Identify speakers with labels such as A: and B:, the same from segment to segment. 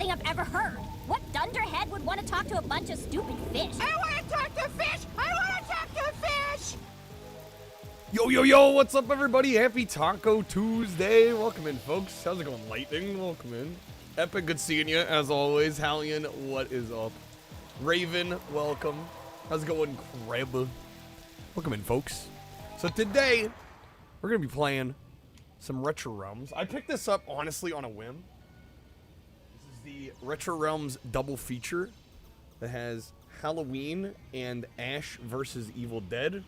A: thing I've ever heard. What dunderhead would want to talk to a bunch of stupid fish?
B: I want to talk to fish! I want to talk to fish!
C: Yo, yo, yo, what's up, everybody? Happy Taco Tuesday. Welcome in, folks. How's it going, Lightning? Welcome in. Epic, good seeing you, as always. Hallion, what is up? Raven, welcome. How's it going, Crab? Welcome in, folks. So today, we're going to be playing some Retro Realms. I picked this up, honestly, on a whim. This is the Retro Realms double feature that has Halloween and Ash versus Evil Dead.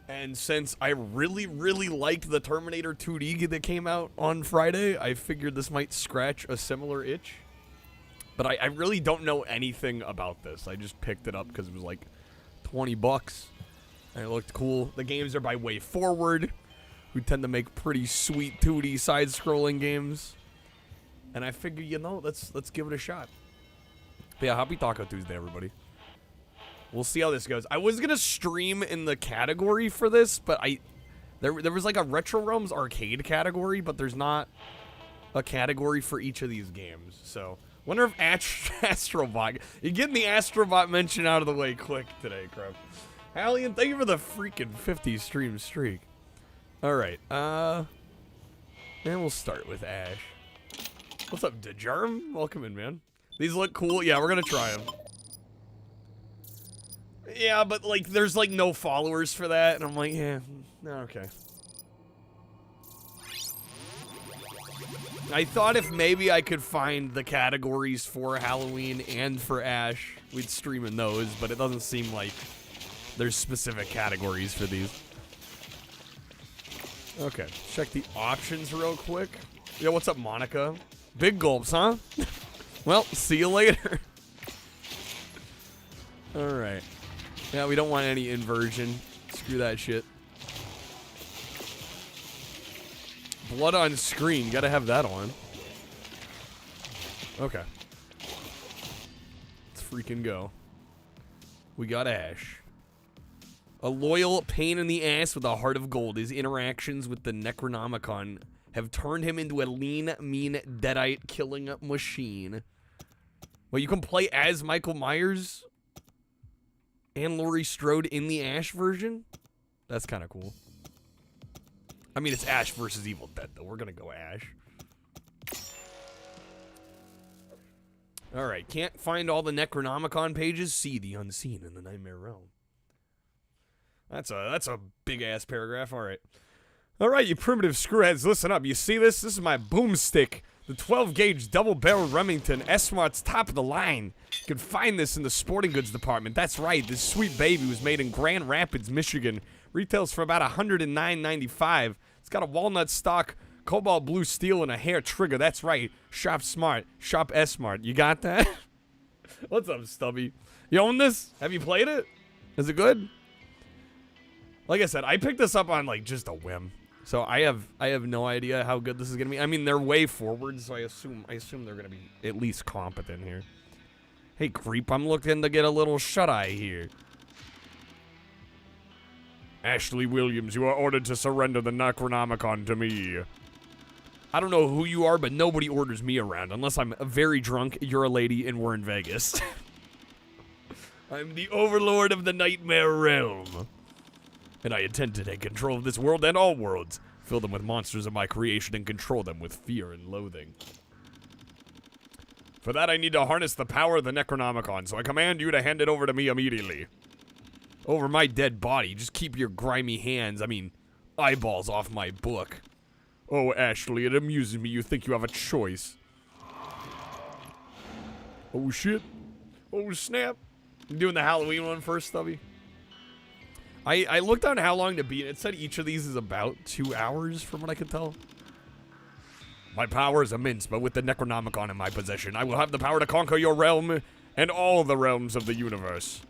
C: And since I really, really liked the Terminator 2D that came out on Friday, I figured this might scratch a similar itch. But I really don't know anything about this. I just picked it up because it was like 20 bucks. And it looked cool. The games are by Way Forward, who tend to make pretty sweet 2D side-scrolling games. And I figured, you know, let's give it a shot. But yeah, happy Taco Tuesday, everybody. We'll see how this goes. I was gonna stream in the category for this, but there was like a Retro Realms arcade category, but there's not a category for each of these games. So, wonder if Astrobot, you're getting the Astrobot mention out of the way quick today, Crab. Hallion, thank you for the freaking 50 stream streak. All right, and we'll start with Ash. What's up, DeJerm? Welcome in, man. These look cool. Yeah, we're gonna try them. Yeah, but, like, there's, like, no followers for that, and I'm like, yeah, okay. I thought if maybe I could find the categories for Halloween and for Ash, we'd stream in those, but it doesn't seem like there's specific categories for these. Okay, check the options real quick. Yo, what's up, Monica? Big gulps, huh? Well, see you later. Alright. Yeah, we don't want any inversion. Screw that shit. Blood on screen. Gotta have that on. Okay. Let's freaking go. We got Ash. A loyal pain in the ass with a heart of gold. His interactions with the Necronomicon have turned him into a lean, mean, deadite killing machine. Well, you can play as Michael Myers and Laurie Strode in the Ash version? That's kind of cool. I mean, it's Ash versus Evil Dead, though. We're going to go Ash. All right. Can't find all the Necronomicon pages? See the unseen in the Nightmare Realm. That's a big-ass paragraph. All right. All right, you primitive screwheads, listen up. You see this? This is my boomstick. The 12-gauge double-barrel Remington S-Smart's top of the line. You can find this in the sporting goods department. That's right, this sweet baby was made in Grand Rapids, Michigan. Retails for about $109.95. It's got a walnut stock, cobalt blue steel, and a hair trigger. That's right, shop smart, shop S-Smart. You got that? What's up, Stubby? You own this? Have you played it? Is it good? Like I said, I picked this up on, like, just a whim. So I have no idea how good this is gonna be. I mean, they're Way Forward, so I assume they're gonna be at least competent here. Hey, creep, I'm looking to get a little shut-eye here. Ashley Williams, you are ordered to surrender the Necronomicon to me. I don't know who you are, but nobody orders me around unless I'm very drunk, you're a lady, and we're in Vegas. I'm the overlord of the Nightmare Realm. And I intend to take control of this world and all worlds, fill them with monsters of my creation, and control them with fear and loathing. For that, I need to harness the power of the Necronomicon, so I command you to hand it over to me immediately. Over my dead body, just keep your grimy hands, I mean, eyeballs off my book. Oh, Ashley, it amuses me you think you have a choice. Oh, shit. Oh, snap. You doing the Halloween one first, Stubby? I looked on how long to beat, and it said each of these is about 2 hours, from what I could tell. My power is immense, but with the Necronomicon in my possession, I will have the power to conquer your realm and all the realms of the universe.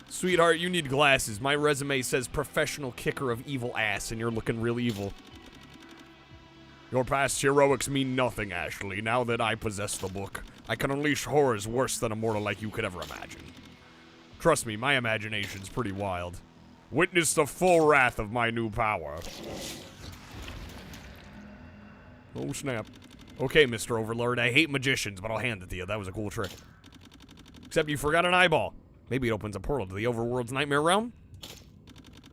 C: Sweetheart, you need glasses. My resume says professional kicker of evil ass, and you're looking real evil. Your past heroics mean nothing, Ashley. Now that I possess the book, I can unleash horrors worse than a mortal like you could ever imagine. Trust me, my imagination's pretty wild. Witness the full wrath of my new power. Oh, snap. Okay, Mr. Overlord, I hate magicians, but I'll hand it to you. That was a cool trick. Except you forgot an eyeball. Maybe it opens a portal to the overworld's nightmare realm?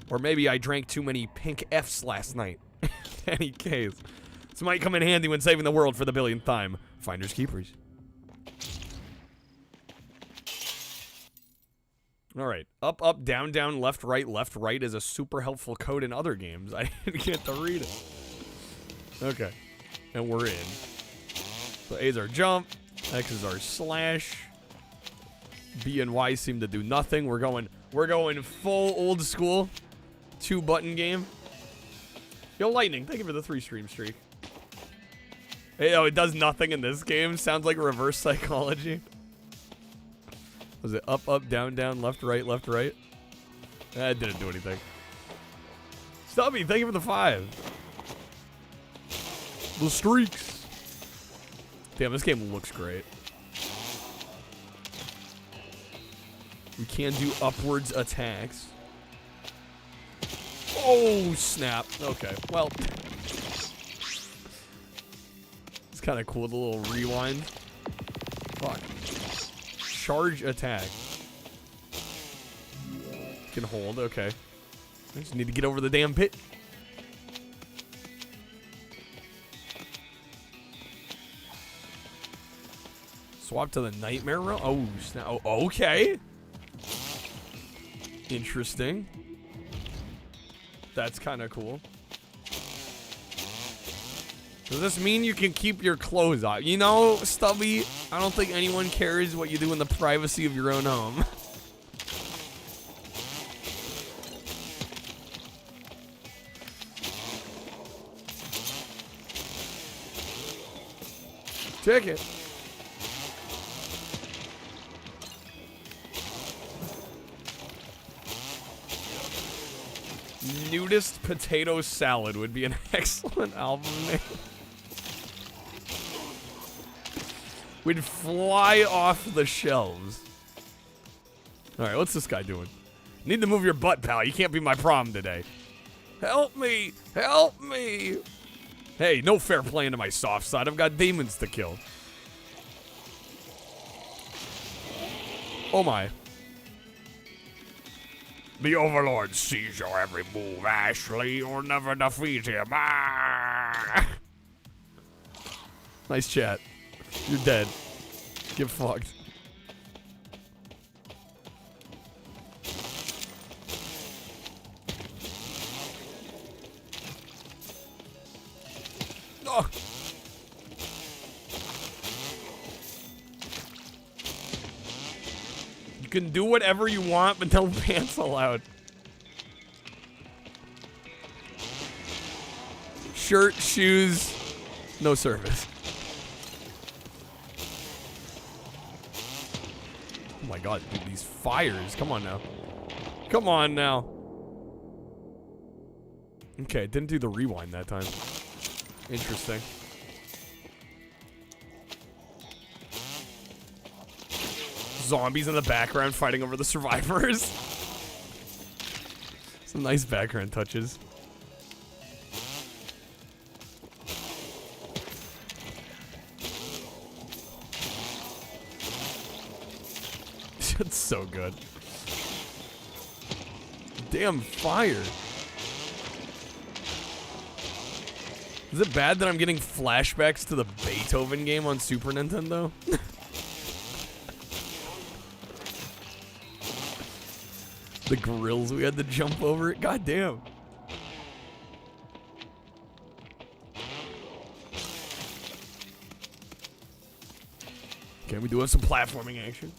C: Or maybe I drank too many pink F's last night. In any case, this might come in handy when saving the world for the billionth time. Finders keepers. Alright, up, up, down, down, left, right is a super helpful code in other games. I didn't get to read it. Okay, and we're in. So A's our jump, X is our slash. B and Y seem to do nothing. We're going full old school 2-button game. Yo, Lightning, thank you for the 3-stream streak. Hey, oh, it does nothing in this game. Sounds like reverse psychology. Was it up, up, down, down, left, right, left, right? That didn't do anything. Stubby, thank you for the 5. The streaks. Damn, this game looks great. We can do upwards attacks. Oh, snap. Okay, well. It's kind of cool, the little rewind. Fuck. Charge attack. Can hold, okay. I just need to get over the damn pit. Swap to the nightmare realm. Oh, snap. Oh, okay. Interesting. That's kind of cool. Does this mean you can keep your clothes on? You know, Stubby, I don't think anyone cares what you do in the privacy of your own home. Ticket. Nudist Potato Salad would be an excellent album name. We'd fly off the shelves. Alright, what's this guy doing? Need to move your butt, pal. You can't be my problem today. Help me! Help me! Hey, no fair play into my soft side. I've got demons to kill. Oh my. The Overlord sees your every move, Ashley. You'll never defeat him. Ah! Nice chat. You're dead. Get fucked. Oh. You can do whatever you want, but no pants allowed. Shirt, shoes, no service. Oh my god, dude, these fires. Come on now. Come on now. Okay, didn't do the rewind that time. Interesting. Zombies in the background fighting over the survivors. Some nice background touches. It's so good. Damn fire. Is it bad that I'm getting flashbacks to the Beethoven game on Super Nintendo? The grills we had to jump over it. God damn. Okay, we do have some platforming action.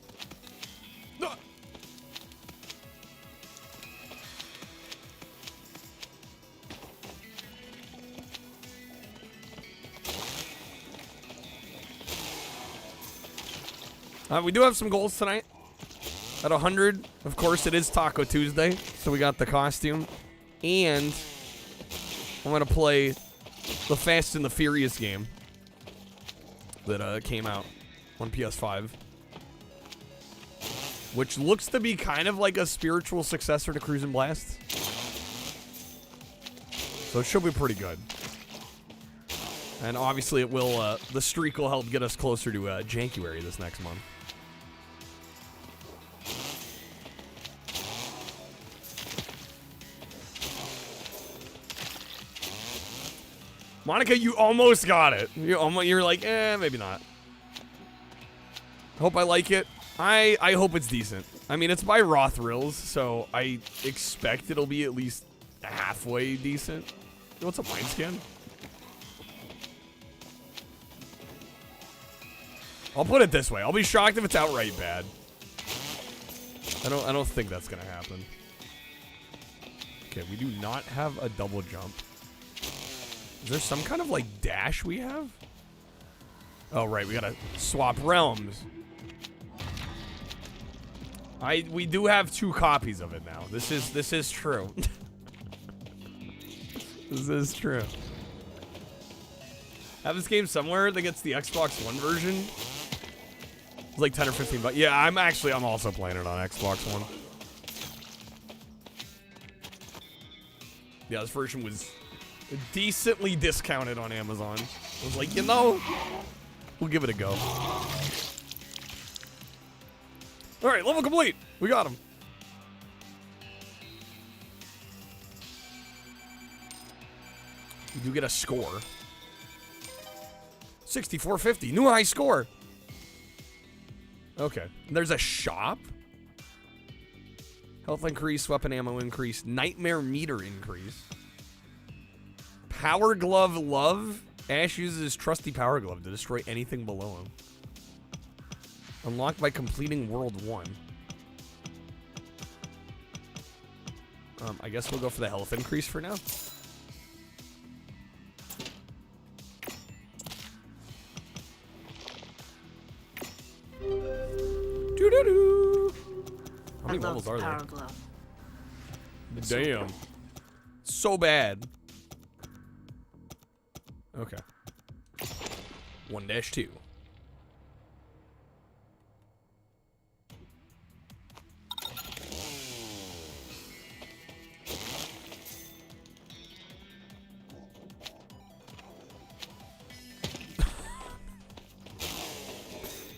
C: We do have some goals tonight. At 100, of course, it is Taco Tuesday, so we got the costume. And I'm going to play the Fast and the Furious game that came out on PS5. Which looks to be kind of like a spiritual successor to Cruisin' Blast. So it should be pretty good. And obviously it will, the streak will help get us closer to January this next month. Monica, you almost got it. You're like, maybe not. Hope I like it. I hope it's decent. I mean, it's by RETROREALMS, so I expect it'll be at least halfway decent. What's a mind scan? I'll put it this way. I'll be shocked if it's outright bad. I don't think that's gonna happen. Okay, we do not have a double jump. Is there some kind of like dash we have? Oh right, we gotta swap realms. We do have 2 copies of it now. This is true. This is true. I have this game somewhere that gets the Xbox One version. It's like 10 or 15 bucks. Yeah, I'm also playing it on Xbox One. Yeah, this version was decently discounted on Amazon. I was like, you know, we'll give it a go. All right, level complete. We got him. You do get a score. 6450, new high score. Okay, there's a shop. Health increase, weapon ammo increase, nightmare meter increase. Power glove love. Ash uses his trusty power glove to destroy anything below him. Unlocked by completing World 1. I guess we'll go for the health increase for now. Doo-doo-doo. How many levels are there?
B: Glove.
C: Damn. So bad. Okay. 1-2.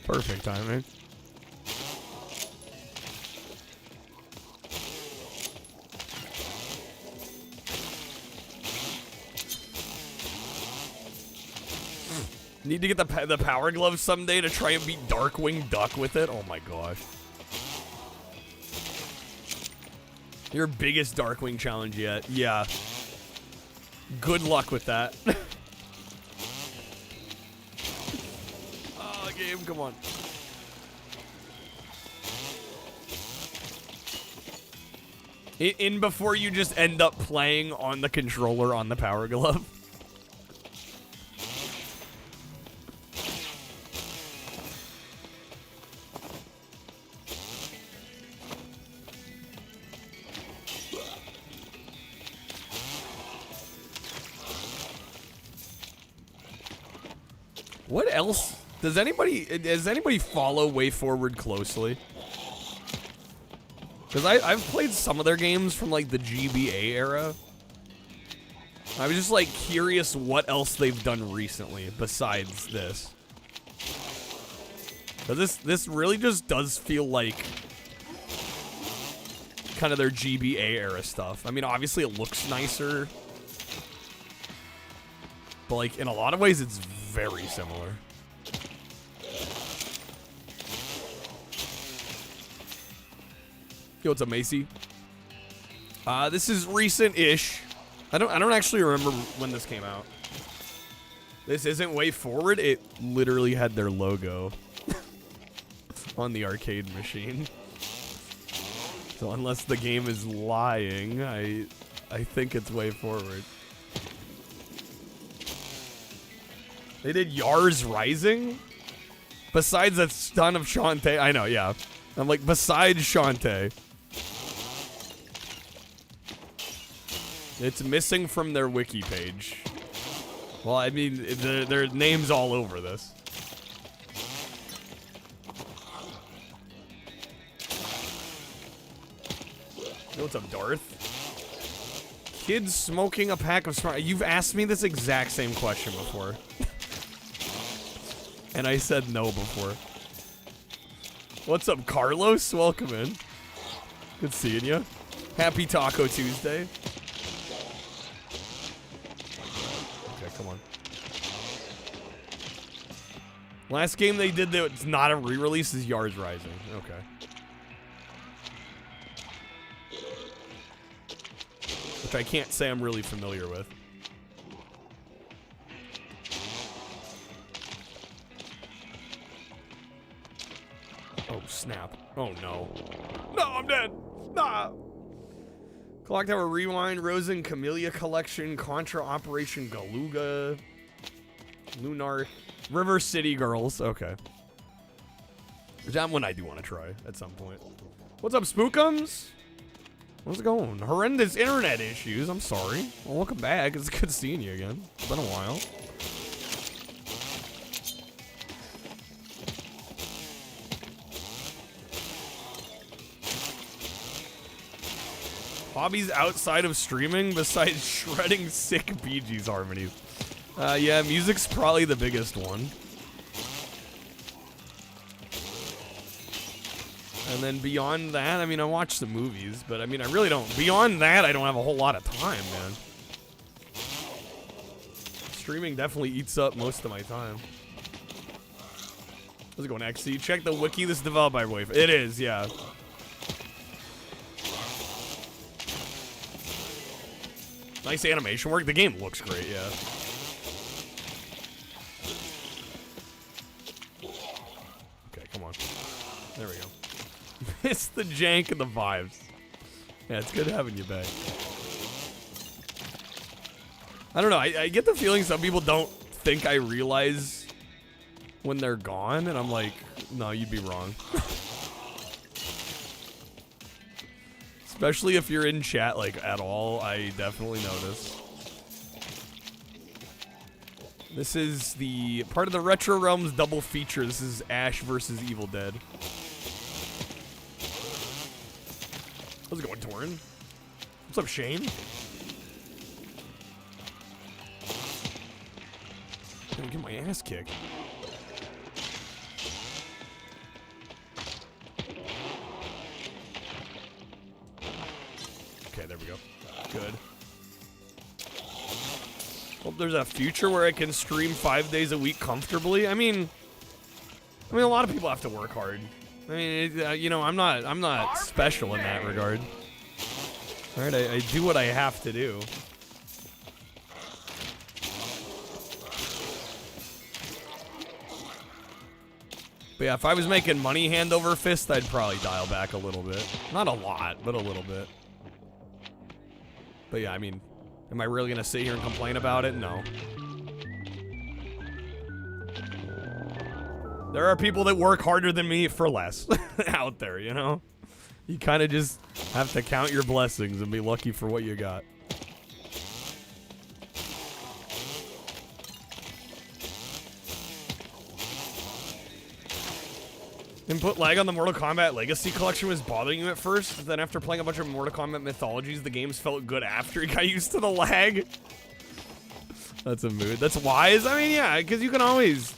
C: Perfect timing. Need to get the power glove someday to try and beat Darkwing Duck with it. Oh my gosh. Your biggest Darkwing challenge yet. Yeah. Good luck with that. Oh, game, come on. In before you just end up playing on the controller on the power glove. What else? Does anybody follow Way Forward closely? Because I've played some of their games from like the GBA era. I was just like curious what else they've done recently besides this. Because this really just does feel like kind of their GBA era stuff. I mean, obviously it looks nicer. But like in a lot of ways it's very similar. Yo, what's up, Macy? This is recent-ish. I don't actually remember when this came out. This isn't Way Forward. It literally had their logo on the arcade machine. So unless the game is lying, I think it's Way Forward. They did Yars Rising? Besides a ton of Shantae. I know, yeah. I'm like, besides Shantae. It's missing from their wiki page. Well, I mean, their name's all over this. Yo, what's up, Darth? Kids smoking a pack of smart. You've asked me this exact same question before. And I said no before. What's up, Carlos? Welcome in. Good seeing you. Happy Taco Tuesday. Okay, come on. Last game they did that it's not a re-release is Yards Rising. Okay. Which I can't say I'm really familiar with. Oh, snap. Oh, no. No, I'm dead. Nah. Clock Tower Rewind, Rosen, Camellia Collection, Contra Operation Galuga, Lunar, River City Girls. Okay. That one I do want to try at some point. What's up, Spookums? How's it going? Horrendous internet issues. I'm sorry. Well, welcome back. It's good seeing you again. It's been a while. Hobbies outside of streaming besides shredding sick Bee Gees harmonies. Yeah, music's probably the biggest one. And then beyond that, I mean, I watch some movies, but I mean, I really don't. Beyond that, I don't have a whole lot of time, man. Streaming definitely eats up most of my time. How's it going, XC? Check the wiki. This is developed by Wave. It is, yeah. Nice animation work. The game looks great, yeah. Okay, come on. There we go. It's the jank and the vibes. Yeah, it's good having you back. I don't know. I get the feeling some people don't think I realize when they're gone, and I'm like, no, you'd be wrong. Especially if you're in chat, like, at all, I definitely notice. This is the part of the Retro Realms double feature. This is Ash versus Evil Dead. How's it going, Torin? What's up, Shane? I'm gonna get my ass kicked. Okay, there we go. Good. Hope there's a future where I can stream 5 days a week comfortably. I mean, a lot of people have to work hard. I mean, you know, I'm not special in that regard. All right, I do what I have to do. But yeah, if I was making money hand over fist, I'd probably dial back a little bit. Not a lot, but a little bit. But yeah, I mean, am I really gonna sit here and complain about it? No. There are people that work harder than me for less out there, you know? You kind of just have to count your blessings and be lucky for what you got. Input lag on the Mortal Kombat Legacy Collection was bothering you at first, then after playing a bunch of Mortal Kombat Mythologies, the games felt good after you got used to the lag. That's a mood. That's wise. I mean, yeah, because you can always...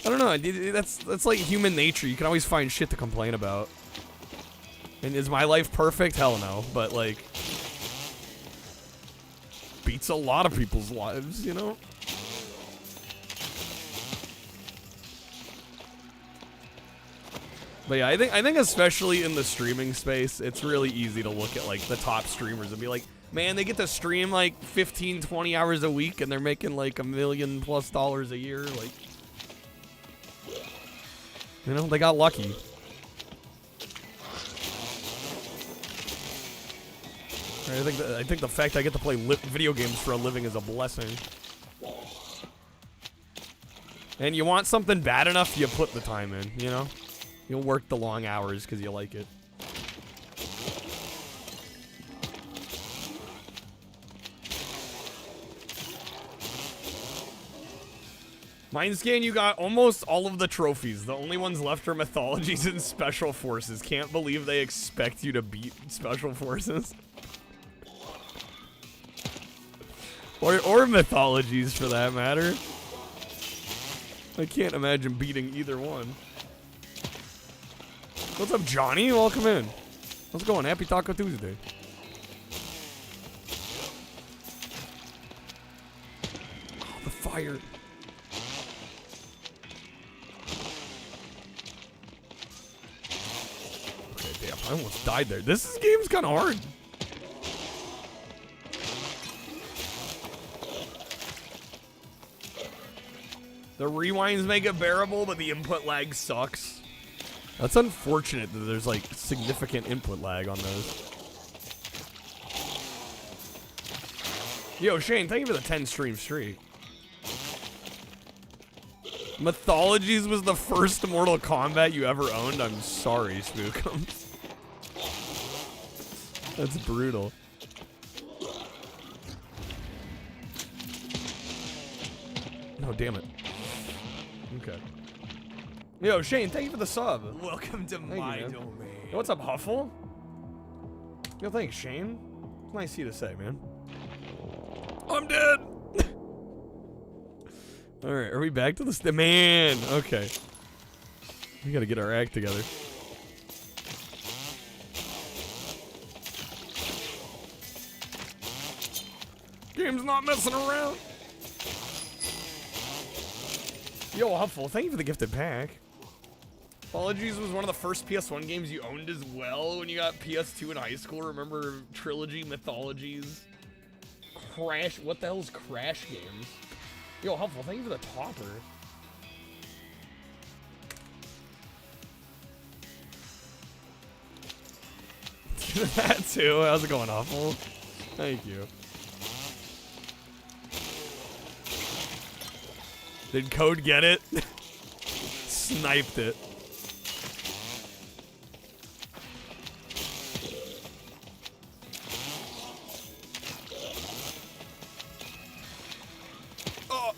C: I don't know. That's like human nature. You can always find shit to complain about. And is my life perfect? Hell no. But, like... beats a lot of people's lives, you know? But yeah, I think especially in the streaming space, it's really easy to look at like the top streamers and be like, man, they get to stream like 15, 20 hours a week and they're making like $1 million+ a year. Like, you know, they got lucky. I think the fact I get to play video games for a living is a blessing. And you want something bad enough, you put the time in, you know? You'll work the long hours because you like it. Mindscan, you got almost all of the trophies. The only ones left are Mythologies and Special Forces. Can't believe they expect you to beat Special Forces. Or mythologies, for that matter. I can't imagine beating either one. What's up, Johnny? Welcome in. How's it going? Happy Taco Tuesday. Oh, the fire. Okay, damn. I almost died there. This game's kind of hard. The rewinds make it bearable, but the input lag sucks. That's unfortunate that there's like significant input lag on those. Yo, Shane, thank you for the 10 stream streak. Mythologies was the first Mortal Kombat you ever owned? I'm sorry, Spookums. That's brutal. No, damn it. Okay. Yo, Shane, thank you for the sub.
D: Welcome to my domain.
C: Yo, what's up, Huffle? Yo, thanks, Shane. It's nice of you to say, man. I'm dead. All right, are we back to the man? Okay. We gotta get our act together. Game's not messing around. Yo, Huffle, thank you for the gifted pack. Apologies was one of the first PS1 games you owned as well when you got PS2 in high school. Remember Trilogy, Mythologies, Crash. What the hell's Crash games? Yo, Huffle, thank you for the topper. That too. How's it going, Huffle? Thank you. Did Code get it? Sniped it. Oh.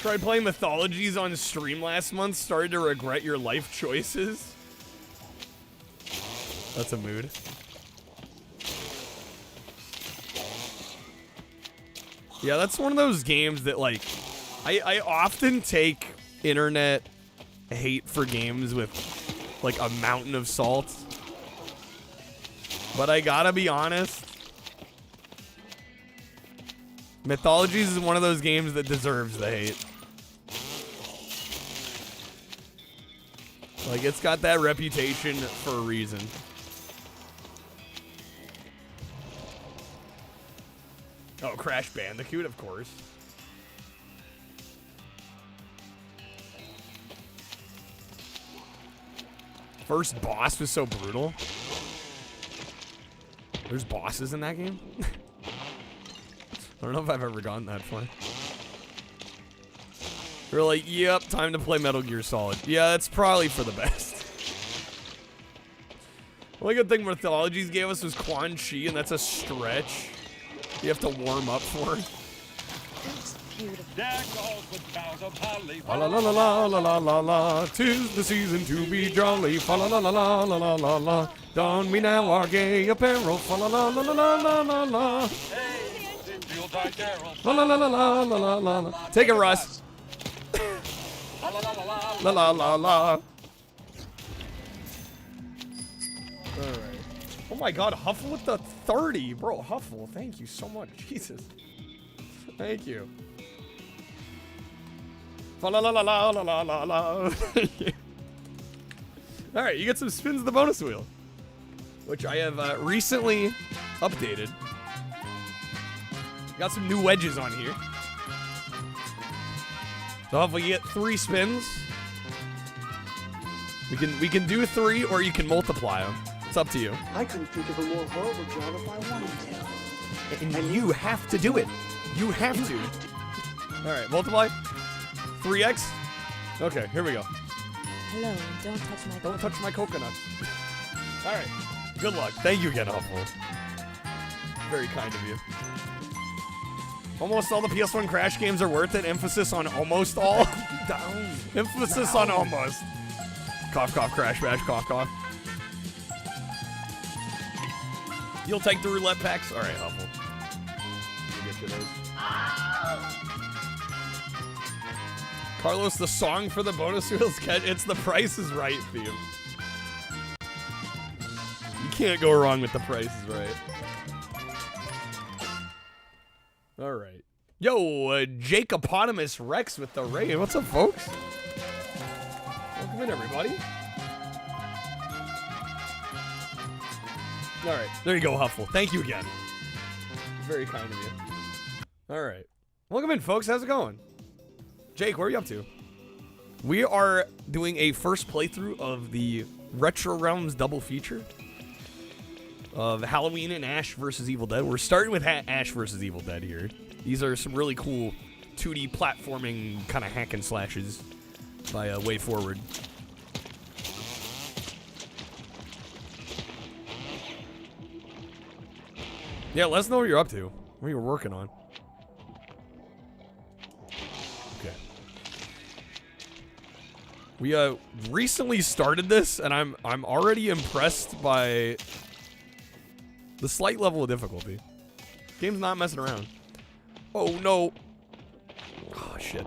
C: Tried playing Mythologies on stream last month. Started to regret your life choices. That's a mood. Yeah, that's one of those games that, like, I often take internet hate for games with, like, a mountain of salt. But I gotta be honest. Mythologies is one of those games that deserves the hate. Like, it's got that reputation for a reason. Oh, Crash Bandicoot, of course. First boss was so brutal. There's bosses in that game? I don't know if I've ever gotten that far. They're like, yep, time to play Metal Gear Solid. Yeah, that's probably for the best. The only good thing Mythologies gave us was Quan Chi, and that's a stretch. You have to warm up for it. La la la la la la la la. 'Tis the season to be jolly. Fa la la la la la la la la. Don we now our gay apparel. Fa la la la la la la la la. La la la la la la la la la. Take it, Russ. La la la la. All right. Oh my God, Huffle with the 30, bro. Huffle, thank you so much. Jesus, thank you. La la la la la la la la. All right, you get some spins of the bonus wheel, which I have recently updated. Got some new wedges on here. So hopefully you get 3 spins. We can do 3, or you can multiply them. It's up to you.
E: I couldn't think of a more horrible job if I wanted to.
C: And you have to do it. You have to. All right, multiply. 3x. Okay, here we go.
A: Hello, don't touch my
C: Don't touch my coconuts. All right, good luck. Thank you again, Huffle. Very kind of you. Almost all the PS1 Crash games are worth it. Emphasis on almost all. Down. Emphasis on almost. Cough, cough, Crash Bash, cough, cough. You'll take the roulette packs? All right, Huffle. it is. Carlos, the song for the bonus wheels catch. It's the Price is Right theme. You can't go wrong with the Price is Right. All right. Yo, Jacopotamus Rex with the raid. What's up, folks? Welcome in, everybody. All right. There you go, Huffle. Thank you again. Very kind of you. All right. Welcome in, folks. How's it going? Jake, where are you up to? We are doing a first playthrough of the Retro Realms double feature of Halloween and Ash vs. Evil Dead. We're starting with Ash vs. Evil Dead here. These are some really cool 2D platforming kind of hack and slashes by Way Forward. Yeah, let us know what you're up to. What you're working on. Okay. We recently started this, and I'm already impressed by the slight level of difficulty. Game's not messing around. Oh no. Oh shit.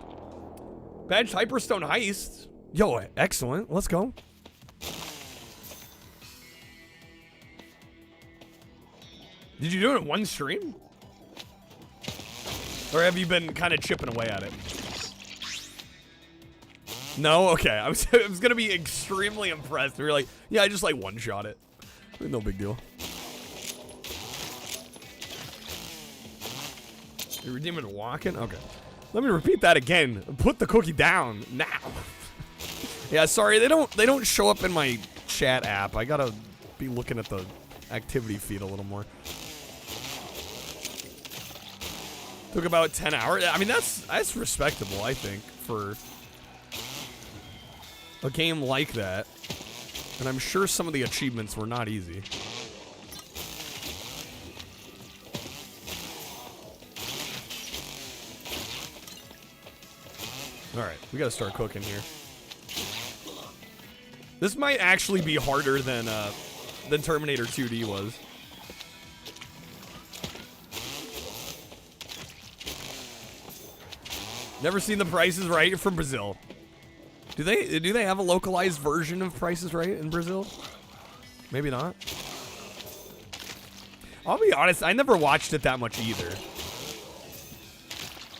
C: Badged Hyperstone Heist. Yo, excellent. Let's go. Did you do it in one stream? Or have you been kind of chipping away at it? No? Okay. I was going to be extremely impressed. We were like, yeah, I just like one-shot it. No big deal. You're redeeming walking? Okay. Let me repeat that again. Put the cookie down now. Yeah, sorry. They don't show up in my chat app. I got to be looking at the activity feed a little more. Took about 10 hours. I mean, that's respectable, I think, for a game like that. And I'm sure some of the achievements were not easy. All right, we gotta start cooking here. This might actually be harder than Terminator 2D was. Never seen The Price is Right from Brazil. Do they have a localized version of Price is Right in Brazil? Maybe not. I'll be honest, I never watched it that much either.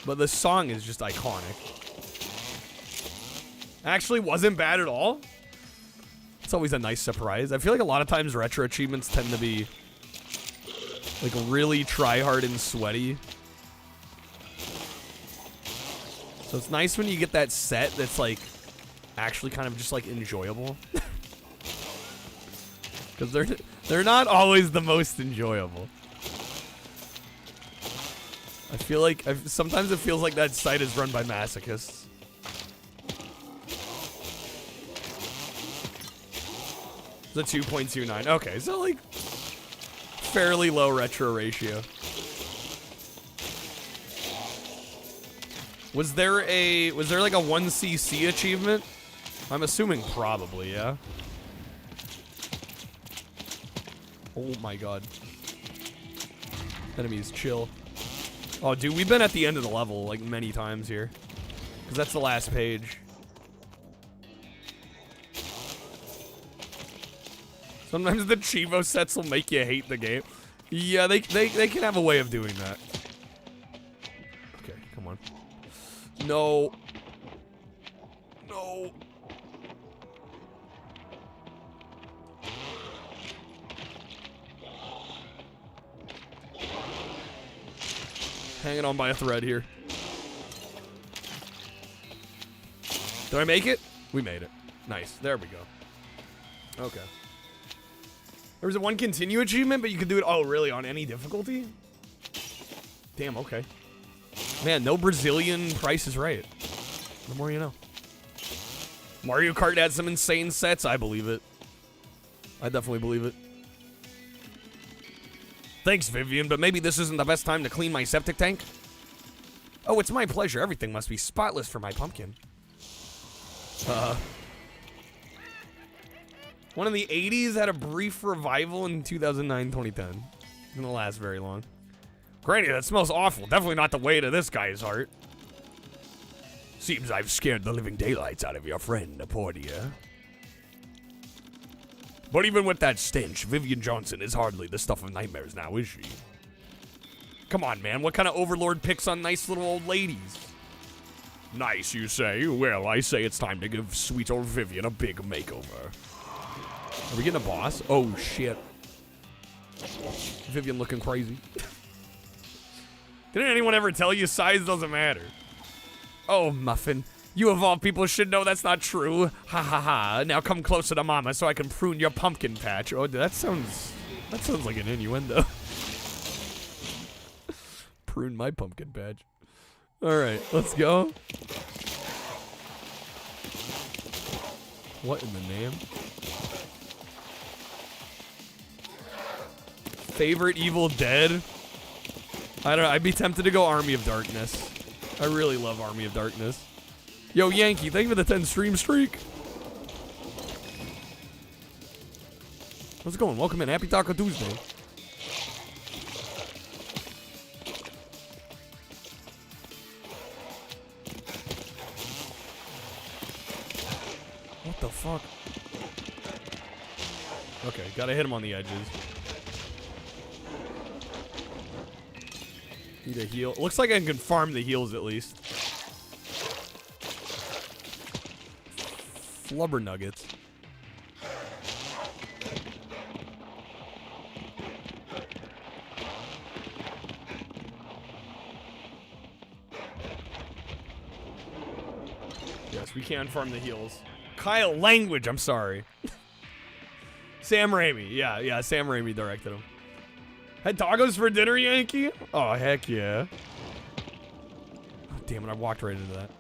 C: But the song is just iconic. Actually wasn't bad at all. It's always a nice surprise. I feel like a lot of times retro achievements tend to be like really try hard and sweaty. So it's nice when you get that set that's like actually kind of just like enjoyable. Because they're not always the most enjoyable. I feel like sometimes it feels like that site is run by masochists. The 2.29. Okay, so like fairly low retro ratio. Was there like a 1cc achievement? I'm assuming probably, yeah. Oh my god. Enemies, chill. Oh, dude, we've been at the end of the level like many times here. Because that's the last page. Sometimes the Chivo sets will make you hate the game. Yeah, they can have a way of doing that. Okay, come on. No. No. Hanging on by a thread here. Did I make it? We made it. Nice. There we go. Okay. There was a one continue achievement, but you could do it, oh, really, on any difficulty? Damn, okay. Man, no Brazilian Price is Right. The more you know. Mario Kart had some insane sets. I believe it. I definitely believe it. Thanks, Vivian, but maybe this isn't the best time to clean my septic tank. Oh, it's my pleasure. Everything must be spotless for my pumpkin. One of the 80s had a brief revival in 2009, 2010. Didn't last very long. Granny, that smells awful. Definitely not the way to this guy's heart. Seems I've scared the living daylights out of your friend, Portia. But even with that stench, Vivian Johnson is hardly the stuff of nightmares now, is she? Come on, man. What kind of overlord picks on nice little old ladies? Nice, you say? Well, I say it's time to give sweet old Vivian a big makeover. Are we getting a boss? Oh, shit. Vivian looking crazy. Didn't anyone ever tell you size doesn't matter? Oh, Muffin. You of all people should know that's not true. Ha ha ha. Now come closer to Mama so I can prune your pumpkin patch. Oh, that sounds like an innuendo. Prune my pumpkin patch. Alright, let's go. What in the name? Favorite Evil Dead? I don't know. I'd be tempted to go Army of Darkness. I really love Army of Darkness. Yo, Yankee, thank you for the 10 stream streak. How's it going? Welcome in. Happy Taco Tuesday. What the fuck? Okay, gotta hit him on the edges. Need a heal. Looks like I can farm the heals at least. Flubber nuggets. Yes, we can farm the heals. Kyle, language, I'm sorry. Sam Raimi. Yeah, Sam Raimi directed him. Had tacos for dinner, Yankee? Oh, heck yeah. Oh, damn it, I walked right into that.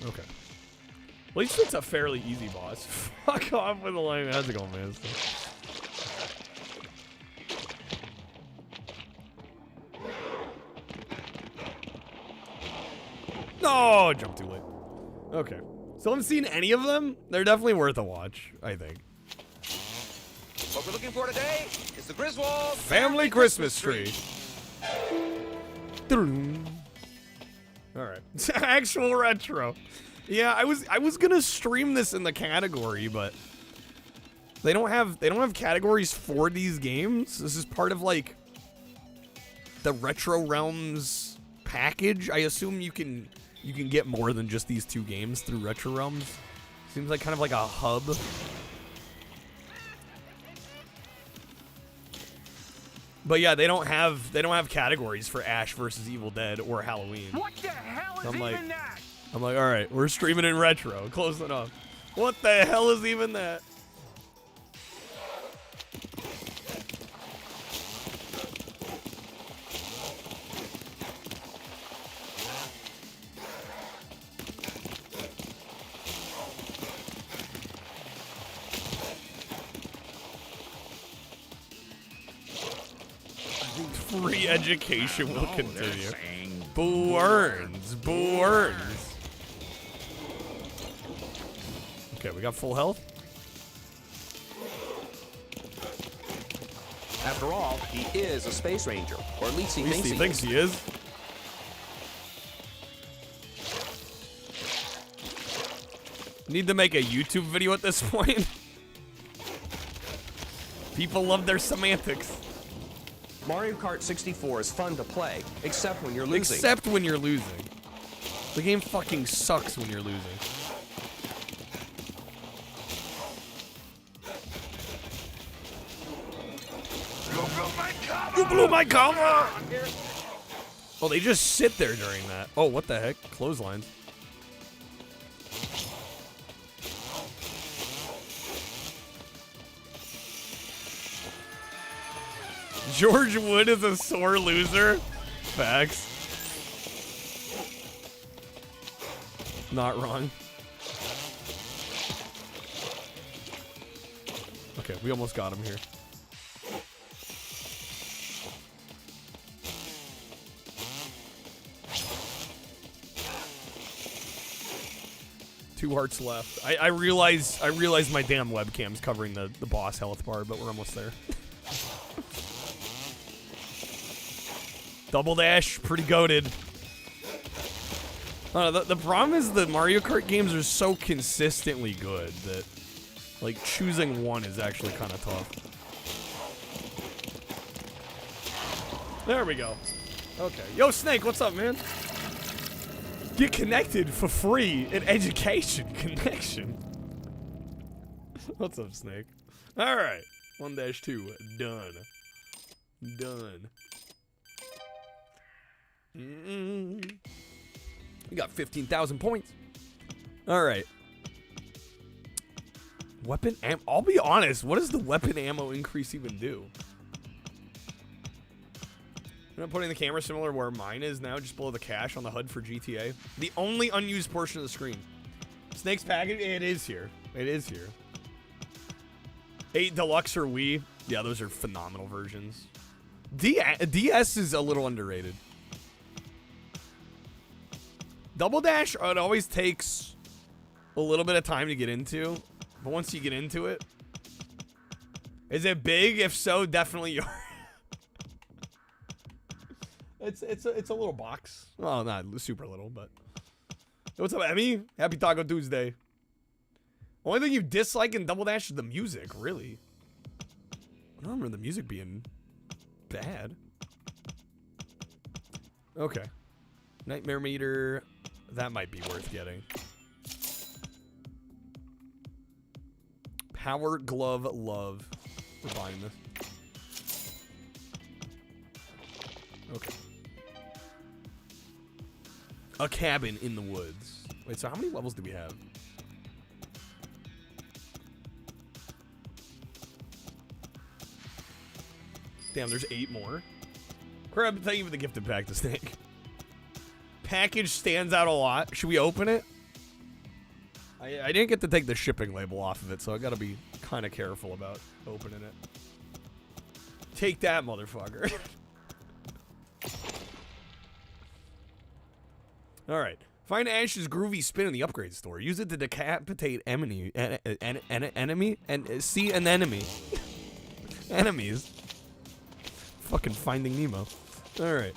C: Okay. At least it's a fairly easy boss. Fuck off with the line. How's it going, man? No, jump too late. Okay. Still haven't seen any of them. They're definitely worth a watch, I think.
D: What we're looking for today is the Griswold
C: Family Christmas Tree. Alright. Actual retro. Yeah, I was gonna stream this in the category, but they don't have categories for these games. This is part of like the Retro Realms package. I assume you can get more than just these two games through Retro Realms. Seems like kind of like a hub. But yeah, they don't have categories for Ash versus Evil Dead or Halloween.
D: What the hell is even that?
C: I'm like, all right, we're streaming in retro. Close enough. What the hell is even that? Free education will continue. Boo earns. Boo earns. Okay, we got full health.
D: After all, he is a space ranger, or at least he thinks
C: he is. Need to make a YouTube video at this point. People love their semantics.
D: Mario Kart 64 is fun to play, except when you're losing.
C: Except when you're losing. The game fucking sucks when you're losing. You blew my cover! Oh, they just sit there during that. Oh, what the heck? Clotheslines. George Wood is a sore loser. Facts. Not wrong. Okay, we almost got him here. Two hearts left. I realize my damn webcam's covering the boss health bar, but we're almost there. Double dash, pretty goated. The problem is the Mario Kart games are so consistently good that, like, choosing one is actually kind of tough. There we go. Okay. Yo, Snake, what's up, man? Get connected for free in education connection. What's up, Snake? All right. 1-2. Done. Done. We got 15,000 points. All right. Weapon ammo. I'll be honest. What does the weapon ammo increase even do? I'm putting the camera similar where mine is now, just below the cache on the HUD for GTA. The only unused portion of the screen. Snake's package. It is here. It is here. 8 Deluxe or Wii. Yeah, those are phenomenal versions. DS is a little underrated. Double Dash, it always takes a little bit of time to get into, but once you get into it, is it big? If so, definitely yours. It's a little box. Well, not super little, but what's up, Emmy? Happy Taco Tuesday. Only thing you dislike in Double Dash is the music, really. I don't remember the music being bad. Okay, Nightmare Meter. That might be worth getting. Power Glove Love. We're buying this. Okay. A cabin in the woods. Wait, so how many levels do we have? Damn, there's 8 more. Crab, thank you for the gifted pack to Snake. Package stands out a lot. Should we open it? I didn't get to take the shipping label off of it, so I gotta be kind of careful about opening it. Take that, motherfucker. Alright. Find Ash's groovy spin in the upgrade store. Use it to decapitate enemy and see an enemy. Enemies. Fucking Finding Nemo. Alright.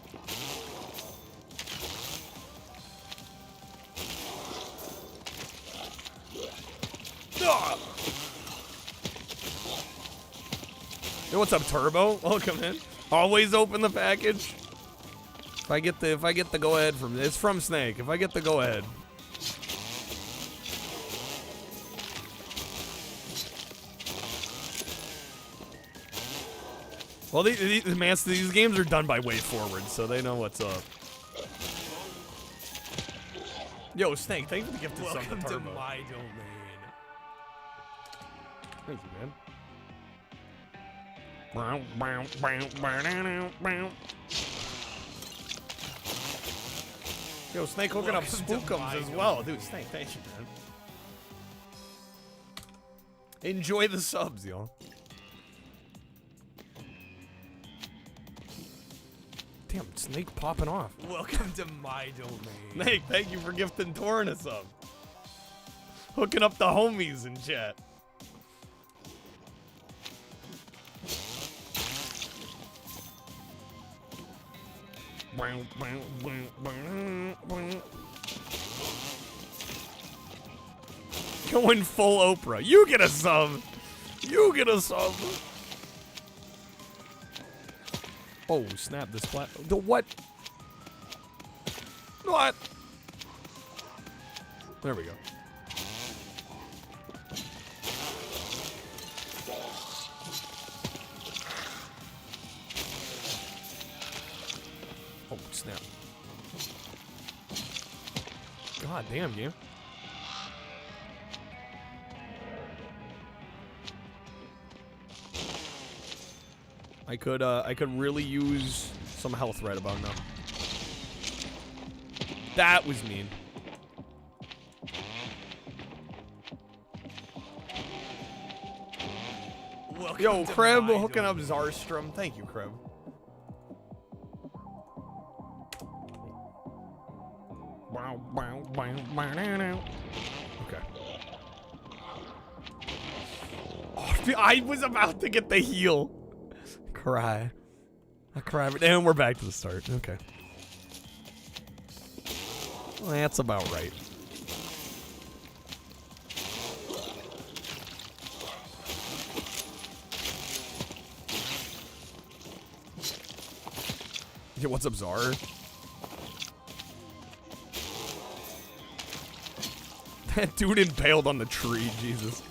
C: Yo, what's up, Turbo? Welcome in. Always open the package. If I get the go ahead from it's from Snake. If I get the go ahead. Well, these games are done by Way Forward, so they know what's up. Yo, Snake, thank you for the gift of
F: Welcome
C: to
F: to my domain.
C: Thank you, man. Yo, Snake hooking up spookums as well. Dude, Snake, thank you, man. Enjoy the subs, y'all. Damn, Snake popping off.
F: Welcome to my domain.
C: Snake, thank you for gifting Torin a sub. Hooking up the homies in chat. Going full Oprah. You get a sub. You get a sub. Oh, snap this plat. The what? What? There we go. Oh, snap. God damn, game. I could really use some health right about now. That was mean.
F: Welcome
C: Yo,
F: to
C: Kreb
F: my
C: hooking up
F: domain.
C: Zarstrom. Thank you, Kreb. Okay. Oh, I was about to get the heal. Cry. I cry. And we're back to the start. Okay. Well, that's about right. Yeah, what's up, Czar? That dude impaled on the tree, Jesus.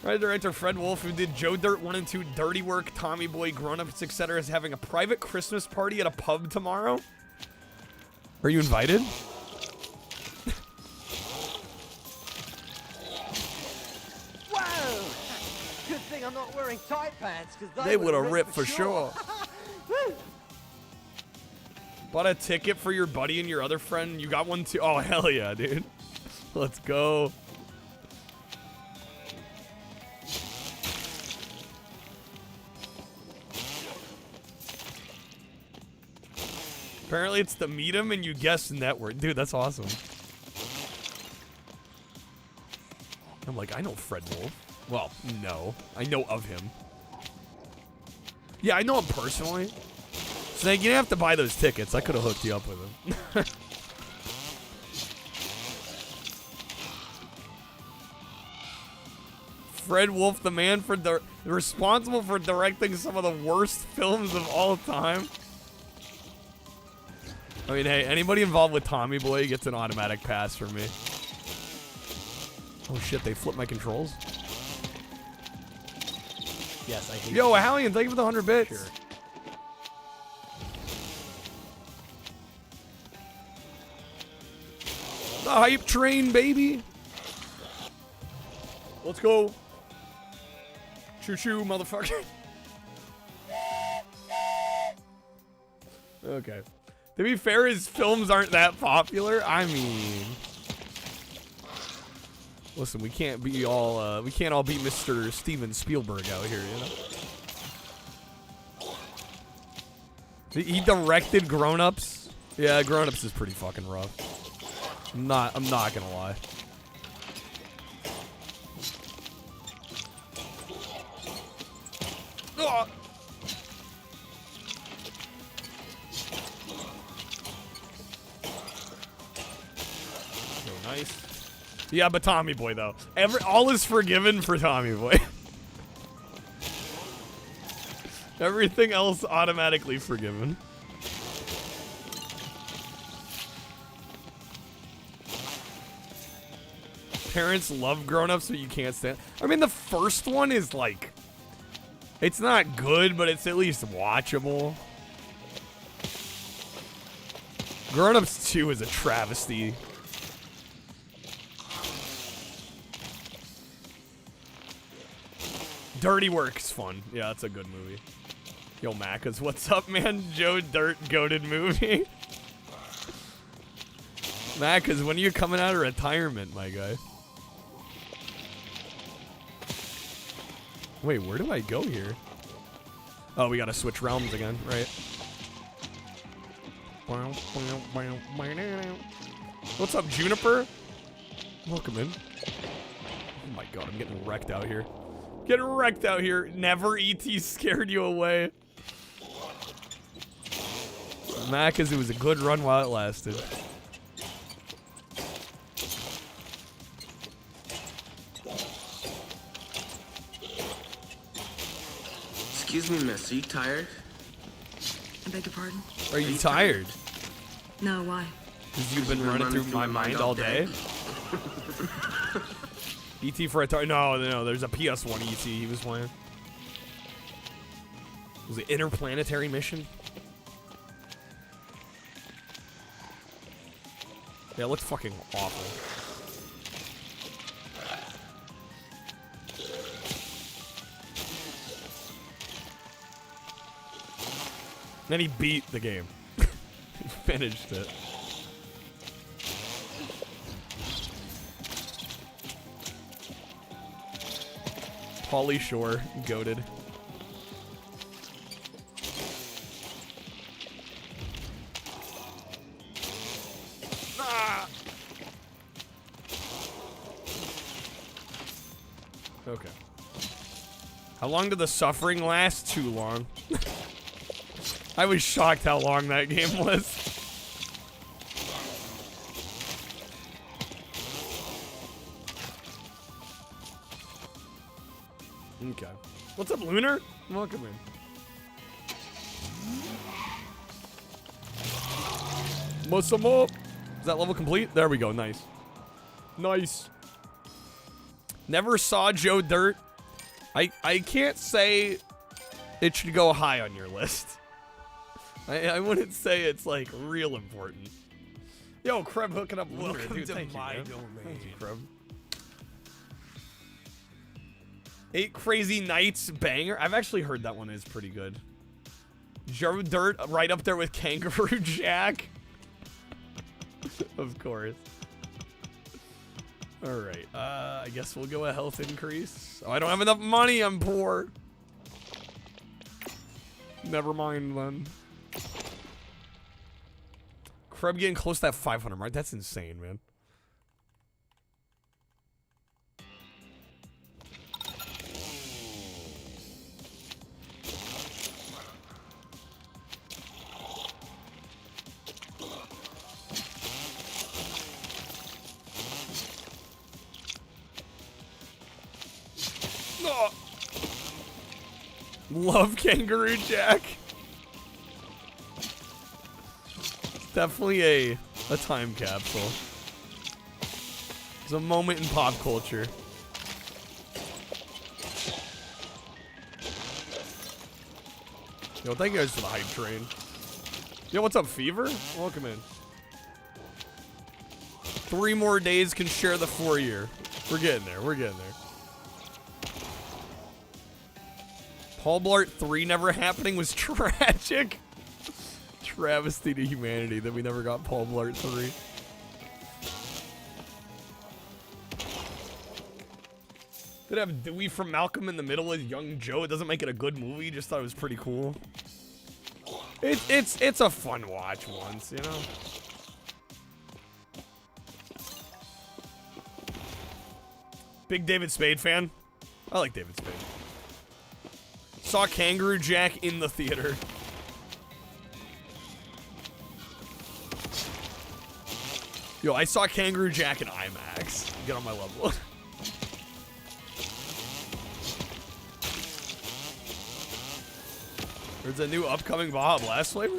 C: Right, director Fred Wolf, who did Joe Dirt 1 and 2, Dirty Work, Tommy Boy, Grown Ups, etc., is having a private Christmas party at a pub tomorrow. Are you invited?
G: Whoa! Good thing I'm not wearing tight pants, because
C: They would have ripped for sure. Bought a ticket for your buddy and your other friend. You got one too? Oh, hell yeah, dude. Let's go. Apparently it's the meet 'em and you guess network. Dude, that's awesome. I'm like, I know Fred Wolf. Well, no. I know of him. Yeah, I know him personally. So you didn't have to buy those tickets. I could have hooked you up with him. Fred Wolf, the man responsible for directing some of the worst films of all time. I mean, hey, anybody involved with Tommy Boy gets an automatic pass from me. Oh shit, they flipped my controls.
G: Yes, I hate
C: Yo, Hallian, thank you for the 100 bits.
G: Sure.
C: The hype train, baby. Let's go. Choo-choo, motherfucker. Okay. To be fair, his films aren't that popular. I mean, listen, we can't all be Mr. Steven Spielberg out here, you know. He directed Grown Ups. Yeah, Grown Ups is pretty fucking rough. I'm not gonna lie. Oh. Nice. Yeah, but Tommy Boy though. All is forgiven for Tommy Boy. Everything else automatically forgiven. Parents love Grown Ups, but you can't stand. I mean, the first one is like, it's not good, but it's at least watchable. Grown Ups 2 is a travesty. Dirty Work's fun. Yeah, that's a good movie. Yo, Macas, what's up, man? Joe Dirt goated movie. Macas, when are you coming out of retirement, my guy? Wait, where do I go here? Oh, we gotta switch realms again, right? What's up, Juniper? Welcome in. Oh my god, I'm getting wrecked out here. Getting wrecked out here. Never E.T. scared you away. Macas, it was a good run while it lasted.
H: Excuse me, miss. Are you tired?
I: I beg your pardon?
C: Are you tired?
I: No, why?
C: Because you've been running through my mind all day? E.T. for Atari. No, there's a PS1 E.T. he was playing. Was it Interplanetary Mission? Yeah, it looked fucking awful. Then he beat the game. He finished it. Pauly Shore, goated. Ah! Okay. How long did the suffering last? Too long. I was shocked how long that game was. Okay. What's up, Lunar? Welcome in. Muscle up. Is that level complete? There we go. Nice. Nice. Never saw Joe Dirt. I can't say it should go high on your list. I wouldn't say it's like real important. Yo, Kreb hooking up Lunar.
F: Welcome
C: Dude,
F: to
C: thank
F: my
C: you,
F: domain.
C: Thank you, Kreb. 8 Crazy Nights banger. I've actually heard that one is pretty good. Joe Dirt right up there with Kangaroo Jack. Of course. Alright, I guess we'll go a health increase. Oh, I don't have enough money, I'm poor. Never mind then. Kreb getting close to that 500 mark. That's insane, man. Oh. Love Kangaroo Jack. Definitely a time capsule. It's a moment in pop culture. Yo, thank you guys for the hype train. Yo, what's up, Fever? Welcome in. 3 more days can share the 4-year. We're getting there. We're getting there. Paul Blart 3 never happening was tragic. Travesty to humanity that we never got Paul Blart 3. Did have Dewey from Malcolm in the Middle as young Joe. It doesn't make it a good movie. Just thought it was pretty cool. It's a fun watch once, you know. Big David Spade fan. I like David Spade. Saw Kangaroo Jack in the theater. Yo, I saw Kangaroo Jack in IMAX. Get on my level. There's a new upcoming Baja Blast flavor.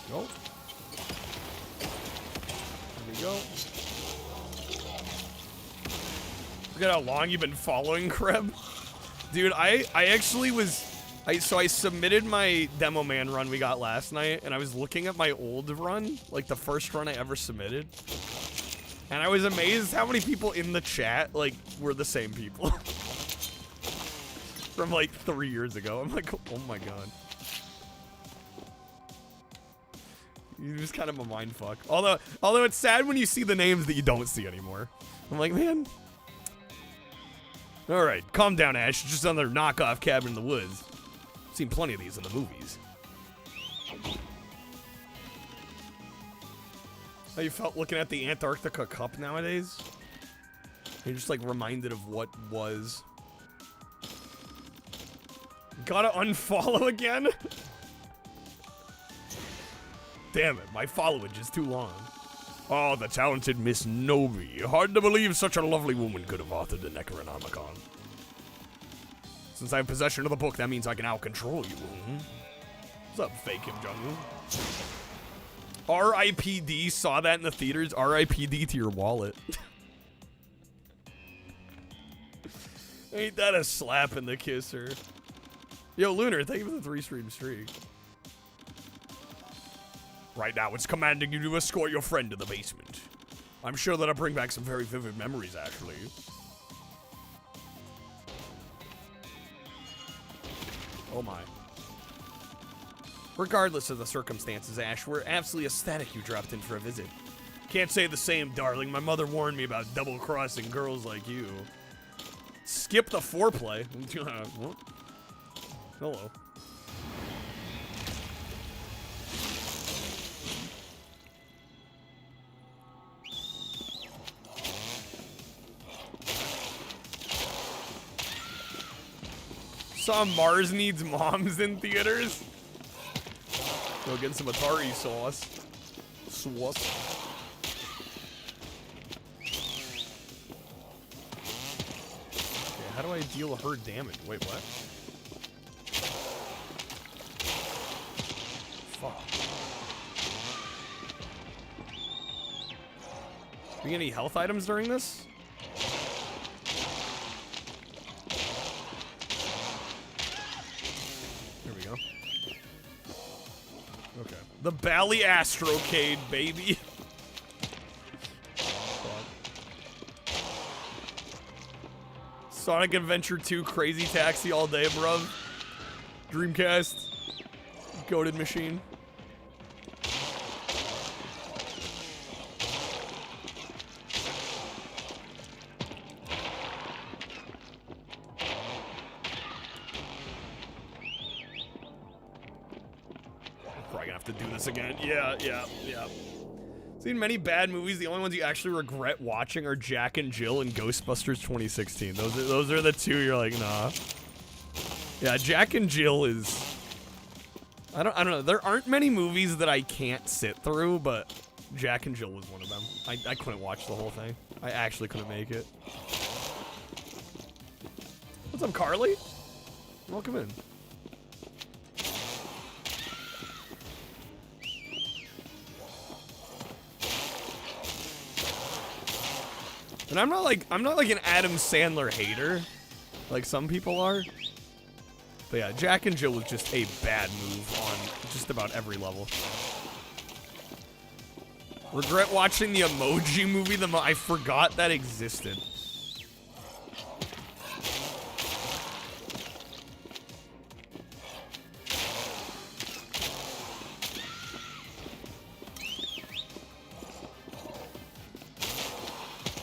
C: Go. There we go. Forget how long you've been following Kreb. Dude, I actually was... So I submitted my Demo Man run we got last night, and I was looking at my old run, like the first run I ever submitted. And I was amazed how many people in the chat, like, were the same people. From like 3 years ago. I'm like, oh my god. It was kind of a mind fuck. Although it's sad when you see the names that you don't see anymore. I'm like, man. Alright, calm down, Ash. It's just another knockoff Cabin in the Woods. Seen plenty of these in the movies. How you felt looking at the Antarctica Cup nowadays? You're just like reminded of what was. Gotta unfollow again? Damn it, my followage is too long. Oh, the talented Miss Novi. Hard to believe such a lovely woman could have authored the Necronomicon. Since I have possession of the book, that means I can out-control you. What's up, fake Kim Jong-un? R.I.P.D. saw that in the theaters. R.I.P.D. to your wallet. Ain't that a slap in the kisser? Yo, Lunar, thank you for the 3-stream streak. Right now, it's commanding you to escort your friend to the basement. I'm sure that'll bring back some very vivid memories, actually. Oh my. Regardless of the circumstances, Ash, we're absolutely ecstatic you dropped in for a visit. Can't say the same, darling. My mother warned me about double-crossing girls like you. Skip the foreplay. What? Hello. Saw Mars Needs Moms in theaters. Go get some Atari sauce. Sauce. Okay, how do I deal her damage? Wait, what? Fuck. We get any health items during this? Okay. The Bally Astrocade, baby. Sonic Adventure 2 Crazy Taxi all day, bruv. Dreamcast. Goated machine. To do this again. Yeah. Seen many bad movies. The only ones you actually regret watching are Jack and Jill and Ghostbusters 2016. Those are the two you're like, nah. Yeah, Jack and Jill is... I don't know. There aren't many movies that I can't sit through, but Jack and Jill was one of them. I couldn't watch the whole thing. I actually couldn't make it. What's up, Carly? Welcome in. And I'm not like an Adam Sandler hater, like some people are. But yeah, Jack and Jill was just a bad move on just about every level. Regret watching the Emoji Movie. I forgot that existed.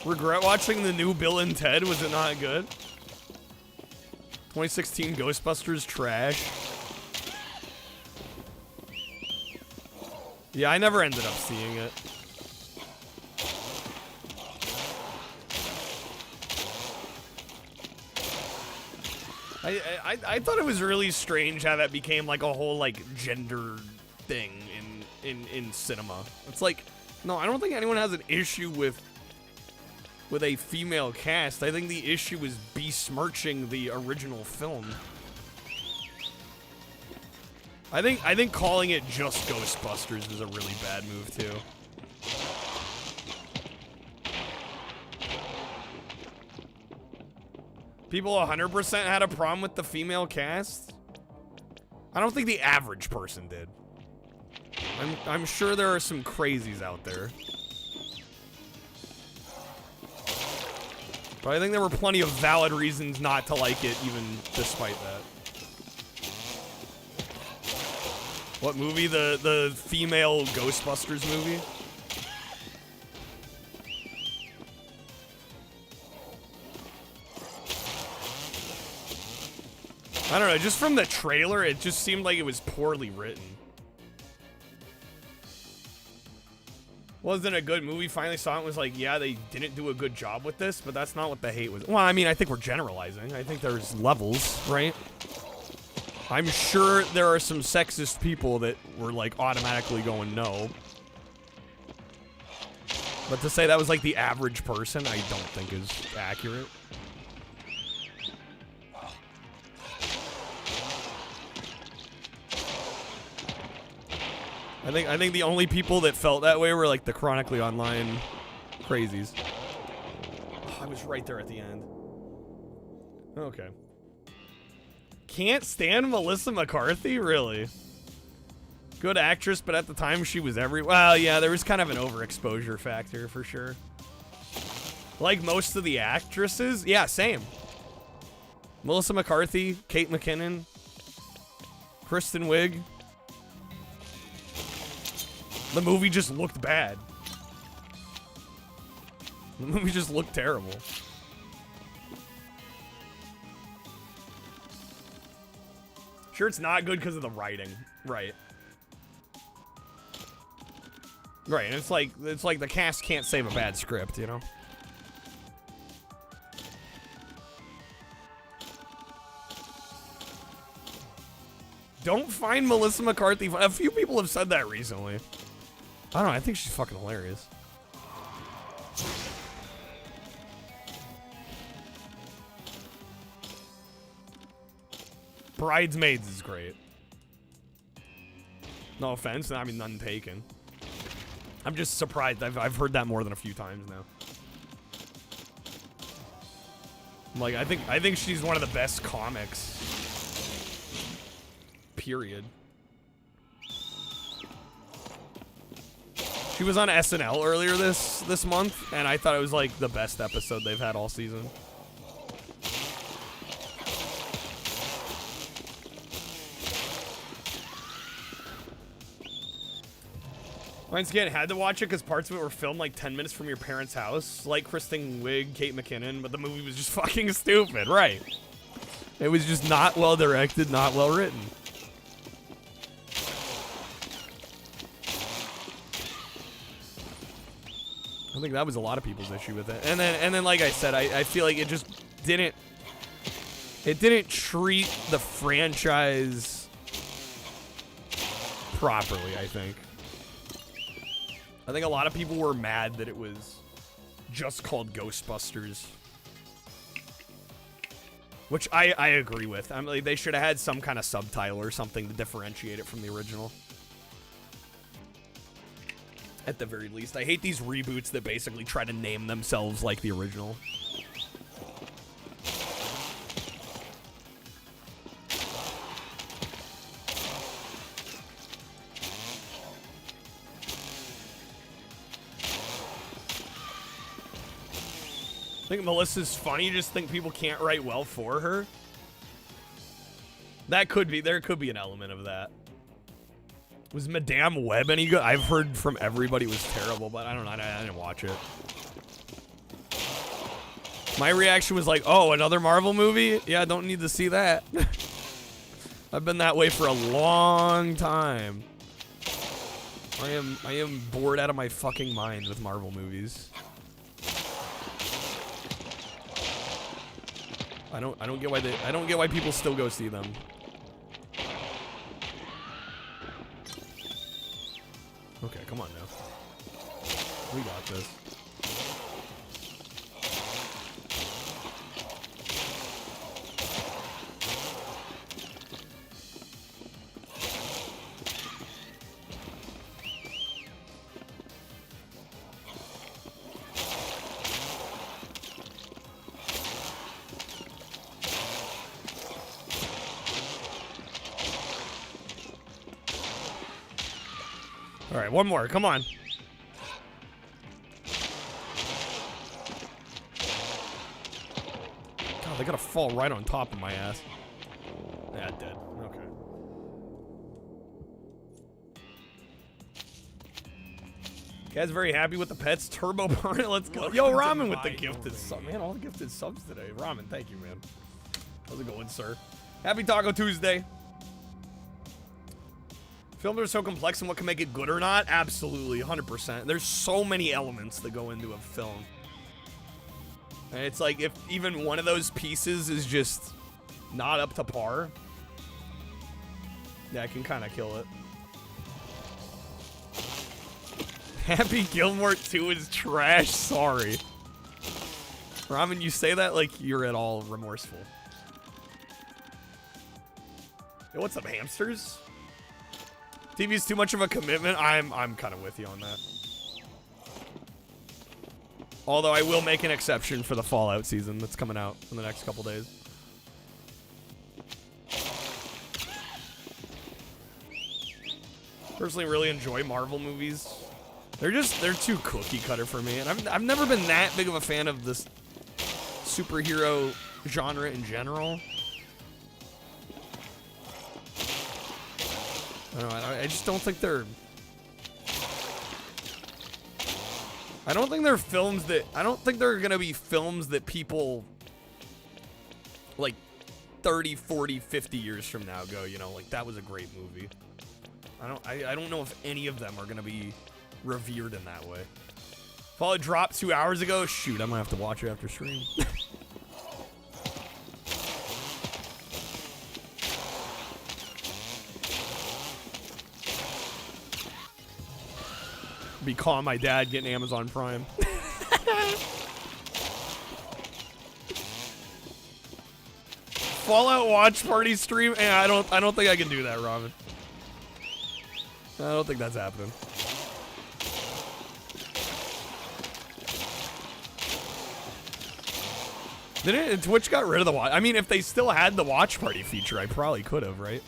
C: Regret watching the new Bill and Ted. Was it not good? 2016 Ghostbusters trash. Yeah, I never ended up seeing it. I thought it was really strange how that became like a whole like gender thing in cinema. It's like, no, I don't think anyone has an issue with a female cast. I think the issue is besmirching the original film. I think calling it just Ghostbusters is a really bad move too. People 100% had a problem with the female cast. I don't think the average person did. I'm sure there are some crazies out there. But I think there were plenty of valid reasons not to like it, even despite that. What movie? The female Ghostbusters movie? I don't know, just from the trailer, it just seemed like it was poorly written. Wasn't a good movie. Finally saw it and was like, yeah, they didn't do a good job with this, but that's not what the hate was. Well, I mean, I think we're generalizing. I think there's levels, right? I'm sure there are some sexist people that were like automatically going no. But to say that was like the average person, I don't think is accurate. I think the only people that felt that way were like the chronically online crazies. Oh, I was right there at the end. Okay. Can't stand Melissa McCarthy? Really? Good actress, but at the time she was well, yeah, there was kind of an overexposure factor for sure. Like most of the actresses. Yeah, same. Melissa McCarthy, Kate McKinnon, Kristen Wiig. The movie just looked bad. The movie just looked terrible. Sure, it's not good because of the writing, right? Right, and it's like the cast can't save a bad script, you know? Don't find Melissa McCarthy. A few people have said that recently. I don't know. I think she's fucking hilarious. Bridesmaids is great. No offense. I mean, none taken. I'm just surprised. I've heard that more than a few times now. Like, I think she's one of the best comics. Period. She was on SNL earlier this month, and I thought it was like the best episode they've had all season. Once again, had to watch it because parts of it were filmed like 10 minutes from your parents' house, like Kristen Wiig, Kate McKinnon, but the movie was just fucking stupid, right? It was just not well directed, not well written. I think that was a lot of people's issue with it. And then like I said, I feel like it just didn't treat the franchise properly, I think. I think a lot of people were mad that it was just called Ghostbusters. Which I agree with. I mean, like, they should have had some kind of subtitle or something to differentiate it from the original. At the very least. I hate these reboots that basically try to name themselves like the original. I think Melissa's funny. You just think people can't write well for her. That could be. There could be an element of that. Was Madame Web any good? I've heard from everybody it was terrible, but I don't know. I didn't watch it. My reaction was like, oh, another Marvel movie? Yeah, I don't need to see that. I've been that way for a long time. I am bored out of my fucking mind with Marvel movies. I don't get why people still go see them. Okay, come on now. We got this. All right, one more. Come on. God, they gotta fall right on top of my ass. Yeah, dead. Okay. Guys, very happy with the pets. Turbo Party, let's go. Yo, Ramen with the gifted sub. Man, all the gifted subs today. Ramen, thank you, man. How's it going, sir? Happy Taco Tuesday. Films are so complex, and what can make it good or not? Absolutely, 100%. There's so many elements that go into a film. And it's like, if even one of those pieces is just not up to par, that can kind of kill it. Happy Gilmore 2 is trash, sorry. Ramen, you say that like you're at all remorseful. Yo, what's up, hamsters? TV's too much of a commitment. I'm kind of with you on that. Although I will make an exception for the Fallout season that's coming out in the next couple days. Personally, really enjoy Marvel movies. They're too cookie cutter for me, and I've never been that big of a fan of this superhero genre in general. I don't know, I just don't think they're I don't think they're films that, I don't think they're gonna be films that people like 30, 40, 50 years from now go, you know, like that was a great movie. I don't know if any of them are gonna be revered in that way. Fallout dropped 2 hours ago. Shoot, I might have to watch it after stream. Be calling my dad getting Amazon Prime. Fallout watch party stream? I don't think I can do that, Robin. I don't think that's happening. Didn't Twitch got rid of the watch? I mean, if they still had the watch party feature, I probably could have, right?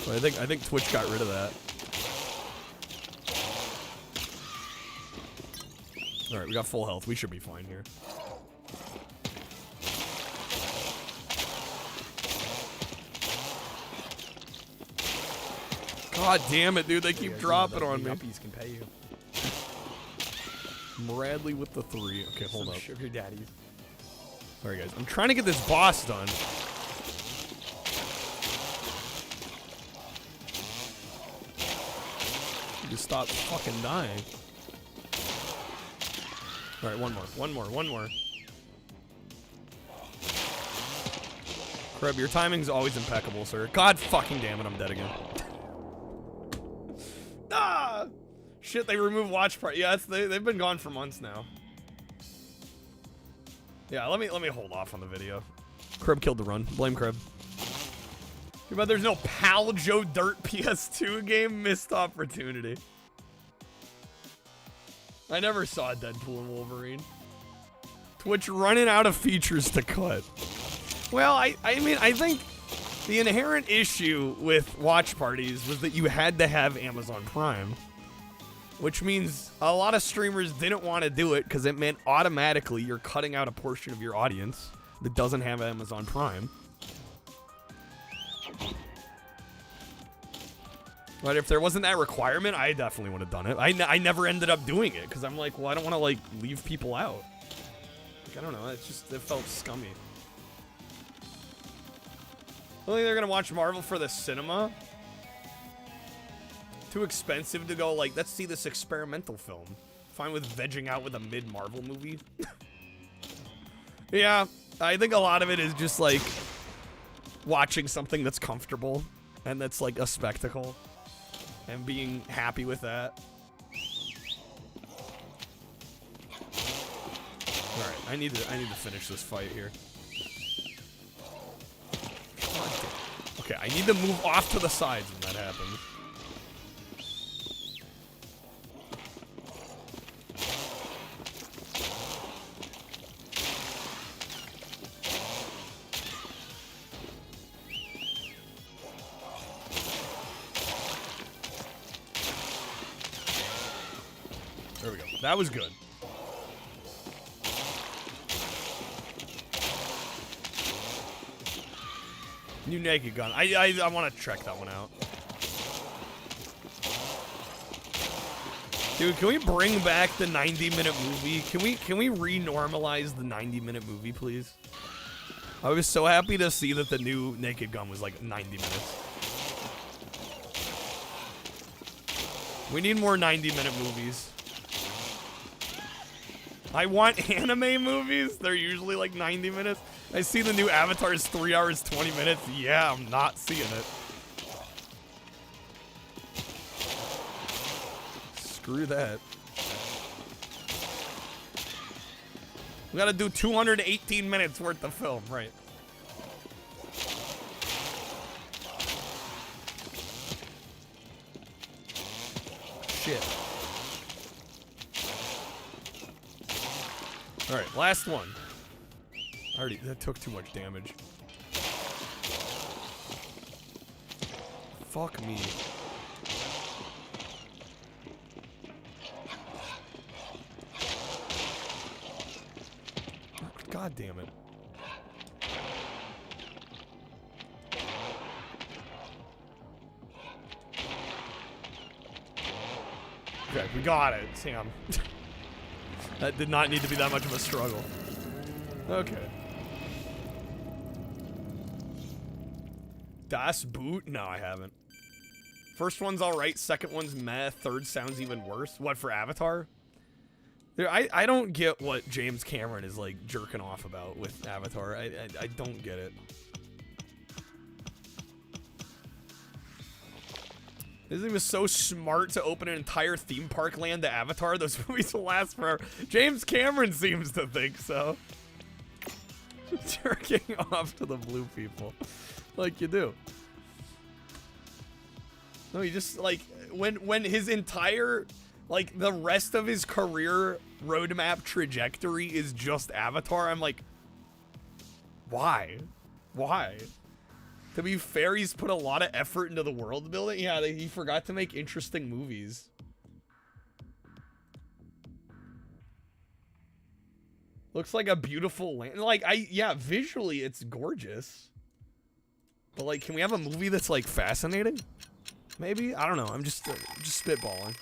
C: But I think Twitch got rid of that. All right, we got full health. We should be fine here. God damn it, dude! They keep dropping on me.
F: Yuppies can pay you.
C: Bradley with the 3. Okay, hold up.
F: Sugar daddies.
C: Sorry, guys. I'm trying to get this boss done. Just stop fucking dying. All right, one more. Kreb, your timing's always impeccable, sir. God fucking damn it, I'm dead again. Ah! Shit, they removed watch party. Yeah, they've been gone for months now. Yeah, let me hold off on the video. Kreb killed the run. Blame Kreb. Too bad there's no Pal Joe Dirt PS2 game. Missed opportunity. I never saw Deadpool and Wolverine. Twitch running out of features to cut. Well, I mean, I think the inherent issue with watch parties was that you had to have Amazon Prime. Which means a lot of streamers didn't want to do it because it meant automatically you're cutting out a portion of your audience that doesn't have Amazon Prime. But if there wasn't that requirement, I definitely would have done it. I never ended up doing it because I'm like, well, I don't want to like leave people out. Like, I don't know. It felt scummy. I think they're gonna watch Marvel for the cinema. Too expensive to go like, let's see this experimental film. Fine with vegging out with a mid-Marvel movie. Yeah, I think a lot of it is just like watching something that's comfortable and that's like a spectacle and being happy with that. All right, I need to finish this fight here. Okay, I need to move off to the sides when that happens. There we go. That was good. New naked gun. I want to check that one out. Dude, can we bring back the 90-minute movie? Can we re-normalize the 90-minute movie, please? I was so happy to see that the new Naked Gun was like 90 minutes. We need more 90-minute movies. I want anime movies. They're usually like 90 minutes. I see the new Avatar is 3 hours, 20 minutes. Yeah, I'm not seeing it. Screw that. We gotta do 218 minutes worth of film, right? Shit. All right, last one. That took too much damage. Fuck me. God damn it. Okay, we got it, Sam. That did not need to be that much of a struggle. Okay. Das Boot? No, I haven't. First one's alright, second one's meh, third sounds even worse. What, for Avatar? I don't get what James Cameron is, like, jerking off about with Avatar. I don't get it. This thing was so smart to open an entire theme park land to Avatar. Those movies will last forever. James Cameron seems to think so. Jerking off to the blue people. Like you do. No, he just, like, when his entire, like, the rest of his career roadmap trajectory is just Avatar, I'm like, why? Why? To be fair, he's put a lot of effort into the world building. Yeah, he forgot to make interesting movies. Looks like a beautiful land. Like, yeah, visually it's gorgeous. But, like, can we have a movie that's, like, fascinating? Maybe? I don't know. I'm just spitballing.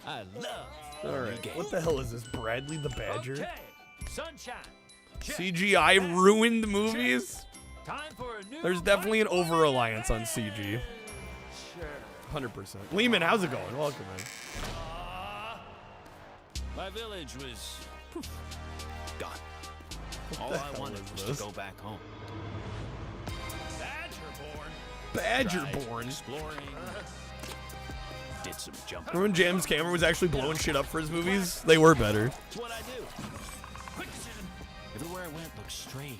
F: I love.
C: Alright, what the hell is this? Bradley the Badger?
F: Okay. Sunshine. Check.
C: CGI ruined movies?
F: Time for a new
C: There's definitely an over-reliance on CG.
F: Sure.
C: 100%. Lehman, how's it going? Welcome, man.
J: My village was gone. All
C: the
J: I
C: hell
J: wanted
C: is
J: was
C: this?
J: to go back home.
C: Badgerborn.
J: Exploring. Did some jumping.
C: Remember when James Cameron was actually blowing shit up for his movies? They were better.
J: That's what I do. Everywhere I went looked strange.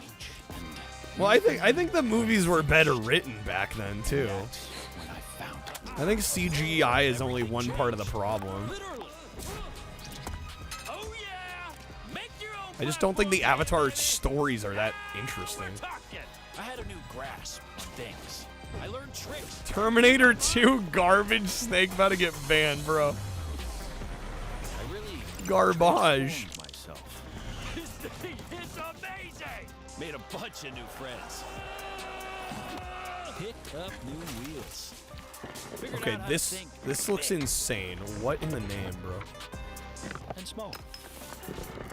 J: And
C: Well, I think the movies were better written back then too.
J: when I found it.
C: I think CGI is only one part of the problem.
F: Literally. Oh yeah. Make your own.
C: I just don't think the Avatar stories are that interesting.
F: Talking.
J: I had a new grasp on things. I learned tricks.
C: Terminator 2 garbage snake about to get banned, bro.
J: I really
C: Garbage.
J: transformed myself.
F: This thing is amazing.
J: Made a bunch of new friends. Picked up new wheels. Figured
C: Okay,
J: out how to
C: this
J: think
C: looks
J: big
C: insane. What in the name, bro?
J: and small.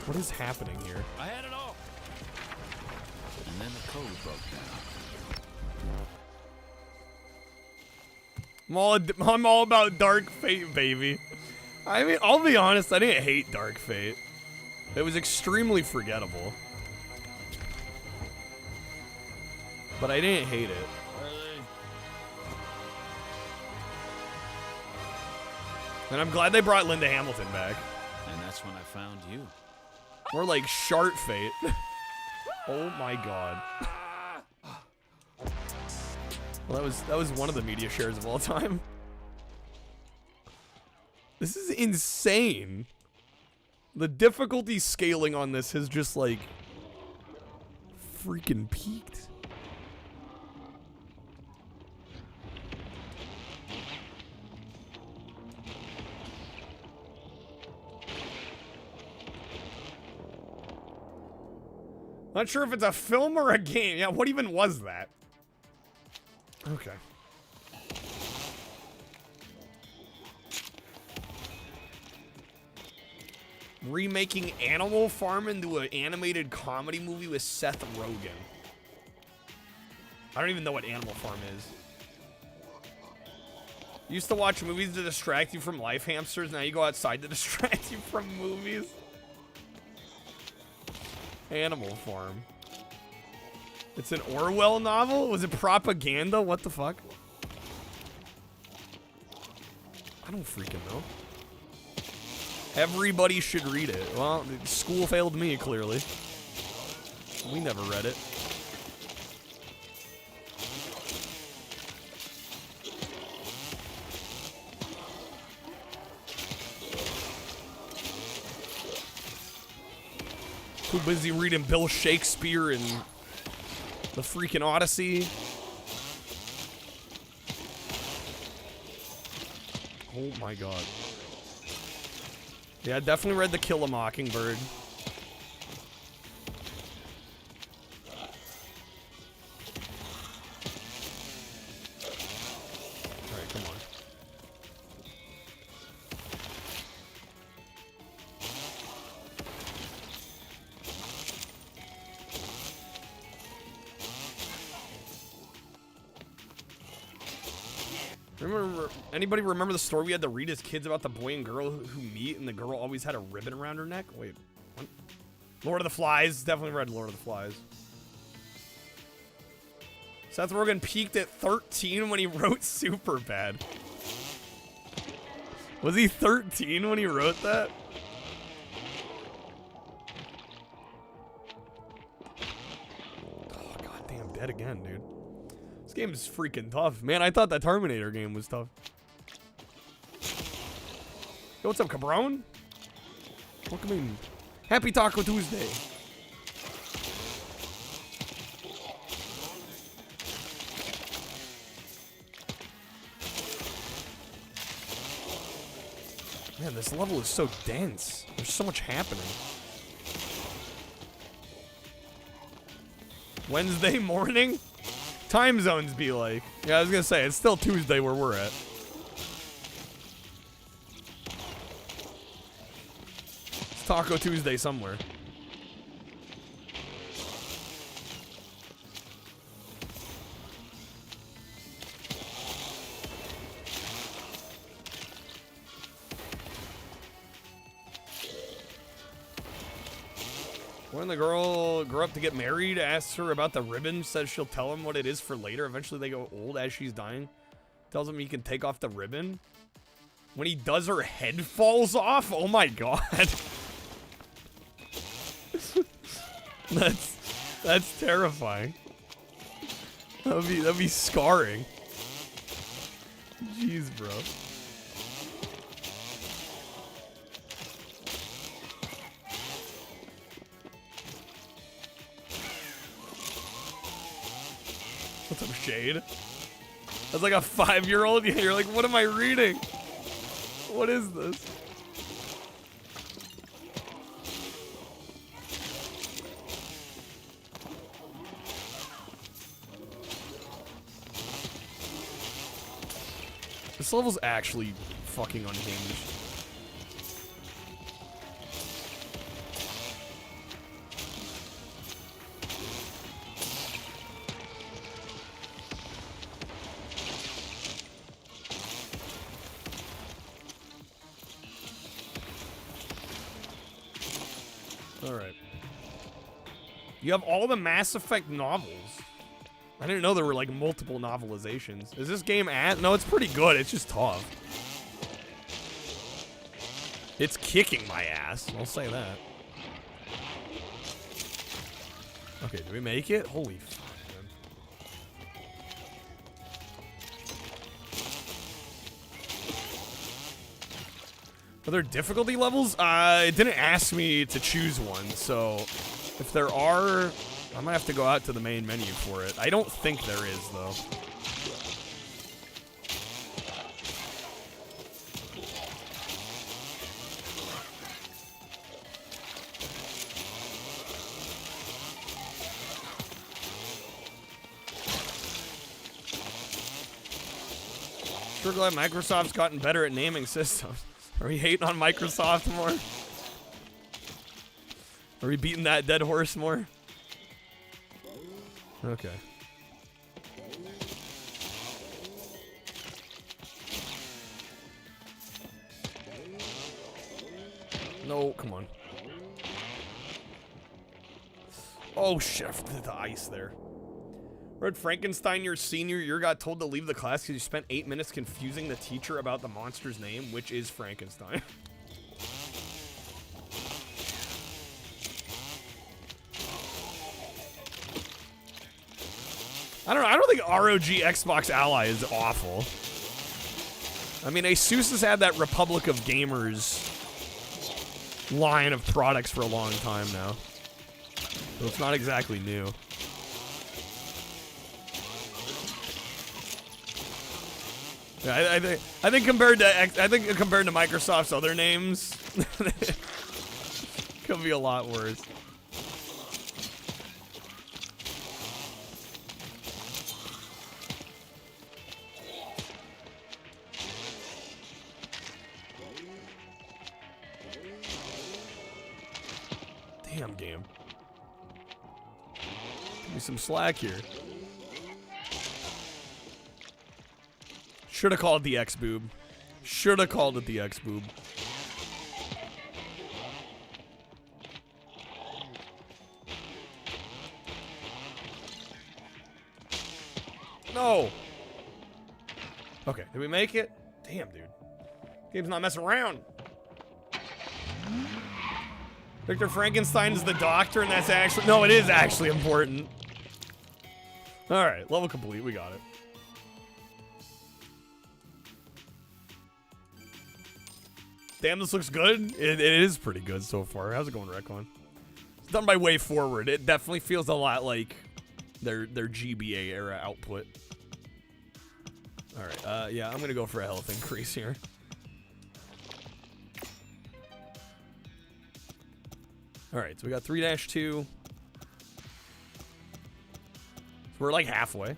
C: What is happening here?
J: I had it all. And then the code broke down.
C: I'm all about Dark Fate, baby. I mean, I'll be honest, I didn't hate Dark Fate. It was extremely forgettable. But I didn't hate it. And I'm glad they brought Linda Hamilton back.
J: And that's when I found you.
C: More like Shart Fate. Oh my god. Well, that was one of the media shares of all time. This is insane. The difficulty scaling on this has just, like, freaking peaked. Not sure if it's a film or a game. Yeah, what even was that? Okay. Remaking Animal Farm into an animated comedy movie with Seth Rogen. I don't even know what Animal Farm is. You used to watch movies to distract you from life hamsters. Now you go outside to distract you from movies. Animal Farm. It's an Orwell novel? Was it propaganda? What the fuck? I don't freaking know. Everybody should read it. Well, school failed me, clearly. We never read it. Too busy reading Bill Shakespeare and the freaking Odyssey. Oh my god. Yeah, I definitely read The Kill a Mockingbird. Alright, come on. Anybody remember the story we had to read as kids about the boy and girl who meet, and the girl always had a ribbon around her neck? Wait, what? Lord of the Flies. Definitely read Lord of the Flies. Seth Rogen peaked at 13 when he wrote Superbad. Was he 13 when he wrote that? Oh, goddamn, dead again, dude. This game is freaking tough. Man, I thought that Terminator game was tough. Yo, what's up, Cabron? Welcome in. Happy Taco Tuesday. Man, this level is so dense. There's so much happening. Wednesday morning? Time zones be like. Yeah, I was gonna say, it's still Tuesday where we're at. It's Taco Tuesday somewhere. When the girl grew up to get married, asks her about the ribbon, says she'll tell him what it is for later. Eventually they go old as she's dying. Tells him he can take off the ribbon. When he does, her head falls off? Oh my god. That's terrifying. That'd be scarring. Jeez, bro. What's up, Shade? That's like a 5-year-old. You're like, what am I reading? What is this? This level's actually fucking unhinged. Alright. You have all the Mass Effect novels. I didn't know there were like multiple novelizations. Is this game no, it's pretty good. It's just tough. It's kicking my ass. I'll say that. Okay, do we make it? Holy fuck, man. Are there difficulty levels? It didn't ask me to choose one, so if there are, I might have to go out to the main menu for it. I don't think there is, though. Sure glad Microsoft's gotten better at naming systems. Are we hating on Microsoft more? Are we beating that dead horse more? Okay. No, come on. Oh shit, the ice there. Read Frankenstein your senior year got told to leave the class because you spent 8 minutes confusing the teacher about the monster's name, which is Frankenstein. I don't think ROG Xbox Ally is awful. I mean, Asus has had that Republic of Gamers line of products for a long time now. So it's not exactly new. Yeah, I think compared to Microsoft's other names, could be a lot worse. Damn game. Give me some slack here. Should have called the X-Boob. Should have called it the X-Boob. No. Okay, did we make it? Damn, dude. Game's not messing around. Victor Frankenstein is the doctor, and that's actually... No, it is actually important. Alright, level complete. We got it. Damn, this looks good. It is pretty good so far. How's it going, Recon? It's done by Way Forward. It definitely feels a lot like their GBA era output. Alright, yeah, I'm gonna go for a health increase here. Alright, so we got 3-2. So we're like halfway.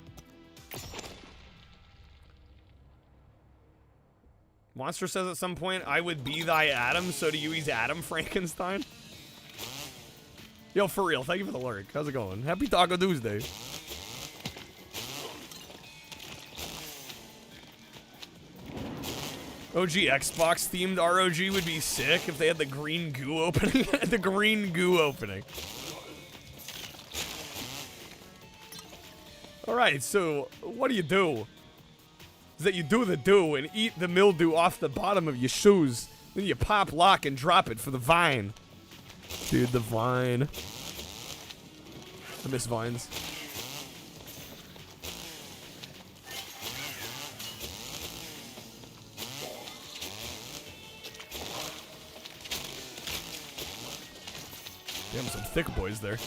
C: Monster says at some point, I would be thy Adam, so do you, he's Adam Frankenstein? Yo, for real, thank you for the lurk. How's it going? Happy Taco Tuesday. OG Xbox themed ROG would be sick if they had the green goo opening. The green goo opening. Alright, so what do? Is that you do the do and eat the mildew off the bottom of your shoes. Then you pop, lock, and drop it for the vine. Dude, the vine. I miss vines. Damn, some thick boys there.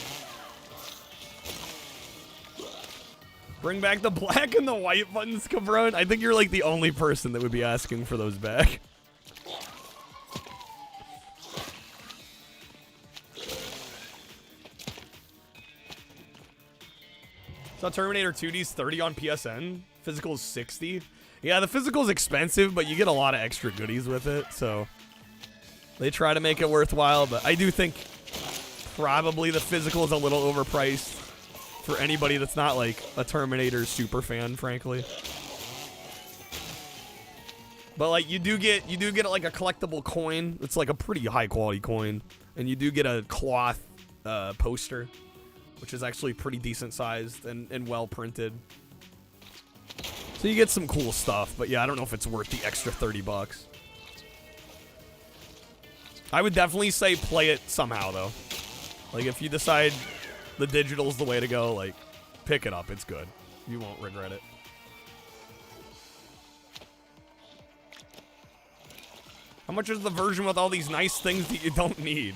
C: Bring back the black and the white buttons, Cabron. I think you're like the only person that would be asking for those back. So Terminator 2D's 30 on PSN. Physical's 60. Yeah, the physical's expensive, but you get a lot of extra goodies with it, so they try to make it worthwhile, but I do think probably the physical is a little overpriced for anybody that's not like a Terminator super fan, frankly. But like you do get like a collectible coin. It's like a pretty high quality coin, and you do get a cloth poster, which is actually pretty decent sized and well printed. So you get some cool stuff, but yeah, I don't know if it's worth the extra $30. I would definitely say play it somehow though. Like if you decide the digital's the way to go, like pick it up. It's good. You won't regret it. How much is the version with all these nice things that you don't need?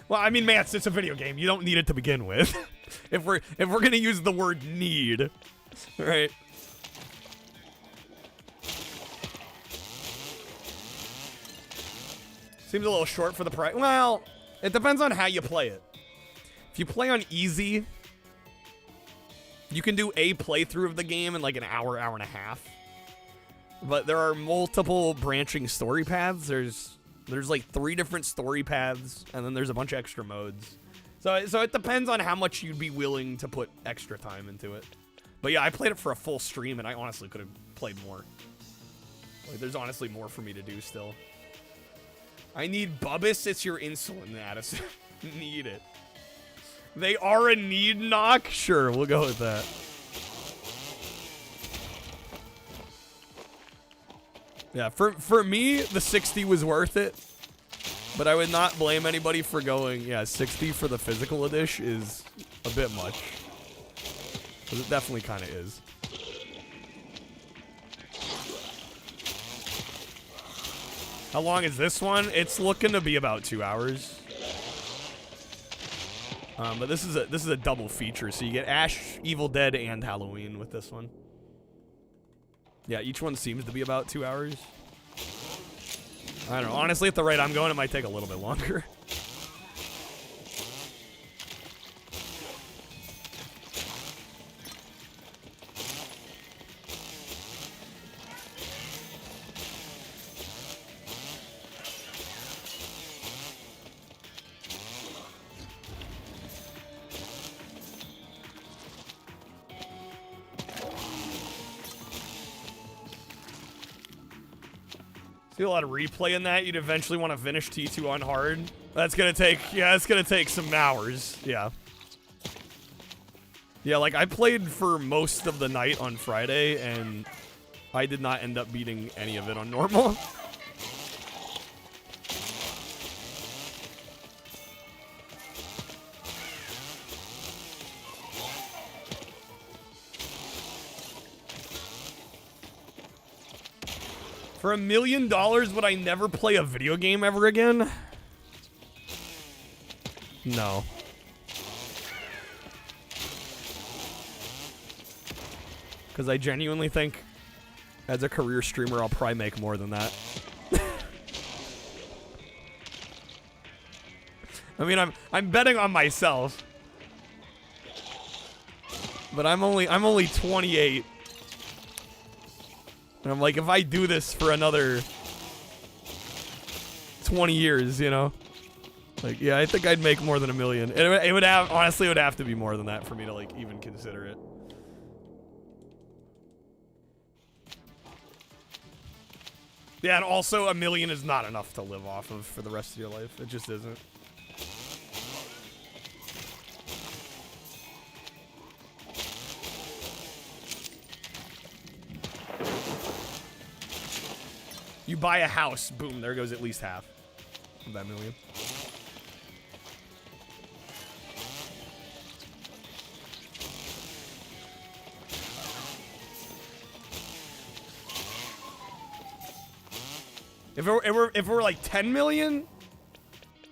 C: Well, I mean, man, it's a video game. You don't need it to begin with. if we're gonna use the word need, right? Seems a little short for the price. Well, it depends on how you play it. If you play on easy, you can do a playthrough of the game in like an hour, hour and a half. But there are multiple branching story paths. There's like 3 different story paths, and then there's a bunch of extra modes. So it depends on how much you'd be willing to put extra time into it. But yeah, I played it for a full stream, and I honestly could have played more. Like, there's honestly more for me to do still. I need Bubbus. It's your insulin, Addison. Need it. They are a need knock? Sure, we'll go with that. Yeah, for me, the 60 was worth it. But I would not blame anybody for going, yeah, 60 for the physical edition is a bit much. Because it definitely kind of is. How long is this one? It's looking to be about 2 hours. But this is a double feature, so you get Ash, Evil Dead, and Halloween with this one. Yeah, each one seems to be about 2 hours. I don't know. Honestly, at the rate I'm going, it might take a little bit longer. See a lot of replay in that. You'd eventually want to finish T2 on hard. That's gonna take, yeah, it's gonna take some hours. Yeah. Yeah, like I played for most of the night on Friday, and I did not end up beating any of it on normal. For $1 million, would I never play a video game ever again? No. Because I genuinely think, as a career streamer, I'll probably make more than that. I mean, I'm betting on myself. But I'm only 28. And I'm like, if I do this for another 20 years, you know? Like, yeah, I think I'd make more than $1 million. It would have, honestly, it would have to be more than that for me to, like, even consider it. Yeah, and also $1 million is not enough to live off of for the rest of your life. It just isn't. You buy a house, boom, there goes at least half of that $1 million. If it were like 10 million,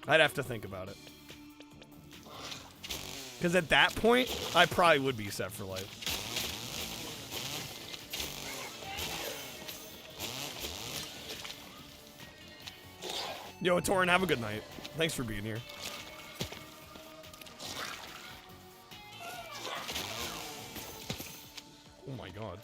C: I'd have to think about it. Because at that point, I probably would be set for life. Yo, Torin, have a good night. Thanks for being here. Oh my god.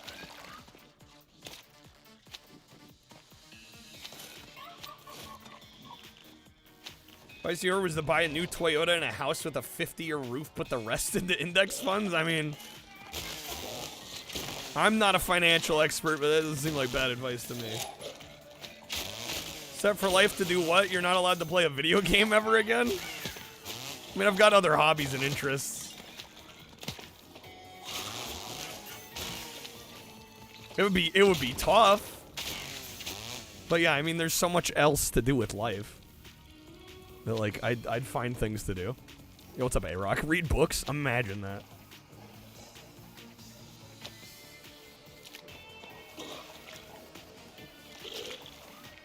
C: Advice here was to buy a new Toyota and a house with a 50-year roof, put the rest into index funds. I mean, I'm not a financial expert, but that doesn't seem like bad advice to me. Set for life to do what? You're not allowed to play a video game ever again? I mean, I've got other hobbies and interests. It would be tough. But yeah, I mean, there's so much else to do with life. That, like, I'd find things to do. Yo, what's up, A-Rock? Read books? Imagine that.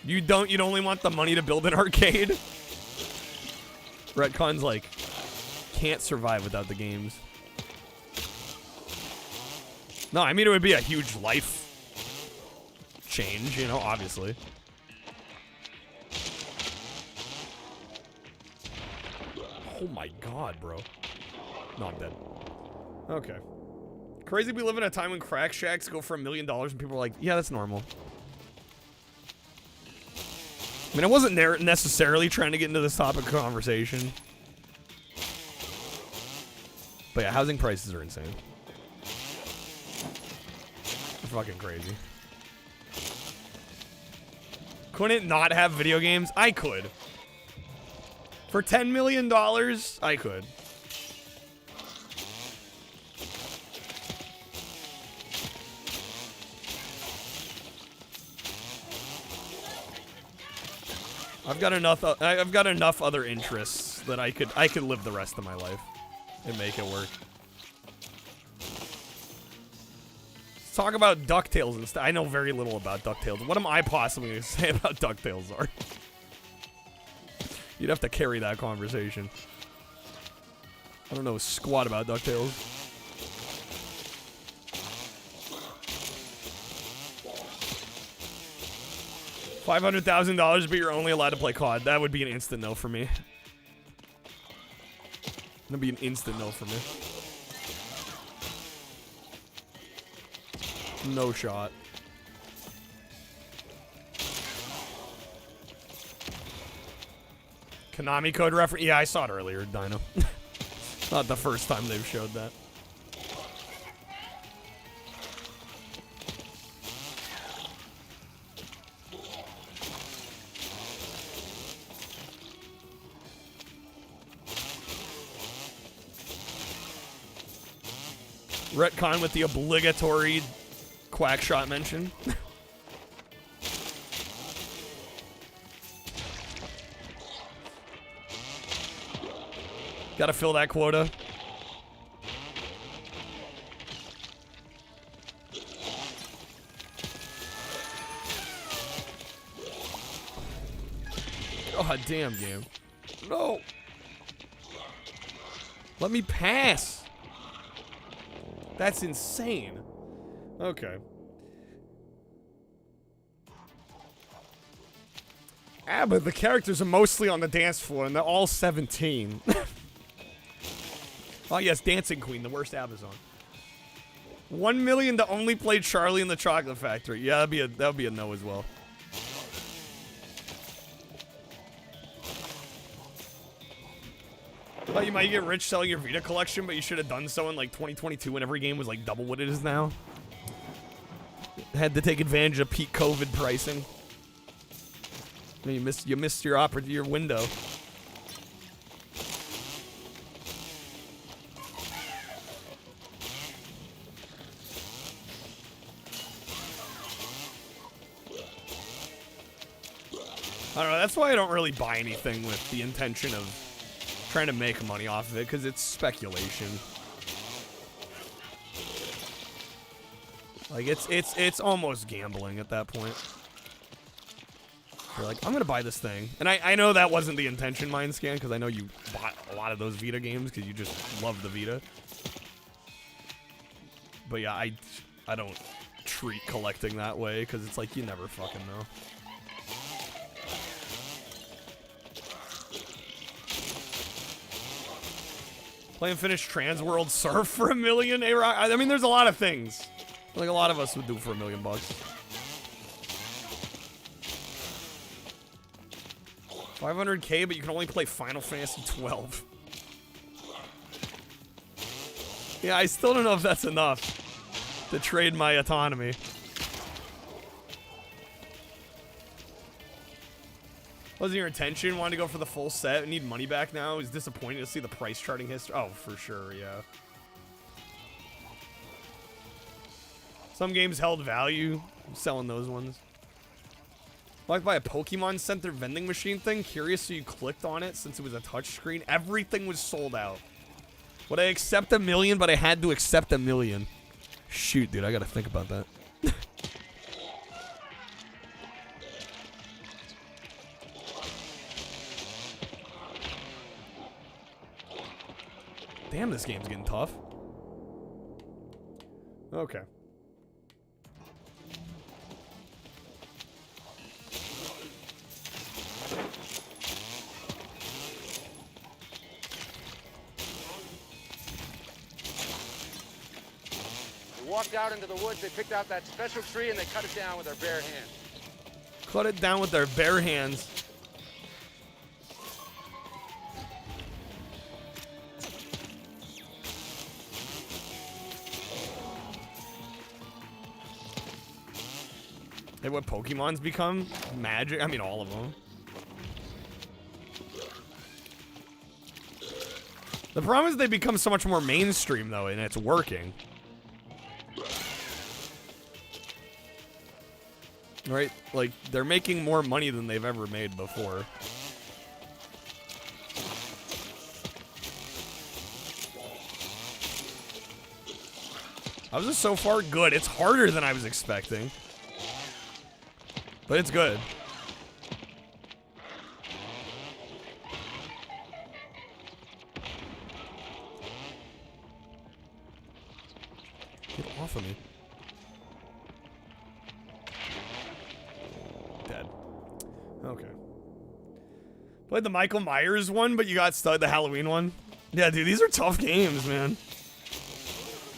C: You'd only want the money to build an arcade? Retcon's like, can't survive without the games. No, I mean, it would be a huge life change, you know, obviously. Oh my god, bro. No, I'm dead. Okay. Crazy we live in a time when crack shacks go for $1 million and people are like, yeah, that's normal. I mean, I wasn't necessarily trying to get into this topic of conversation. But yeah, housing prices are insane. They're fucking crazy. Couldn't not have video games? I could. For $10 million, I could. I've got enough other interests that I could live the rest of my life and make it work. Let's talk about DuckTales instead. I know very little about DuckTales. What am I possibly going to say about DuckTales, Art? You'd have to carry that conversation. I don't know squat about DuckTales. $500,000, but you're only allowed to play COD. That would be an instant no for me. That'd be an instant no for me. No shot. Konami code reference? Yeah, I saw it earlier, Dino. Not the first time they've showed that. Retcon with the obligatory Quackshot mention. Gotta fill that quota. God damn, game. No. Let me pass. That's insane. Okay. Ah, but the characters are mostly on the dance floor, and they're all 17. Oh, yes, Dancing Queen, the worst Amazon. 1 million to only play Charlie in the Chocolate Factory. Yeah, that'd be a no as well. Thought you might get rich selling your Vita collection, but you should have done so in like 2022 when every game was like double what it is now. Had to take advantage of peak COVID pricing. I mean, you missed your window. I don't know, that's why I don't really buy anything with the intention of trying to make money off of it, because it's speculation. Like, it's almost gambling at that point. You're like, I'm gonna buy this thing. And I know that wasn't the intention, Mindscan, because I know you bought a lot of those Vita games because you just love the Vita. But yeah, I don't treat collecting that way, because it's like, you never fucking know. Play and finish Transworld Surf for $1 million, A-Rock. I mean, there's a lot of things. Like a lot of us would do for $1 million bucks. 500K, but you can only play Final Fantasy 12. Yeah, I still don't know if that's enough to trade my autonomy. Wasn't your intention? Wanted to go for the full set? Need money back now? Is disappointed to see the price charting history. Oh, for sure, yeah. Some games held value. I'm selling those ones. Like by a Pokemon Center vending machine thing. Curious, so you clicked on it since it was a touchscreen. Everything was sold out. Would I accept $1 million? But I had to accept $1 million. Shoot, dude, I gotta think about that. Damn, this game's getting tough. Okay.
G: They walked out into the woods, they picked out that special tree, and they cut it down with their bare hands.
C: Cut it down with their bare hands. Hey, what Pokemon's become? Magic? I mean, all of them. The problem is they become so much more mainstream, though, and it's working. Right? Like, they're making more money than they've ever made before. How's this so far? Good. It's harder than I was expecting. But it's good. Get off of me. Dead. Okay. Played the Michael Myers one, but you got stuck the Halloween one. Yeah, dude, these are tough games, man.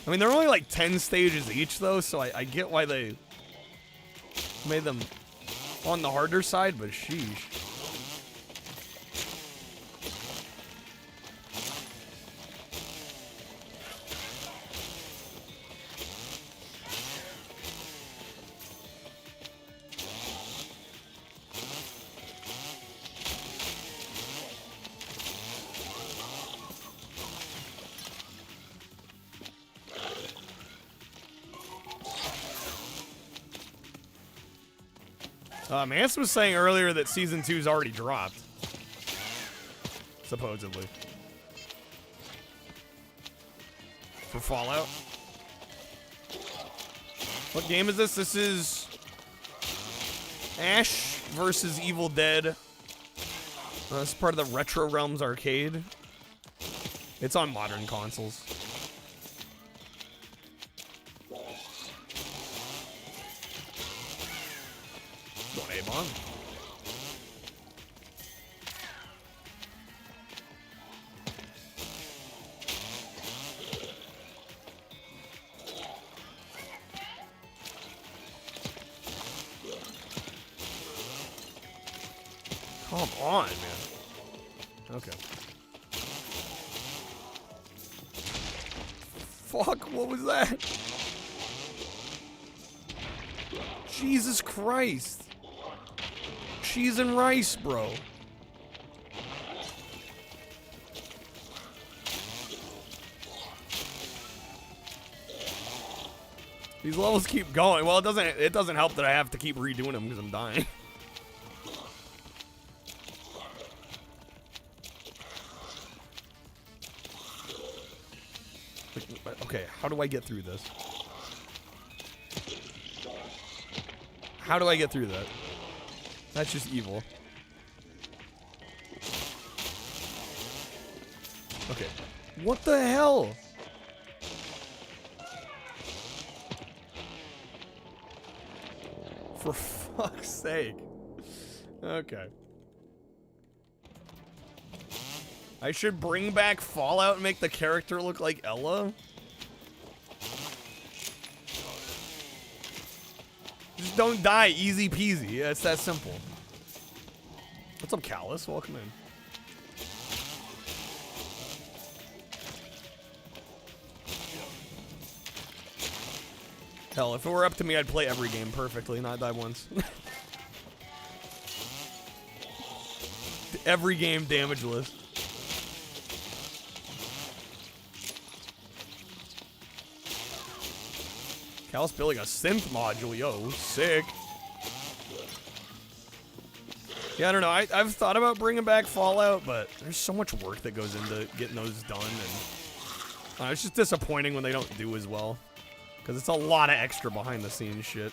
C: I mean, they're only like 10 stages each, though, so I get why they made them on the harder side, but sheesh. Mance was saying earlier that Season 2's already dropped. Supposedly. For Fallout. What game is this? This is Ash versus Evil Dead. This is part of the RETROREALMS arcade. It's on modern consoles. Going A-bomb. Come on, man. Okay. Fuck, what was that? Jesus Christ. Cheese and rice, bro. These levels keep going. Well, it doesn't help that I have to keep redoing them because I'm dying. Okay, how do I get through this? How do I get through that? That's just evil. Okay. What the hell? For fuck's sake. Okay. I should bring back Fallout and make the character look like Ella? Just don't die, easy peasy. Yeah, it's that simple. What's up, Callus? Welcome in. Hell, if it were up to me, I'd play every game perfectly, not die once. Every game damageless. Callus building a synth module, yo, sick. Yeah, I don't know. I've thought about bringing back Fallout, but there's so much work that goes into getting those done, and it's just disappointing when they don't do as well. Because it's a lot of extra behind the scenes shit.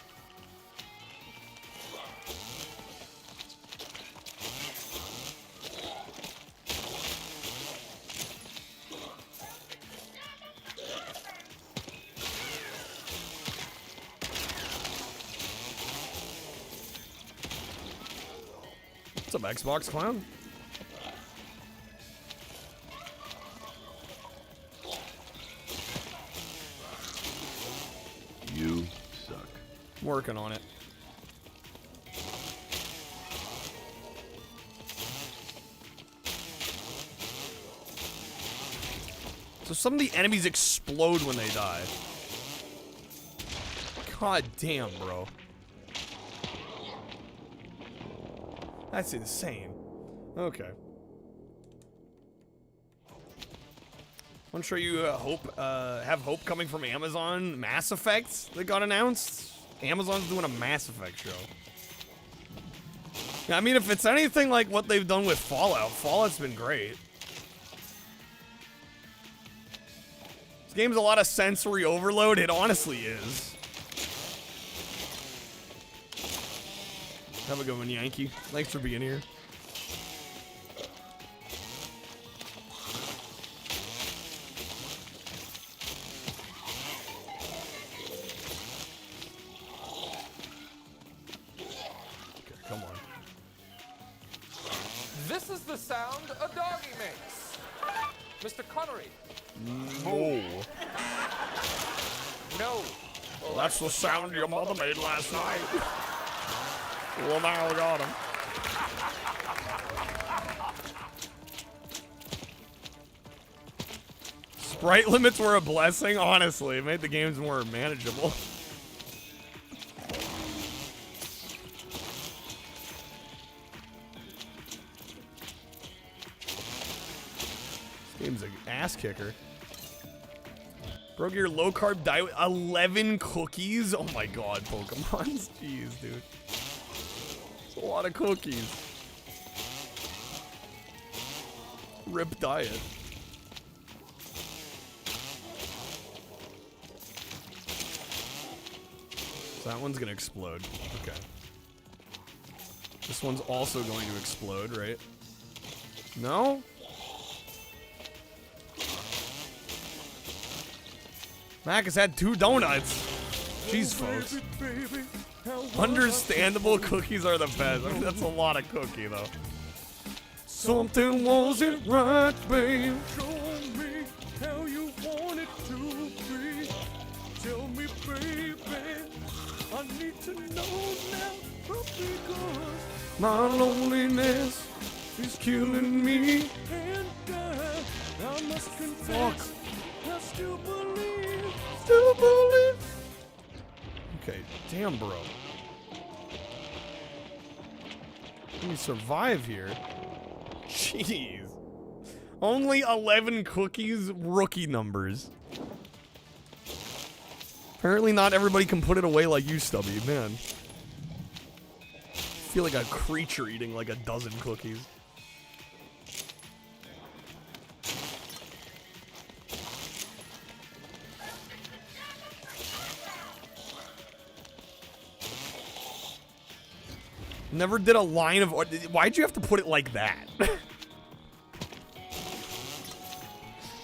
C: What's up, Xbox Clown?
K: You suck.
C: I'm working on it. So some of the enemies explode when they die. God damn, bro. That's insane. Okay. Want to show you have hope coming from Amazon Mass Effect that got announced? Amazon's doing a Mass Effect show. Yeah, I mean, if it's anything like what they've done with Fallout, Fallout's been great. This game's a lot of sensory overload. It honestly is. Have a good one, Yankee. Thanks for being here. Okay, come on.
L: This is the sound a doggy makes. Mr. Connery.
C: No.
L: No.
C: Well, that's the sound your mother made last night. Well, now we got him. Sprite limits were a blessing, honestly. It made the games more manageable. This game's an ass kicker. Broke your low carb diet with 11 cookies? Oh my god, Pokemon. Jeez, dude. A lot of cookies. Rip diet. So that one's gonna explode. Okay. This one's also going to explode, right? No? Mac has had 2 donuts. Jeez, folks. Understandable cookies are the best. I mean, that's a lot of cookie, though. Something wasn't right, babe. Show me how you want it to be. Tell me, baby, I need to know now. Because my loneliness is killing me. And I must confess, I still believe. Okay, damn, bro. Let me survive here. Jeez. Only 11 cookies, rookie numbers. Apparently not everybody can put it away like you, Stubby, man. I feel like a creature eating like a dozen cookies. Never did a line of... Why'd you have to put it like that?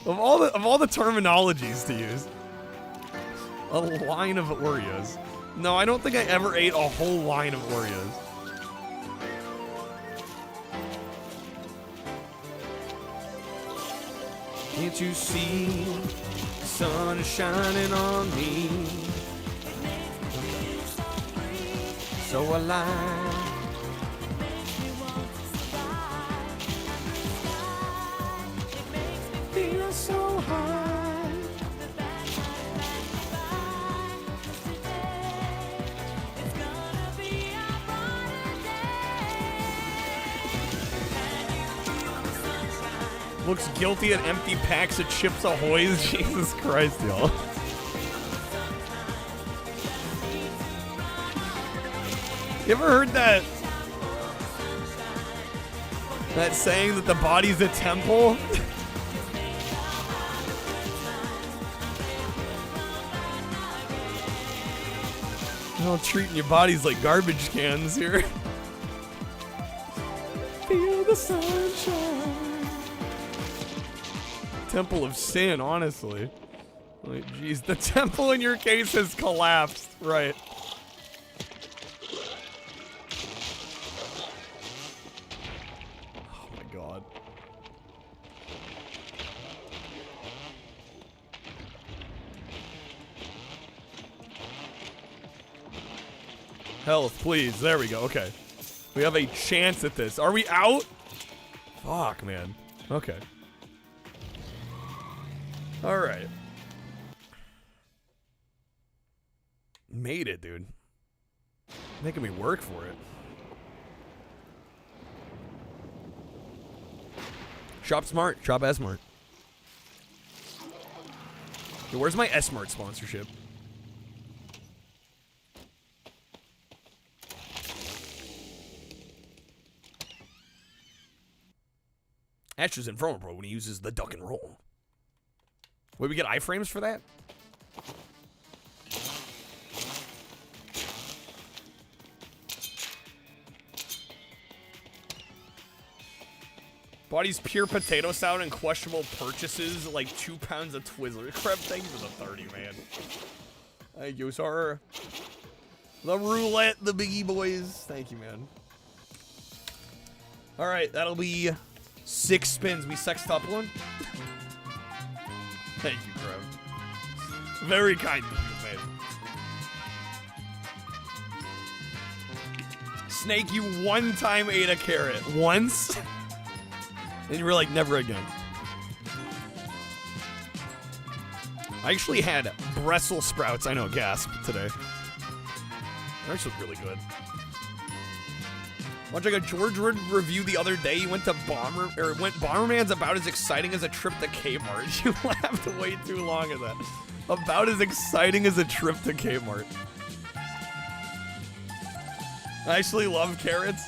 C: Of all the terminologies to use. A line of Oreos. No, I don't think I ever ate a whole line of Oreos. Can't you see the sun is shining on me? So alive. Feel so high. Looks guilty at empty packs of Chips Ahoy's. Jesus Christ, y'all. You ever heard that saying that the body's a temple? You're all treating your bodies like garbage cans here. Feel the sunshine. Temple of sin, honestly. Like, jeez, the temple in your case has collapsed. Right. Oh my god. Health, please. There we go. Okay. We have a chance at this. Are we out? Fuck, man. Okay. All right. Made it, dude. Making me work for it. Shop smart. Shop S-Mart. Yo, where's my S-Mart sponsorship? Ash is in Inferno Pro when he uses the duck and roll. Wait, we get iframes for that? Body's pure potato salad and questionable purchases, like 2 pounds of Twizzlers. Crap, thank you for the 30, man. Thank you, sir. The roulette, the biggie boys. Thank you, man. All right, that'll be 6 spins. We sexed up one. Thank you, Trev. Very kind of you, man. Snake, you one time ate a carrot. Once? And you were like, never again. I actually had Brussels sprouts, I know, gasp, today. They're actually really good. Watching a George Wood review the other day, he went to Bomberman's about as exciting as a trip to Kmart. You laughed way too long at that. About as exciting as a trip to Kmart. I actually love carrots.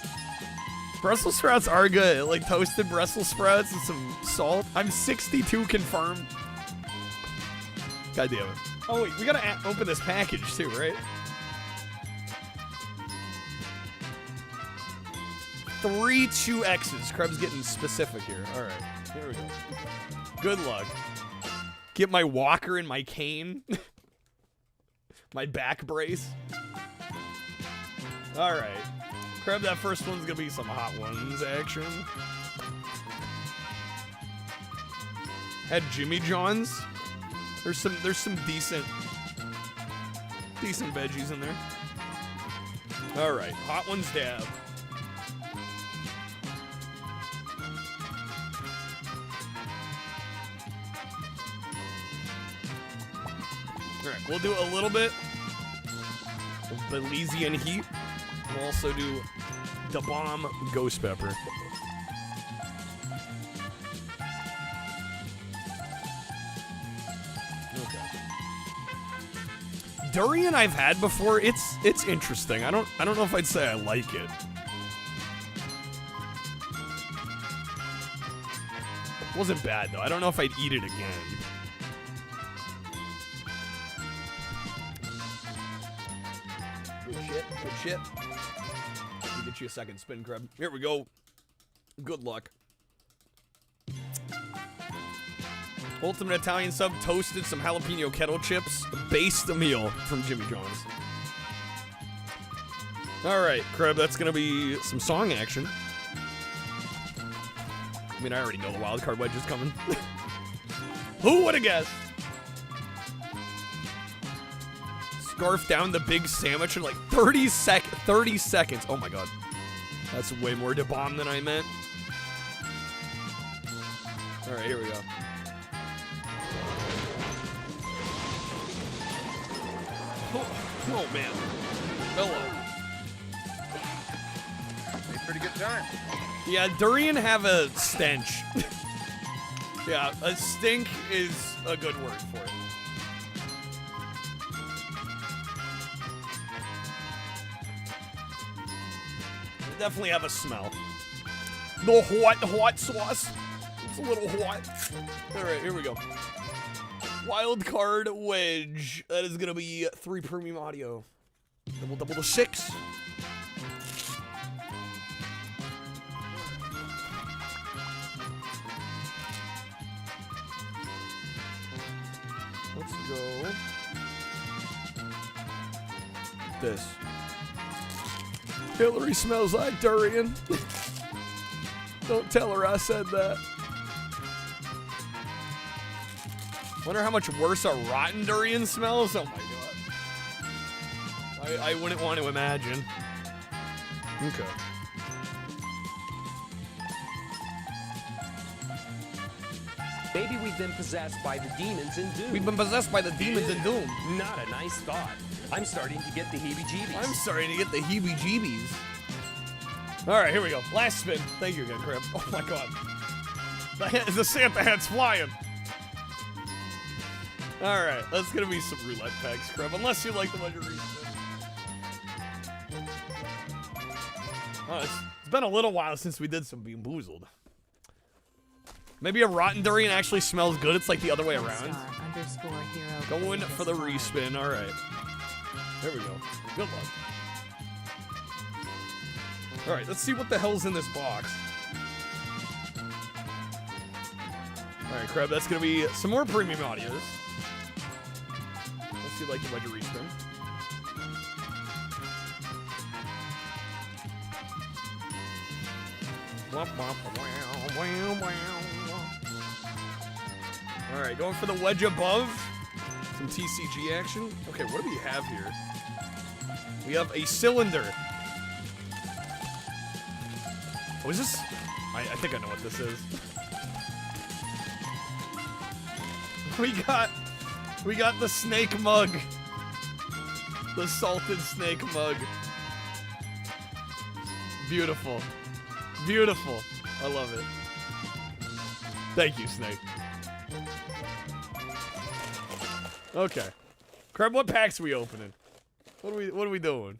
C: Brussels sprouts are good. Like toasted Brussels sprouts and some salt. I'm 62 confirmed. God damn it. Oh wait, we gotta open this package too, right? 3 2X's. Krebs getting specific here. All right, here we go. Good luck. Get my walker and my cane. My back brace. All right. Crab, that first one's gonna be some hot ones action. Had Jimmy John's. There's some decent veggies in there. All right, hot ones dab. All right, we'll do a little bit of Belizean heat. We'll also do the bomb ghost pepper. Okay. Durian I've had before. It's interesting. I don't know if I'd say I like it. It wasn't bad though. I don't know if I'd eat it again. Good shit. Good shit. Let me get you a second spin, Crab. Here we go. Good luck. Ultimate Italian sub toasted some jalapeno kettle chips. Based a meal from Jimmy John's. Alright, Crab, that's gonna be some song action. I mean, I already know the wild card wedge is coming. Who would have guessed? Scarf down the big sandwich in like 30 seconds. Oh my god. That's way more to bomb than I meant. Alright, here we go. Oh man. Hello.
L: A pretty good time.
C: Yeah, durian have a stench. Yeah, a stink is a good word for it. They definitely have a smell. The hot sauce. It's a little hot. Alright, here we go. Wild card wedge. That is gonna be 3 premium audio. Double the 6. Let's go. This. Hillary smells like durian. Don't tell her I said that. Wonder how much worse a rotten durian smells? Oh my god. I wouldn't want to imagine. Okay.
D: Maybe we've been possessed by the demons in Doom.
C: We've been possessed by the demons in Doom.
D: Not a nice thought. I'm starting to get the heebie-jeebies.
C: I'm starting to get the heebie-jeebies. Alright, here we go. Last spin. Thank you again, Crab. Oh my god. The Santa hat's flying. Alright, that's gonna be some roulette packs, Crab. Unless you like the one you respin. Oh, it's been a little while since we did some Bean Boozled. Maybe a rotten durian actually smells good. It's like the other way around. Going for the respin. All right. There we go. Good luck. All right, let's see what the hell's in this box. All right, Crab, that's going to be some more premium audios. Let's see like the wedge respin. All right, going for the wedge above. Some TCG action. Okay, what do we have here? We have a cylinder. Oh, is this? I think I know what this is. We got the snake mug. The salted snake mug. Beautiful. Beautiful. I love it. Thank you, Snake. Okay. Crab, what packs are we opening? What are we doing?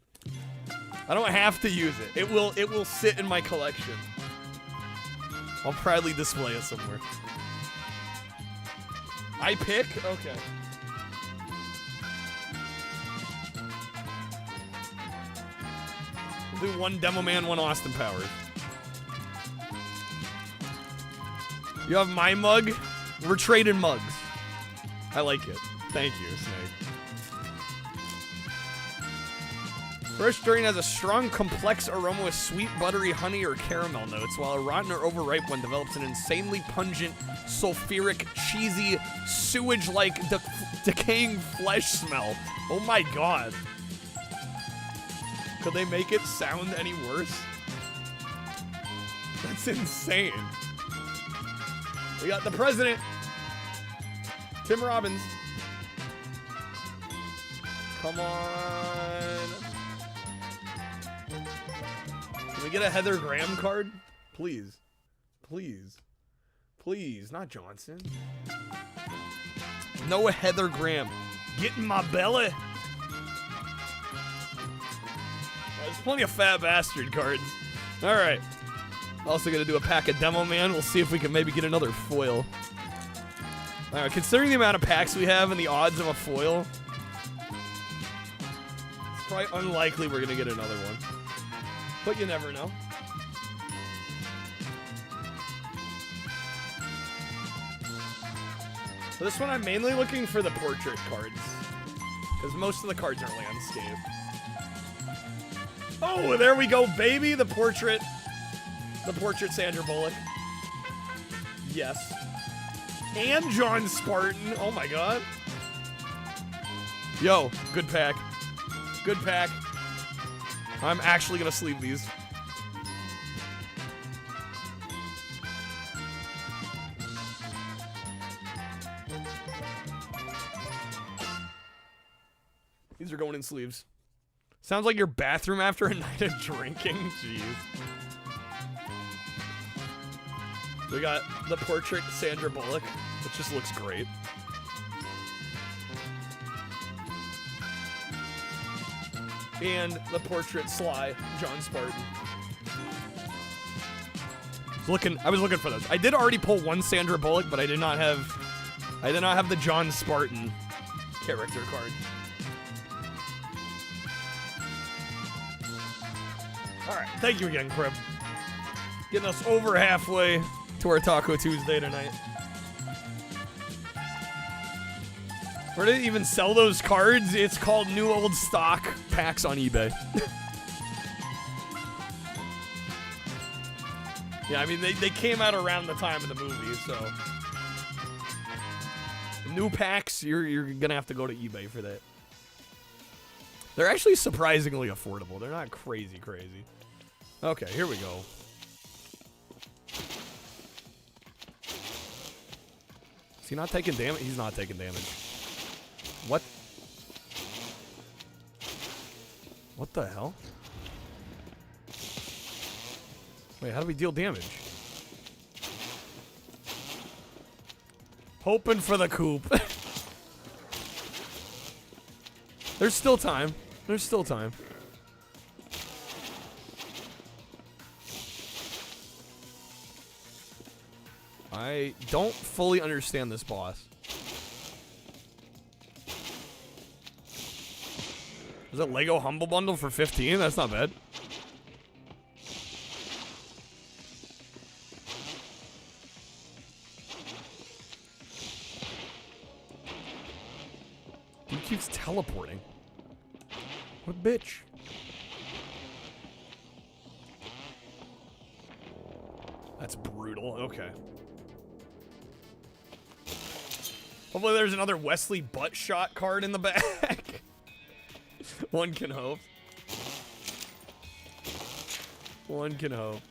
C: I don't have to use it. It will sit in my collection. I'll proudly display it somewhere. I pick? Okay. We'll do one Demo Man, one Austin Powers. You have my mug? We're trading mugs. I like it. Thank you, Snake. Fresh Durian has a strong, complex aroma with sweet, buttery honey or caramel notes, while a rotten or overripe one develops an insanely pungent, sulfuric, cheesy, sewage-like, decaying flesh smell. Oh my god. Could they make it sound any worse? That's insane. We got the president, Tim Robbins. Come on. Can we get a Heather Graham card? Please. Please. Please. Not Johnson. No Heather Graham. Get in my belly. There's plenty of Fat Bastard cards. Alright. Also gonna do a pack of Demo Man. We'll see if we can maybe get another foil. Alright, considering the amount of packs we have and the odds of a foil, it's probably unlikely we're gonna get another one. But you never know. For this one, I'm mainly looking for the portrait cards, because most of the cards are landscape. Oh, there we go, baby! The portrait Sandra Bullock. Yes. And John Spartan. Oh my god. Yo, good pack. Good pack. I'm actually gonna sleeve these. These are going in sleeves. Sounds like your bathroom after a night of drinking. Jeez. We got the portrait Sandra Bullock, which just looks great. And the portrait Sly, John Spartan. I was looking for those. I did already pull one Sandra Bullock, but I did not have the John Spartan character card. Alright, thank you again, Crib. Getting us over halfway to our Taco Tuesday tonight. Where do they even sell those cards? It's called New Old Stock Packs on eBay. Yeah, I mean, they came out around the time of the movie, so. New packs, you're gonna have to go to eBay for that. They're actually surprisingly affordable. They're not crazy. Okay, here we go. Is he not taking damage? He's not taking damage. What? What the hell? Wait, how do we deal damage? Hoping for the coup. There's still time. There's still time. I don't fully understand this boss. Is it Lego Humble Bundle for 15? That's not bad. He keeps teleporting. What a bitch. That's brutal. Okay. Hopefully there's another Wesley butt shot card in the back. One can hope. One can hope.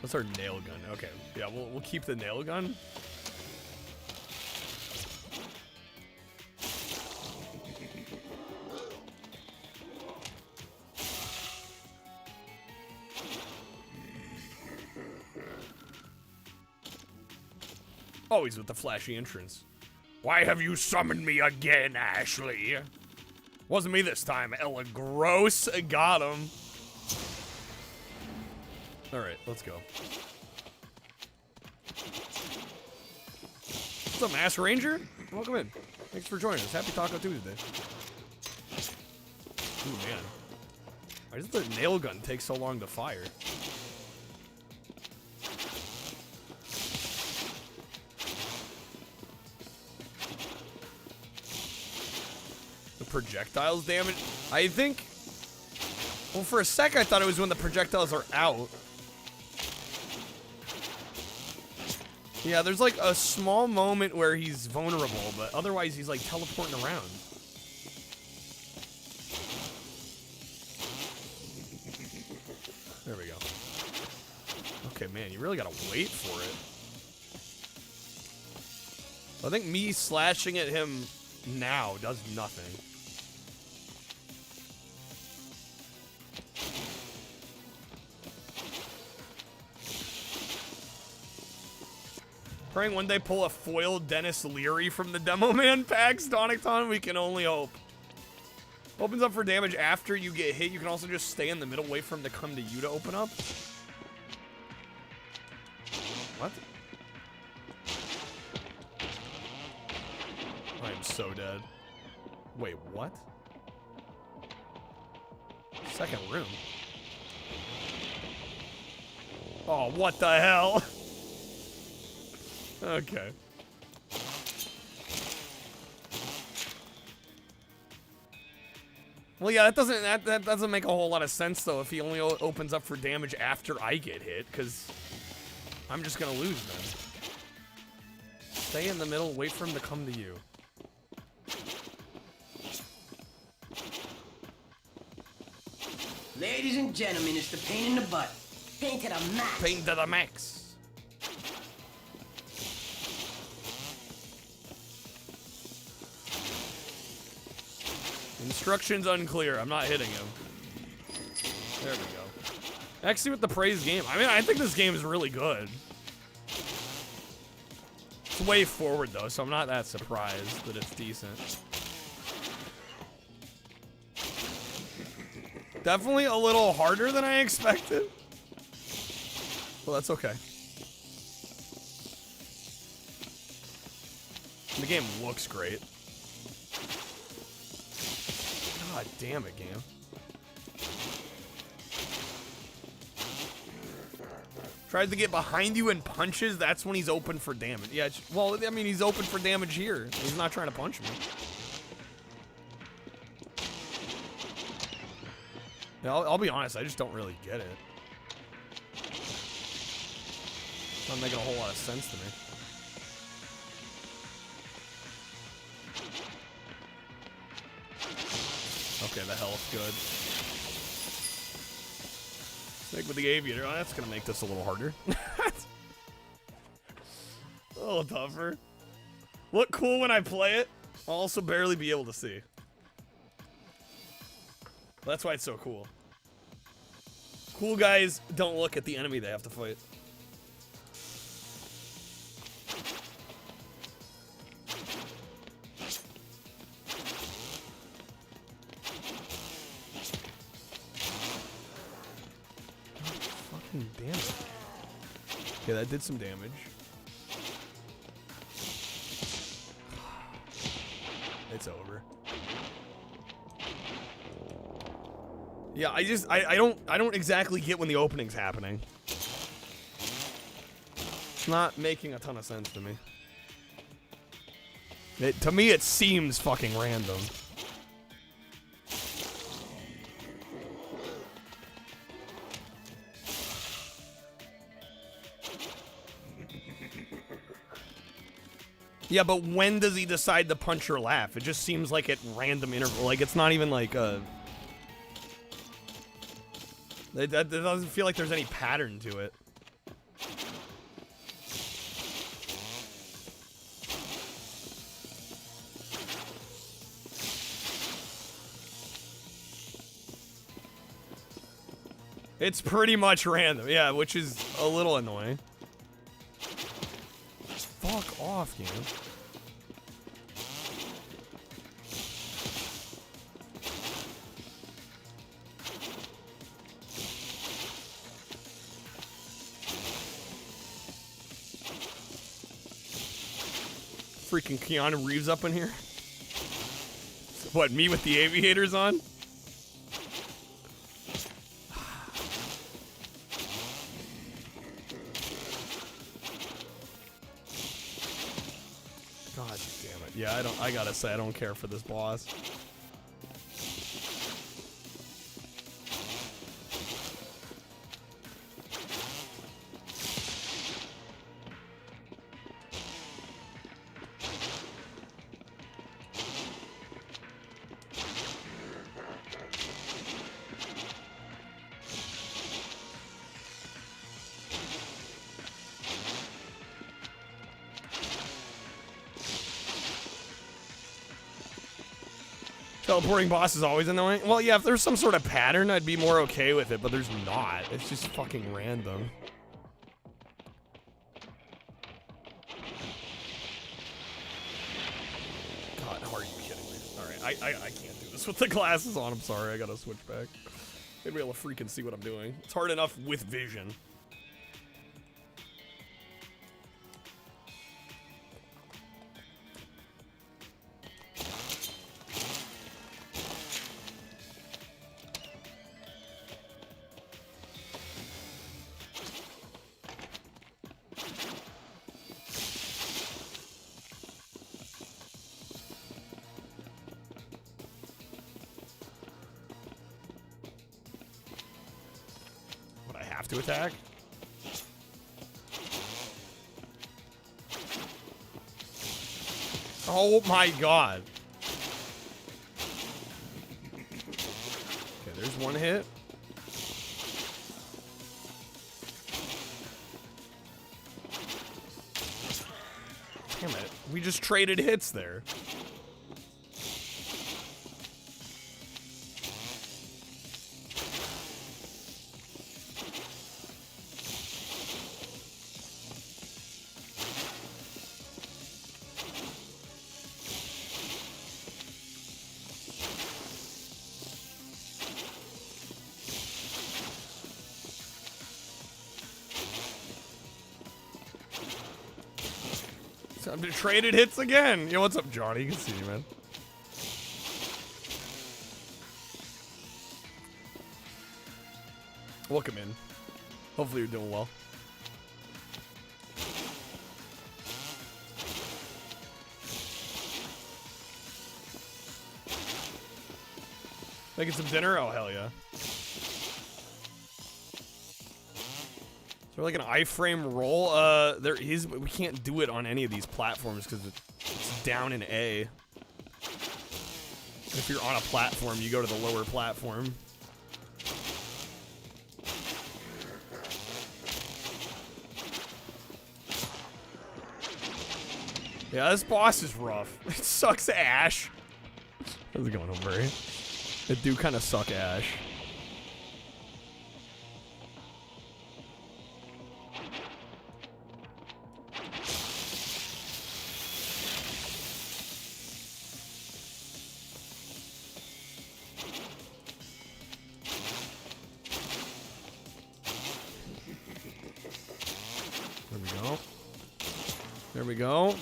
C: That's our nail gun. Okay. Yeah, we'll keep the nail gun. Always with the flashy entrance. Why have you summoned me again, Ashley? Wasn't me this time. Ella Gross got him. All right, let's go. What's up, Mass Ranger? Welcome in. Thanks for joining us. Happy Taco Tuesday. Ooh, man. Why does the nail gun take so long to fire? The projectiles damage? I think... Well, for a sec, I thought it was when the projectiles are out. Yeah, there's like a small moment where he's vulnerable, but otherwise he's like teleporting around. There we go. Okay, man, you really gotta wait for it. I think me slashing at him now does nothing. Praying one day pull a foiled Dennis Leary from the Demo Man packs, Donicton, we can only hope. Opens up for damage after you get hit. You can also just stay in the middle, wait for him to come to you to open up. What? I am so dead. Wait, what? Second room. Oh, what the hell? Okay. Well, yeah, that doesn't make a whole lot of sense though if he only opens up for damage after I get hit, because I'm just gonna lose then. Stay in the middle, wait for him to come to you.
K: Ladies and gentlemen, it's the pain in the butt. Pain to the max.
C: Pain to the max. Instructions unclear. I'm not hitting him. There we go. Actually, with the praise game, I mean, I think this game is really good. It's way forward, though, so I'm not that surprised that it's decent. Definitely a little harder than I expected. Well, that's okay. The game looks great. God damn it, game. Tries to get behind you and punches, that's when he's open for damage. Yeah, well, I mean, he's open for damage here. He's not trying to punch me. Yeah, I'll be honest, I just don't really get it. It's not making a whole lot of sense to me. Okay, the health, good. Snake with the aviator. Oh, that's gonna make this a little harder. A little tougher. Look cool when I play it. I'll also barely be able to see. That's why it's so cool. Cool guys don't look at the enemy they have to fight. Fucking damn it. Okay, that did some damage. It's over. Yeah, I don't exactly get when the opening's happening. It's not making a ton of sense to me. To me, it seems fucking random. Yeah, but when does he decide to punch or laugh? It just seems like at random interval. Like, it's not even like a... It doesn't feel like there's any pattern to it. It's pretty much random, yeah, which is a little annoying. Fuck off, you. Freaking Keanu Reeves up in here. What, me with the aviators on? God damn it. Yeah, I gotta say, I don't care for this boss. Teleporting boss is always annoying. Well, yeah, if there's some sort of pattern, I'd be more okay with it, but there's not. It's just fucking random. God, how are you kidding me? Alright, I can't do this with the glasses on. I'm sorry, I gotta switch back. I'd be able to freaking see what I'm doing. It's hard enough with vision. To attack. Oh my god. Okay, there's one hit. Damn it. We just traded hits there. Time to traded hits again. Yo, what's up, Johnny? Good to see you, man. Welcome in. Hopefully you're doing well. Making some dinner? Oh, hell yeah. Is there like an iframe roll? There is, but we can't do it on any of these platforms because it's down in A. If you're on a platform, you go to the lower platform. Yeah, this boss is rough. It sucks ash. How's it going, Hombre? It do kind of suck ash. There we go. There we go.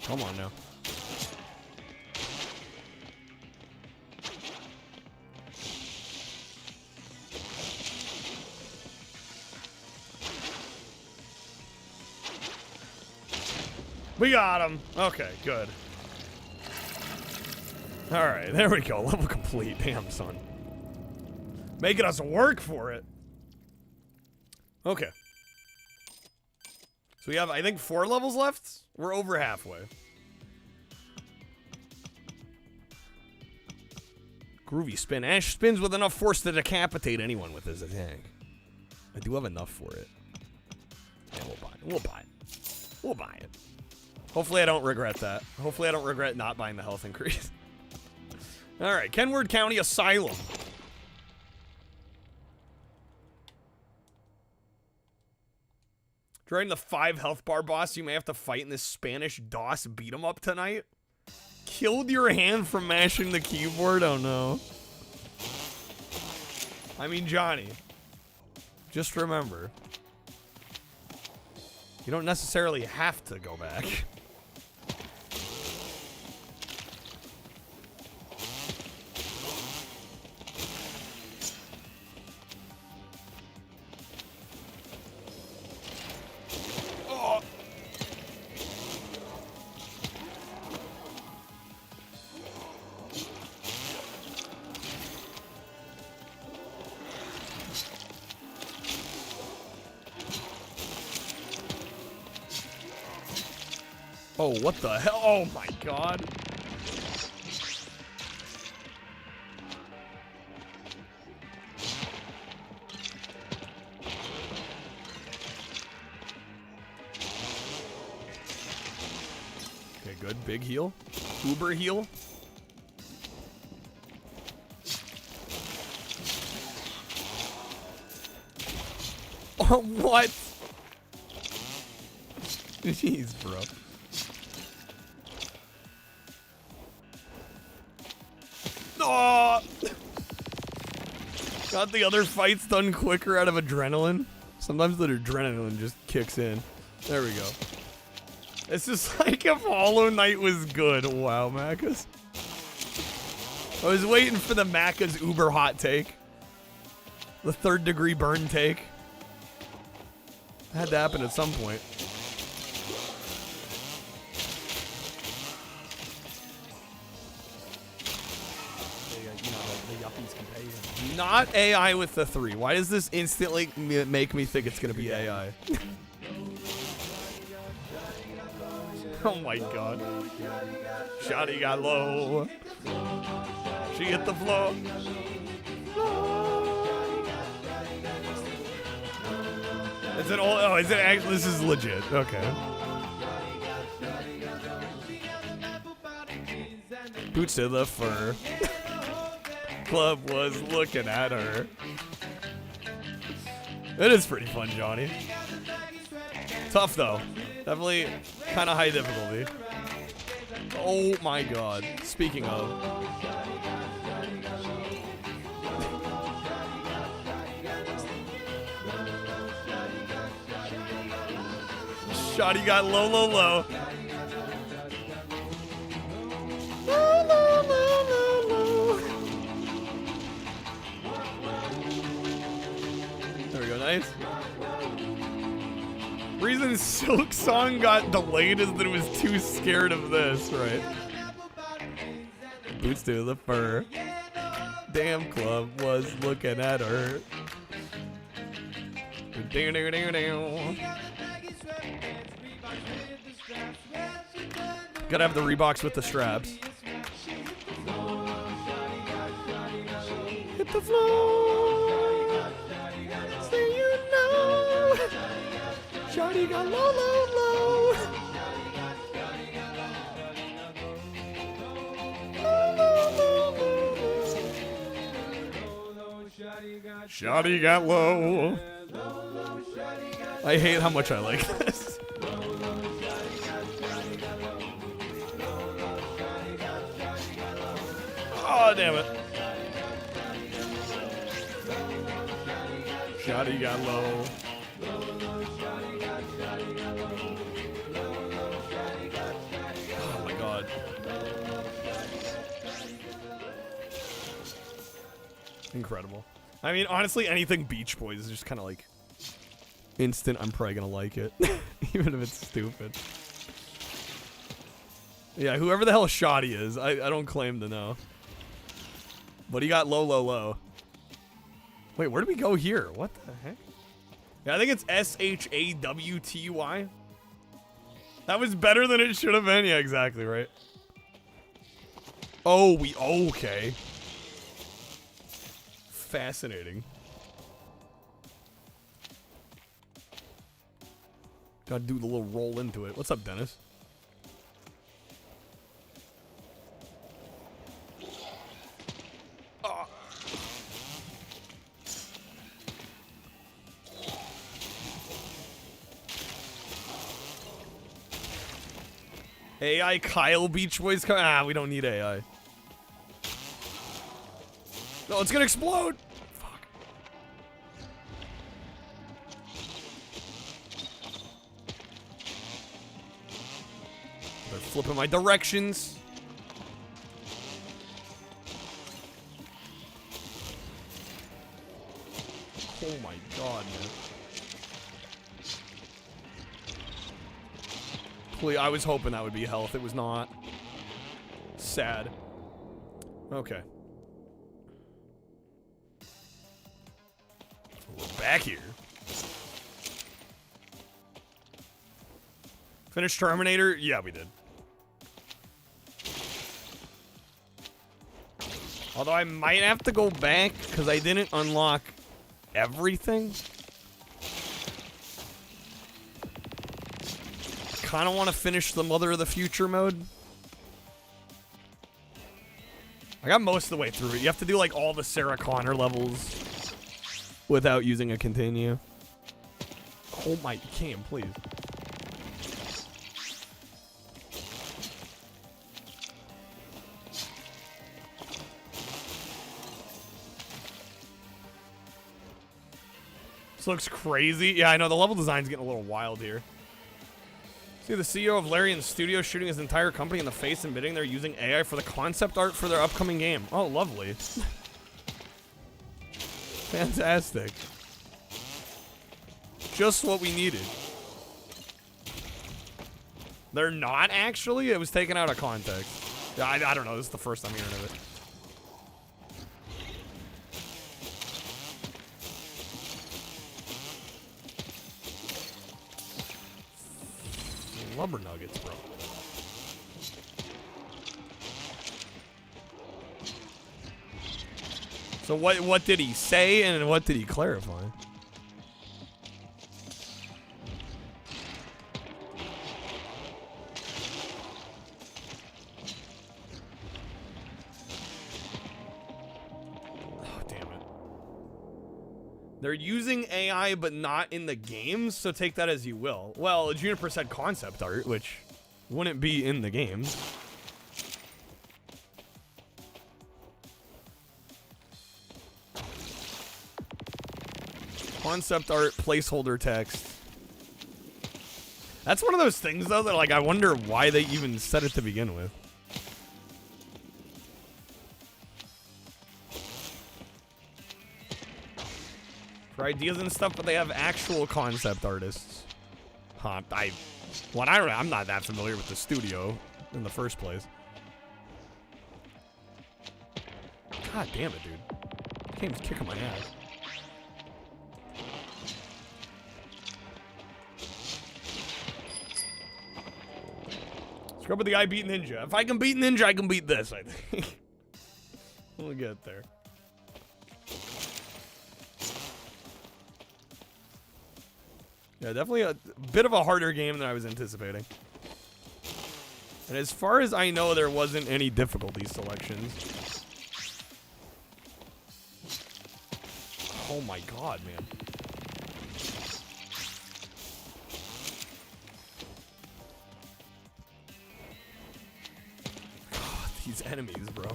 C: Come on now. We got him. Okay, good. All right, there we go. Level complete. Damn, son. Making us work for it. Okay. So we have, I think, 4 levels left. We're over halfway. Groovy spin. Ash spins with enough force to decapitate anyone with his attack. I do have enough for it. Yeah, we'll buy it. We'll buy it. We'll buy it. Hopefully I don't regret that. Hopefully I don't regret not buying the health increase. Alright, Kenwood County Asylum. During the 5 health bar boss you may have to fight in this Spanish DOS beat 'em up tonight. Killed your hand from mashing the keyboard? Oh no. I mean, Johnny. Just remember. You don't necessarily have to go back. Oh, what the hell? Oh my god. Okay, good. Big heal. Uber heal. Oh, what? Jeez, bro. Oh! Got the other fights done quicker out of adrenaline. Sometimes the adrenaline just kicks in. There we go. It's just like if Hollow Knight was good. Wow, Macca's. I was waiting for the Macca's uber hot take. The 3rd degree burn take. Had to happen at some point. Not AI with the 3. Why does this instantly make me think it's gonna be AI? Oh my god. Shotty got low. She hit the floor. Is it all? Oh, is it actually? This is legit. Okay. Boots to the fur. Club was looking at her. It is pretty fun, Johnny. Tough though. Definitely kind of high difficulty. Oh my god. Speaking of. Shotty got low, low, low. Low, low, low, low, low. There we go, nice. Reason Silk Song got delayed is that it was too scared of this, right? Boots to the fur. Damn club was looking at her. Gotta have the Reeboks with the straps. Hit the floor. Say you know. Shawty got low, low, low. Shawty got low. I hate how much I like this. Oh, damn it. Shotty got low. Oh my god. Incredible. I mean, honestly, anything Beach Boys is just kind of like instant. I'm probably gonna like it, even if it's stupid. Yeah, whoever the hell Shotty is, I don't claim to know. But he got low, low, low. Wait, where do we go here? What the heck? Yeah, I think it's SHAWTY. That was better than it should have been. Yeah, exactly, right? Oh, okay. Fascinating. Gotta do the little roll into it. What's up, Dennis? AI Kyle Beach Boys. Ah, we don't need AI. No, it's gonna explode. Fuck. They're flipping my directions. Oh my god, man. Please, I was hoping that would be health. It was not. Sad. Okay. We're back here. Finish Terminator? Yeah, we did. Although I might have to go back because I didn't unlock everything. I kind of want to finish the Mother of the Future mode. I got most of the way through it. You have to do like all the Sarah Connor levels without using a continue. Oh my, Cam, please. This looks crazy. Yeah, I know. The level design's getting a little wild here. See the CEO of Larian Studio shooting his entire company in the face, admitting they're using AI for the concept art for their upcoming game. Oh, lovely. Fantastic. Just what we needed. They're not actually? It was taken out of context. Yeah, I don't know. This is the first I'm hearing of it. Lumber nuggets, bro. So what did he say and what did he clarify? Oh, damn it. They're using AI but not in the games, so take that as you will. Well, Juniper said concept art, which wouldn't be in the games. Concept art, placeholder text. That's one of those things, though, that, like, I wonder why they even said it to begin with. For ideas and stuff, but they have actual concept artists. Huh, I'm not that familiar with the studio in the first place. God damn it, dude. This game's kicking my ass. Scrub with the guy beat Ninja. If I can beat Ninja, I can beat this, I think. We'll get there. Yeah, definitely a bit of a harder game than I was anticipating. And as far as I know, there wasn't any difficulty selections. Oh my god, man. God, these enemies, bro.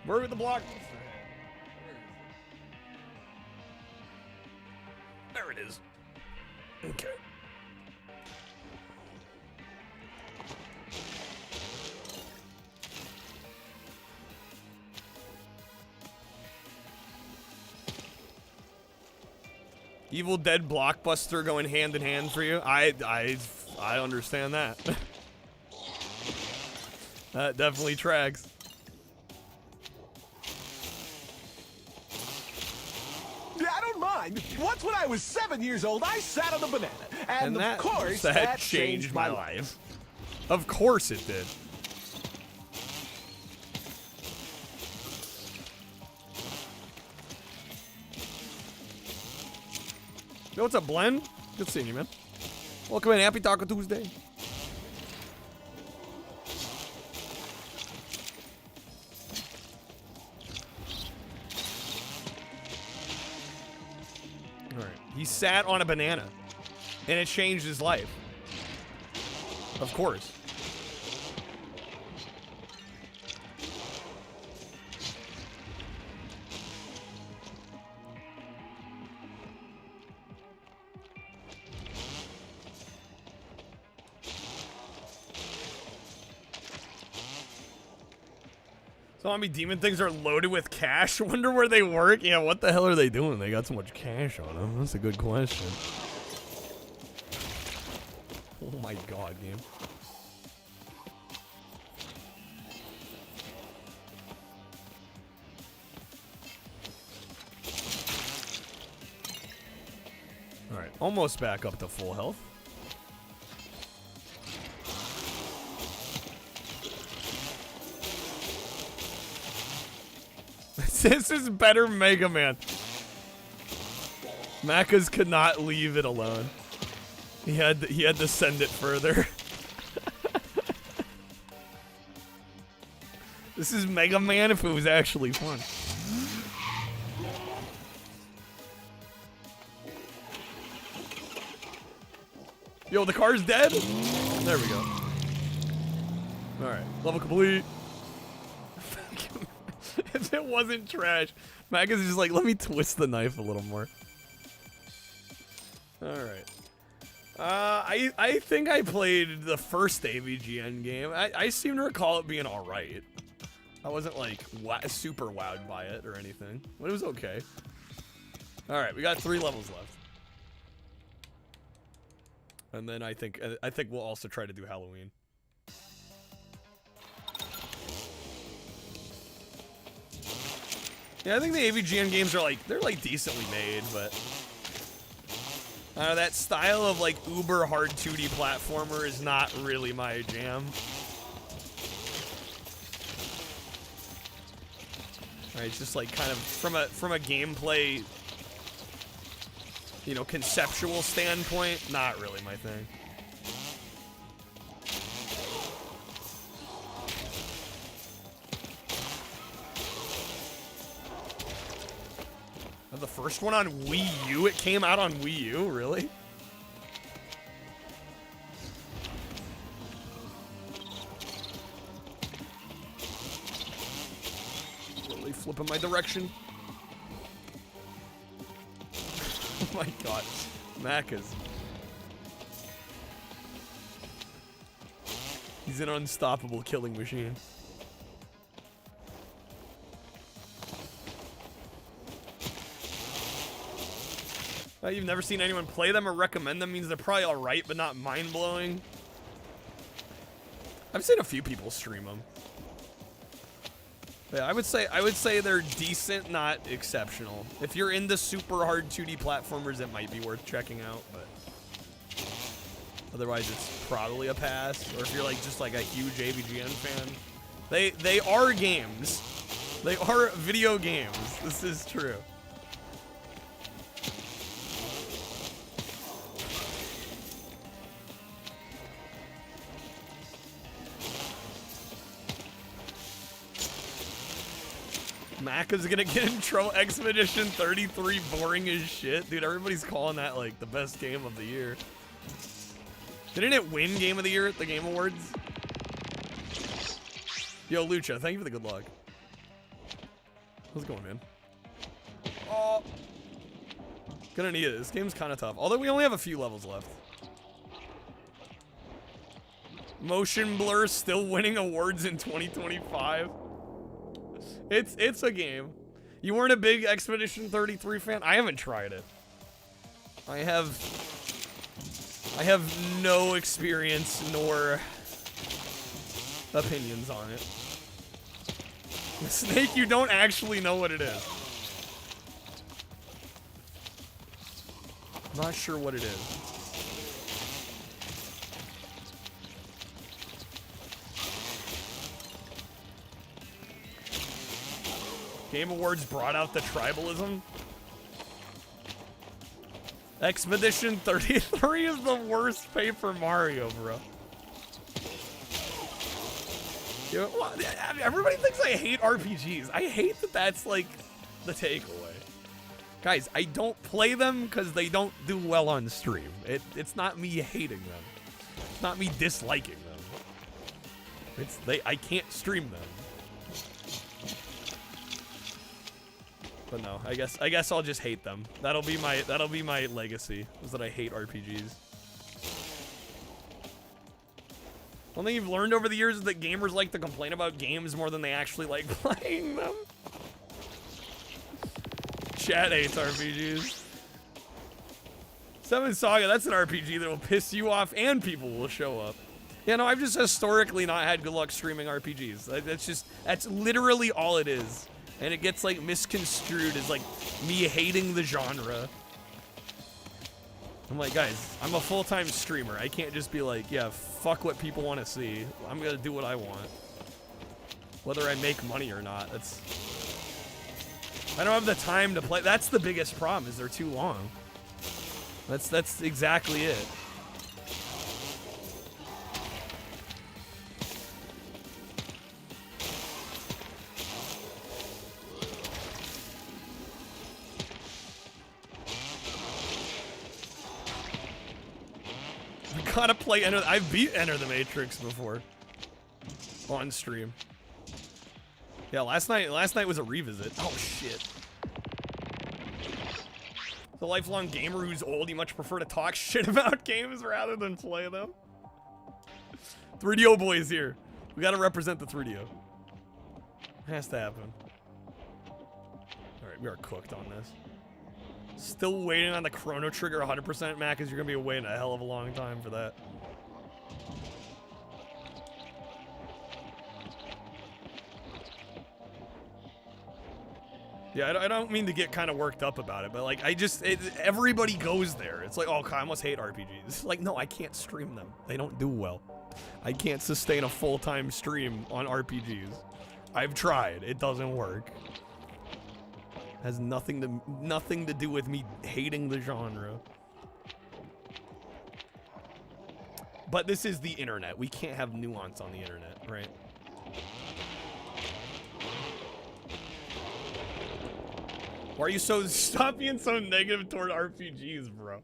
C: Where are the block? There it is. Okay. Evil Dead Blockbuster going hand in hand for you. I understand that. That definitely tracks.
M: Once when I was 7 years old, I sat on a banana. And
C: that,
M: of course,
C: that changed my life. Of course it did. Yo, what's up, Glenn? Good seeing you, man. Welcome in. Happy Taco Tuesday. He sat on a banana, and it changed his life. Of course. Zombie demon things are loaded with cash. Wonder where they work. Yeah, what the hell are they doing? They got so much cash on them. That's a good question. Oh my god, game. Alright, almost back up to full health. This is better Mega Man. Macca's could not leave it alone. He had to send it further. This is Mega Man if it was actually fun. Yo, the car's dead? There we go. Alright, level complete. If it wasn't trash, Macca's just like, let me twist the knife a little more. Alright. I think I played the first AVGN game. I seem to recall it being alright. I wasn't like super wowed by it or anything, but it was okay. Alright, we got 3 levels left. And then I think we'll also try to do Halloween. Yeah, I think the AVGN games are they're decently made, but that style of like uber hard 2D platformer is not really my jam. Right, it's just like kind of from a gameplay, you know, conceptual standpoint, not really my thing. The first one on Wii U? It came out on Wii U? Really? Really flipping my direction. Oh my god. Macca's. He's an unstoppable killing machine. You've never seen anyone play them or recommend them means they're probably alright, but not mind-blowing. I've seen a few people stream them. Yeah, I would say they're decent, not exceptional. If you're into super hard 2D platformers, it might be worth checking out, but otherwise it's probably a pass. Or if you're like just like a huge AVGN fan, they are games. They are video games. This is true. Macca's gonna get intro Expedition 33 boring as shit. Dude, everybody's calling that like the best game of the year. Didn't it win Game of the Year at the Game Awards? Yo, Lucha, thank you for the good luck. How's it going, man? Oh. Gonna need it. This game's kind of tough. Although we only have a few levels left. Motion Blur still winning awards in 2025. It's a game. You weren't a big Expedition 33 fan? I haven't tried it. I have no experience nor opinions on it. Snake, you don't actually know what it is. I'm not sure what it is. Game Awards brought out the tribalism. Expedition 33 is the worst Paper Mario, bro. Yo, well, everybody thinks I hate RPGs. I hate that that's like the takeaway. Guys, I don't play them because they don't do well on stream. It's not me hating them. It's not me disliking them. I can't stream them. But no, I guess I'll just hate them. That'll be my legacy, is that I hate RPGs. One thing you've learned over the years is that gamers like to complain about games more than they actually like playing them. Chat hates RPGs. Seven Saga, that's an RPG that will piss you off and people will show up. Yeah, no, I've just historically not had good luck streaming RPGs. That's literally all it is. And it gets like misconstrued as like me hating the genre. I'm like, guys, I'm a full-time streamer. I can't just be like, yeah, fuck what people want to see. I'm gonna do what I want. Whether I make money or not, I don't have the time to play. That's the biggest problem, is they're too long. That's exactly it. Gotta play Enter. I've beat Enter the Matrix before on stream. Yeah, last night was a revisit. Oh shit. The lifelong gamer who's old, you much prefer to talk shit about games rather than play them. 3DO boys here. We gotta represent the 3DO. Has to happen. Alright, we are cooked on this. Still waiting on the Chrono Trigger 100%, Mac, because you're going to be waiting a hell of a long time for that. Yeah, I don't mean to get kind of worked up about it, but like, everybody goes there. It's like, oh, I must hate RPGs. Like, no, I can't stream them. They don't do well. I can't sustain a full-time stream on RPGs. I've tried. It doesn't work. Has nothing to do with me hating the genre. But this is the internet. We can't have nuance on the internet, right? Why are you so... Stop being so negative toward RPGs, bro.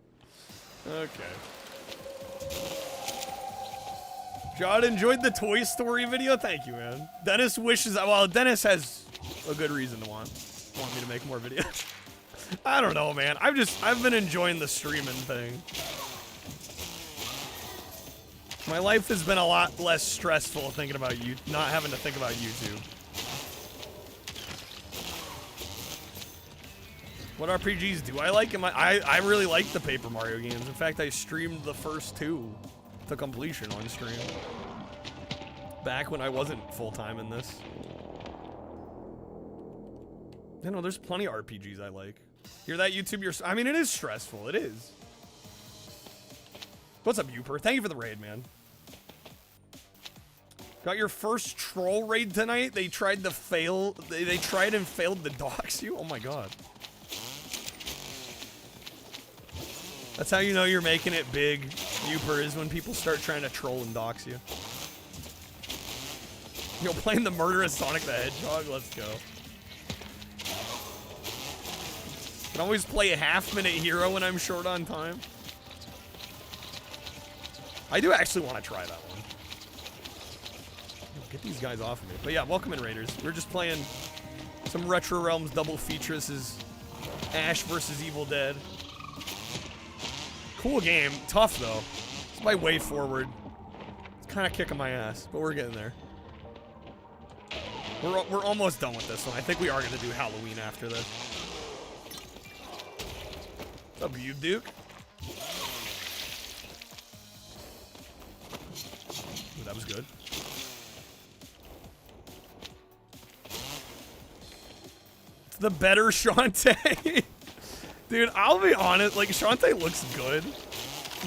C: Okay. John enjoyed the Toy Story video? Thank you, man. Dennis wishes... Well, Dennis has a good reason to want me to make more videos. I don't know, man. I've been enjoying the streaming thing. My life has been a lot less stressful thinking about you, not having to think about YouTube. What RPGs do I like? I really like the Paper Mario games. In fact, I streamed the first two to completion on stream. Back when I wasn't full-time in this. You know, there's plenty of RPGs I like. Hear that, YouTube? I mean, it is stressful. It is. What's up, Uper? Thank you for the raid, man. Got your first troll raid tonight? They tried to fail. They tried and failed to dox you? Oh my god. That's how you know you're making it big, Uper, is when people start trying to troll and dox you. You're playing the murderous Sonic the Hedgehog? Let's go. Can always play a half-minute hero when I'm short on time. I do actually want to try that one. Get these guys off of me. But yeah, welcome in, Raiders. We're just playing some Retro Realms double feature. This is Ash versus Evil Dead. Cool game. Tough, though. It's my way forward. It's kind of kicking my ass, but we're getting there. We're almost done with this one. I think we are going to do Halloween after this. What's up, you Duke? Ooh, that was good. It's the better Shantae. Dude, I'll be honest, like, Shantae looks good.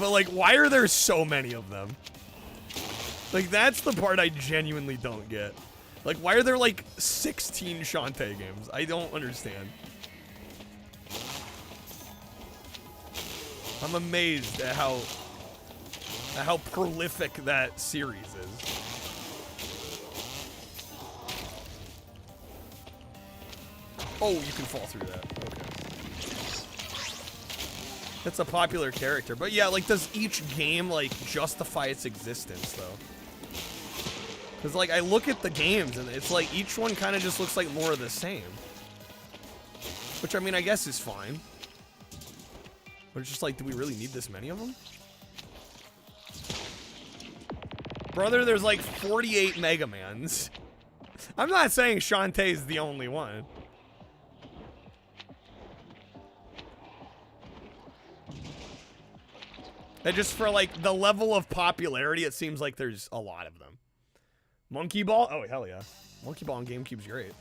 C: But, like, why are there so many of them? Like, that's the part I genuinely don't get. Like, why are there, like, 16 Shantae games? I don't understand. I'm amazed at how prolific that series is. Oh, you can fall through that. Okay. That's a popular character. But yeah, like, does each game, like, justify its existence, though? Because, like, I look at the games, and it's like each one kind of just looks like more of the same. Which, I mean, I guess is fine. But it's just like, do we really need this many of them? Brother, there's like 48 Mega Mans. I'm not saying Shantae's the only one. And just for like the level of popularity, it seems like there's a lot of them. Monkey Ball? Oh, hell yeah. Monkey Ball on GameCube's great.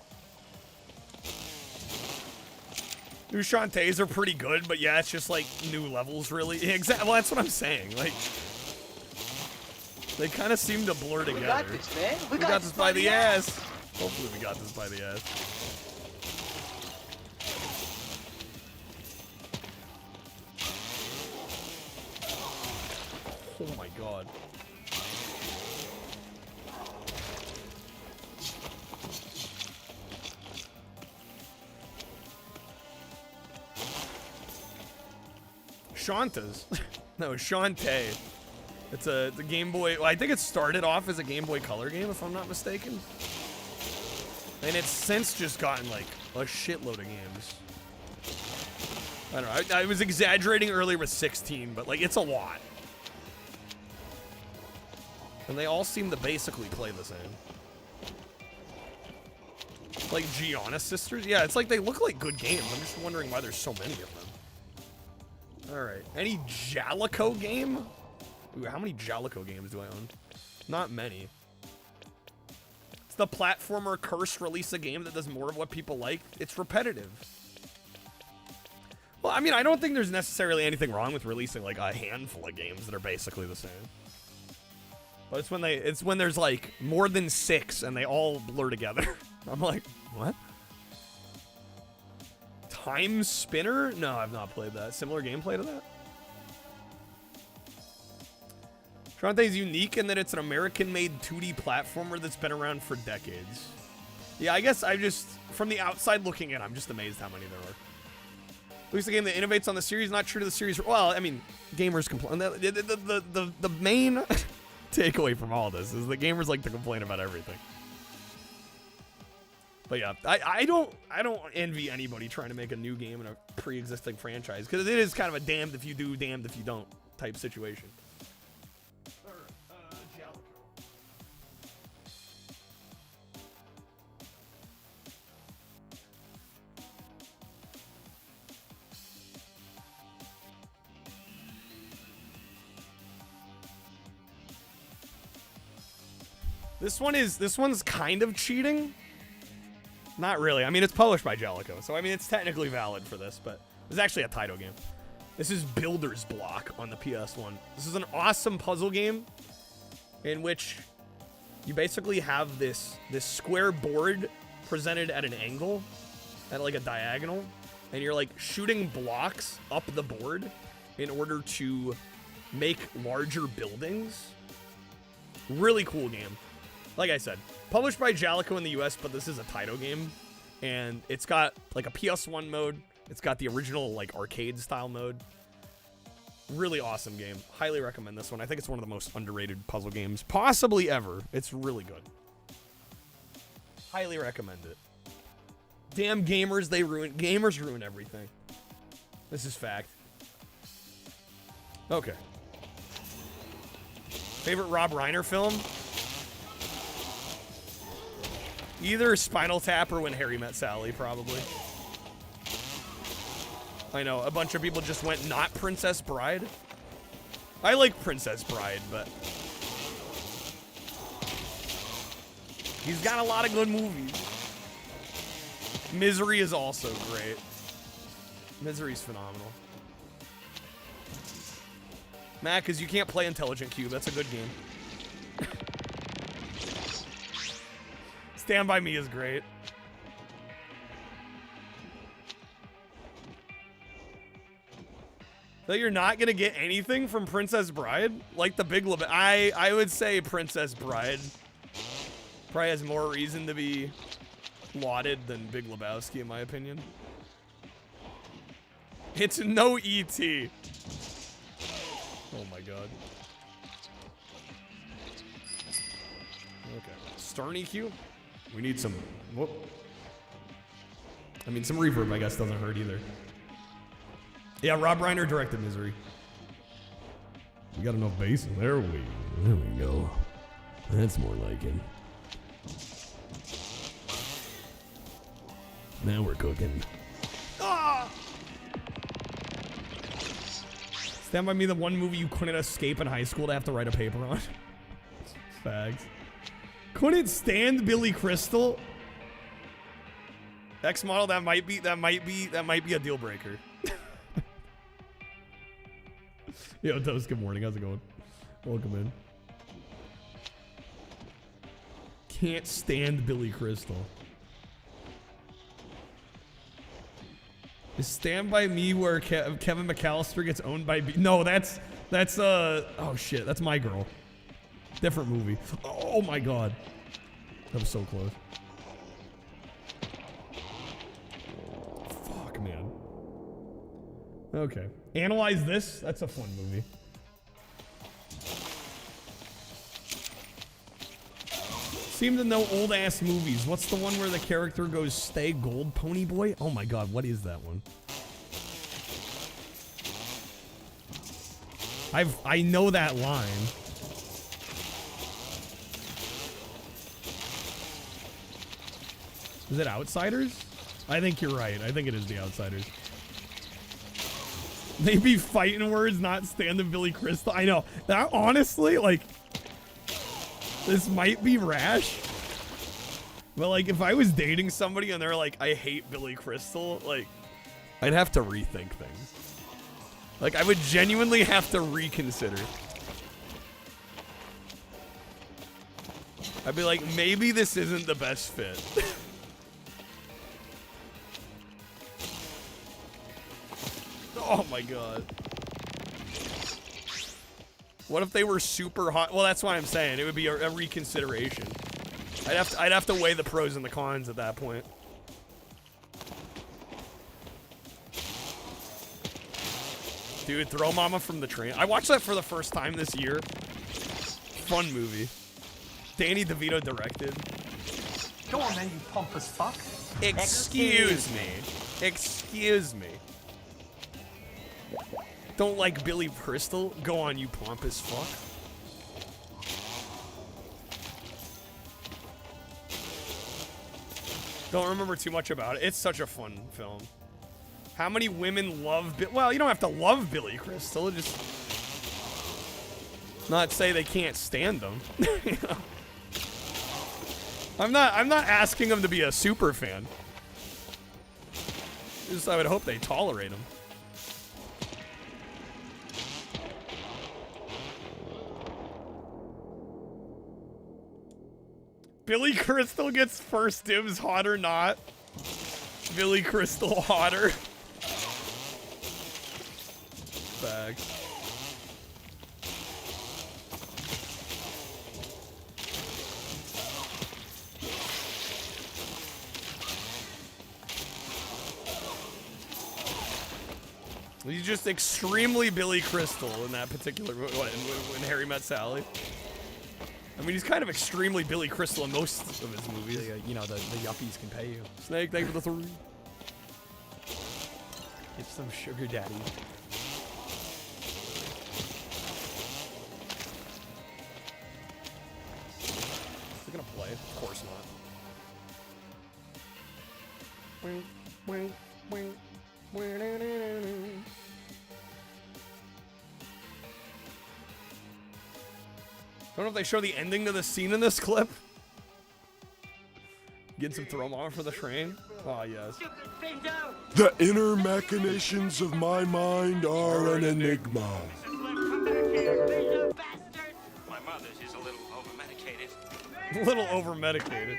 C: New Shantaes are pretty good, but yeah, it's just like new levels, really. Exactly. Well, that's what I'm saying. Like, they kind of seem to blur together.
G: We got this, man.
C: We got this by the ass. Hopefully, we got this by the ass. Oh my god. Shanta's. No, Shantae. It's a Game Boy. Well, I think it started off as a Game Boy Color game, if I'm not mistaken. And it's since just gotten like a shitload of games. I don't know. I was exaggerating earlier with 16, but like it's a lot. And they all seem to basically play the same. Like Gianna Sisters? Yeah, it's like they look like good games. I'm just wondering why there's so many of them. Alright. Any Jalico game? Ooh, how many Jalico games do I own? Not many. It's the platformer curse release a game that does more of what people like. It's repetitive. Well, I mean, I don't think there's necessarily anything wrong with releasing like a handful of games that are basically the same. But it's when there's like more than 6 and they all blur together. I'm like, what? Time Spinner? No, I've not played that. Similar gameplay to that? Shantae is unique in that it's an American-made 2D platformer that's been around for decades. Yeah, I guess I just, from the outside looking in, I'm just amazed how many there are. At least a game that innovates on the series, not true to the series. Well, I mean, gamers complain. The main takeaway from all this is that gamers like to complain about everything. But yeah, I don't envy anybody trying to make a new game in a pre-existing franchise, because it is kind of a damned if you do, damned if you don't type situation. This one's kind of cheating. Not really. I mean, it's published by Jalico, so I mean, it's technically valid for this, but it's actually a Taito game. This is Builder's Block on the PS1. This is an awesome puzzle game in which you basically have this square board presented at an angle, at like a diagonal, and you're like shooting blocks up the board in order to make larger buildings. Really cool game. Like I said, published by Jalico in the US, but this is a Taito game. And it's got like a PS1 mode. It's got the original like arcade style mode. Really awesome game. Highly recommend this one. I think it's one of the most underrated puzzle games possibly ever. It's really good. Highly recommend it. Damn gamers, gamers ruin everything. This is fact. Okay. Favorite Rob Reiner film? Either Spinal Tap or When Harry Met Sally, probably. I know, a bunch of people just went not Princess Bride. I like Princess Bride, but he's got a lot of good movies. Misery is also great. Misery's phenomenal. Matt, because you can't play Intelligent Cube. That's a good game. Stand By Me is great. So you're not gonna get anything from Princess Bride? Like the Big Lebowski? I would say Princess Bride probably has more reason to be lauded than Big Lebowski, in my opinion. It's no E.T. Oh my god. Okay. Stern EQ? We need some, whoop. I mean, some reverb, I guess, doesn't hurt either. Yeah, Rob Reiner directed Misery. We got enough bass in there. There we go. That's more like it. Now we're cooking. Stand By Me, the one movie you couldn't escape in high school to have to write a paper on. Fags. Couldn't stand Billy Crystal. X model, that might be a deal breaker. Yo, Toast, good morning. How's it going? Welcome in. Can't stand Billy Crystal. Is Stand By Me where Kevin McAllister gets owned by No, that's oh shit, that's My Girl. Different movie. Oh my god. That was so close. Fuck, man. Okay. Analyze This. That's a fun movie. Seem to know old ass movies. What's the one where the character goes stay gold, Pony Boy? Oh my god, what is that one? I know that line. Is it Outsiders? I think you're right. I think it is The Outsiders. Maybe fighting words, not standing Billy Crystal. I know. That honestly, like, this might be rash. But like, if I was dating somebody and they're like, I hate Billy Crystal, like, I'd have to rethink things. Like, I would genuinely have to reconsider. I'd be like, maybe this isn't the best fit. Oh my god. What if they were super hot? Well, that's what I'm saying. It would be a reconsideration. I'd have to weigh the pros and the cons at that point. Dude, Throw Mama from the Train. I watched that for the first time this year. Fun movie. Danny DeVito directed.
G: Go on then, you pompous fuck.
C: Excuse me. Excuse me. Don't like Billy Crystal? Go on, you pompous fuck. Don't remember too much about it. It's such a fun film. How many women love well, you don't have to love Billy Crystal. Just not say they can't stand them. You know? I'm not asking them to be a super fan. Just I would hope they tolerate him. Billy Crystal gets first dibs, hot or not. Billy Crystal hotter. Facts. He's just extremely Billy Crystal in that particular when Harry Met Sally. I mean, he's kind of extremely Billy Crystal in most of his movies.
N: You know, the yuppies can pay you.
C: Snake, thank you for the 3.
N: Get some sugar daddy.
C: Is it gonna play? Of course not. Don't know if they show the ending to the scene in this clip. Getting some throw on for the train. Oh, yes.
O: The inner machinations of my mind are an enigma.
F: My mother's is a little over-medicated.
C: A little over-medicated.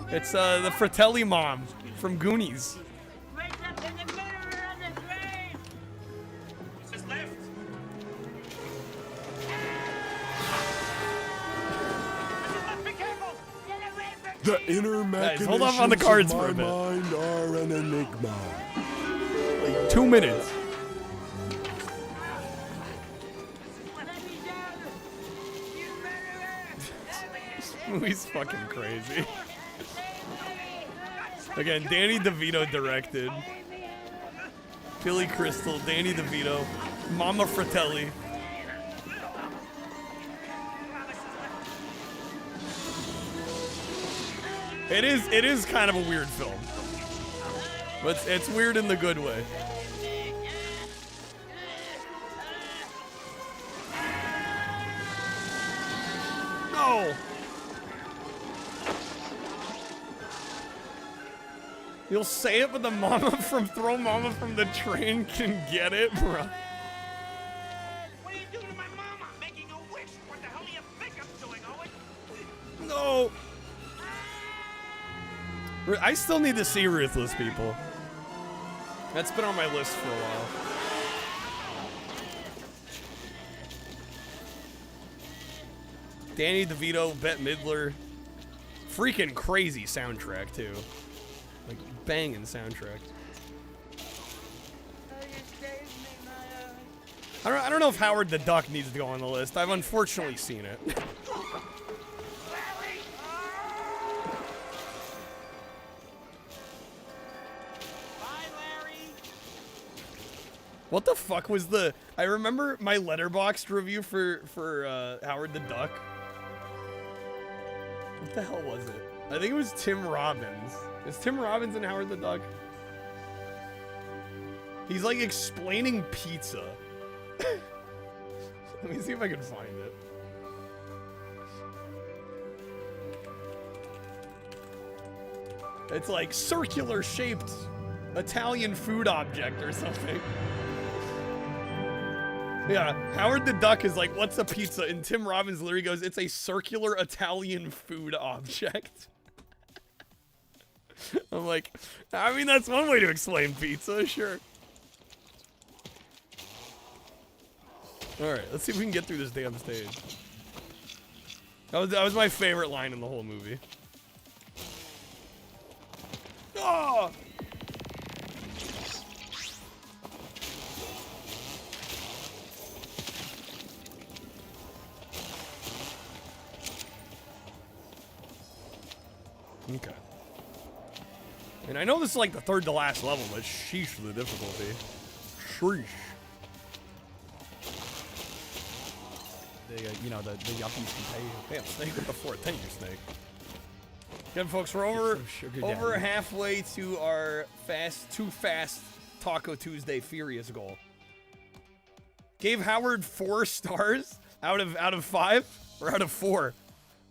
C: It's the Fratelli mom from Goonies.
O: The inner machinations
C: hold off on the cards
O: of
C: for a
O: my
C: bit.
O: mind are an enigma.
C: Like 2 minutes. This movie's fucking crazy. Again, Danny DeVito directed. Billy Crystal, Danny DeVito. Mama Fratelli. It is kind of a weird film. But it's weird in the good way. No! You'll say it, but the mama from Throw Mama from the Train can get it, bro.
F: What are you doing to my mama? Making a wish? What the hell do you think I'm doing, Owen?
C: No! I still need to see Ruthless, people. That's been on my list for a while. Danny DeVito, Bette Midler. Freaking crazy soundtrack, too. Like, banging soundtrack. I don't know if Howard the Duck needs to go on the list. I've unfortunately seen it. What the fuck was the... I remember my Letterboxd review for Howard the Duck. What the hell was it? I think it was Tim Robbins. Is Tim Robbins in Howard the Duck? He's like explaining pizza. Let me see if I can find it. It's like circular shaped Italian food object or something. Yeah, Howard the Duck is like, what's a pizza? And Tim Robbins literally goes, it's a circular Italian food object. I'm like, I mean, that's one way to explain pizza, sure. Alright, let's see if we can get through this damn stage. That was my favorite line in the whole movie. Oh! Okay. And I know this is like the third to last level, but sheesh the difficulty. Sheesh. You know, the yuppies can pay you. Damn, Snake with the fourth. Thank you, Snake. Again, folks, we're over halfway to our too fast Taco Tuesday Furious goal. Gave Howard 4 stars out of 5 or out of 4.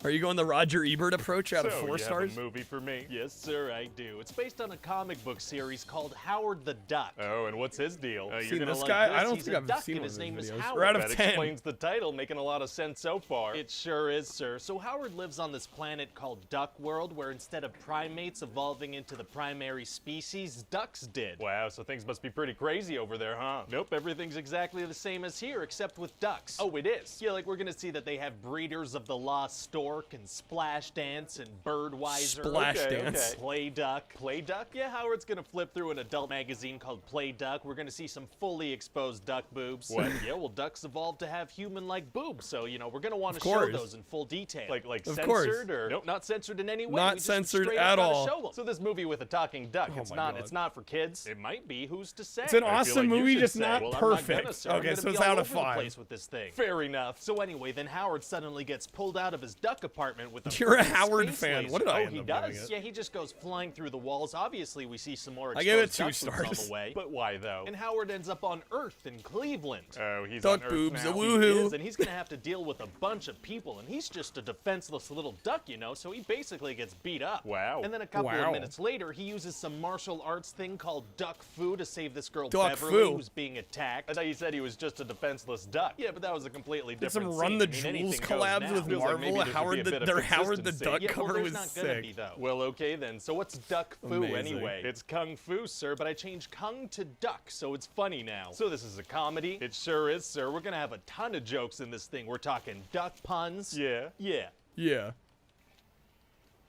C: Are you going the Roger Ebert approach out of 4 stars?
P: Have a movie for me? Yes, sir, I do. It's based on a comic book series called Howard the Duck. Oh, and what's his deal?
C: Seen this guy? I don't think I've seen one of his videos. We're out of 10.
P: That explains the title, making a lot of sense so far. It sure is, sir. So Howard lives on this planet called Duck World, where instead of primates evolving into the primary species, ducks did. Wow, so things must be pretty crazy over there, huh? Nope, everything's exactly the same as here, except with ducks. Oh, it is? Yeah, like we're gonna see that they have breeders of the lost stork and splash dance and birdweiser.
C: Splash dance.
P: Okay. Play duck. Play duck? Yeah, Howard's gonna flip through an adult magazine called Play Duck. We're gonna see some fully exposed duck boobs. What? Yeah, well, ducks evolved to have human-like boobs, so, you know, we're gonna want to show those in full detail. Like censored or? Nope, not censored in any way.
C: Not censored at all.
P: Show them. So this movie with a talking duck, it's not for kids. It might be, who's to say?
C: It's an awesome movie, just not perfect.
P: Okay,
C: so it's out of 5.
P: Place with this thing. Fair enough. So anyway, then Howard suddenly gets pulled out of his duck apartment with a
C: You're a Howard fan. What did I end up giving it?
P: Yeah, he just goes flying through the walls. Obviously, we see some more exposed
C: I gave it 2
P: duck
C: stars.
P: boobs on the way. But why, though? And Howard ends up on Earth in Cleveland. Oh, he's
C: duck
P: on Earth
C: boobs,
P: now.
C: a woohoo.
P: And he's going to have to deal with a bunch of people, and he's just a defenseless little duck, you know, so he basically gets beat up. Wow. And then a couple of minutes later, he uses some martial arts thing called duck fu to save this girl Beverly, who's being attacked. I thought you said he was just a defenseless duck. Yeah, but that was a completely different
C: scene. Some Run the Jewels collabs with Marvel. Howard the Duck cover was sick.
P: Well, okay then. So what's duck fu anyway? It's kung fu, sir, but I changed kung to duck, so it's funny now. So this is a comedy? It sure is, sir. We're gonna have a ton of jokes in this thing. We're talking duck puns. Yeah. Yeah.
C: Yeah.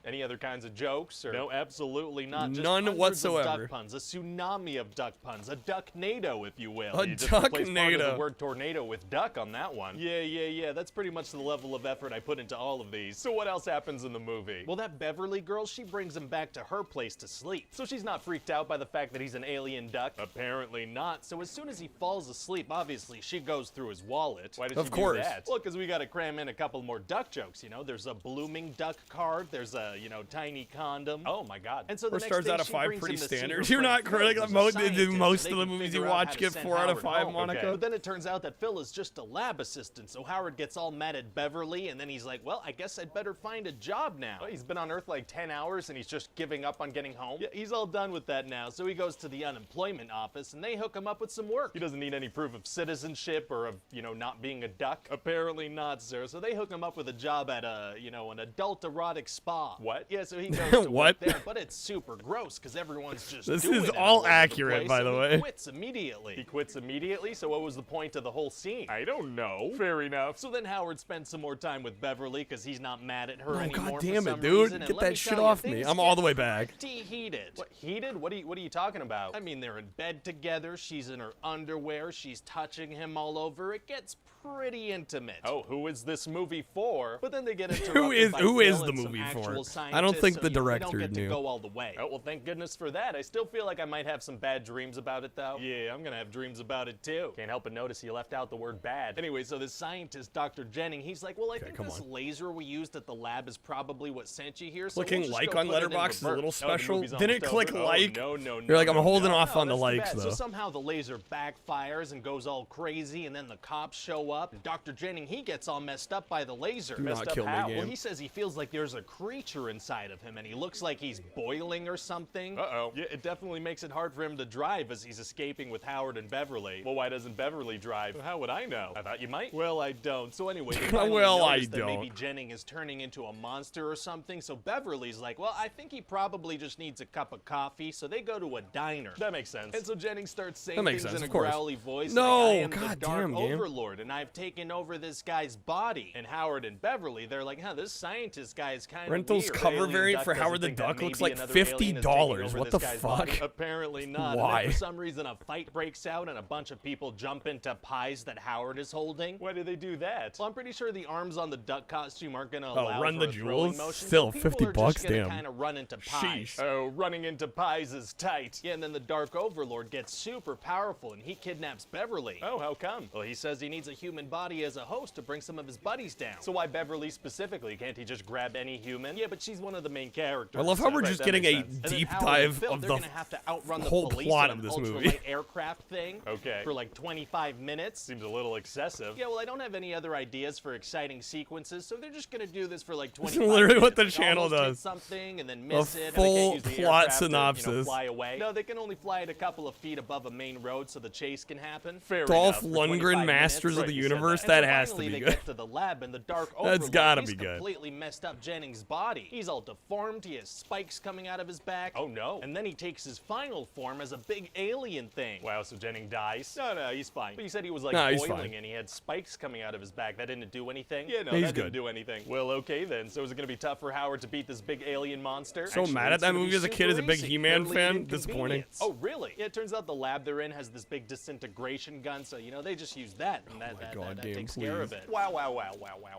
P: Any other kinds of jokes? Or no, absolutely not. Just
C: None
P: hundreds
C: whatsoever.
P: Of duck puns, a tsunami of duck puns, a duck-nado, if you will.
C: A
P: You just replaced part of
C: duck-nado.
P: the word tornado with duck on that one. Yeah. That's pretty much the level of effort I put into all of these. So what else happens in the movie? Well, that Beverly girl, she brings him back to her place to sleep. So she's not freaked out by the fact that he's an alien duck. Apparently not. So as soon as he falls asleep, obviously she goes through his wallet. Why did she do that? Well, because we got to cram in a couple more duck jokes. You know, there's a blooming duck card. There's a tiny condom. Oh my God. And so the
C: Four
P: next
C: stars
P: day
C: out of
P: she
C: 5,
P: brings
C: pretty
P: him to see
C: standard.
P: her
C: You're not
P: friend Phil,
C: correct.
P: who's a
C: Most
P: scientist,
C: of
P: so
C: the
P: they can
C: movies you
P: figure out
C: watch
P: how to
C: get
P: send
C: 4 out of
P: Howard
C: 5,
P: home.
C: Monica.
P: But then it turns out that Phil is just a lab assistant. So Howard gets all mad at Beverly, and then he's like, well, I guess I'd better find a job now. Well, he's been on Earth like 10 hours, and he's just giving up on getting home. Yeah, he's all done with that now. So he goes to the unemployment office, and they hook him up with some work. He doesn't need any proof of citizenship or of, not being a duck. Apparently not, sir. So they hook him up with a job at an adult erotic spa. What? Yeah, so he goes to
C: What?
P: work there, but it's super gross because everyone's just
C: This
P: doing
C: is
P: it
C: all
P: over
C: accurate,
P: the place,
C: by
P: and
C: the
P: he
C: way.
P: quits immediately. He quits immediately? So what was the point of the whole scene? I don't know. Fair enough. So then Howard spends some more time with Beverly because he's not mad at her
C: Oh,
P: anymore.
C: God
P: for
C: damn it,
P: some
C: dude.
P: reason. And
C: Get
P: let me
C: that shit
P: tell you,
C: off me.
P: things
C: I'm all
P: get
C: the way back.
P: pretty heated. What, heated? What are you talking about? I mean, they're in bed together. She's in her underwear. She's touching him all over. It gets pretty intimate. Oh, who is this movie for? But then they get interrupted
C: Who is
P: by
C: the
P: Phil and some
C: movie for?
P: actual
C: I don't
P: scientists,
C: think
P: so,
C: the
P: they
C: director
P: don't get
C: knew.
P: to go all the way. Oh, well, thank goodness for that. I still feel like I might have some bad dreams about it, though. Yeah, I'm gonna have dreams about it, too. Can't help but notice he left out the word bad. Anyway, so this scientist, Dr. Jennings, he's like, well, I think this laser we used at the lab is probably what sent you here, so
C: Clicking
P: we'll just
C: like
P: go
C: on
P: put it in
C: Letterboxd is a
P: reverse.
C: little
P: Oh, the
C: special.
P: movie's
C: Didn't
P: almost
C: click
P: over.
C: like.
P: No.
C: You're like, I'm holding
P: No,
C: off on the
P: that's too
C: likes,
P: bad.
C: though.
P: So somehow the laser backfires and goes all crazy, and then the cops show up. And Dr. Jennings, he gets all messed up by the laser.
C: Do
P: Messed
C: not
P: up
C: kill me,
P: how?
C: game.
P: Well, he says he feels like there's a creature inside of him, and he looks like he's boiling or something. Uh-oh. Yeah, it definitely makes it hard for him to drive as he's escaping with Howard and Beverly. Well, why doesn't Beverly drive? How would I know? I thought you might. Well, I don't. So anyway, they finally
C: Well, I
P: notice that
C: don't.
P: maybe Jennings is turning into a monster or something, so Beverly's like, well, I think he probably just needs a cup of coffee, so they go to a diner. That makes sense. And so Jennings starts saying
C: That makes
P: things
C: sense,
P: in a
C: of course.
P: growly voice
C: No,
P: like, I am the
C: God
P: Dark
C: damn, game.
P: Overlord, and I've taken over this guy's body. And Howard and Beverly, they're like, this scientist guy is kind of
C: Rentals
P: weird.
C: cover
P: Alien
C: variant
P: Duck
C: for
P: doesn't
C: Howard the
P: think that
C: Duck looks
P: maybe
C: like
P: another alien is taking
C: $50.
P: over
C: What
P: this
C: the
P: guy's
C: fuck?
P: body. Apparently not.
C: Why?
P: And then for some reason, a fight breaks out and a bunch of people jump into pies that Howard is holding. Why do they do that? Well, I'm pretty sure the arms on the duck costume aren't going to allow
C: run
P: for
C: the
P: a throwing
C: jewels?
P: motion,
C: Still,
P: so people
C: 50
P: are
C: bucks,
P: just gonna
C: damn.
P: kind of run into pies.
C: Sheesh.
P: Oh, running into pies is tight. Yeah, and then the Dark Overlord gets super powerful and he kidnaps Beverly. Oh, how come? Well, he says he needs a human body as a host to bring some of his buddies down. So why Beverly specifically? Can't he just grab any human? Yeah, but she's one of the main characters.
C: I love how we're
P: Right,
C: just
P: that
C: getting
P: makes
C: a
P: sense. And then
C: deep
P: Howard and
C: dive
P: Phil,
C: of
P: they're
C: the
P: gonna have to outrun the
C: whole
P: police
C: plot
P: in
C: of
P: an
C: this movie.
P: ultralight aircraft thing. Okay. For like 25 minutes. Seems a little excessive. Yeah, well, I don't have any other ideas for exciting sequences, so they're just gonna do this for like 25 minutes.
C: literally what the
P: Like,
C: channel
P: almost hit
C: does.
P: something and then miss it.
C: full
P: And they can't use the
C: plot
P: aircraft to,
C: synopsis.
P: fly away. No, they can only fly at a couple of feet above a main road so the chase can happen. Fair
C: Dolph
P: enough. For 25
C: Lundgren,
P: minutes.
C: Masters of
P: Right,
C: the
P: you said
C: Universe,
P: And
C: that
P: so
C: has to
P: finally
C: be
P: they
C: good.
P: get to the lab and the Dark
C: That's
P: Overlord,
C: gotta
P: he's
C: be good.
P: completely messed up Jennings' body. He's all deformed. He has spikes coming out of his back. Oh no. And then he takes his final form as a big alien thing. Wow, so Jennings dies? No, he's fine. But he said he was like
C: No, he's
P: boiling
C: fine.
P: and he had spikes coming out of his back. That didn't do anything? Yeah, no,
C: He's
P: that
C: good.
P: didn't do anything. Well, okay then. So is it going to be tough for Howard to beat this big alien monster?
C: So mad at
P: it's
C: that
P: gonna
C: movie
P: be
C: as a kid, as a
P: super
C: big
P: easy.
C: He-Man
P: Barely
C: fan.
P: an
C: Disappointing.
P: inconvenience. Oh, really? Yeah, it turns out the lab they're in has this big disintegration gun, so, they just use that, and that
C: game,
P: takes care of
C: please.
P: it. Wow.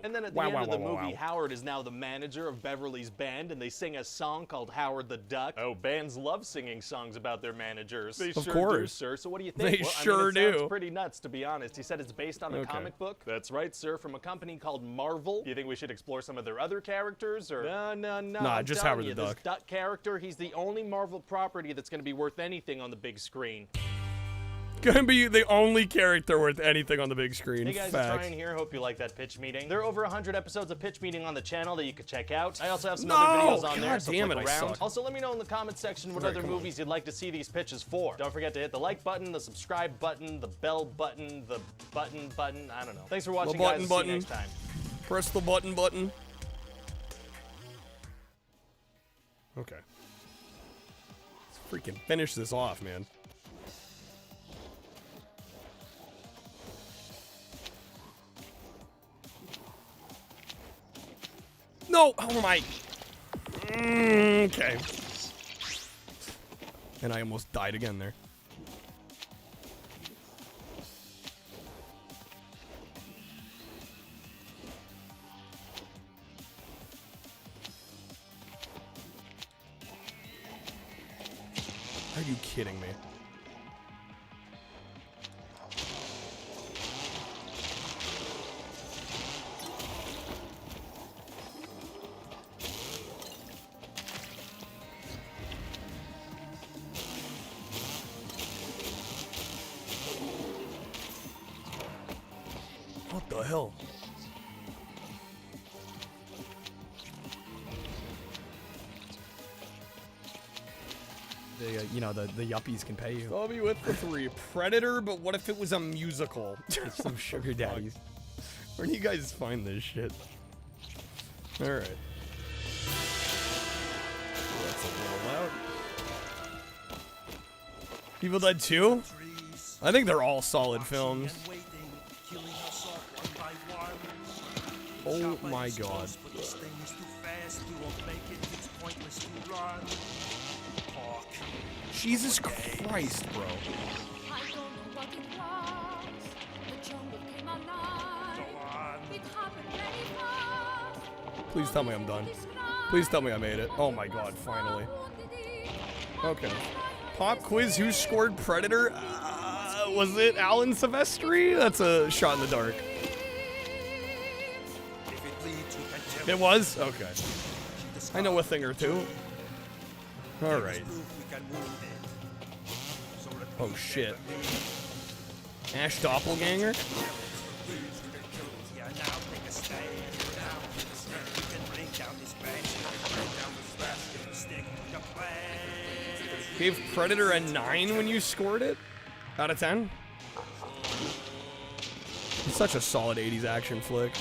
P: And then at the
C: Wow,
P: end
C: wow,
P: of the
C: wow, wow,
P: movie,
C: wow.
P: Howard is now the manager of Beverly's band, and they sing a song called Howard the Duck. Oh, bands love singing songs about their managers. They
C: Of
P: sure
C: course.
P: do, sir. So what do you think?
C: They
P: Well,
C: sure
P: it sounds
C: do.
P: pretty nuts, to be honest. He said it's based on a
C: Okay.
P: comic book. That's right, sir, from a company called Marvel. Do you think we should explore some of their other characters, or? No.
C: Nah,
P: I'm
C: just
P: telling
C: Howard
P: you,
C: the
P: this
C: Duck.
P: Duck character, he's the only Marvel property that's going to be worth anything on the big screen.
C: Gonna be the only character worth anything on the big screen.
P: Hey guys, it's
C: Facts.
P: Ryan here. Hope you like that pitch meeting. There are over 100 episodes of pitch meeting on the channel that you could check out. I also have some other videos on there, so
C: damn
P: click
C: it, I
P: around.
C: suck.
P: Also, let me know in the comment section what
C: Right,
P: other
C: come on.
P: movies you'd like to see these pitches for. Don't forget to hit the like button, the subscribe button, the bell button, the button. I don't know. Thanks for watching, guys. See you next time.
C: Press the button. Okay. Let's freaking finish this off, man. No! Oh my! Okay. And I almost died again there. Are you kidding me? What the hell?
N: You know, the yuppies can pay you.
C: I'll be with the 3. Predator, but what if it was a musical?
N: It's some sugar daddies.
C: Where do you guys find this shit? Alright. That's a little loud. Evil Dead 2? I think they're all solid films. Oh my god. Jesus Christ, bro. Please tell me I'm done. Please tell me I made it. Oh my god, finally. Okay. Pop quiz, who scored Predator? Was it Alan Silvestri? That's a shot in the dark. It was? Okay. I know a thing or two. Alright. Oh shit. Ash Doppelganger? Gave Predator a 9 when you scored it? Out of 10? It's such a solid 80s action flick.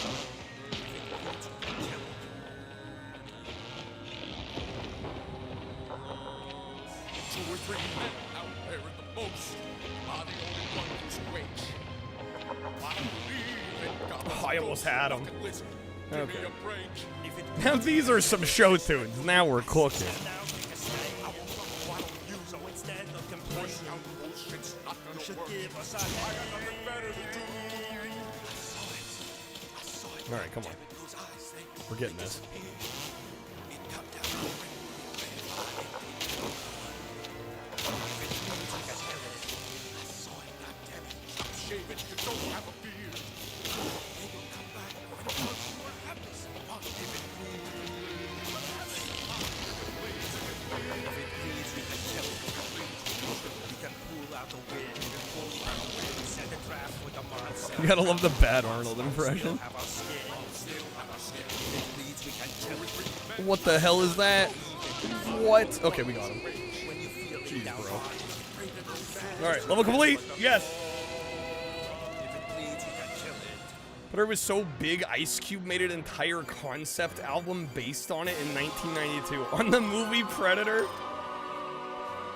C: Oh, I almost had him. Okay. Now these are some show tunes. Now we're cooking. Alright, come on. We're getting this. You gotta love the bad Arnold impression. What the hell is that? What? Okay, we got him. Jeez, bro. Alright, level complete! Yes! But it was so big, Ice Cube made an entire concept album based on it in 1992. On the movie Predator?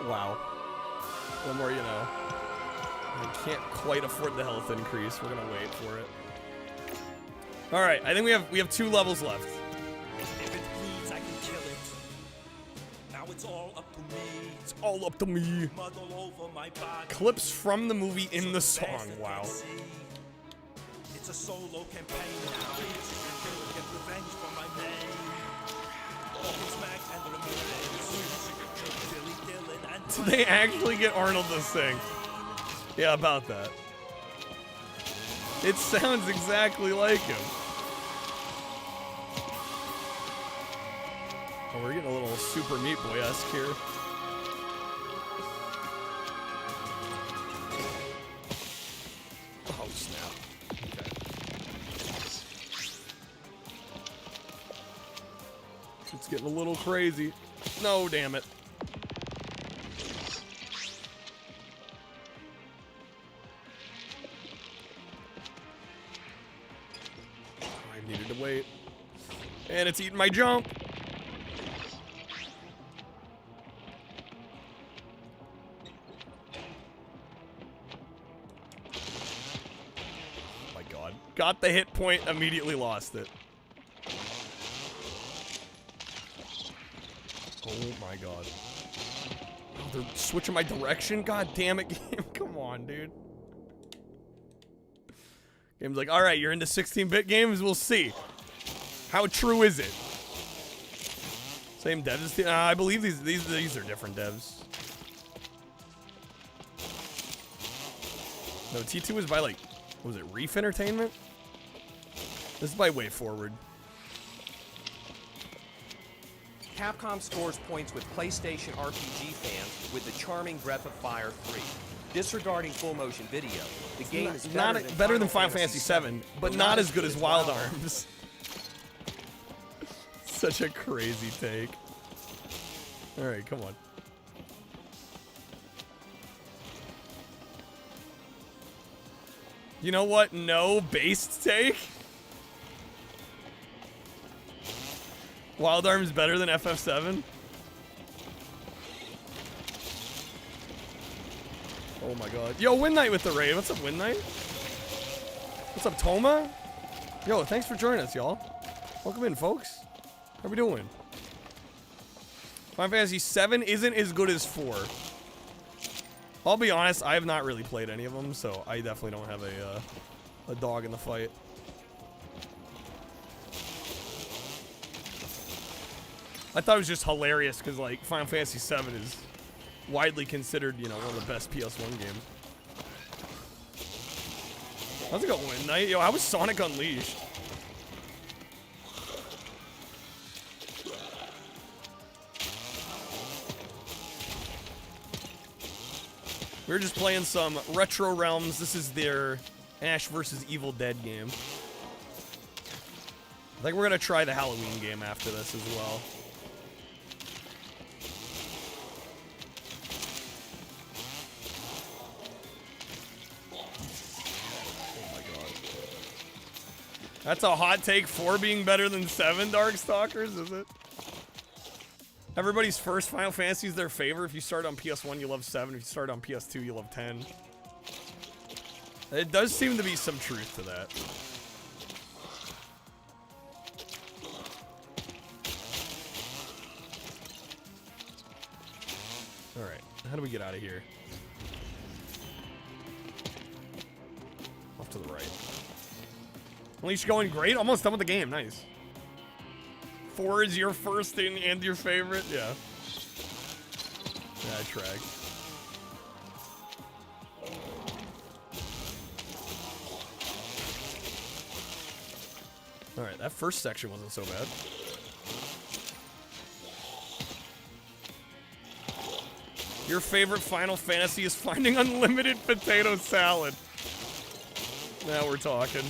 C: Wow. The more you know. I can't quite afford the health increase. We're gonna wait for it. All right, I think we have 2 levels left.
F: If it bleeds, I can kill it. Now it's all up to me.
C: It's all up to me.
F: Muddle over my body.
C: Clips from the movie in the song. Wow.
F: It's a solo campaign now. Get revenge for my name. Smack and remove Billy Dillon and
C: Did they actually get Arnold to sing? Yeah, about that. It sounds exactly like him. Oh, we're getting a little Super Meat Boy-esque here. Oh, snap. Okay. It's getting a little crazy. No, damn it. Needed to wait. And it's eating my jump. Oh my god. Got the hit point, immediately lost it. Oh my god. Oh, they're switching my direction? God damn it, game. Come on, dude. Game's like, alright, you're into 16-bit games? We'll see. How true is it? Same devs? I believe these are different devs. No, T2 was by, like, what was it, Reef Entertainment? This is by Way Forward.
D: Capcom scores points with PlayStation RPG fans with the charming Breath of Fire 3. Disregarding full motion video, the game is
C: better than Final Fantasy VII, but not as good as Wild Arms. Such a crazy take. Alright, come on. You know what? No, based take? Wild Arms better than FF7? Oh my god. Yo, Win Knight with the raid. What's up, Win Knight? What's up, Toma? Yo, thanks for joining us, y'all. Welcome in, folks. How we doing? Final Fantasy VII isn't as good as 4. I'll be honest, I have not really played any of them, so I definitely don't have a dog in the fight. I thought it was just hilarious because, like, Final Fantasy VII is widely considered, you know, one of the best PS1 games. How's it going, Win Knight? Yo, how was Sonic Unleashed? We were just playing some RETROREALMS. This is their Ash vs. Evil Dead game. I think we're going to try the Halloween game after this as well. That's a hot take, 4 being better than 7, Darkstalkers, is it? Everybody's first Final Fantasy is their favorite. If you start on PS1, you love 7. If you start on PS2, you love 10. It does seem to be some truth to that. Alright, how do we get out of here? Off to the right. Unleash going great. Almost done with the game. Nice. 4 is your first thing and your favorite. Yeah. Yeah, I tracked. All right, that first section wasn't so bad. Your favorite Final Fantasy is finding unlimited potato salad. Now we're talking.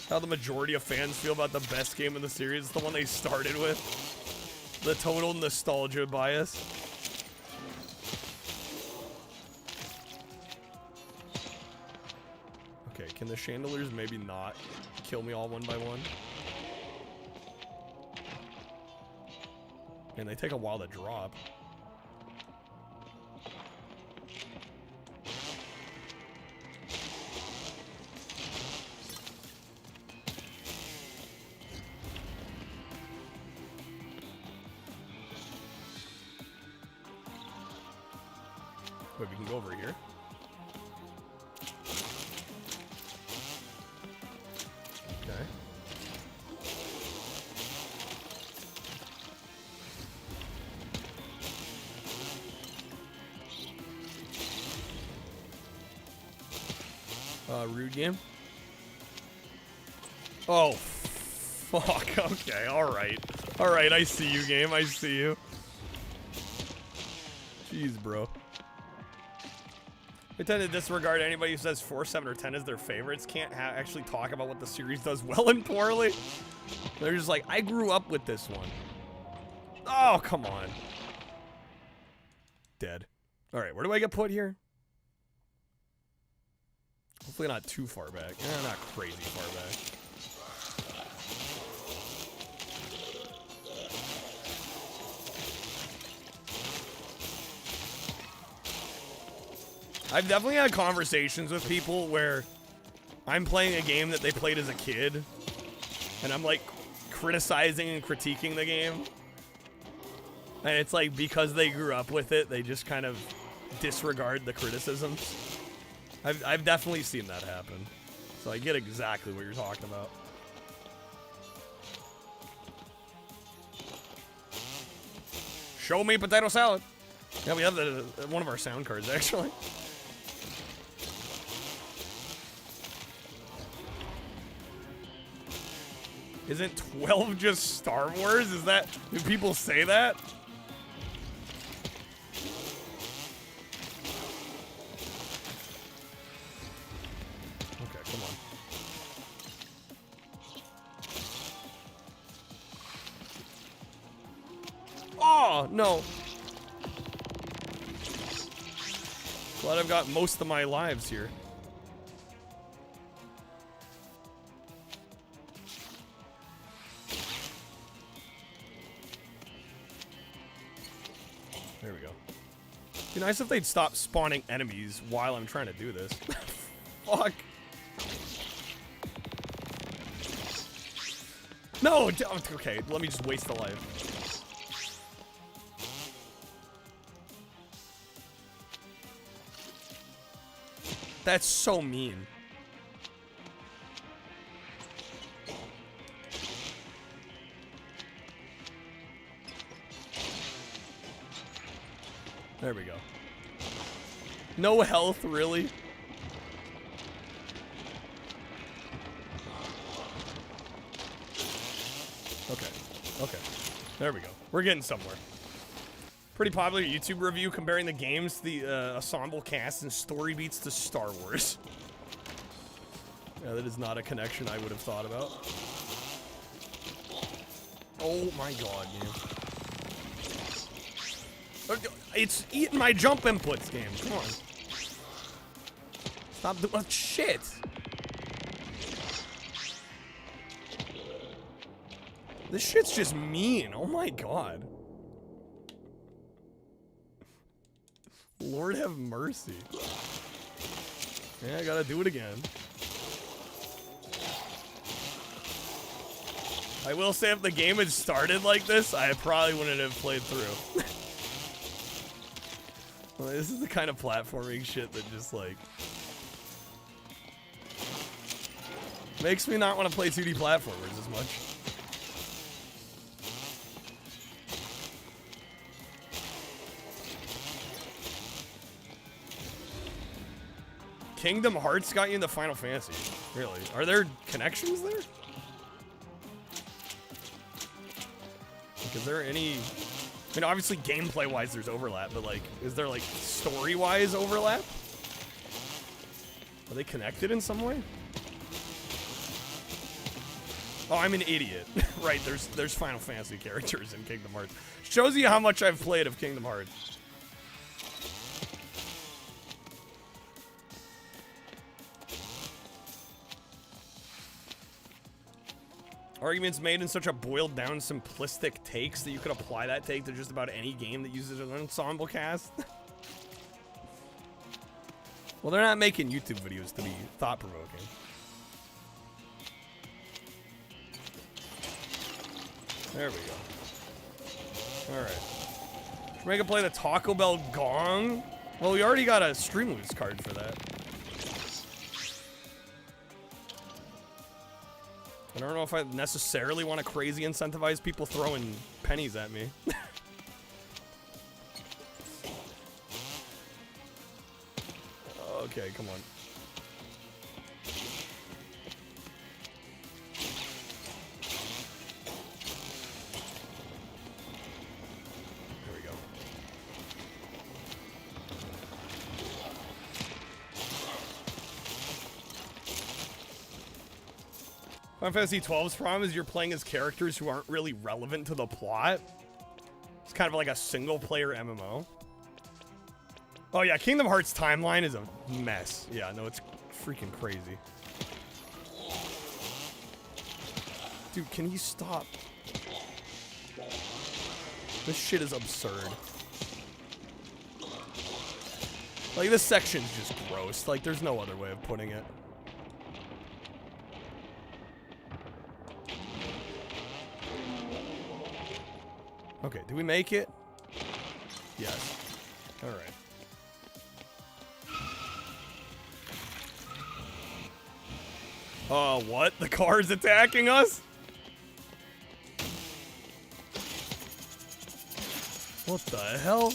C: How the majority of fans feel about the best game in the series. It's the one they started with. The total nostalgia bias. Okay, can the chandeliers maybe not kill me all one by one? And they take a while to drop. Wait, we can go over here. Okay. Rude game. Oh, fuck. Okay, alright. Alright, I see you, game. I see you. Jeez, bro. They tend to disregard anybody who says 4, 7, or 10 is their favorites. Can't actually talk about what the series does well and poorly. They're just like, I grew up with this one. Oh, come on. Dead. Alright, where do I get put here? Hopefully not too far back. Not crazy far back. I've definitely had conversations with people where I'm playing a game that they played as a kid, and I'm like criticizing and critiquing the game. And it's like, because they grew up with it, they just kind of disregard the criticisms. I've definitely seen that happen. So I get exactly what you're talking about. Show me potato salad. Yeah, we have one of our sound cards, actually. Isn't 12 just Star Wars? Is that... Do people say that? Okay, come on. Oh, no. Glad I've got most of my lives here. There we go. It'd be nice if they'd stop spawning enemies while I'm trying to do this. Fuck. No! Okay, let me just waste a life. That's so mean. There we go. No health, really? Okay. Okay. There we go. We're getting somewhere. Pretty popular YouTube review comparing the games to the ensemble cast and story beats to Star Wars. Yeah, that is not a connection I would have thought about. Oh my god, man. It's eating my jump inputs, game. Come on. Stop doing shit. This shit's just mean. Oh my god. Lord have mercy. Yeah, I gotta do it again. I will say if the game had started like this, I probably wouldn't have played through. Well, this is the kind of platforming shit that just like makes me not want to play 2D platformers as much. Kingdom Hearts got you into Final Fantasy. Really? Are there connections there? Like, is there any... I mean, obviously gameplay-wise there's overlap, but like, is there like story-wise overlap? Are they connected in some way? Oh, I'm an idiot. Right, there's Final Fantasy characters in Kingdom Hearts. Shows you how much I've played of Kingdom Hearts. Arguments made in such a boiled down simplistic takes that you could apply that take to just about any game that uses an ensemble cast. Well, they're not making YouTube videos to be thought-provoking. There we go. Alright. Should we make it play the Taco Bell Gong? Well, we already got a Streamloots card for that. I don't know if I necessarily want to crazy incentivize people throwing pennies at me. Okay, come on. There we go. Final Fantasy XII's problem is you're playing as characters who aren't really relevant to the plot. It's kind of like a single-player MMO. Oh yeah, Kingdom Hearts timeline is a mess. Yeah, no, it's freaking crazy. Dude, can you stop? This shit is absurd. Like, this section's just gross. Like, there's no other way of putting it. Okay, do we make it? Yes. All right. Oh, what? The car's attacking us? What the hell?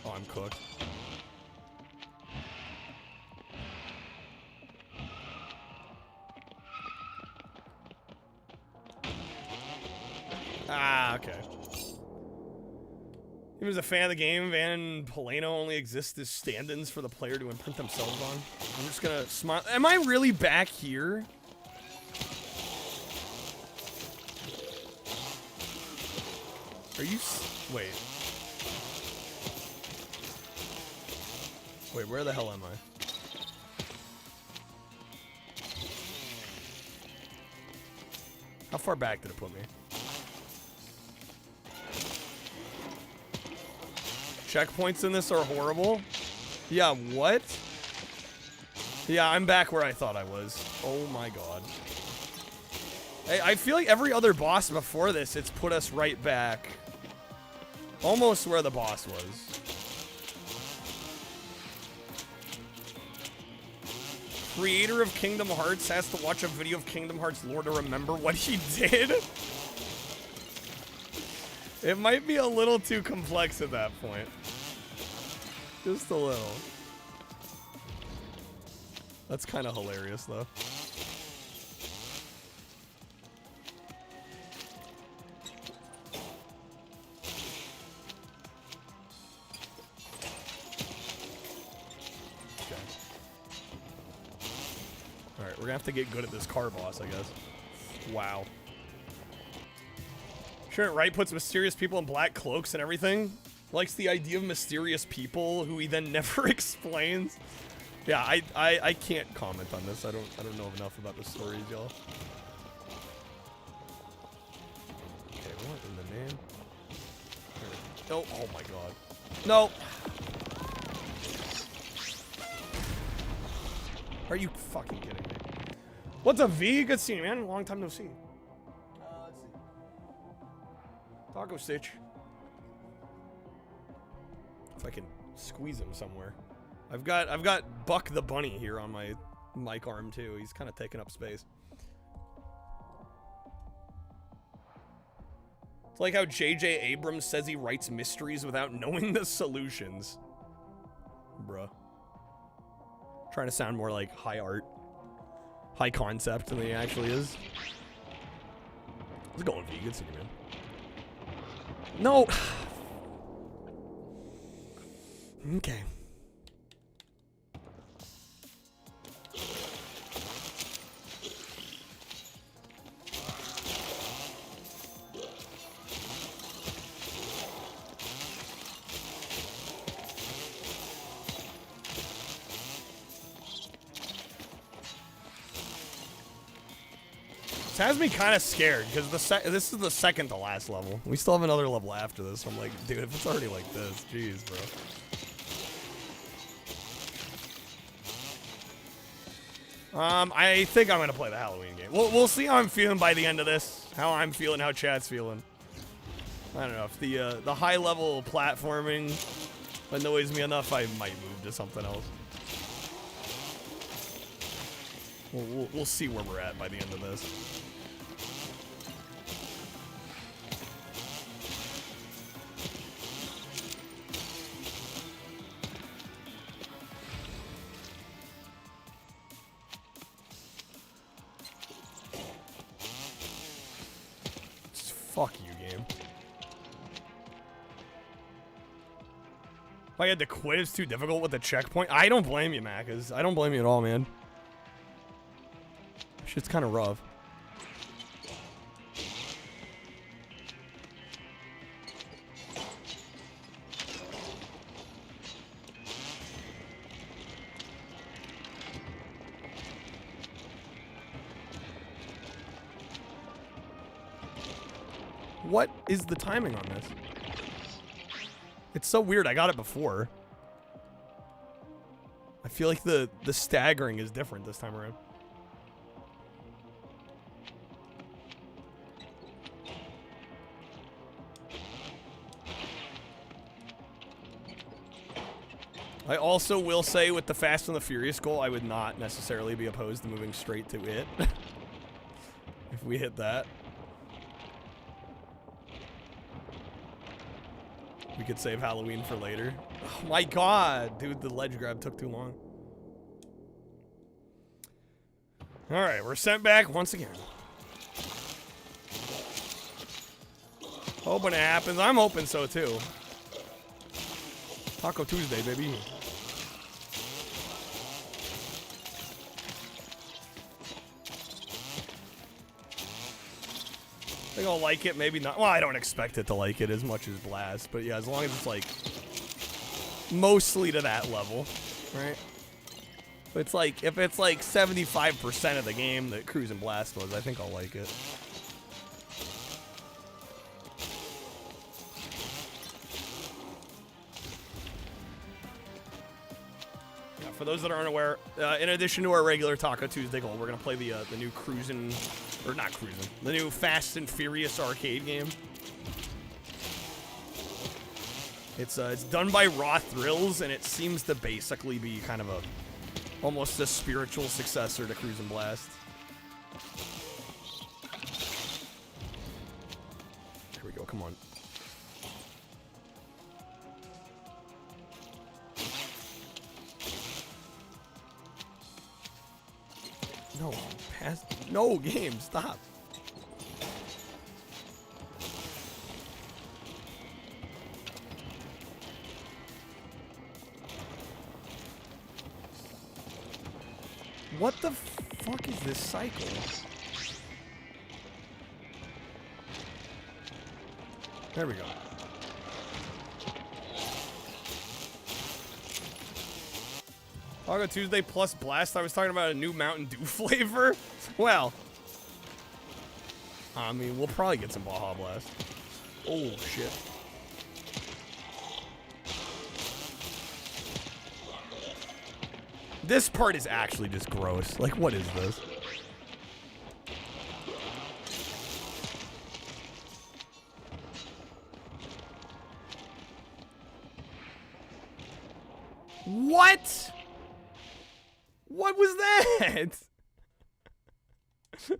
C: Oh, I'm cooked. Ah, okay. He was a fan of the game. Van and Polano only exist as stand-ins for the player to imprint themselves on. I'm just gonna smile. Am I really back here? Are you... Wait. Wait, where the hell am I? How far back did it put me? Checkpoints in this are horrible. Yeah, what? Yeah, I'm back where I thought I was. Oh my god. I feel like every other boss before this, it's put us right back. Almost where the boss was. Creator of Kingdom Hearts has to watch a video of Kingdom Hearts lore to remember what he did. It might be a little too complex at that point. Just a little. That's kind of hilarious, though. Okay. Alright, we're gonna have to get good at this car boss, I guess. Wow. Sure, right? Puts mysterious people in black cloaks and everything. Likes the idea of mysterious people who he then never explains. Yeah, I can't comment on this. I don't know enough about the stories, y'all. Okay, what in the name? Oh, oh my god. No. Are you fucking kidding me? What's up, V? Good seeing you, man. Long time no see. Let's see. Taco Stitch. If I can squeeze him somewhere. I've got Buck the Bunny here on my mic arm too. He's kind of taking up space. It's like how J.J. Abrams says he writes mysteries without knowing the solutions. Bruh. Trying to sound more like high art. High concept than he actually is. How's it going, V? Good seeing you, man. No! Okay. This has me kind of scared because this is the second to last level. We still have another level after this. I'm like, dude, if it's already like this, jeez, bro. I think I'm gonna play the Halloween game. We'll see how I'm feeling by the end of this. How I'm feeling, how chat's feeling. I don't know if the high level platforming annoys me enough. I might move to something else. We'll see where we're at by the end of this. Fuck you, game. If I had to quit, it's too difficult with the checkpoint. I don't blame you, Macas. I don't blame you at all, man. Shit's kind of rough. What is the timing on this? It's so weird. I got it before. I feel like the staggering is different this time around. I also will say with the Fast and the Furious goal, I would not necessarily be opposed to moving straight to it. If we hit that. We could save Halloween for later. Oh my god, dude, the ledge grab took too long. Alright, we're sent back once again. Hoping it happens. I'm hoping so too. Taco Tuesday, baby. I think I'll like it, maybe not. Well, I don't expect it to like it as much as Blast, but yeah, as long as it's like mostly to that level, right? It's like if it's like 75% of the game that Cruise and Blast was, I think I'll like it. Yeah, for those that aren't aware, in addition to our regular Taco Tuesday goal, we're gonna play the new Cruisin'. Or not Cruisin'. The new Fast and Furious arcade game. It's done by Raw Thrills, and it seems to basically be kind of almost a spiritual successor to Cruisin' Blast. Here we go, come on. No, pass. No, game, stop. What the fuck is this cycle? There we go. Taco Tuesday plus Blast. I was talking about a new Mountain Dew flavor. Well, I mean, we'll probably get some Baja Blast. Oh, shit. This part is actually just gross. Like, what is this? What? What was that?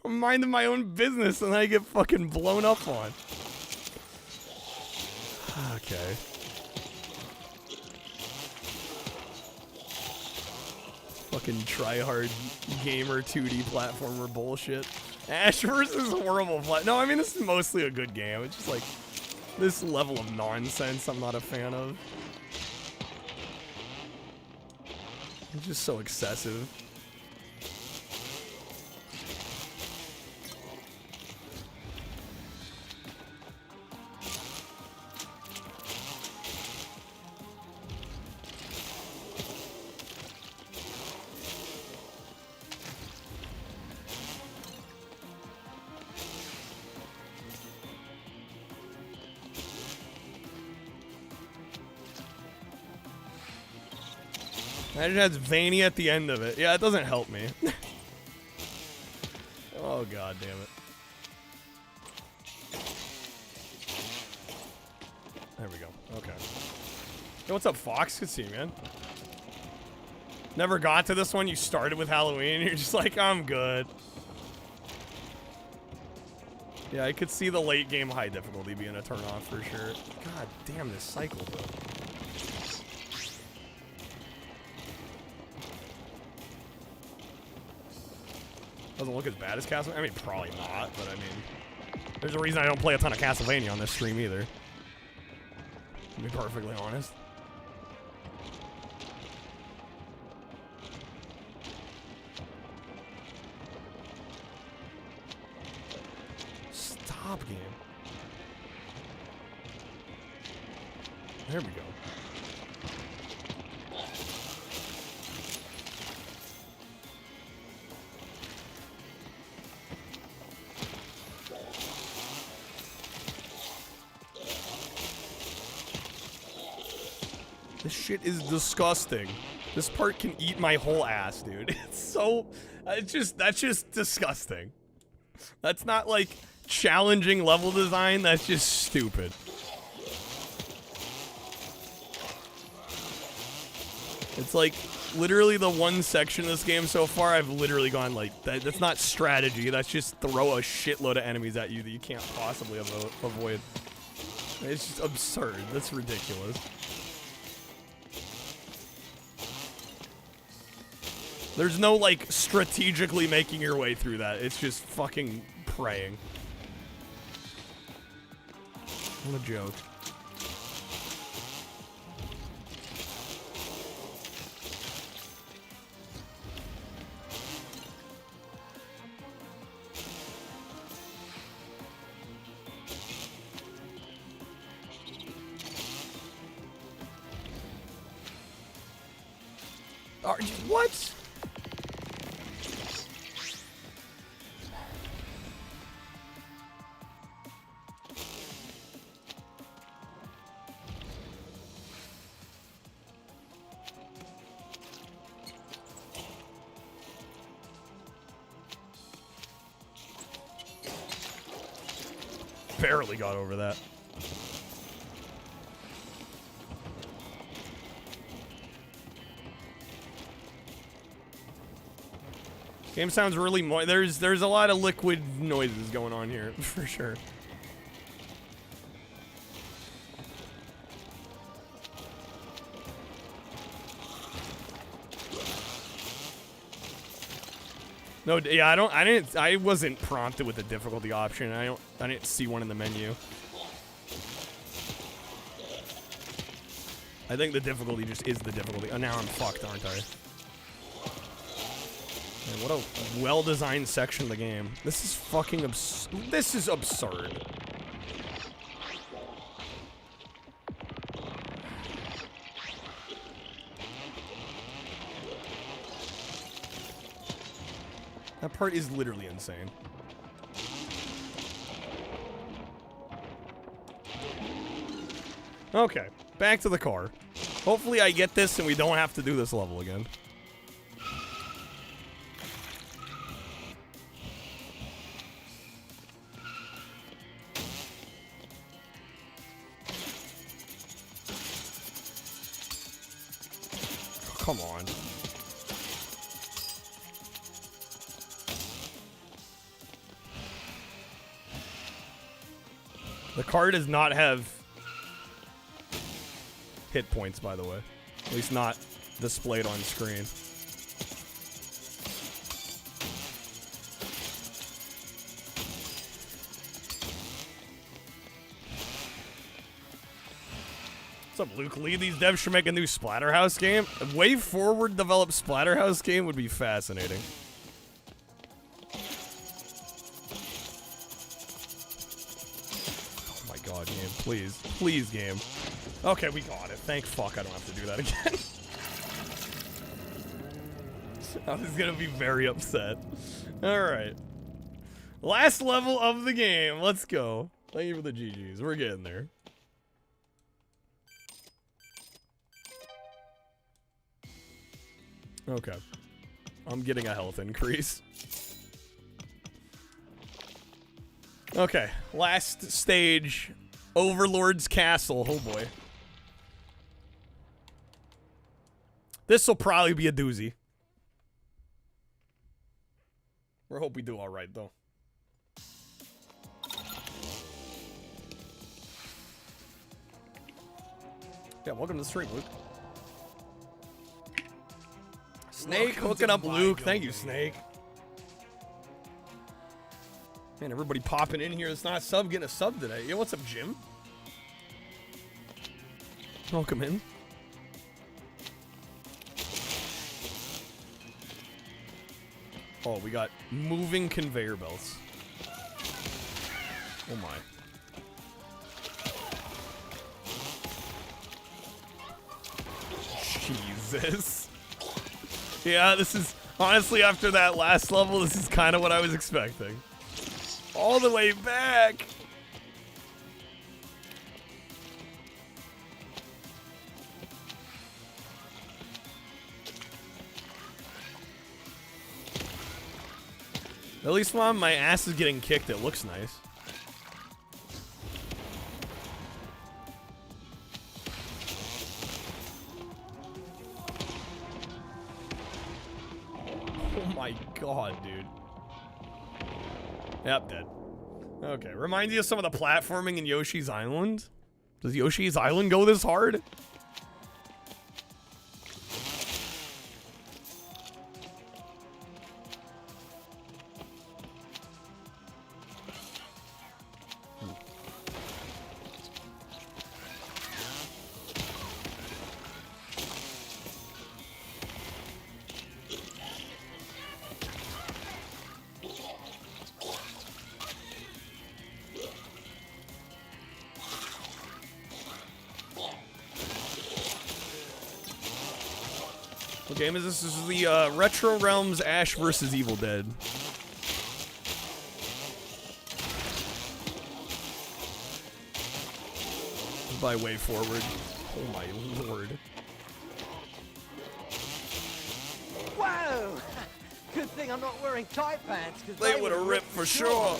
C: I'm minding my own business and I get fucking blown up on. Okay. Fucking try-hard gamer 2D platformer bullshit. Ash versus horrible play. No, I mean, this is mostly a good game. It's just like this level of nonsense I'm not a fan of. It's just so excessive. Imagine it has Vanny at the end of it. Yeah, it doesn't help me. Oh, god damn it. There we go. Okay. Hey, what's up, Fox? Good to see you, man. Never got to this one. You started with Halloween. You're just like, I'm good. Yeah, I could see the late game high difficulty being a turn-off for sure. God damn this cycle, bro. Doesn't look as bad as Castlevania. I mean, probably not, but I mean, there's a reason I don't play a ton of Castlevania on this stream either. To be perfectly honest. Stop, game. There we go. This shit is disgusting. This part can eat my whole ass, dude. It's so, that's just disgusting. That's not like challenging level design, that's just stupid. It's like literally the one section of this game so far I've literally gone like, that's not strategy, that's just throw a shitload of enemies at you that you can't possibly avoid. It's just absurd. That's ridiculous. There's no like strategically making your way through that. It's just fucking praying. What a joke. What? Barely got over that. Game sounds really there's a lot of liquid noises going on here, for sure. No, yeah, I wasn't prompted with the difficulty option. I didn't see one in the menu. I think the difficulty just is the difficulty. Oh, now I'm fucked, aren't I? Man, what a well-designed section of the game. This is fucking this is absurd. That part is literally insane. Okay, back to the car. Hopefully I get this and we don't have to do this level again. Come on. The car does not have hit points, by the way. At least not displayed on screen. What's up, Luke Lee? These devs should make a new Splatterhouse game. A way forward developed Splatterhouse game would be fascinating. Oh my god, game. Please. Please, game. Okay, we got it. Thank fuck I don't have to do that again. I was gonna be very upset. Alright. Last level of the game. Let's go. Thank you for the GGs. We're getting there. Okay. I'm getting a health increase. Okay. Last stage. Overlord's Castle. Oh boy. This will probably be a doozy. We hope we do alright, though. Yeah, welcome to the stream, Luke. Snake hooking up Luke. Thank you, Snake. Man, everybody popping in here. It's not a sub getting a sub today. Yo, what's up, Jim? Welcome in. Oh, we got moving conveyor belts. Oh my. Jesus. Yeah, this is, honestly, after that last level, this is kind of what I was expecting. All the way back. At least while my ass is getting kicked, it looks nice. Yep, dead. Okay, reminds you of some of the platforming in Yoshi's Island? Does Yoshi's Island go this hard? What game is this? This is the Retro Realms Ash vs. Evil Dead. By Way Forward. Oh my lord.
G: Whoa! Good thing I'm not wearing tight pants, because
C: They would have ripped for sure.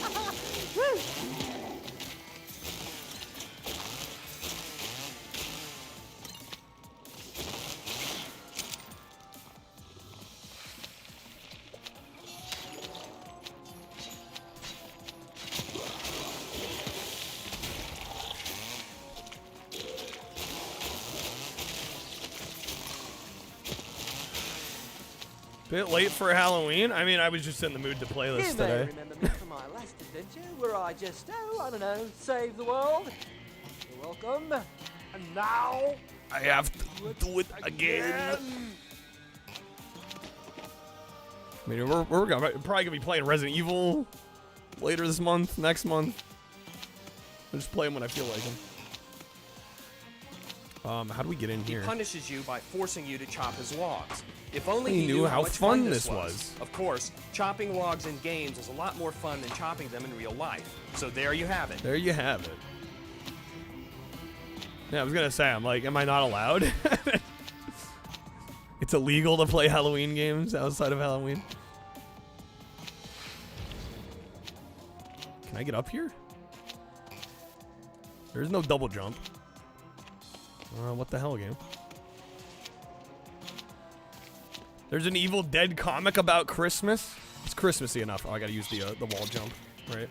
C: Bit late for Halloween? I mean, I was just in the mood to play this
G: You may
C: today.
G: remember me from my last adventure, where I just, I don't know, saved the world. You're welcome. And now...
C: I have to do it again. I mean, we're probably gonna be playing Resident Evil later this month, next month. I'll just play them when I feel like them. How do we get in here?
D: He punishes you by forcing you to chop his logs. If only
C: He
D: he
C: knew how
D: much
C: fun
D: this
C: this was.
D: Of course, chopping logs in games is a lot more fun than chopping them in real life. So there you have it.
C: There you have it. Yeah, I was gonna say, I'm like, am I not allowed? It's illegal to play Halloween games outside of Halloween. Can I get up here? There's no double jump. What the hell, game? There's an Evil Dead comic about Christmas. It's Christmassy enough. Oh, I gotta use the wall jump, right?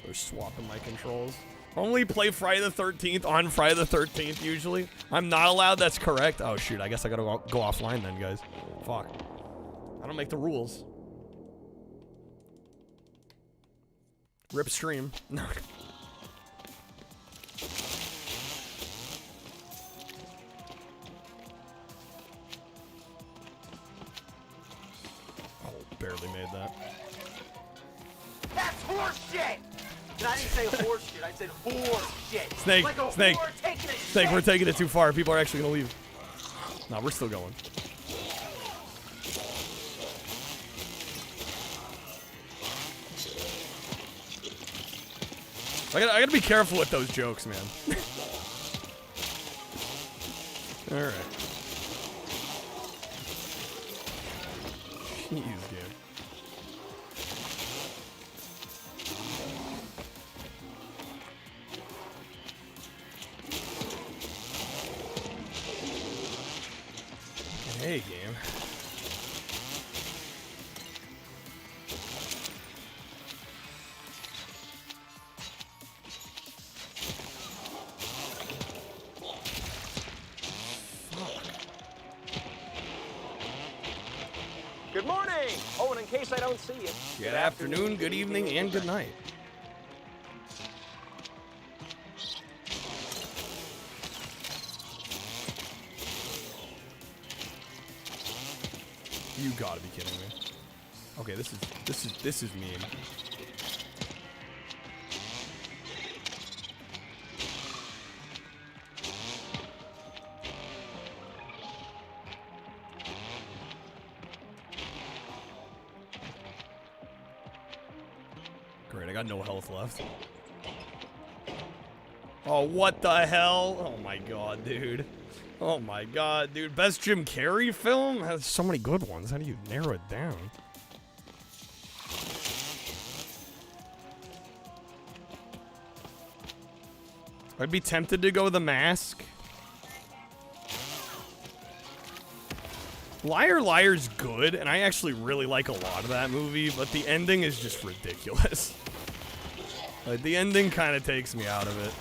C: They're swapping my controls. Only play Friday the 13th on Friday the 13th, usually. I'm not allowed, that's correct. Oh, shoot, I guess I gotta go offline then, guys. Fuck. I don't make the rules. Rip stream. No. Oh, barely made that.
G: That's horse shit! And I didn't say horse shit, I said horse shit.
C: Snake,
G: like a
C: Snake,
G: whore taking a
C: Snake,
G: shit.
C: we're taking it too far. People are actually gonna leave. No, we're still going. I gotta be careful with those jokes, man. Alright. Jeez, game. Hey, game.
Q: Good morning! Oh, and in case I don't see you.
C: Good afternoon, good evening, and good night. You gotta be kidding me. Okay, this is mean. Great, I got no health left. Oh, what the hell? Oh my god, dude. Oh my god, dude. Best Jim Carrey film? Has so many good ones. How do you narrow it down? I'd be tempted to go The Mask. Liar Liar's good, and I actually really like a lot of that movie, but the ending is just ridiculous. Like, the ending kind of takes me out of it.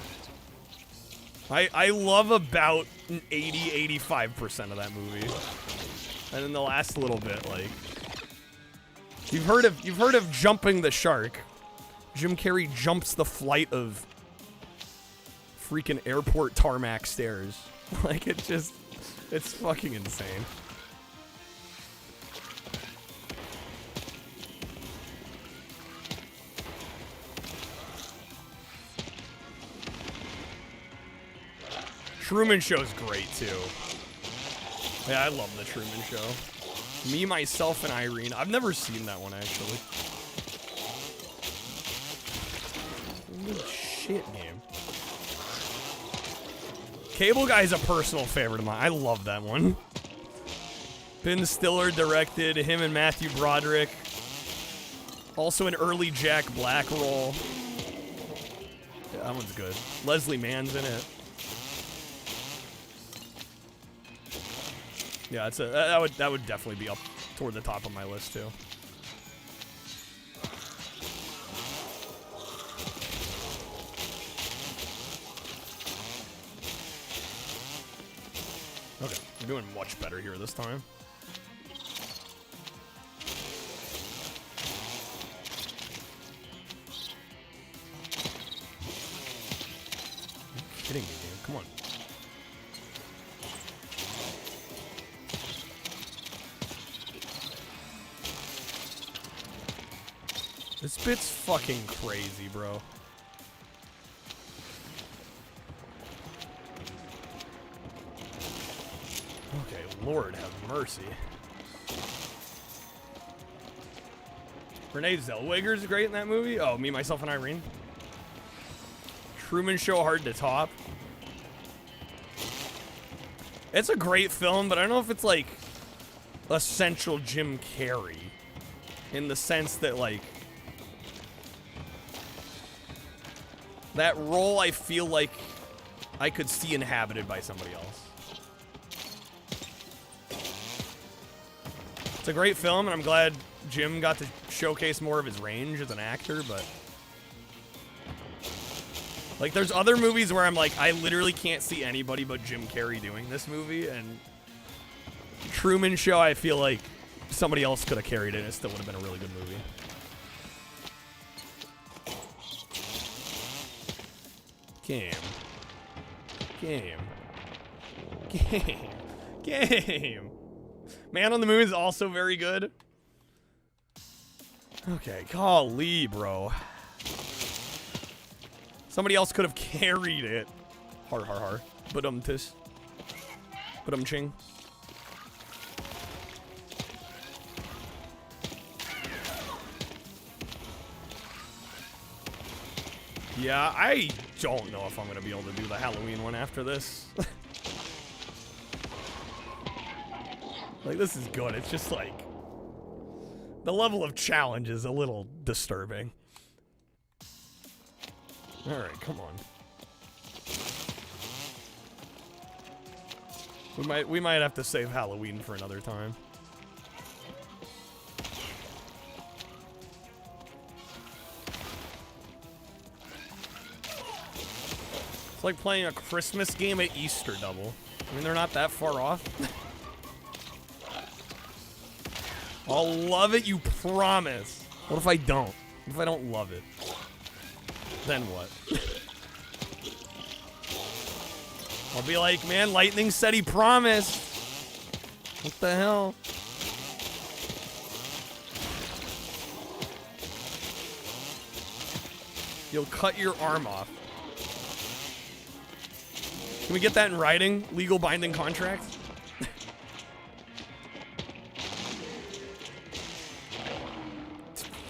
C: I love about 80-85% of that movie. And then the last little bit, like, you've heard of jumping the shark. Jim Carrey jumps the flight of freaking airport tarmac stairs. Like, it's fucking insane. Truman Show's great, too. Yeah, I love the Truman Show. Me, Myself, and Irene. I've never seen that one, actually. Holy shit, man. Cable Guy's a personal favorite of mine. I love that one. Ben Stiller directed, him and Matthew Broderick. Also an early Jack Black role. Yeah, that one's good. Leslie Mann's in it. Yeah, that would definitely be up toward the top of my list too. Okay, we're doing much better here this time. You're kidding me, dude. Come on. This bit's fucking crazy, bro. Okay, Lord have mercy. Renee Zellweger's great in that movie. Oh, Me, Myself, and Irene. Truman Show hard to top. It's a great film, but I don't know if it's like essential Jim Carrey in the sense that, like, that role I feel like I could see inhabited by somebody else. It's a great film, and I'm glad Jim got to showcase more of his range as an actor, but like, there's other movies where I'm like, I literally can't see anybody but Jim Carrey doing this movie, and Truman Show, I feel like somebody else could have carried it and it still would have been a really good movie. Game. Man on the Moon is also very good. Okay, golly, bro. Somebody else could have carried it. Har. Badum-tis. Badum-ching. Yeah, I don't know if I'm going to be able to do the Halloween one after this. Like, this is good. It's just like, the level of challenge is a little disturbing. Alright, come on. We might have to save Halloween for another time. It's like playing a Christmas game at Easter double. I mean, they're not that far off. I'll love it, you promise. What if I don't? What if I don't love it? Then what? I'll be like, man, Lightning said he promised. What the hell? You'll cut your arm off. Can we get that in writing? Legal binding contract?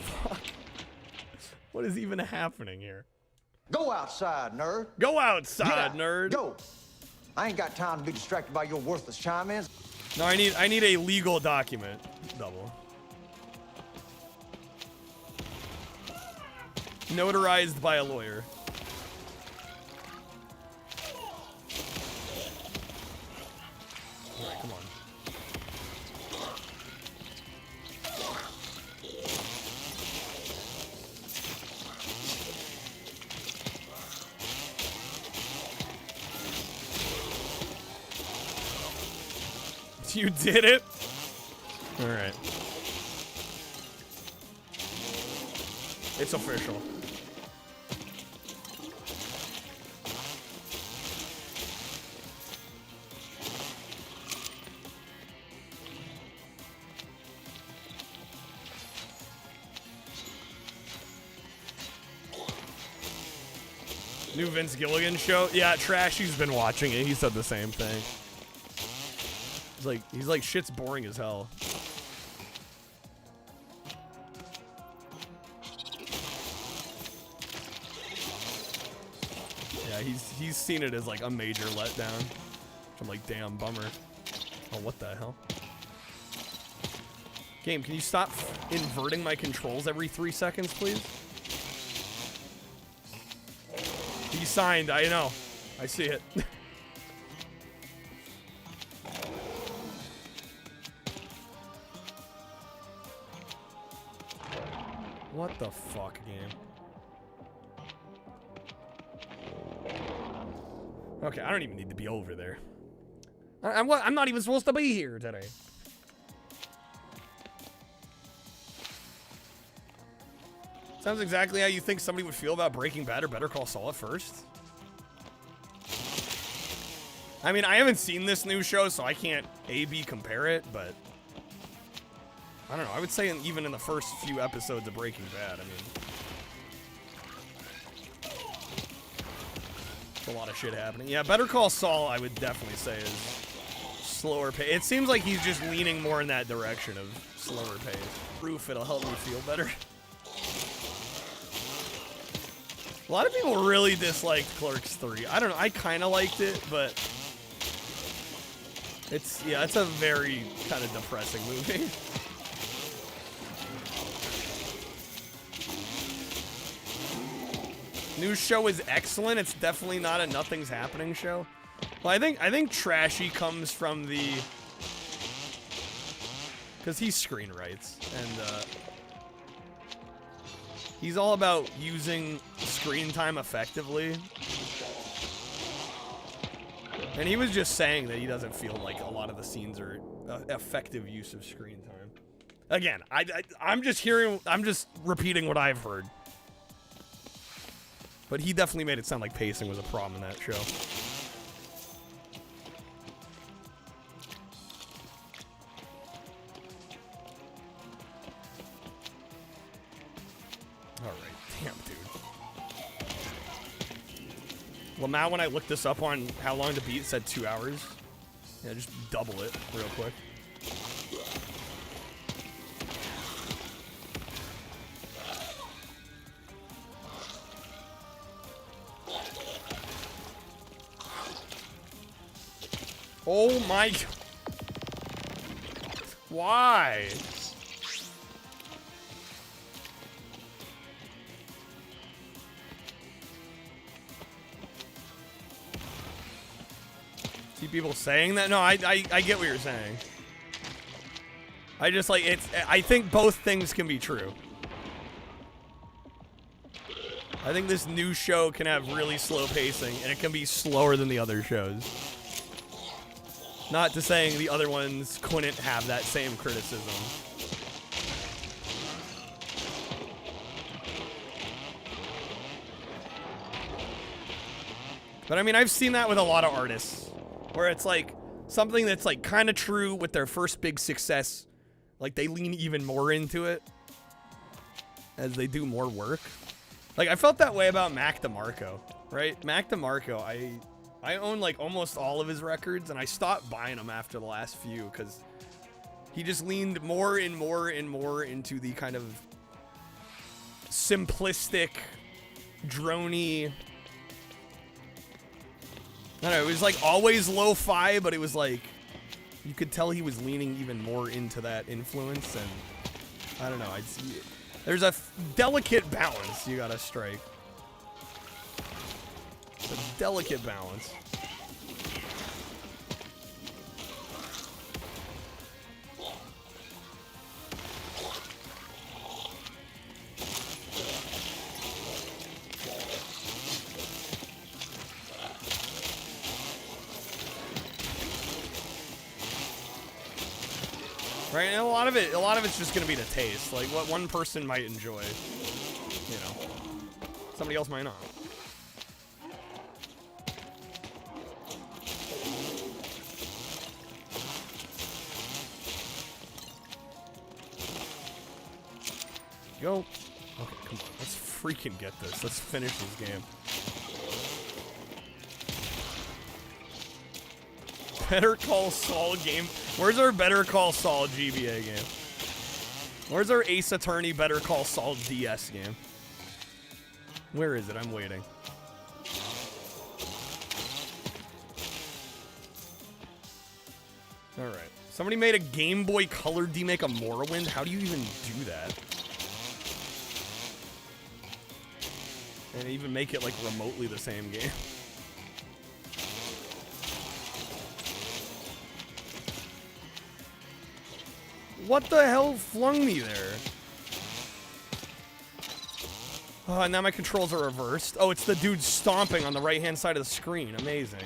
C: Fuck. What is even happening here?
R: Go outside, nerd.
C: Go outside, nerd.
R: Go. I ain't got time to be distracted by your worthless chime-ins.
C: No, I need a legal document. Double. Notarized by a lawyer. Alright, come on. You did it? Alright. It's official. New Vince Gilligan show? Yeah, Trashy's been watching it. He said the same thing. He's like, shit's boring as hell. Yeah, he's seen it as like a major letdown. I'm like, damn, bummer. Oh, what the hell? Game, can you stop inverting my controls every 3 seconds, please? He signed, I know. I see it. What the fuck, game? Okay, I don't even need to be over there. I'm not even supposed to be here today. Sounds exactly how you think somebody would feel about Breaking Bad or Better Call Saul at first. I mean, I haven't seen this new show, so I can't A/B compare it, but I don't know. I would say even in the first few episodes of Breaking Bad, I mean, it's a lot of shit happening. Yeah, Better Call Saul, I would definitely say is slower pace. It seems like he's just leaning more in that direction of slower pace. Proof, it'll help me feel better. A lot of people really disliked Clerks 3. I don't know. I kind of liked it, but it's a very kind of depressing movie. New show is excellent. It's definitely not a nothing's happening show. Well, I think Trashy comes from the, because he screenwrites and he's all about using screen time effectively. And he was just saying that he doesn't feel like a lot of the scenes are effective use of screen time. Again, I'm just repeating what I've heard. But he definitely made it sound like pacing was a problem in that show. Damn, dude. Well, now when I looked this up on how long to beat, it said 2 hours. Yeah, just double it real quick. Oh my... Why? See people saying that? No, I get what you're saying. I just like I think both things can be true. I think this new show can have really slow pacing and it can be slower than the other shows. Not to saying the other ones couldn't have that same criticism. But I mean, I've seen that with a lot of artists. Where it's like something that's like kind of true with their first big success. Like they lean even more into it as they do more work. Like I felt that way about Mac DeMarco, right? Mac DeMarco, I own like almost all of his records and I stopped buying them after the last few because he just leaned more and more and more into the kind of simplistic, droney. I don't know, it was like always lo-fi, but it was like, you could tell he was leaning even more into that influence, and I don't know, there's a delicate balance you gotta strike. It's a delicate balance. Right, and a lot of it's just gonna be the taste. Like what one person might enjoy, you know, somebody else might not. Go. Okay, come on. Let's freaking get this. Let's finish this game. Better Call Saul game. Where's our Better Call Saul GBA game? Where's our Ace Attorney Better Call Saul DS game? Where is it? I'm waiting. Alright. Somebody made a Game Boy Color remake of Morrowind? How do you even do that? And even make it like remotely the same game. What the hell flung me there? Oh, and now my controls are reversed. Oh, it's the dude stomping on the right-hand side of the screen. Amazing.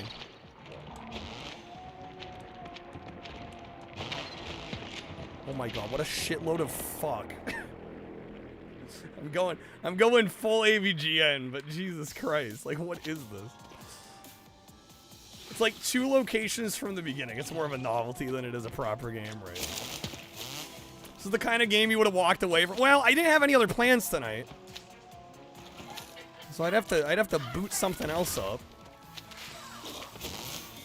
C: Oh my god, what a shitload of fuck. I'm going full AVGN, but Jesus Christ, like what is this? It's like 2 locations from the beginning. It's more of a novelty than it is a proper game, right? This is the kind of game you would have walked away from. Well, I didn't have any other plans tonight, so I'd have to boot something else up.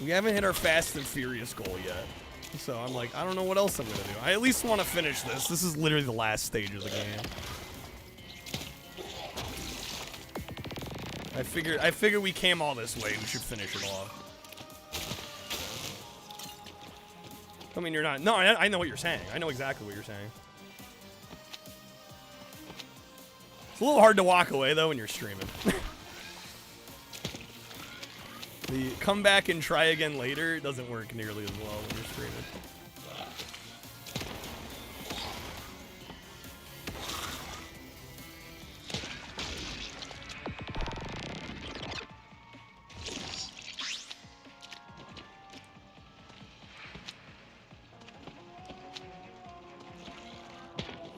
C: We haven't hit our Fast and Furious goal yet, so I'm like, I don't know what else I'm gonna do. I at least want to finish this. This is literally the last stage of the game. I figured we came all this way. We should finish it off. I mean, you're not. No, I know what you're saying. I know exactly what you're saying. It's a little hard to walk away, though, when you're streaming. The come back and try again later doesn't work nearly as well when you're streaming.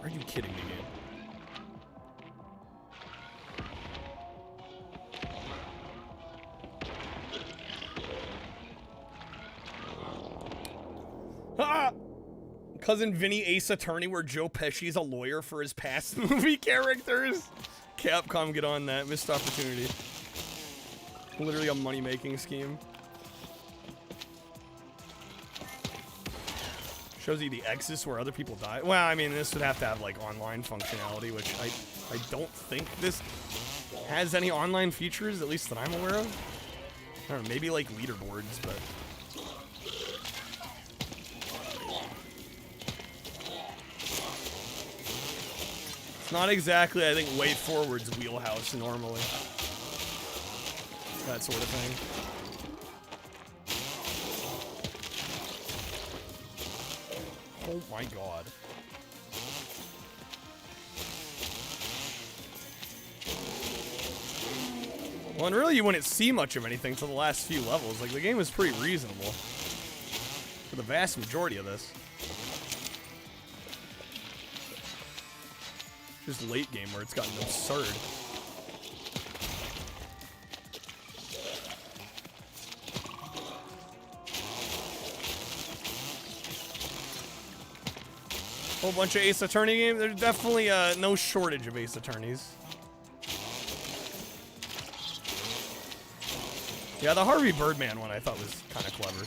C: Are you kidding me, man? Ah! Cousin Vinny Ace Attorney, where Joe Pesci's a lawyer for his past movie characters. Capcom, get on that. Missed opportunity. Literally a money-making scheme. Shows you the exits where other people die. Well, I mean, this would have to have, like, online functionality, which I don't think this has any online features, at least that I'm aware of. I don't know, maybe, like, leaderboards, but... It's not exactly, I think, Way Forward's wheelhouse normally. That sort of thing. Oh my god. Well, and really you wouldn't see much of anything till the last few levels. Like, the game is pretty reasonable for the vast majority of this. Just late game where it's gotten absurd. Whole bunch of Ace Attorney games. There's definitely no shortage of Ace Attorneys. Yeah, the Harvey Birdman one I thought was kind of clever.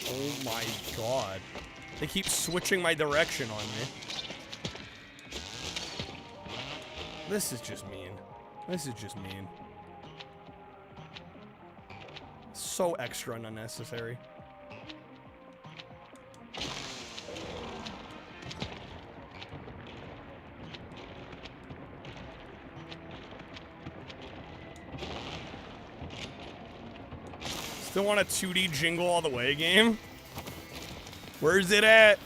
C: Oh my god. They keep switching my direction on me. This is just mean. This is just mean. So extra and unnecessary. Still want a 2D Jingle All the Way game? Where's it at?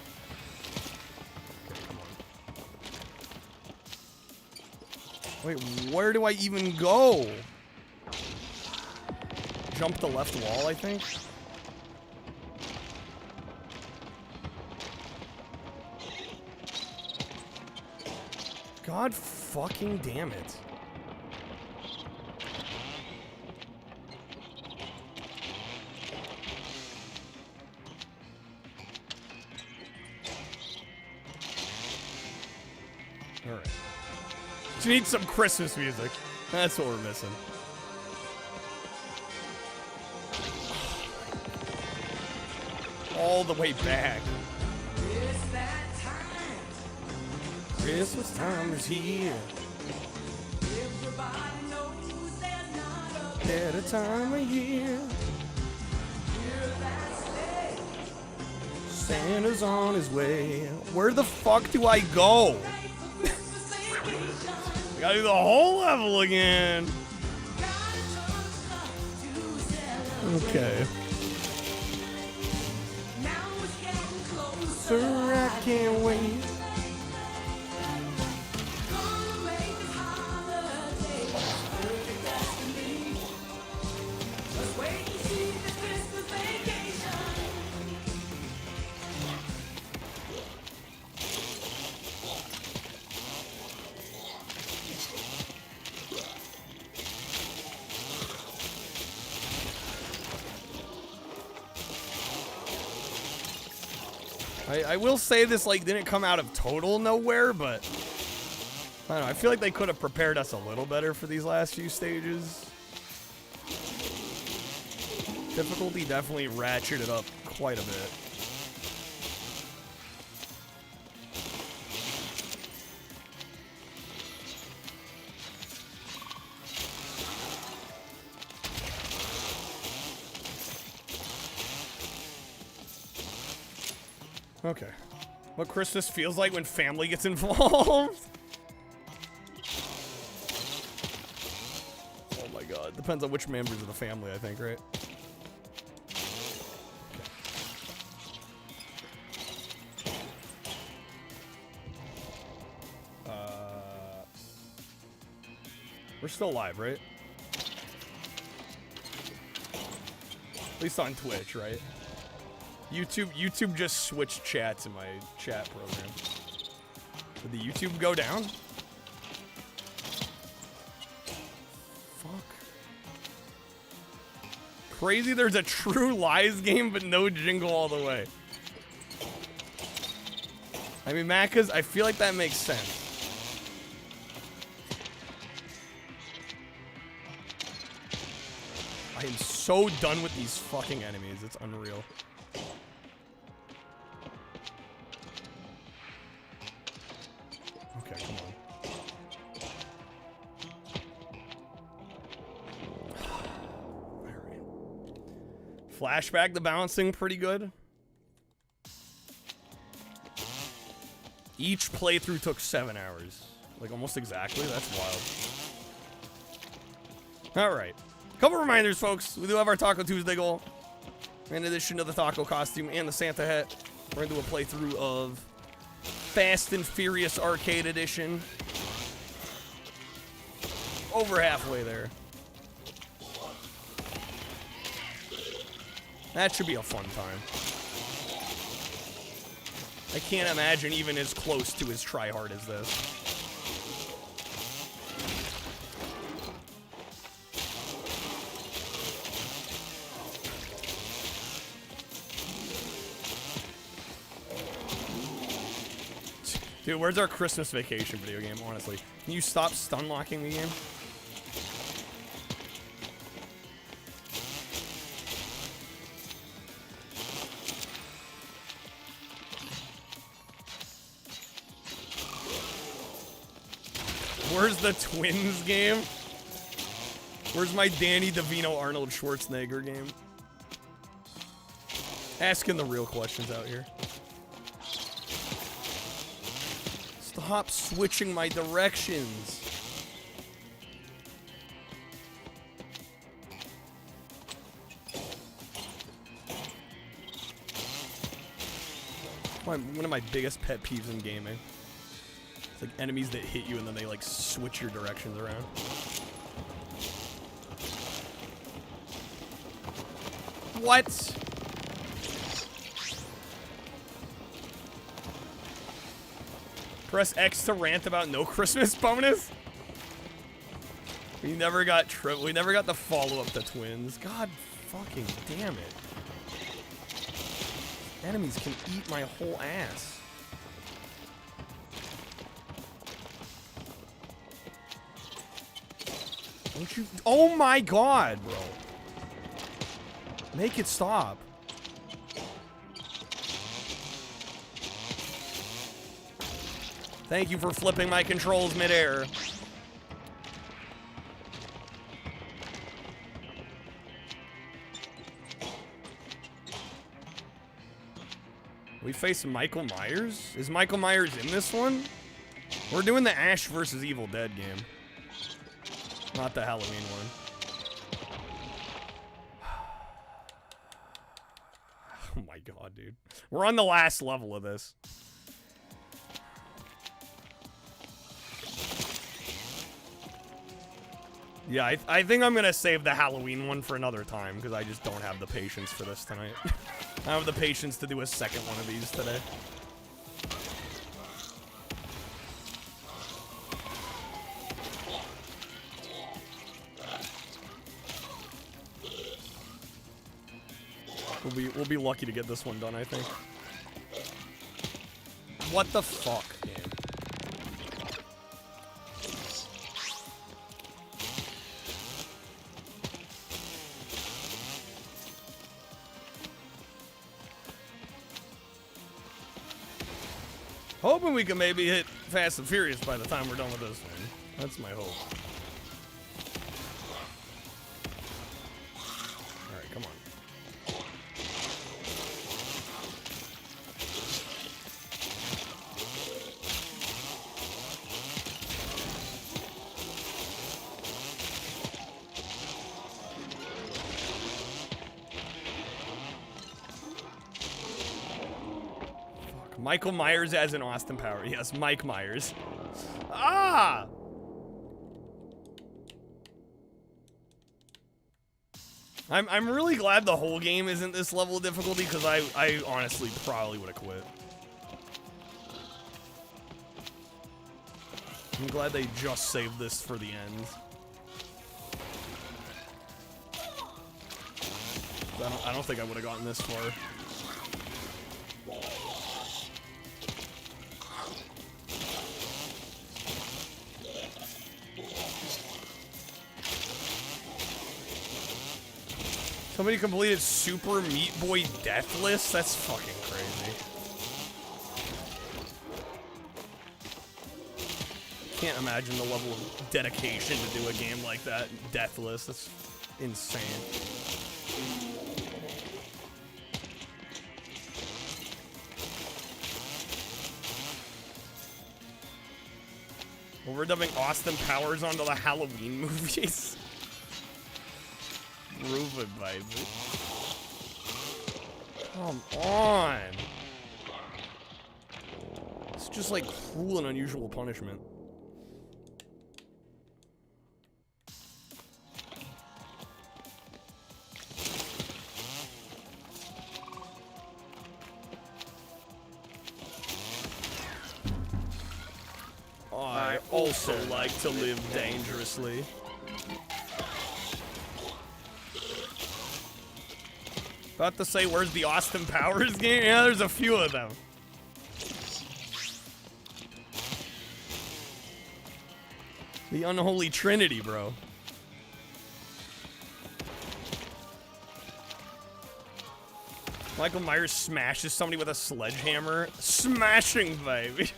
C: Wait, where do I even go? Jump the left wall, I think. God fucking damn it. Alright. Just need some Christmas music. That's what we're missing. All the way back. Christmas time is here. Better time of year. Santa's on his way. Where the fuck do I go? I gotta do the whole level again. Okay. Sir, I can't wait. I will say this, like, didn't come out of total nowhere, but I don't know. I feel like they could have prepared us a little better for these last few stages. Difficulty definitely ratcheted up quite a bit. Okay. What Christmas feels like when family gets involved. Oh my god. Depends on which members of the family, I think, right? Okay. We're still live, right? At least on Twitch, right? YouTube just switched chats in my chat program. Did the YouTube go down? Fuck. Crazy there's a True Lies game, but no jingle all the way. I mean, Macca's, I feel like that makes sense. I am so done with these fucking enemies. It's unreal. Okay, come on. Alright. Flashback, the balancing pretty good. Each playthrough took 7 hours. Like, almost exactly. That's wild. Alright. Couple reminders, folks. We do have our Taco Tuesday goal. In addition to the taco costume and the Santa hat, we're going to do a playthrough of Fast and Furious Arcade Edition. Over halfway there. That should be a fun time. I can't imagine even as close to as try-hard as this. Dude, where's our Christmas Vacation video game, honestly? Can you stop stun-locking the game? Where's the Twins game? Where's my Danny DeVito Arnold Schwarzenegger game? Asking the real questions out here. Stop switching my directions. One of my biggest pet peeves in gaming. It's like enemies that hit you and then they like switch your directions around. What? Press X to rant about no Christmas bonus. We never got the follow-up to Twins. God fucking damn it. Enemies can eat my whole ass. Don't you? Oh my god, bro. Make it stop. Thank you for flipping my controls midair. We face Michael Myers? Is Michael Myers in this one? We're doing the Ash versus Evil Dead game. Not the Halloween one. Oh my god, dude. We're on the last level of this. Yeah, I think I'm gonna save the Halloween one for another time, because I just don't have the patience for this tonight. I don't have the patience to do a second one of these today. We'll be lucky to get this one done, I think. What the fuck, game? Hoping we can maybe hit Fast and Furious by the time we're done with this one. That's my hope. Alright, come on. Michael Myers as in Austin Power. Yes, Mike Myers. Ah! I'm really glad the whole game isn't this level of difficulty, because I honestly probably would have quit. I'm glad they just saved this for the end. I don't think I would have gotten this far. Somebody completed Super Meat Boy Deathless? That's fucking crazy. Can't imagine the level of dedication to do a game like that. Deathless. That's insane. Overdubbing Austin Powers onto the Halloween movies. Ruben, baby. Come on. It's just like cruel and unusual punishment. I also like to live dangerously. About to say, where's the Austin Powers game? Yeah, there's a few of them. The unholy trinity, bro. Michael Myers smashes somebody with a sledgehammer. Smashing, baby.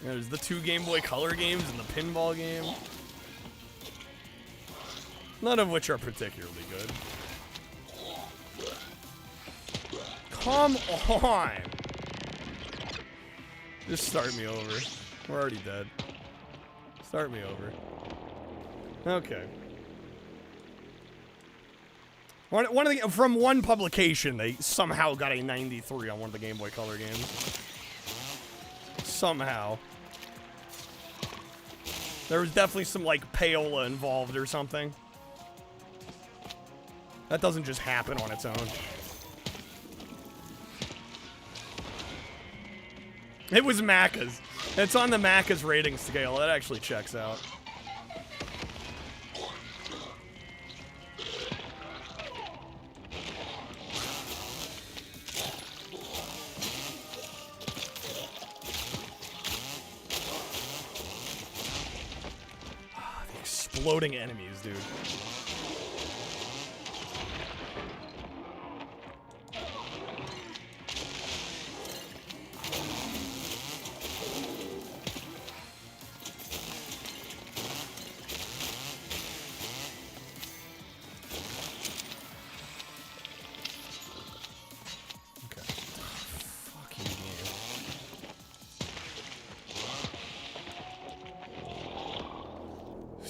C: Yeah, there's the 2 Game Boy Color games and the pinball game. None of which are particularly good. Come on! Just start me over. We're already dead. Start me over. Okay. From one publication, they somehow got a 93 on one of the Game Boy Color games. Somehow. There was definitely some, like, payola involved or something. That doesn't just happen on its own. It was Macca's. It's on the Macca's rating scale. That actually checks out. The exploding enemies, dude.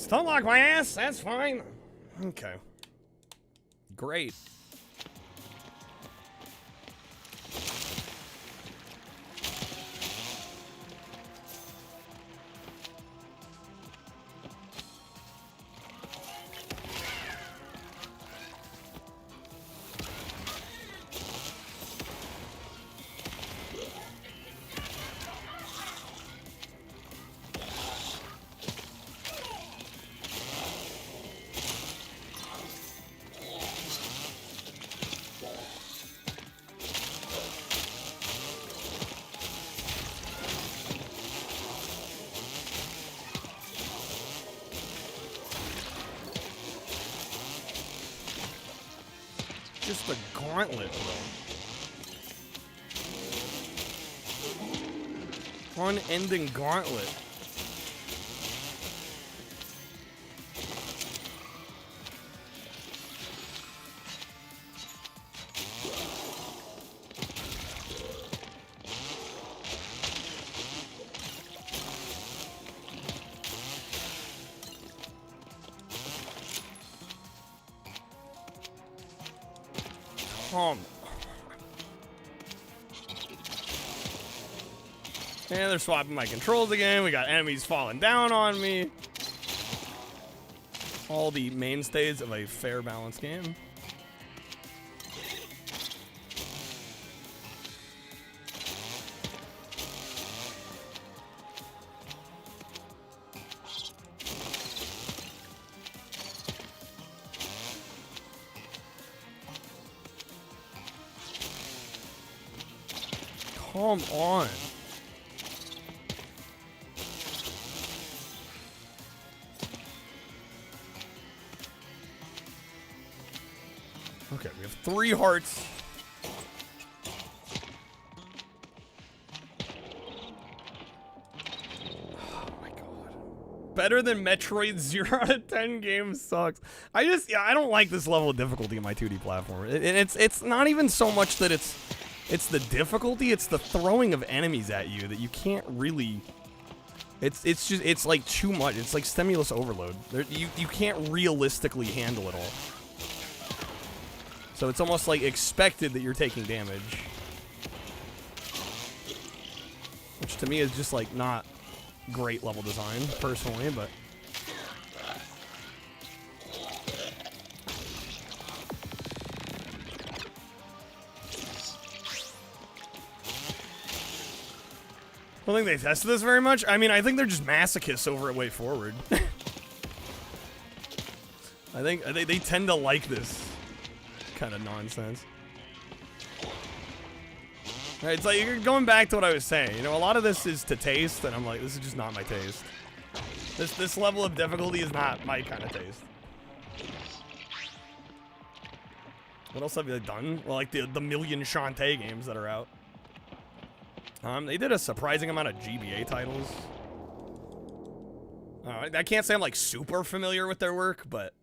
C: Don't lock my ass, that's fine. Okay. Great. Just a gauntlet, bro. Unending gauntlet. And they're swapping my controls again. We got enemies falling down on me. All the mainstays of a fair, balanced game. Come on. Okay, we have 3 hearts. Oh my god. Better than Metroid 0 out of 10 games sucks. I don't like this level of difficulty in my 2D platformer. It's not even so much that it's the difficulty, it's the throwing of enemies at you that you can't really. It's like too much. It's like stimulus overload. You can't realistically handle it all. So it's almost like expected that you're taking damage. Which to me is just like not great level design, personally, but. I don't think they tested this very much. I mean, I think they're just masochists over at Way Forward. I think they tend to like this kind of nonsense. Right, it's like you're going back to what I was saying. You know, a lot of this is to taste, and I'm like, this is just not my taste. This level of difficulty is not my kind of taste. What else have they done? Well, like the million Shantae games that are out. They did a surprising amount of GBA titles. I can't say I'm like super familiar with their work, but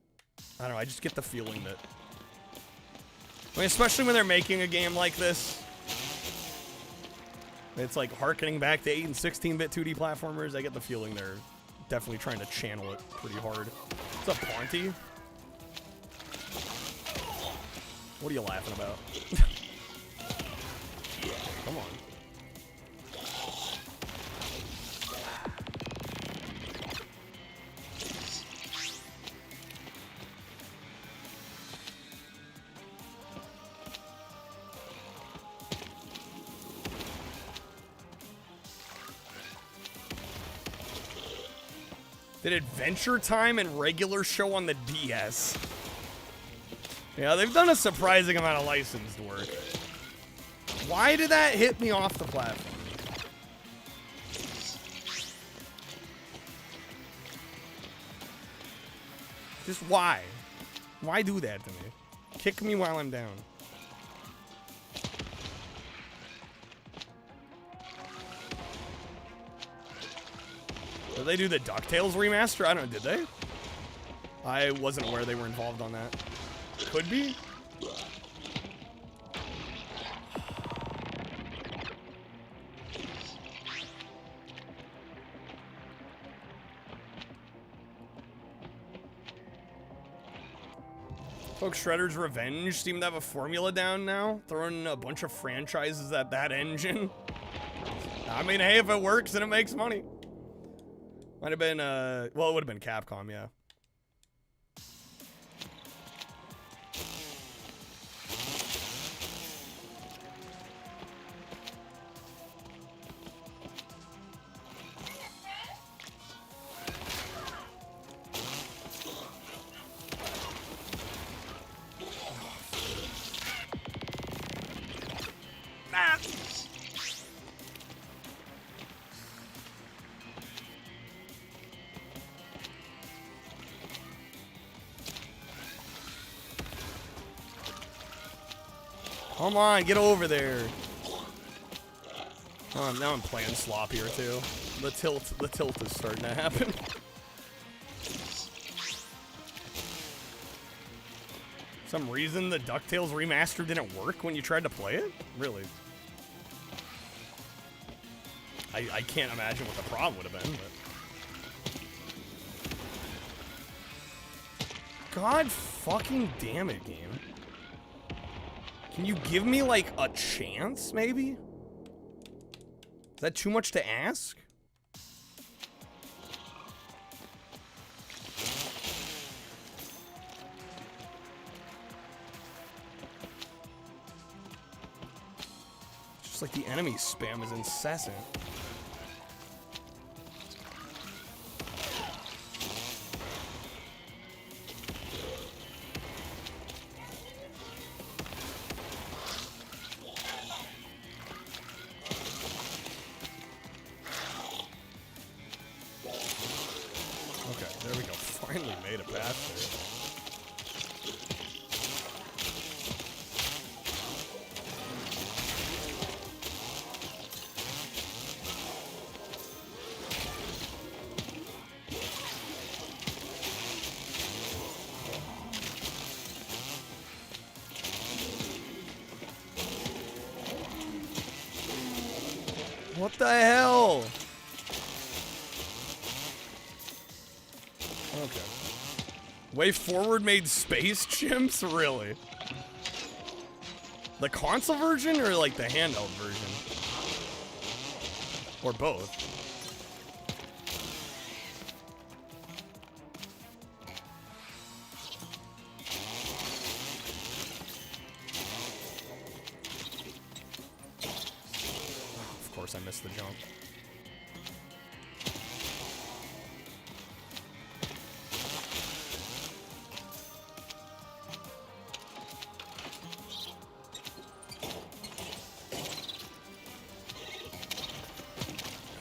C: I don't know. I just get the feeling that. I mean, especially when they're making a game like this. It's like harkening back to 8 and 16-bit 2D platformers. I get the feeling they're definitely trying to channel it pretty hard. What's up, Ponty? What are you laughing about? Come on. Did Adventure Time and regular show on the DS. Yeah, they've done a surprising amount of licensed work. Why did that hit me off the platform? Just why? Why do that to me? Kick me while I'm down. Did they do the DuckTales remaster? I don't know, did they? I wasn't aware they were involved on that. Could be. Folks, Shredder's Revenge seem to have a formula down now. Throwing a bunch of franchises at that engine. I mean, hey, if it works and it makes money. Might have been, well, it would have been Capcom, yeah. Come on, get over there. Oh, now I'm playing sloppier too. The tilt is starting to happen. Some reason the DuckTales remaster didn't work when you tried to play it? Really? I can't imagine what the problem would have been, but... God fucking damn it, game. Can you give me, like, a chance, maybe? Is that too much to ask? Just like the enemy spam is incessant. What the hell? Okay. Way Forward made space chimps? Really? The console version or like the handheld version? Or both? I missed the jump.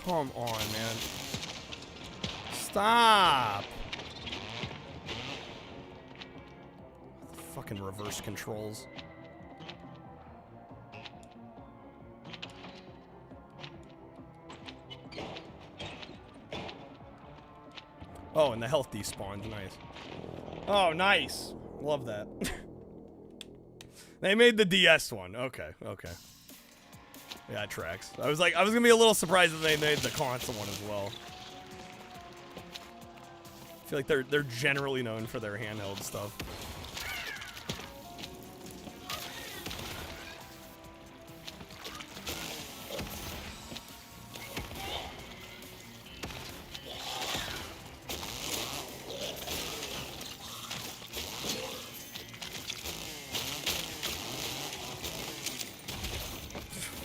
C: Come on, man. Stop! Fucking reverse controls. Oh, and the health despawns, nice. Oh, nice. Love that. They made the DS one. Okay, okay. Yeah, it tracks. I was gonna be a little surprised if they made the console one as well. I feel like they're generally known for their handheld stuff.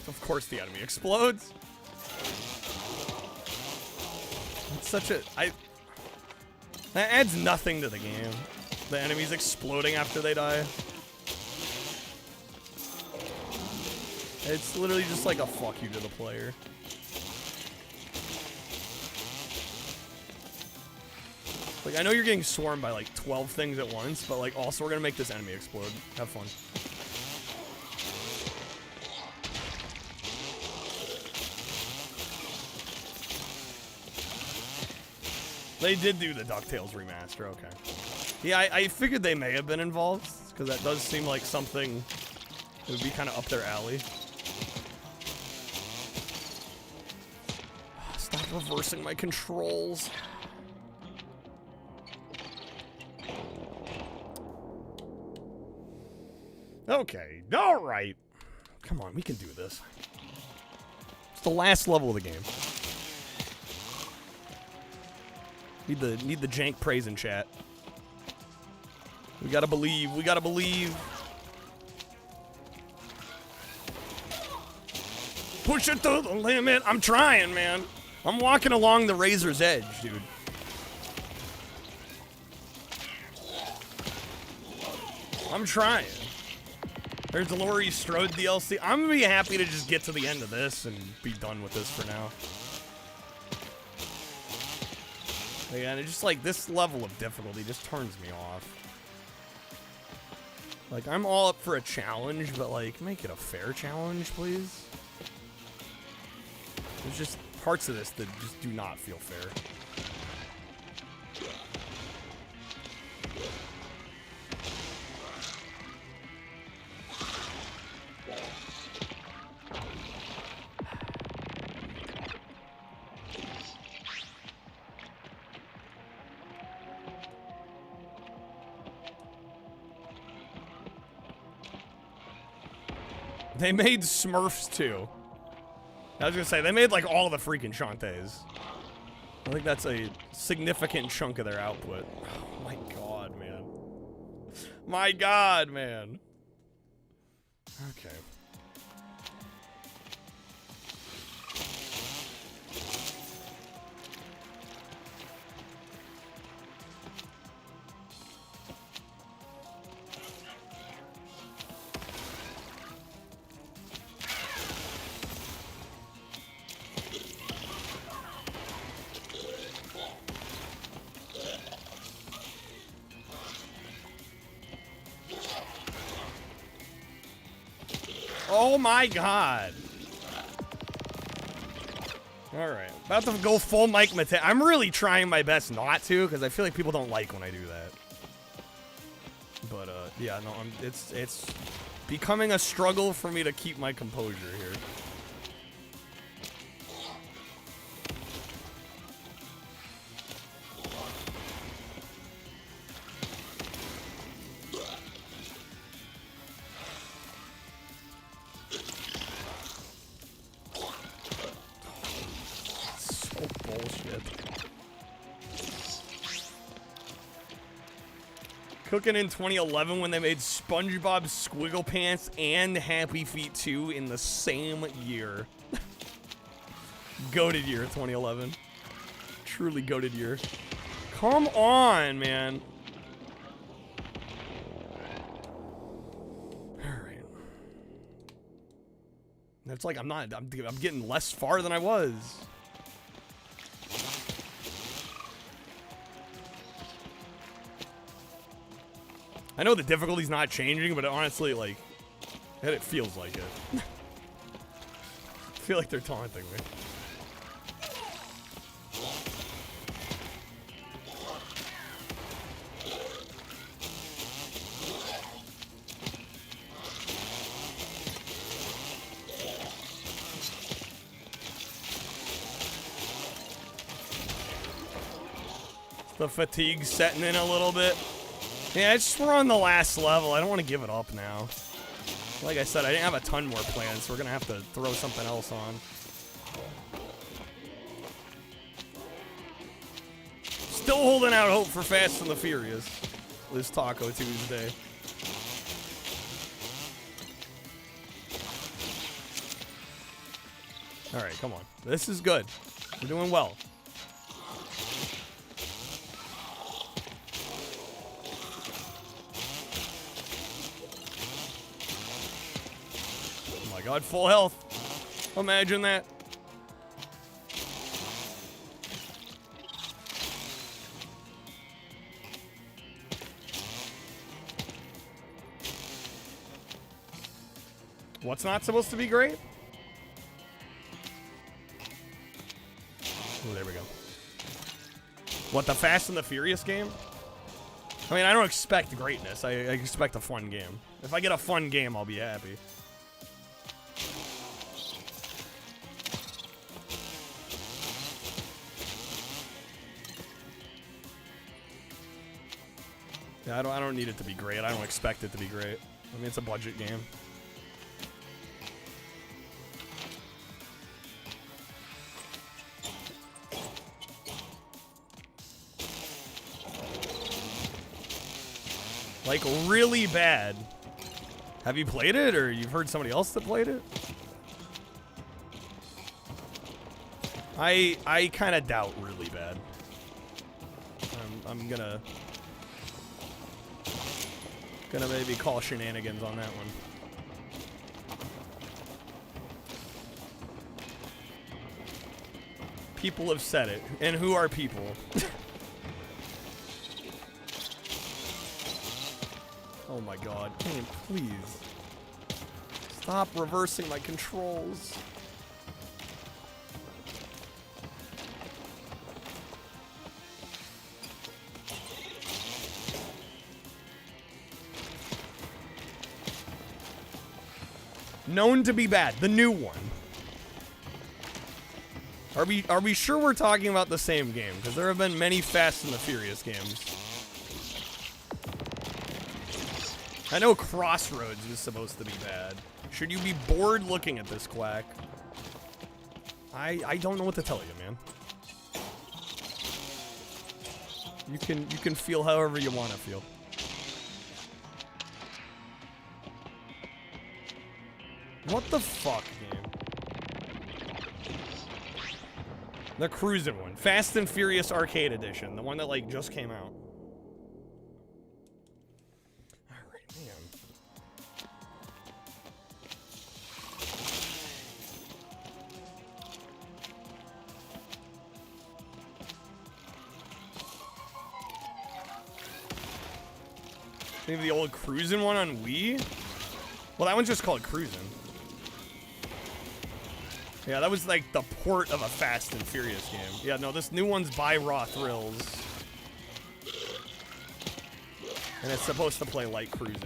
C: Of course the enemy explodes. It's such a... That adds nothing to the game. The enemies exploding after they die. It's literally just like a fuck you to the player. Like, I know you're getting swarmed by like 12 things at once, but like also we're gonna make this enemy explode. Have fun. They did do the DuckTales remaster, okay. Yeah, I figured they may have been involved, because that does seem like something that would be kind of up their alley. Stop reversing my controls. Okay, alright. Come on, we can do this. It's the last level of the game. Need the jank praise in chat. We gotta believe, we gotta believe. Push it to the limit. I'm trying, man. I'm walking along the razor's edge, dude. I'm trying. There's the Laurie Strode DLC. I'm gonna be happy to just get to the end of this and be done with this for now. Yeah, and it's just like this level of difficulty just turns me off. Like, I'm all up for a challenge, but like, make it a fair challenge, please. There's just parts of this that just do not feel fair. They made Smurfs too. I was gonna say, they made like all the freaking Shantaes. I think that's a significant chunk of their output. Oh my god, man. My god, man. Okay. Oh my god. Alright. About to go full Mike Matei. I'm really trying my best not to, because I feel like people don't like when I do that. But, yeah, no, it's becoming a struggle for me to keep my composure here. Cooking in 2011 when they made SpongeBob SquigglePants and Happy Feet 2 in the same year. Goated year, 2011. Truly goated year. Come on, man. Alright. It's like I'm getting less far than I was. I know the difficulty's not changing, but honestly, like, it feels like it. I feel like they're taunting me. The fatigue's setting in a little bit. Yeah, it's just we're on the last level. I don't want to give it up now. Like I said, I didn't have a ton more plans, so we're going to have to throw something else on. Still holding out hope for Fast and the Furious this Taco Tuesday. Alright, come on. This is good. We're doing well. my god, full health. Imagine that. What's not supposed to be great? Oh, there we go. What, the Fast and the Furious game? I mean, I don't expect greatness. I expect a fun game. If I get a fun game, I'll be happy. Yeah, I don't need it to be great. I don't expect it to be great. I mean, it's a budget game. Like, really bad. Have you played it, or you've heard somebody else that played it? I kind of doubt really bad. I'm gonna maybe call shenanigans on that one. People have said it, and who are people? Oh my god, game, please. Stop reversing my controls. Known to be bad, the new one. Are we sure we're talking about the same game? Because there have been many Fast and the Furious games. I know Crossroads was supposed to be bad. Should you be bored looking at this, Quack? I don't know what to tell you, man. You can feel however you want to feel. What the fuck, game? The cruising one. Fast and Furious Arcade Edition. The one that, like, just came out. Alright, man. Maybe the old cruising one on Wii? Well, that one's just called Cruising. Yeah, that was like the port of a Fast and Furious game. Yeah, no, this new one's by Raw Thrills. And it's supposed to play like Cruising.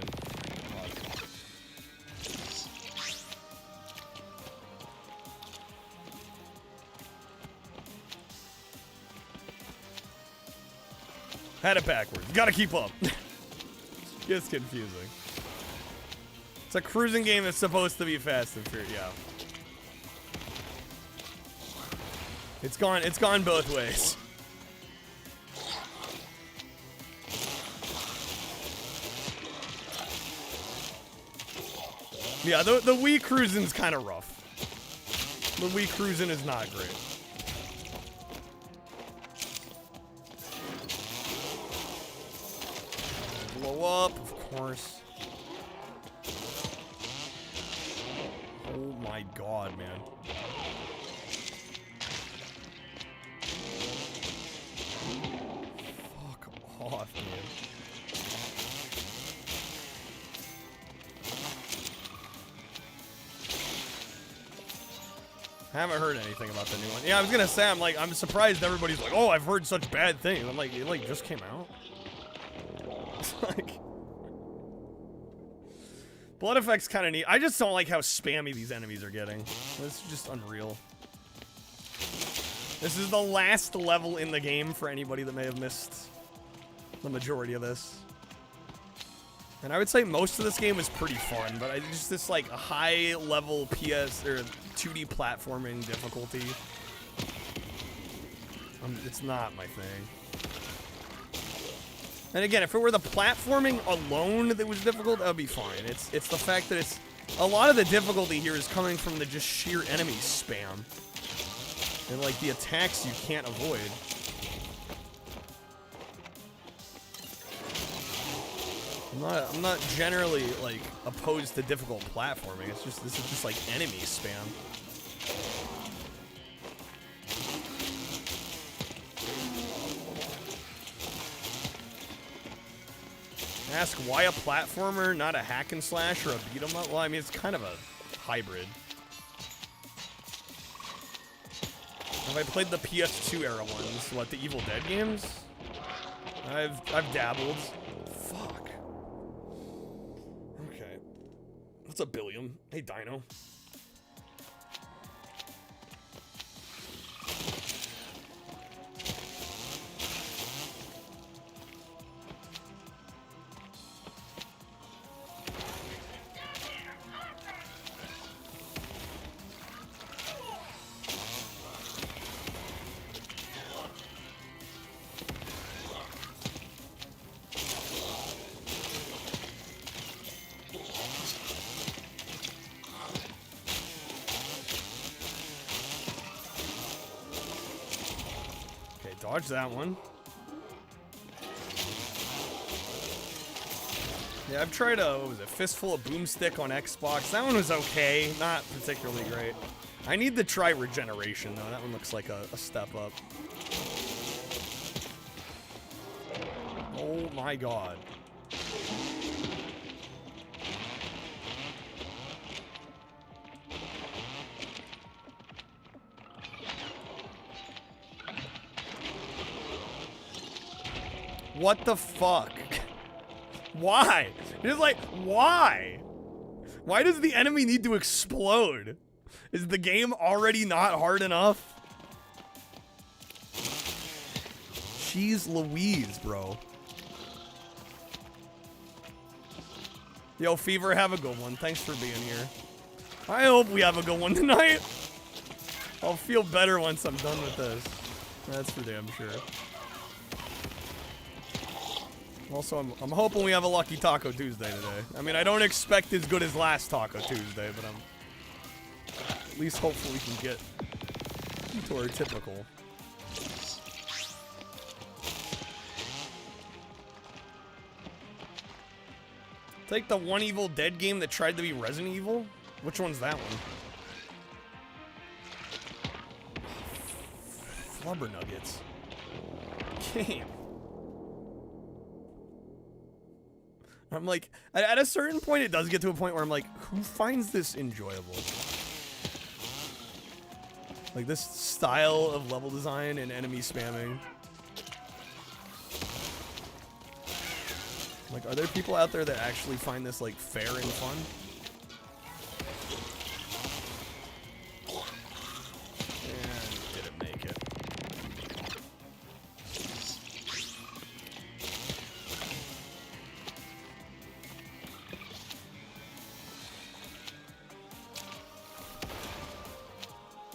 C: Had it backwards. Gotta keep up. It's confusing. It's a cruising game that's supposed to be Fast and Furious. Yeah. It's gone both ways. Yeah, the Wii cruising's kind of rough. The Wii cruising is not great. Blow up, of course. Oh my god, man. Off, man. I haven't heard anything about the new one. Yeah, I was gonna say, I'm surprised everybody's like, oh, I've heard such bad things. I'm like, it like just came out. It's like Blood Effect's kind of neat. I just don't like how spammy these enemies are getting. It's just unreal. This is the last level in the game for anybody that may have missed the majority of this. And I would say most of this game is pretty fun, but it's just this like high level PS or 2D platforming difficulty. It's not my thing. And again, if it were the platforming alone that was difficult, that would be fine. It's the fact that it's a lot of the difficulty here is coming from the just sheer enemy spam. And like the attacks you can't avoid. I'm not generally like opposed to difficult platforming. It's just this is just like enemy spam. Ask why a platformer, not a hack and slash or a beat 'em up. Well, I mean it's kind of a hybrid. Have I played the PS2 era ones? What, the Evil Dead games? I've dabbled. Fuck. Okay. What's up, Billiam? Hey, Dino. Dodge that one. Yeah, I've tried a, what was it, Fistful of Boomstick on Xbox. That one was okay, not particularly great. I need to try Regeneration, though. That one looks like a step up. Oh my god. What the fuck? Why? It's like, why? Why does the enemy need to explode? Is the game already not hard enough? Jeez Louise, bro. Yo, Fever, have a good one. Thanks for being here. I hope we have a good one tonight. I'll feel better once I'm done with this. That's for damn sure. Also, I'm hoping we have a lucky Taco Tuesday today. I mean, I don't expect as good as last Taco Tuesday, but I'm at least hopeful we can get to our typical. Take the one Evil Dead game that tried to be Resident Evil? Which one's that one? Flubber Nuggets. Game. I'm like, at a certain point, it does get to a point where I'm like, who finds this enjoyable? Like this style of level design and enemy spamming. Like, are there people out there that actually find this like fair and fun? And didn't make it.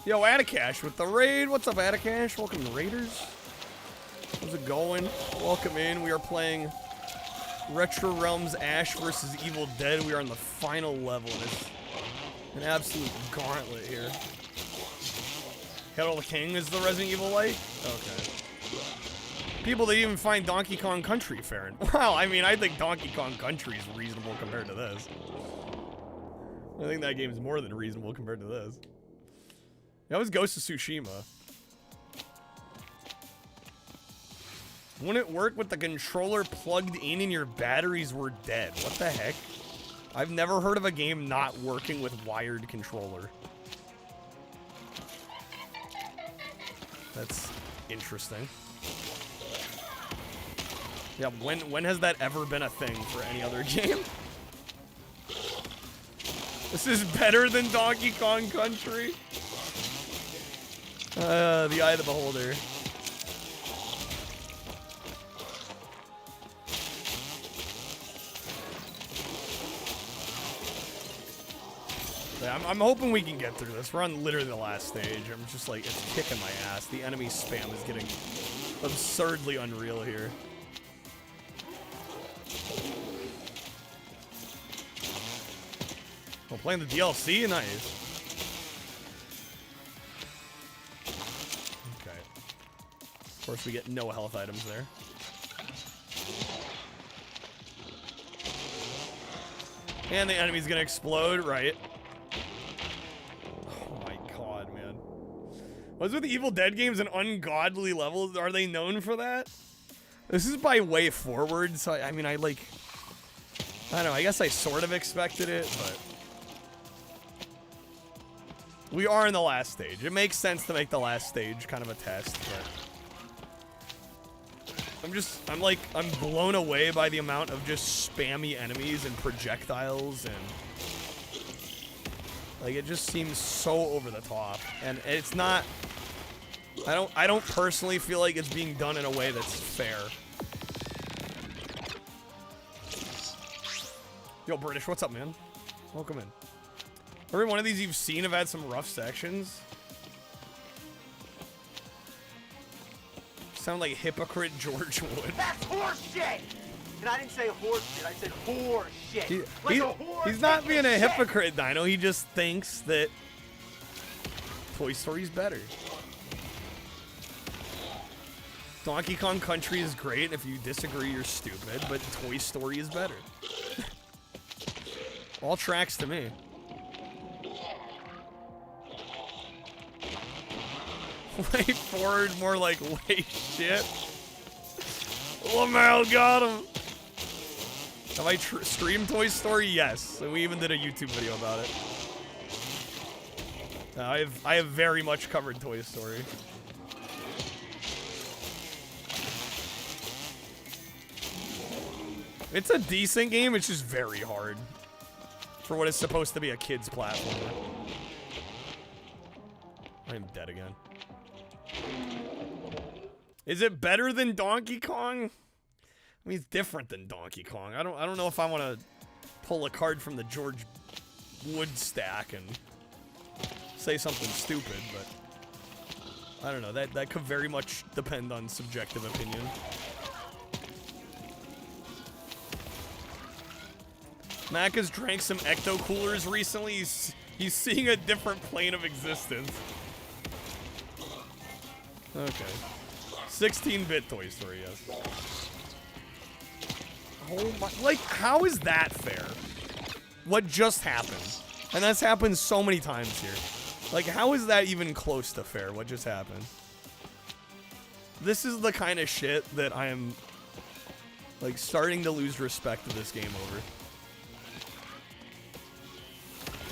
C: Yo, Atakash with the raid. What's up, Atakash? Welcome to Raiders. How's it going? Welcome in. We are playing RETROREALMS Ash versus Evil Dead. We are on the final level. It's an absolute gauntlet here. Kettle King is the Resident Evil like? Okay. People that even find Donkey Kong Country fair. Wow, I mean, I think Donkey Kong Country is reasonable compared to this. I think that game is more than reasonable compared to this. That was Ghost of Tsushima. Wouldn't it work with the controller plugged in and your batteries were dead? What the heck? I've never heard of a game not working with wired controller. That's interesting. Yeah, when has that ever been a thing for any other game? This is better than Donkey Kong Country. The eye of the beholder. Yeah, I'm hoping we can get through this. We're on literally the last stage. I'm just like, it's kicking my ass. The enemy spam is getting absurdly unreal here. We're playing the DLC? Nice. Of course, we get no health items there. And the enemy's gonna explode, right? Oh my god, man. What's with the Evil Dead games and ungodly levels? Are they known for that? This is by Way Forward, so I mean, I don't know, I guess I sort of expected it, but... We are in the last stage. It makes sense to make the last stage kind of a test, but... I'm blown away by the amount of just spammy enemies and projectiles and... Like, it just seems so over the top. And it's not... I don't personally feel like it's being done in a way that's fair. Yo, British, what's up, man? Welcome in. Every one of these you've seen have had some rough sections. Sound like hypocrite George Wood.
Q: That's horse shit! And I didn't say horse shit, I said horse shit.
C: He's not being a hypocrite, Dino. He just thinks that Toy Story's better. Donkey Kong Country is great. If you disagree, you're stupid. But Toy Story is better. All tracks to me. Way forward, more like way shit. Lamel got him. Have I streamed Toy Story? Yes. And we even did a YouTube video about it. I have very much covered Toy Story. It's a decent game, it's just very hard. For what is supposed to be a kid's platformer. I'm dead again. Is it better than Donkey Kong? I mean, it's different than Donkey Kong. I don't know if I want to pull a card from the George Wood stack and say something stupid, but I don't know. That could very much depend on subjective opinion. Mac has drank some ecto coolers recently. He's seeing a different plane of existence. Okay. 16-bit Toy Story, yes. Oh my, like, how is that fair? What just happened? And that's happened so many times here. Like, how is that even close to fair, what just happened? This is the kind of shit that I am, like, starting to lose respect to this game over.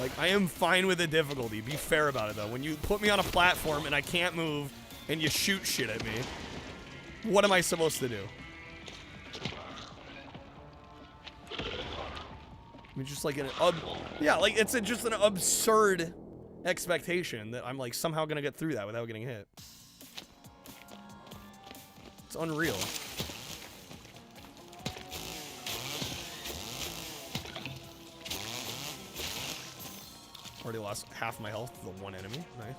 C: Like, I am fine with the difficulty. Be fair about it, though. When you put me on a platform and I can't move and you shoot shit at me, what am I supposed to do? I mean, just like yeah, like, it's just an absurd expectation that I'm, like, somehow gonna get through that without getting hit. It's unreal. Already lost half my health to the one enemy. Nice.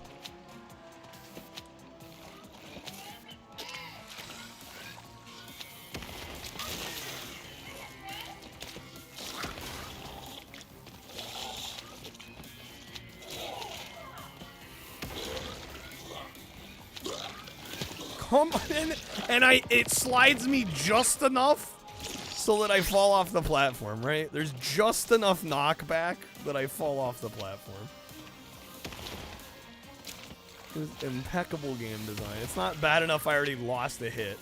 C: Come on, and it slides me just enough so that I fall off the platform, right? There's just enough knockback that I fall off the platform. It's impeccable game design. It's not bad enough I already lost a hit.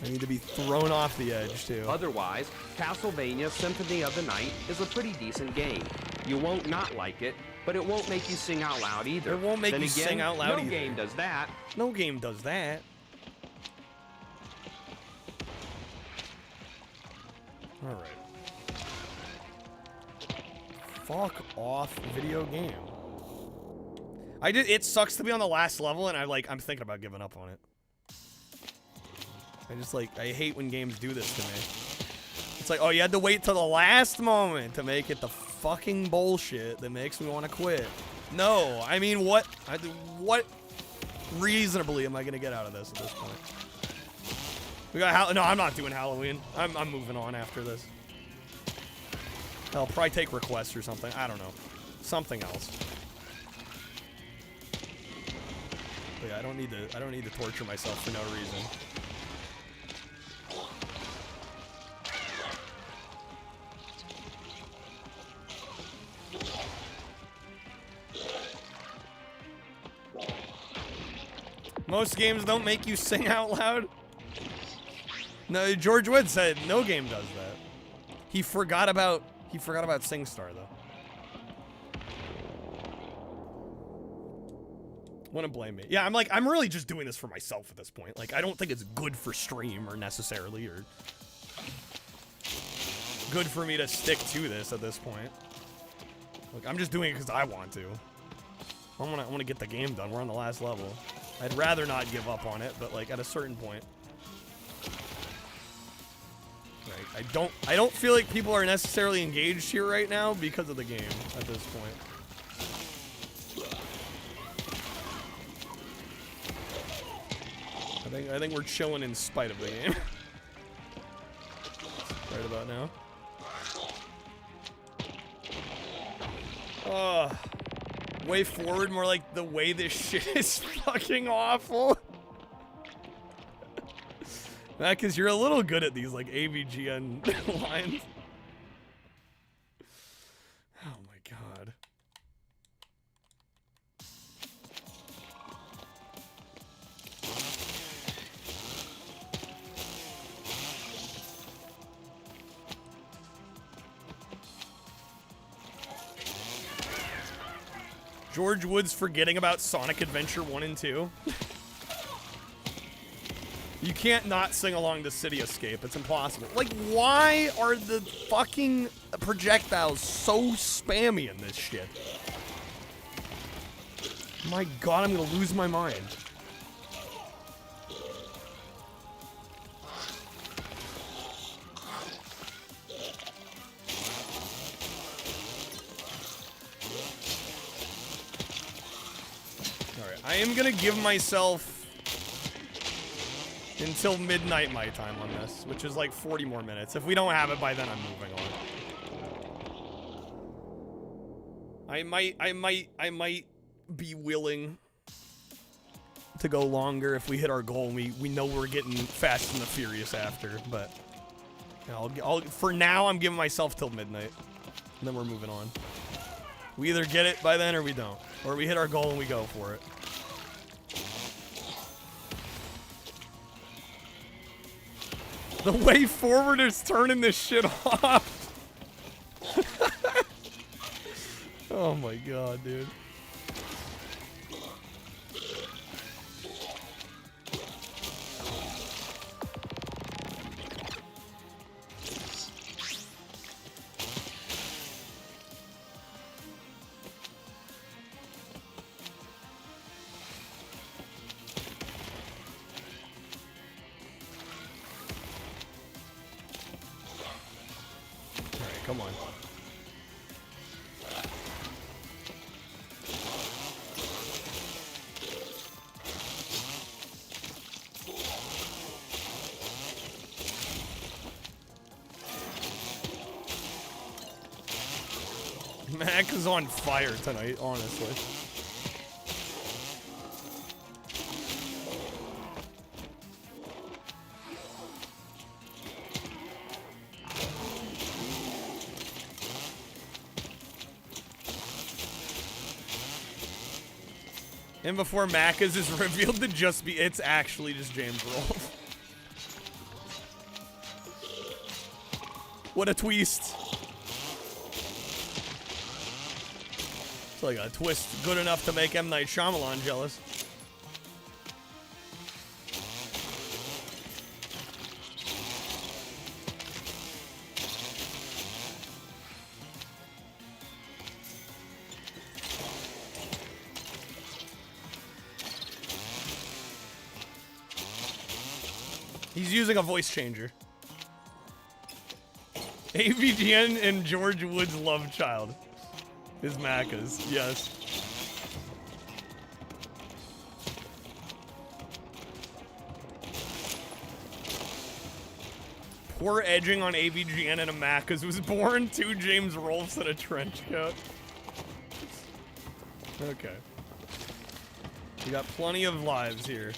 C: I need to be thrown off the edge, too.
D: Otherwise, Castlevania Symphony of the Night is a pretty decent game. You won't not like it, but it won't make you sing out loud either.
C: It won't make you sing out loud either.
D: No game does that.
C: No game does that. Alright. Fuck off, video game. It sucks to be on the last level, and I'm thinking about giving up on it. I hate when games do this to me. It's like, oh, you had to wait till the last moment to make it the fucking bullshit that makes me want to quit. No, I mean, what reasonably am I gonna get out of this at this point? We got no, I'm not doing Halloween. I'm moving on after this. I'll probably take requests or something. I don't know. Something else. But yeah, I don't need to torture myself for no reason. Most games don't make you sing out loud. No, George Wood said no game does that. He forgot about SingStar though. Wouldn't blame me. Yeah, I'm really just doing this for myself at this point. Like, I don't think it's good for stream or necessarily or good for me to stick to this at this point. Look, I'm just doing it because I want to. I want to get the game done. We're on the last level. I'd rather not give up on it, but like at a certain point. Right. I don't feel like people are necessarily engaged here right now because of the game at this point. I think we're chilling in spite of the game. Right about now. Way forward, more like the way this shit is fucking awful. Matt, because you're a little good at these like AVGN lines. Oh my god. George Wood's forgetting about Sonic Adventure 1 and 2. You can't not sing along to City Escape. It's impossible. Like, why are the fucking projectiles so spammy in this shit? My god, I'm gonna lose my mind. I am gonna give myself until midnight my time on this, which is like 40 more minutes. If we don't have it by then, I'm moving on. I might be willing to go longer if we hit our goal and we know we're getting Fast and the Furious after, but I'll for now I'm giving myself till midnight, and then we're moving on. We either get it by then or we don't, or we hit our goal and we go for it. The way forward is turning this shit off. Oh my god, dude. Come on. Mac is on fire tonight, honestly. And before Macca's is revealed to just be, it's actually just James Rolfe. What a twist. It's like a twist good enough to make M. Night Shyamalan jealous. He's using a voice changer. AVGN and George Wood's love child is Macca's, yes. Poor edging on AVGN and a Macca's was born. 2 James Rolfes in a trench coat. Okay. We got plenty of lives here.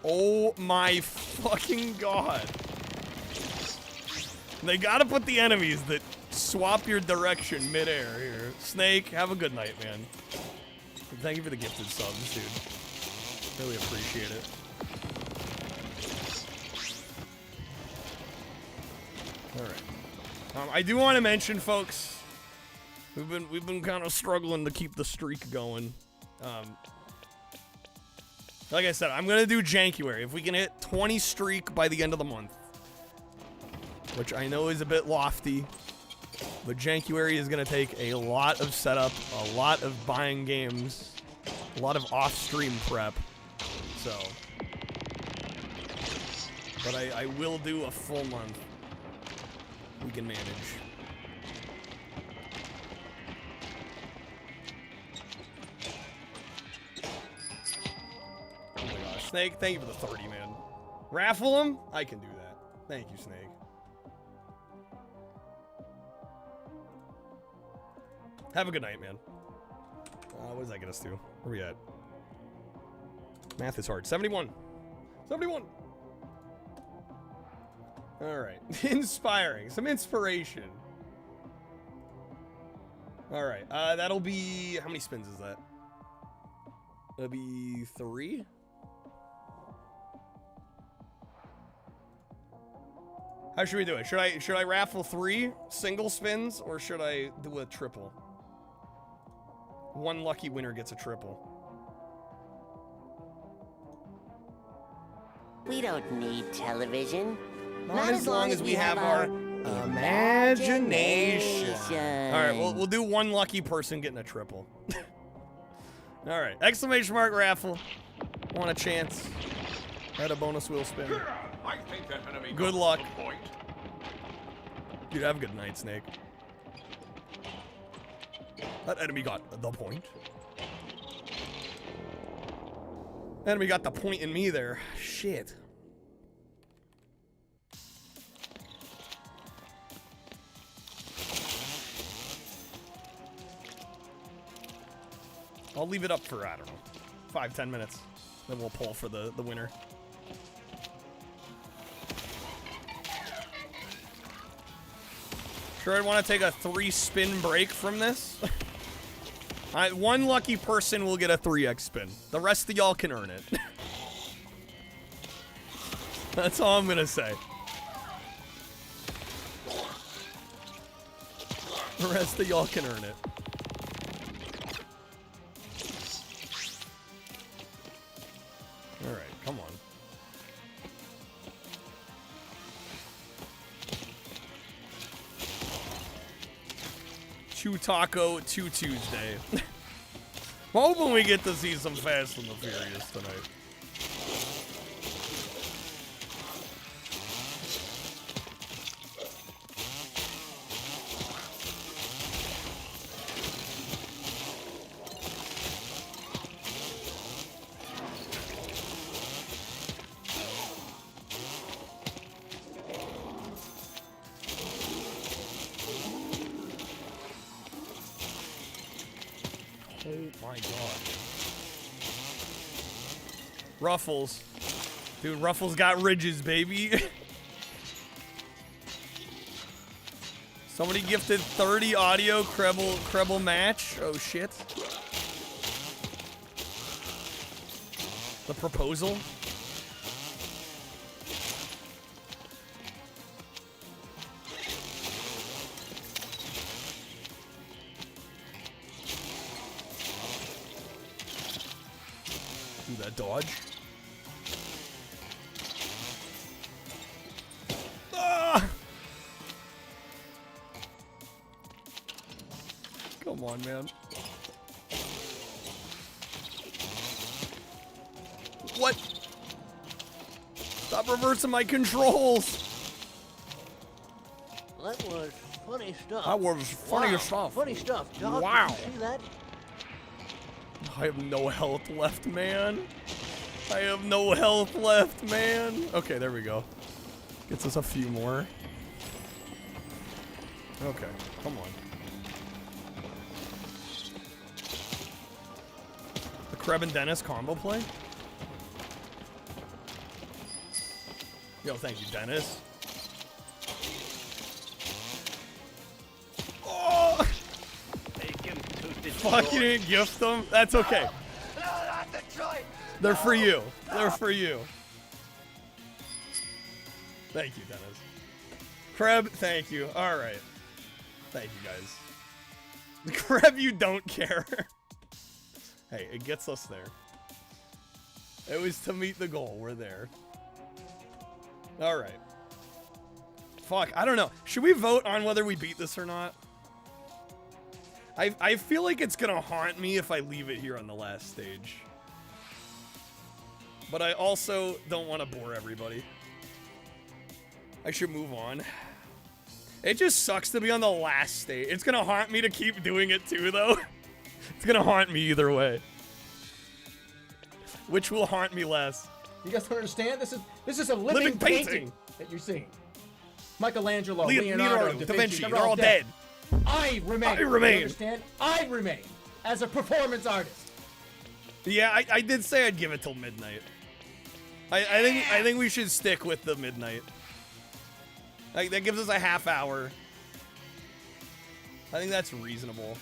C: Oh my fucking god. They gotta put the enemies that swap your direction midair here. Snake, have a good night, man. Thank you for the gifted subs, dude. Really appreciate it. All right. I do want to mention, folks, we've been kind of struggling to keep the streak going. Like I said, I'm gonna do January. If we can hit 20 streak by the end of the month, which I know is a bit lofty, but January is gonna take a lot of setup, a lot of buying games, a lot of off-stream prep. So, but I will do a full month. We can manage. Oh my gosh, Snake, thank you for the 30, man. Raffle them? I can do that. Thank you, Snake. Have a good night, man. What does that get us to? Where we at? Math is hard. 71. 71. All right. Inspiring. Some inspiration. All right. That'll be... How many spins is that? That'll be 3? How should we do it? Should I raffle 3 single spins, or should I do a triple? One lucky winner gets a triple.
K: We don't need television.
C: Not as long as we have our imagination. All right, we'll do one lucky person getting a triple. All right, exclamation mark raffle. Want a chance at a bonus wheel spin?
M: I think that enemy
C: Good luck. Dude, have a good night, Snake. That enemy got the point. Enemy got the point in me there. Shit. I'll leave it up for, I don't know, 5-10 minutes. Then we'll pull for the winner. Sure, I'd want to take a 3-spin break from this. One lucky person will get a 3x spin. The rest of y'all can earn it. That's all I'm gonna say. The rest of y'all can earn it. All right, come on. Chew Taco 2 Tuesday. I'm hoping we get to see some Fast and the Furious tonight. Ruffles. Dude, Ruffles got ridges, baby. Somebody gifted 30 audio Krebel match. Oh, shit. The proposal. Do that dodge. Ah! Come on, man. What? Stop reversing my controls.
S: That was funny stuff.
C: That was funny stuff.
S: Funny stuff, Doc.
C: Wow.
S: Did you see that?
C: I have no health left, man. I have no health left, man. Okay, there we go. Gets us a few more. Okay, come on. The Kreb and Dennis combo play? Yo, thank you, Dennis. Fuck, you didn't gift them? That's okay.
Q: No, not the joint.
C: They're for you. They're for you. Thank you, Dennis. Kreb, thank you. All right. Thank you, guys. Kreb, you don't care. Hey, it gets us there. It was to meet the goal. We're there. All right. Fuck, I don't know. Should we vote on whether we beat this or not? I feel like it's gonna haunt me if I leave it here on the last stage. But I also don't want to bore everybody. I should move on. It just sucks to be on the last stage. It's gonna haunt me to keep doing it too, though. It's gonna haunt me either way. Which will haunt me less.
T: You guys don't understand? This is a living painting that you're seeing. Michelangelo, Leonardo, Da Vinci,
C: they're all dead.
T: I remain. You understand? I remain as a performance artist.
C: Yeah, I did say I'd give it till midnight. I think we should stick with the midnight. Like, that gives us a half hour. I think that's reasonable.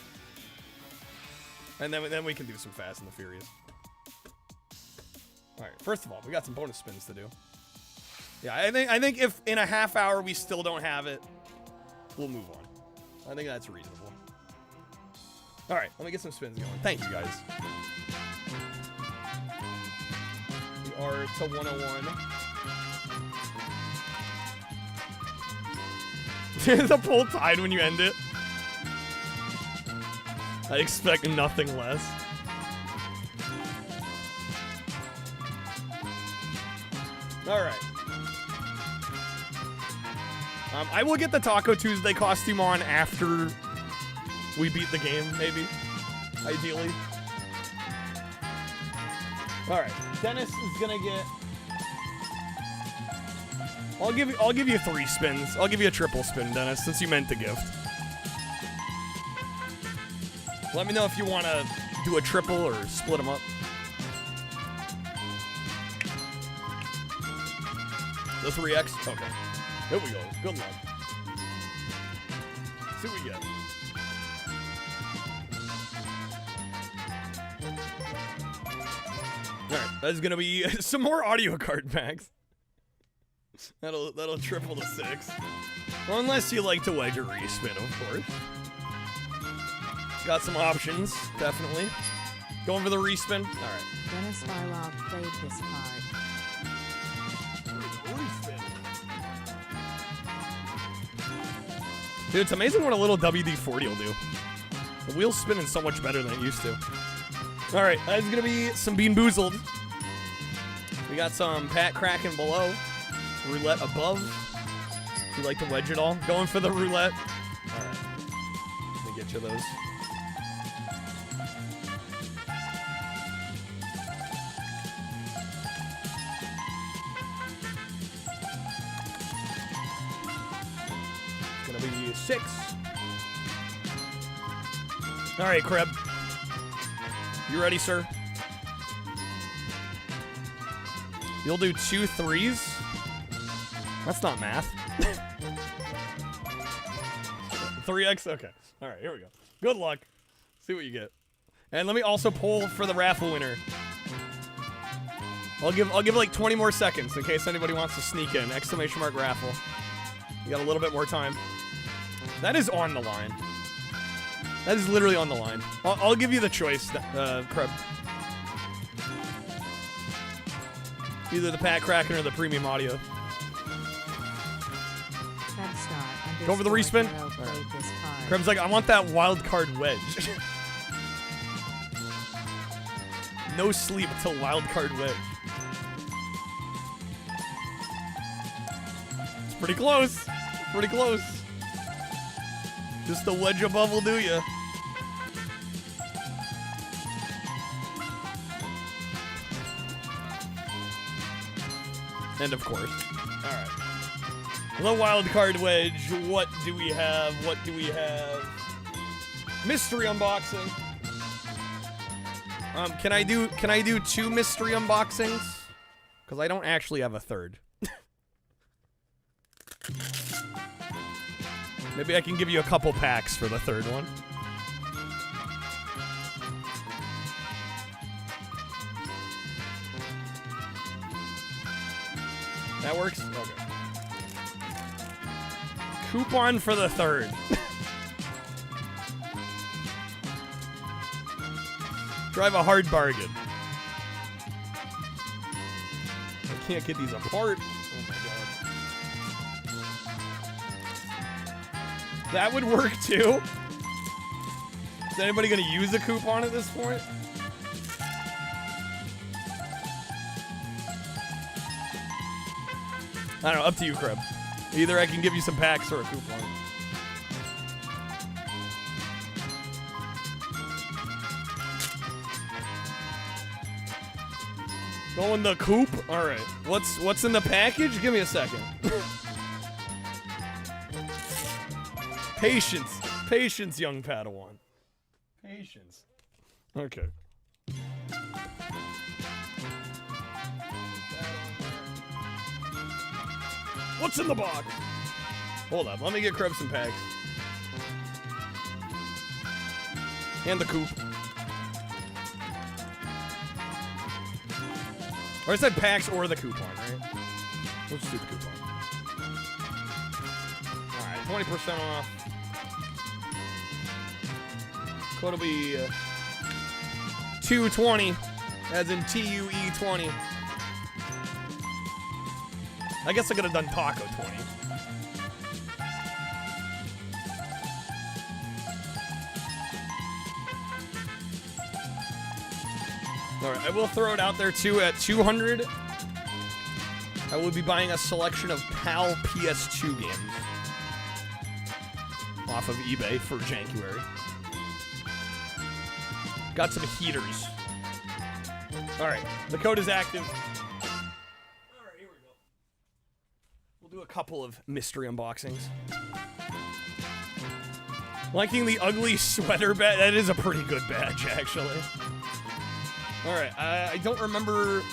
C: And then we can do some Fast and the Furious. All right. First of all, we got some bonus spins to do. Yeah, I think if in a half hour we still don't have it, we'll move on. I think that's reasonable. All right, let me get some spins going. Thank you, guys. We are to 101. The poll tied when you end it. I expect nothing less. All right. I will get the Taco Tuesday costume on after we beat the game, maybe. Ideally. All right. Dennis is gonna get. I'll give you 3 spins. I'll give you a triple spin, Dennis, since you meant to gift. Let me know if you want to do a triple or split them up. The 3X? Okay. Here we go. Good luck. See what we get. Alright, that's gonna be some more audio card packs. That'll triple to 6. Well, unless you like to wedge a respin, of course. Got some options, definitely. Going for the respin. Alright.
U: Dennis Farlog played this card.
C: Dude, it's amazing what a little WD-40 will do. The wheel's spinning so much better than it used to. All right, that's gonna be some Bean Boozled. We got some Pat Kraken below, roulette above. If you like to wedge it all, going for the roulette. All right, let me get you those. Gonna be 6. All right, Kreb. You ready, sir? You'll do 2 3s? That's not math. 3X? Okay. All right, here we go. Good luck. See what you get. And let me also poll for the raffle winner. I'll give like 20 more seconds in case anybody wants to sneak in. Exclamation mark raffle. You got a little bit more time. That is on the line. That is literally on the line. I'll give you the choice, Kreb. Either the Pat Kraken or the premium audio. Go for the respin. Right. Kreb's like, I want that wild card wedge. No sleep till wild card wedge. It's pretty close. Pretty close. Just the wedge above will do ya. And of course. Alright. The wild card wedge. What do we have? What do we have? Mystery unboxing. Can I do 2 mystery unboxings? Because I don't actually have a third. Maybe I can give you a couple packs for the third one. That works? Okay. Coupon for the 3rd. Drive a hard bargain. I can't get these apart. Oh my god. That would work too. Is anybody gonna use a coupon at this point? I don't know, up to you, Crib. Either I can give you some packs or a coupon. Going the coop? Alright. What's in the package? Give me a second. Patience. Patience, young Padawan. Patience. Okay. What's in the box? Hold up, let me get Krebs some packs. And the coop. Or I said packs or the coupon, right? Let's just do the coupon. Alright, 20% off. Code will be 220, as in TUE20. I guess I could have done Taco 20. Alright, I will throw it out there too at 200. I will be buying a selection of PAL PS2 games off of eBay for January. Got some heaters. Alright, the code is active. Alright, here we go. We'll do a couple of mystery unboxings. Liking the ugly sweater badge. That is a pretty good badge, actually. Alright, I don't remember...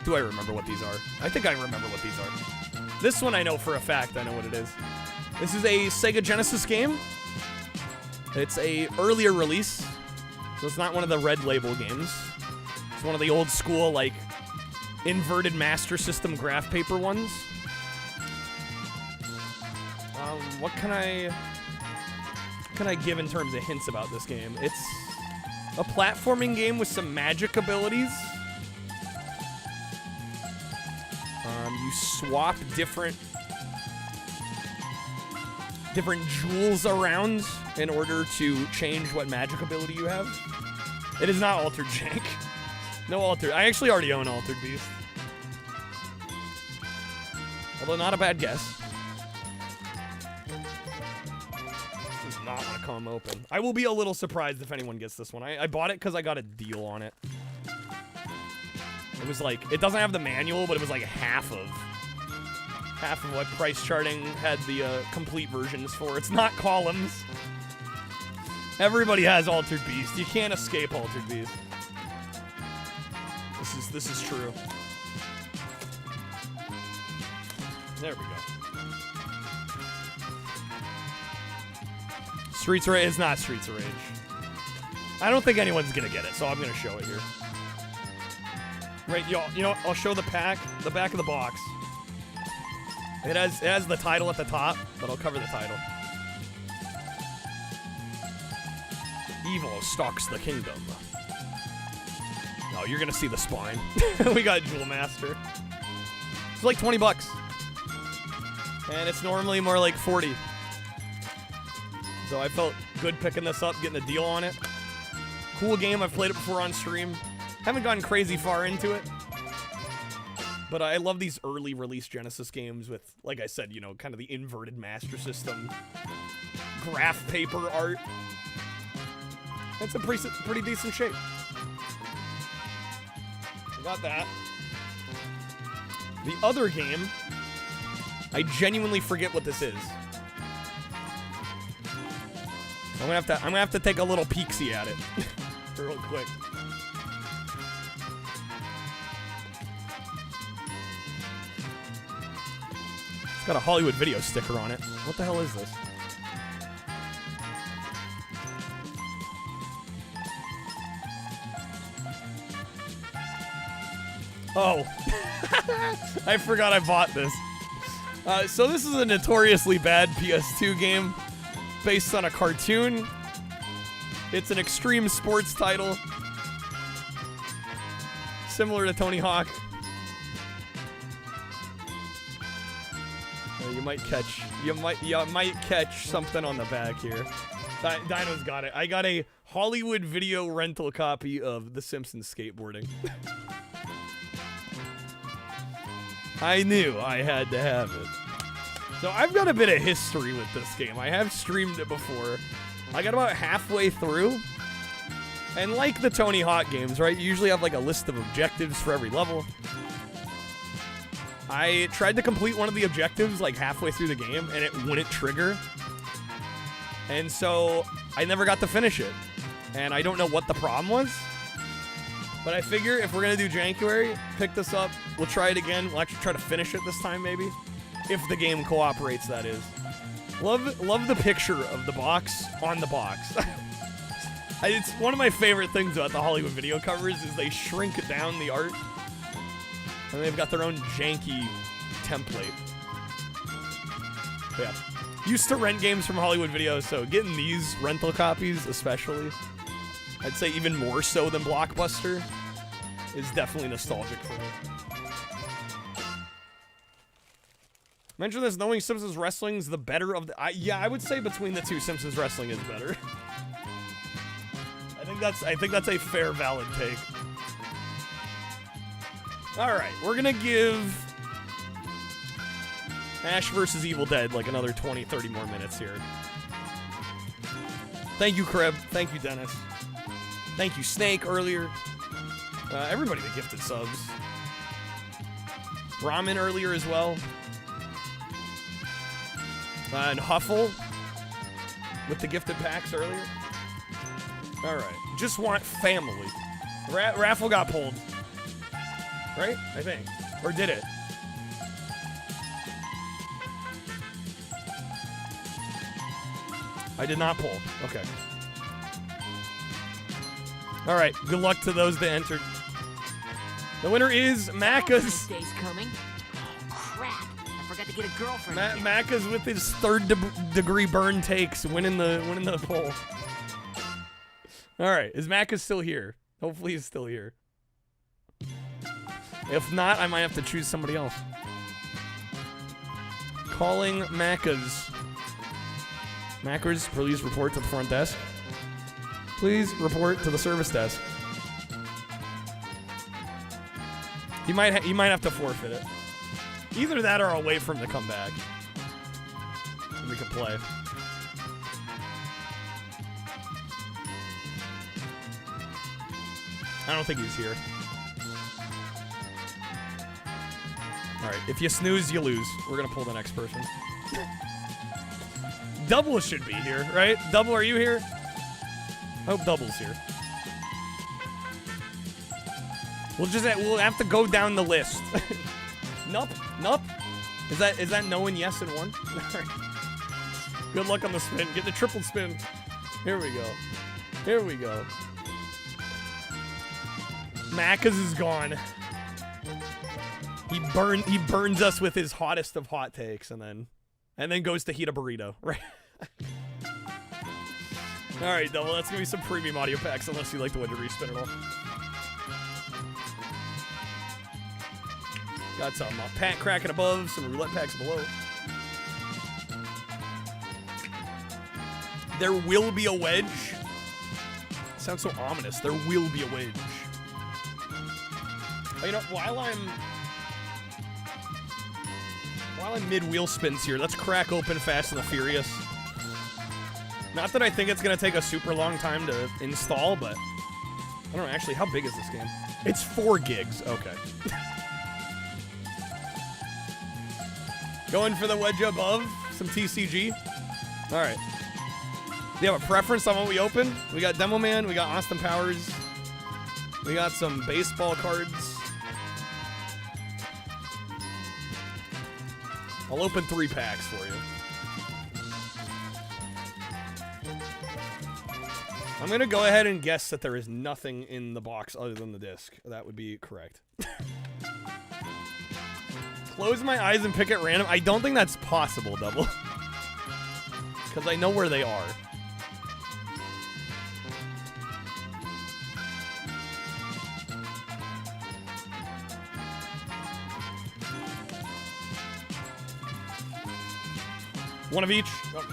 C: Do I remember what these are? I think I remember what these are. This one I know for a fact I know what it is. This is a Sega Genesis game. It's a earlier release. So it's not one of the red label games. It's one of the old school, like, inverted Master System graph paper ones. What can I give in terms of hints about this game? It's a platforming game with some magic abilities. You swap different jewels around in order to change what magic ability you have. It is not Altered Jank. No Altered. I actually already own Altered Beast. Although not a bad guess. This does not want to come open. I will be a little surprised if anyone gets this one. I bought it because I got a deal on it. It was like, it doesn't have the manual, but it was like half of what Price Charting had the complete versions for. It's not columns. Everybody has Altered Beast. You can't escape Altered Beast. This is true. There we go. Streets of Rage is not Streets of Rage. I don't think anyone's gonna get it, so I'm gonna show it here. Right, y'all. You know, I'll show the back of the box. It has the title at the top, but I'll cover the title. Evil stalks the kingdom. Oh, you're gonna see the spine. We got Jewel Master. It's like 20 bucks. And it's normally more like 40. So I felt good picking this up, getting a deal on it. Cool game, I've played it before on stream. Haven't gotten crazy far into it. But I love these early release Genesis games with, like I said, you know, kind of the inverted Master System graph paper art. It's a pretty decent shape. I got that. The other game, I genuinely forget what this is. So I'm gonna have to take a little peeksy at it real quick. It's got a Hollywood Video sticker on it. What the hell is this? Oh. I forgot I bought this. So this is a notoriously bad PS2 game based on a cartoon. It's an extreme sports title. Similar to Tony Hawk. You might catch something on the back here. Dino's got it. I got a Hollywood Video rental copy of The Simpsons skateboarding. I knew I had to have it. So I've got a bit of history with this game. I have streamed it before. I got about halfway through. And like the Tony Hawk games, right? You usually have like a list of objectives for every level. I tried to complete one of the objectives like halfway through the game and it wouldn't trigger. And so I never got to finish it. And I don't know what the problem was. But I figure if we're going to do Jankuary, pick this up. We'll try it again. We'll actually try to finish it this time maybe. If the game cooperates, that is. Love the picture of the box on the box. It's one of my favorite things about the Hollywood Video covers is they shrink down the art. And they've got their own janky template. But yeah. Used to rent games from Hollywood Video, so getting these rental copies especially, I'd say even more so than Blockbuster, is definitely nostalgic for me. Mention this, knowing Simpsons Wrestling's the better of the... yeah, I would say between the two, Simpsons Wrestling is better. I think that's a fair, valid take. Alright, we're gonna give Ash vs. Evil Dead like another 20, 30 more minutes here. Thank you, Kreb. Thank you, Dennis. Thank you, Snake, earlier. Everybody that gifted subs. Ramen earlier as well. And Huffle with the gifted packs earlier. Alright. Just want family. Raffle got pulled. Right? I think. Or did it? I did not pull. Okay. Alright. Good luck to those that entered. The winner is Macca's.
K: Day's coming. Oh, crap. I forgot to get a girlfriend.
C: Macca's with his third degree burn takes, winning the poll. All right, is Macca's still here? Hopefully he's still here. If not, I might have to choose somebody else. Calling Macca's. Macca's, please report to the front desk. Please report to the service desk. You might have to forfeit it. Either that or I'll wait for him to come back. And we can play. I don't think he's here. Alright, if you snooze, you lose. We're gonna pull the next person. Double should be here, right? Double, are you here? I hope Double's here. We'll have to go down the list. Nup. Is that no and yes and one? Good luck on the spin. Get the triple spin. Here we go. Macca's is gone. He burns us with his hottest of hot takes and then goes to heat a burrito, right? Alright, Double, that's gonna be some premium audio packs unless you like the way to respin it all. Got some pack cracking above, some roulette packs below. There will be a wedge. Sounds so ominous. There will be a wedge. Oh, you know, while I'm mid-wheel spins here, let's crack open Fast and the Furious. Not that I think it's going to take a super long time to install, but I don't know, actually, how big is this game? It's 4 gigs. Okay. Going for the wedge above, some TCG. All right. Do you have a preference on what we open? We got Demo Man, we got Austin Powers, we got some baseball cards. I'll open 3 packs for you. I'm gonna go ahead and guess that there is nothing in the box other than the disc. That would be correct. Close my eyes and pick at random. I don't think that's possible, Double. Because I know where they are. One of each. Oh.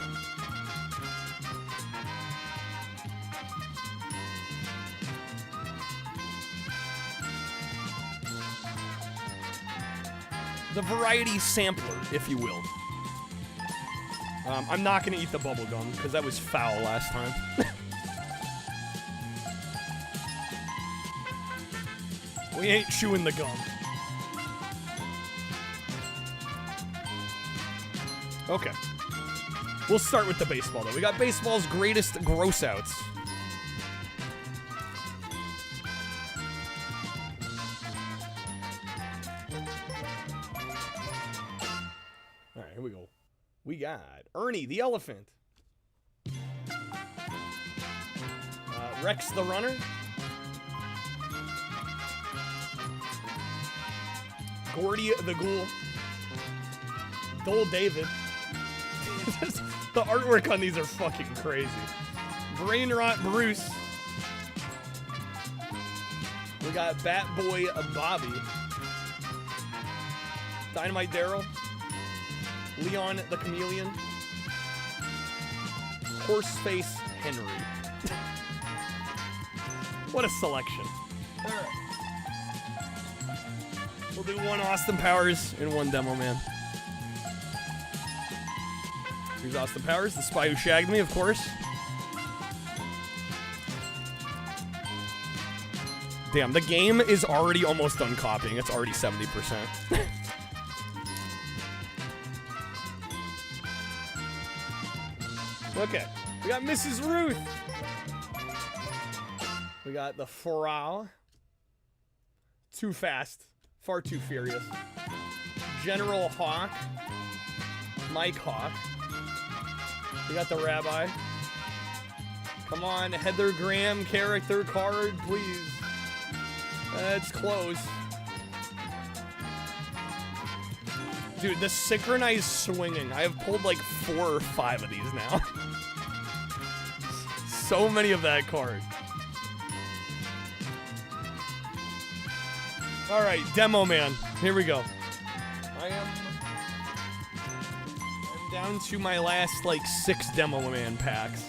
C: The variety sampler, if you will. I'm not going to eat the bubble gum because that was foul last time. We ain't chewing the gum. Okay. We'll start with the baseball, though. We got baseball's greatest gross-outs. All right, here we go. We got Ernie the elephant. Rex the runner. Gordy the ghoul. Dole David. The artwork on these are fucking crazy. Brain Rot Bruce. We got Bat Boy Bobby. Dynamite Daryl. Leon the Chameleon. Horseface Henry. What a selection. Alright. We'll do one Austin Powers and one Demo Man. Here's Austin Powers, the spy who shagged me, of course. Damn, the game is already almost done copying. It's already 70%. Okay, we got Mrs. Ruth. We got the Frau. Too fast. Far too furious. General Hawk. Mike Hawk. We got the Rabbi. Come on, Heather Graham character card, please. It's close. Dude, the synchronized swinging. I have pulled like 4 or 5 of these now. So many of that card. Alright, Demo Man. Here we go. I'm down to my last like 6 Demo Man packs.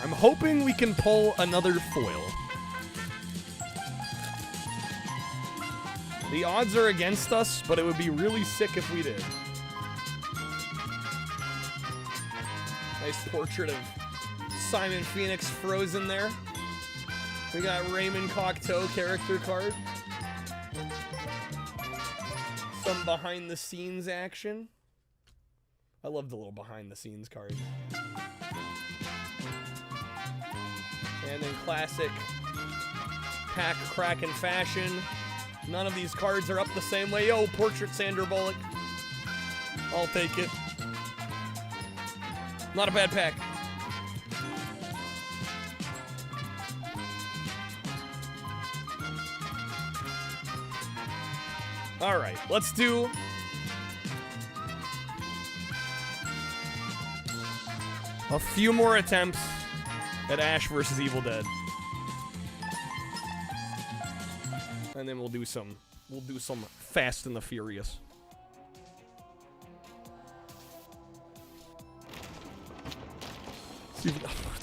C: I'm hoping we can pull another foil. The odds are against us, but it would be really sick if we did. Nice portrait of Simon Phoenix frozen there. We got Raymond Cocteau character card. Some behind the scenes action. I love the little behind the scenes cards. And in classic pack cracking fashion, none of these cards are up the same way. Yo, portrait Sandra Bullock. I'll take it. Not a bad pack. All right, let's do a few more attempts at Ash versus Evil Dead. And then we'll do some Fast and the Furious.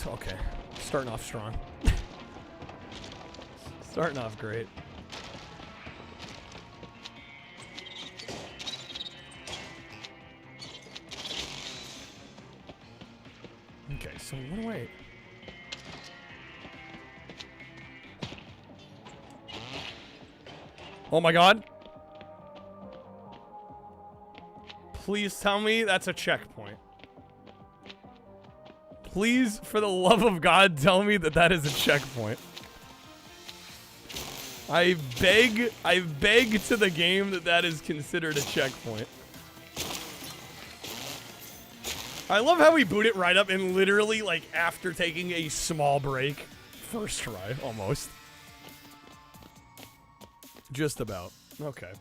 C: Okay, starting off strong. Starting off great. Okay, so what do I... Oh my god. Please tell me that's a checkpoint. Please, for the love of God, tell me that that is a checkpoint. I beg to the game that that is considered a checkpoint. I love how we boot it right up and literally, like, after taking a small break. First try, almost. Just about. Okay.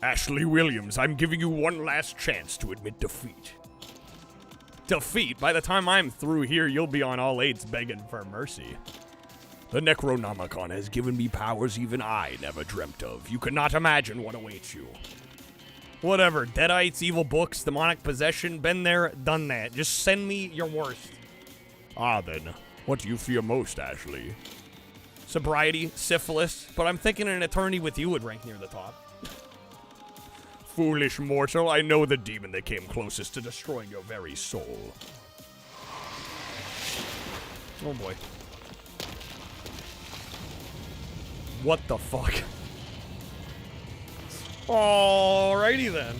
C: Ashley Williams, I'm giving you one last chance to admit defeat. Defeat? By the time I'm through here, you'll be on all eights begging for mercy. The Necronomicon has given me powers even I never dreamt of. You cannot imagine what awaits you. Whatever. Deadites, evil books, demonic possession. Been there, done that. Just send me your worst. Ah, then. What do you fear most, Ashley? Sobriety, syphilis. But I'm thinking an eternity with you would rank near the top. Foolish mortal, I know the demon that came closest to destroying your very soul. Oh boy. What the fuck? Alrighty then.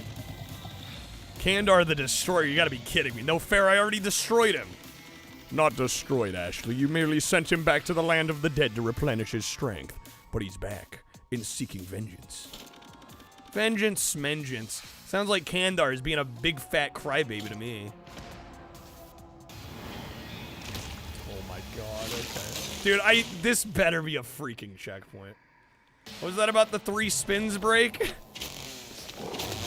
C: Kandar the Destroyer, you gotta be kidding me. No fair, I already destroyed him. Not destroyed, Ashley. You merely sent him back to the land of the dead to replenish his strength. But he's back, in seeking vengeance. Vengeance, smengeance. Sounds like Kandar is being a big fat crybaby to me. Oh my god, okay. Dude, this better be a freaking checkpoint. What was that about the 3 spins break?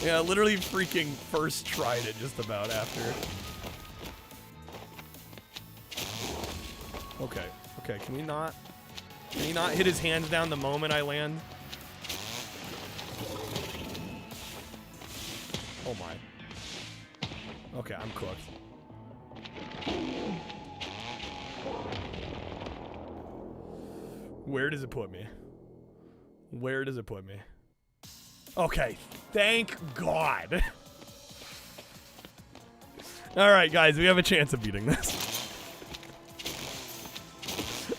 C: Yeah, literally freaking first tried it just about after. Okay, okay, can he not hit his hands down the moment I land? Oh my. Okay, I'm cooked. Where does it put me? Where does it put me? Okay, thank God. All right, guys, we have a chance of beating this.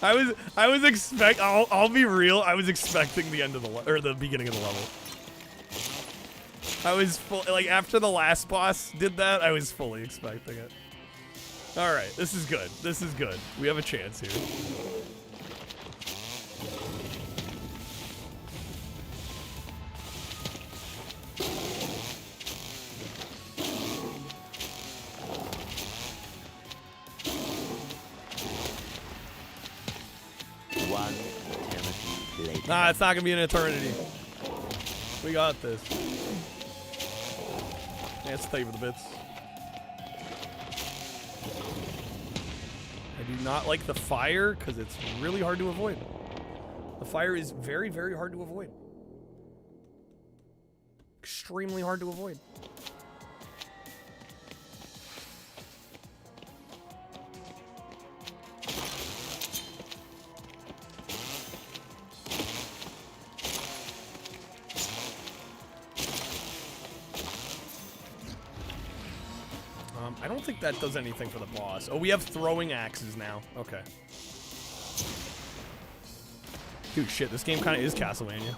C: I was expect. I'll be real. I was expecting the end of the beginning of the level. I was like after the last boss did that, I was fully expecting it. All right, this is good. This is good. We have a chance here. Nah, it's not gonna be an eternity. We got this. Let's stay with the bits. I do not like the fire because it's really hard to avoid. The fire is very, very hard to avoid. Extremely hard to avoid. I don't think that does anything for the boss. Oh, we have throwing axes now. Okay. Dude, shit, this game kind of is Castlevania.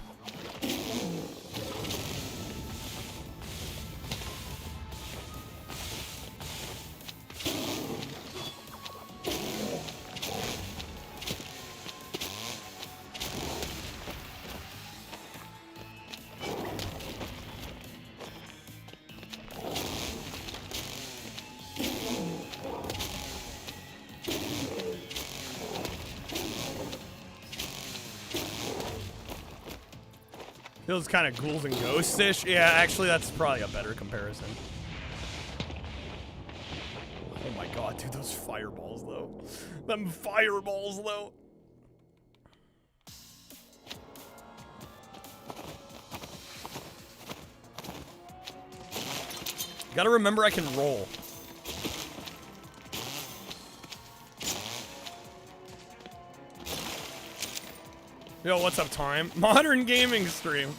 C: Feels kind of ghouls and ghosts-ish. Yeah, actually, that's probably a better comparison. Oh my god, dude, those fireballs, though. Them fireballs, though. Gotta remember I can roll. Yo, what's up, time? Modern gaming stream.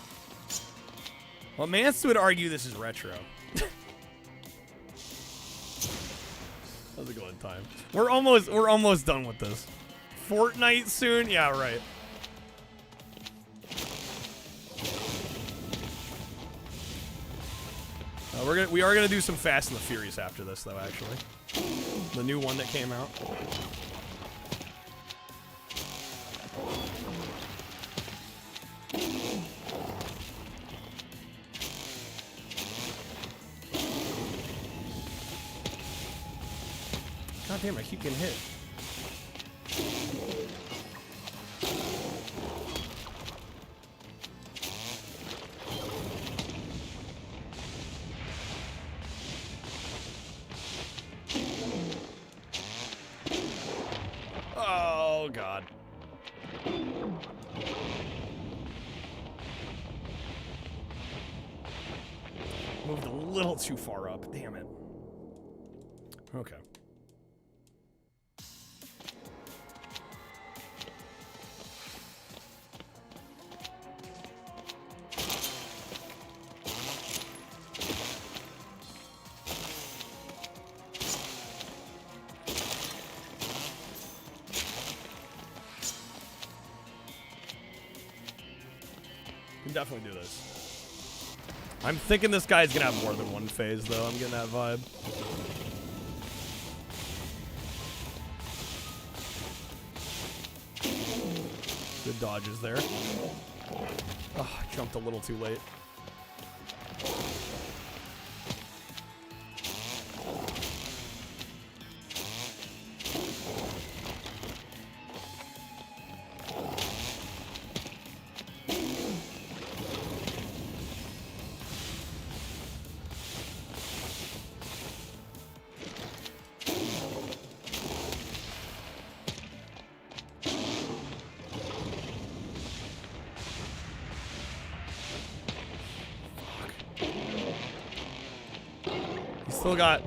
C: Well, Mance would argue this is retro. How's it going, time? We're almost done with this. Fortnite soon? Yeah, right. We are gonna do some Fast and the Furious after this, though. Actually, the new one that came out. damn, I keep getting hit. Oh, God. Moved a little too far up. Damn it. Okay. Can definitely do this. I'm thinking this guy's gonna have more than one phase, though. I'm getting that vibe. Good dodges there. Oh, I jumped a little too late.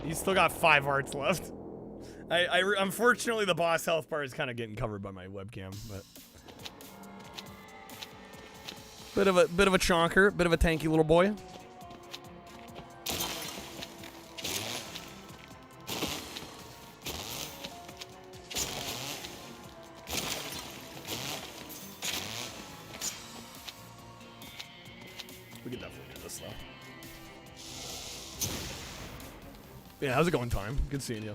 C: He's still got 5 hearts left. Unfortunately, the boss health bar is kind of getting covered by my webcam, but bit of a chonker, bit of a tanky little boy. We can definitely do this though. Yeah, how's it going, Time? Good seeing you.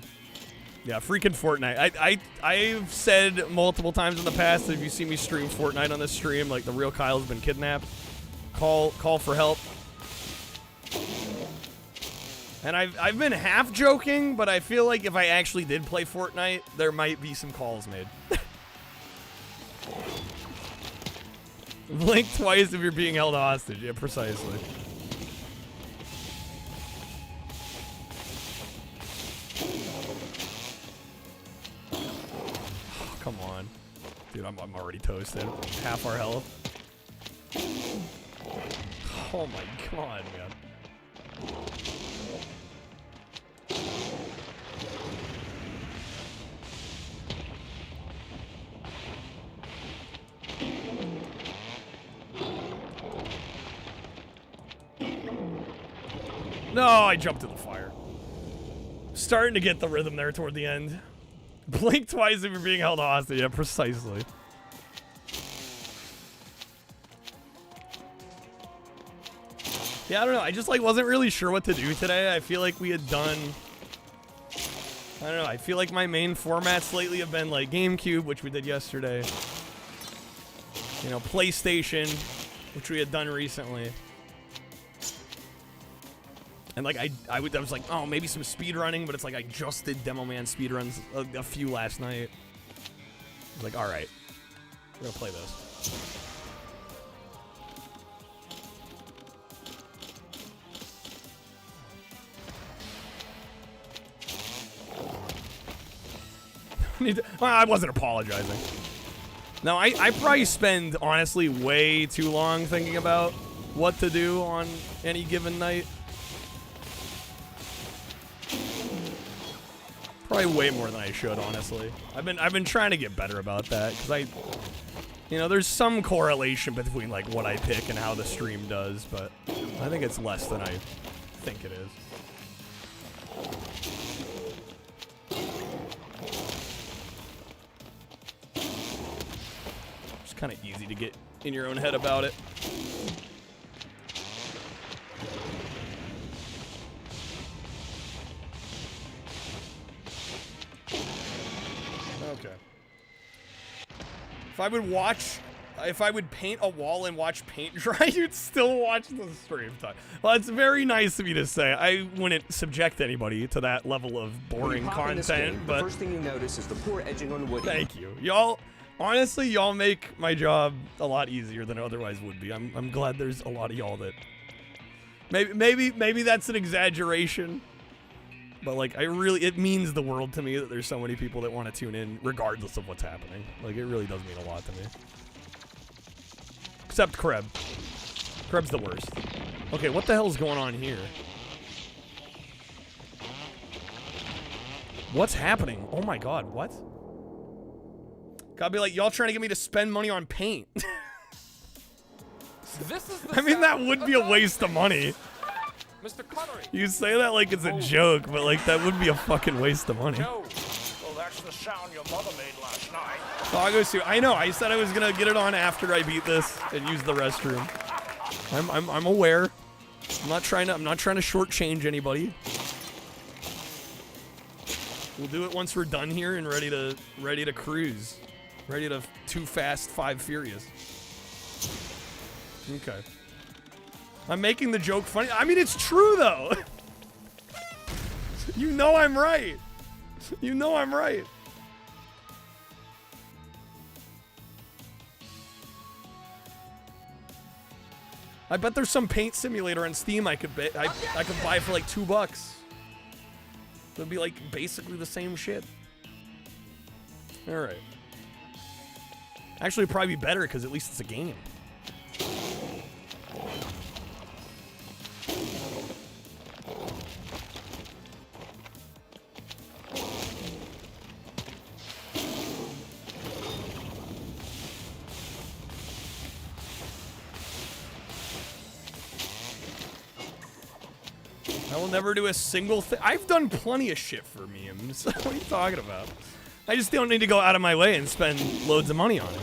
C: Yeah, freaking Fortnite. I've said multiple times in the past that if you see me stream Fortnite on this stream, like the real Kyle's been kidnapped. Call for help. And I've been half joking, but I feel like if I actually did play Fortnite, there might be some calls made. Blink twice if you're being held hostage. Yeah, precisely. Come on. Dude, I'm already toasted. Half our health. Oh my god, man. No, I jumped in the fire. Starting to get the rhythm there toward the end. Blink twice if you're being held hostage. Yeah, precisely. Yeah, I don't know. I just like wasn't really sure what to do today. I feel like we had done... I don't know. I feel like my main formats lately have been like GameCube, which we did yesterday. You know, PlayStation, which we had done recently. And like I was like, oh, maybe some speed running, but it's like I just did Demo Man speed runs a few last night. I was like, all right, we're gonna play this. Well, I wasn't apologizing. No, I probably spend honestly way too long thinking about what to do on any given night. Probably way more than I should, honestly. I've been trying to get better about that because you know, there's some correlation between like what I pick and how the stream does, but I think it's less than I think it is. It's kind of easy to get in your own head about it. Okay. If I would watch if I would paint a wall and watch paint dry, you'd still watch the stream time. Well, it's very nice of you to say. I wouldn't subject anybody to that level of boring content, but
D: the first thing you notice is the poor edging on wood.
C: Thank you. Y'all, honestly, y'all make my job a lot easier than it otherwise would be. I'm glad there's a lot of y'all that maybe that's an exaggeration. But like, it means the world to me that there's so many people that want to tune in regardless of what's happening. Like, it really does mean a lot to me. Except Kreb. Kreb's the worst. Okay, what the hell's going on here? What's happening? Oh my god, what? Gotta be like, y'all trying to get me to spend money on paint. I mean, that would be a waste of money.
L: Mr. Connery.
C: You say that like it's a joke, but like that would be a fucking waste of money.
F: Well, that's the sound your mother made last night.
C: Doggo suit. I know. I said I was gonna get it on after I beat this and use the restroom. I'm aware. I'm not trying to shortchange anybody. We'll do it once we're done here and ready to cruise. Ready to Too Fast, 5 Furious. Okay. I'm making the joke funny. I mean, it's true, though. You know I'm right. You know I'm right. I bet there's some paint simulator on Steam I could buy for like $2. It'd be like basically the same shit. All right. Actually, it'd probably be better because at least it's a game. I will never do a single thing. I've done plenty of shit for memes. What are you talking about? I just don't need to go out of my way and spend loads of money on it.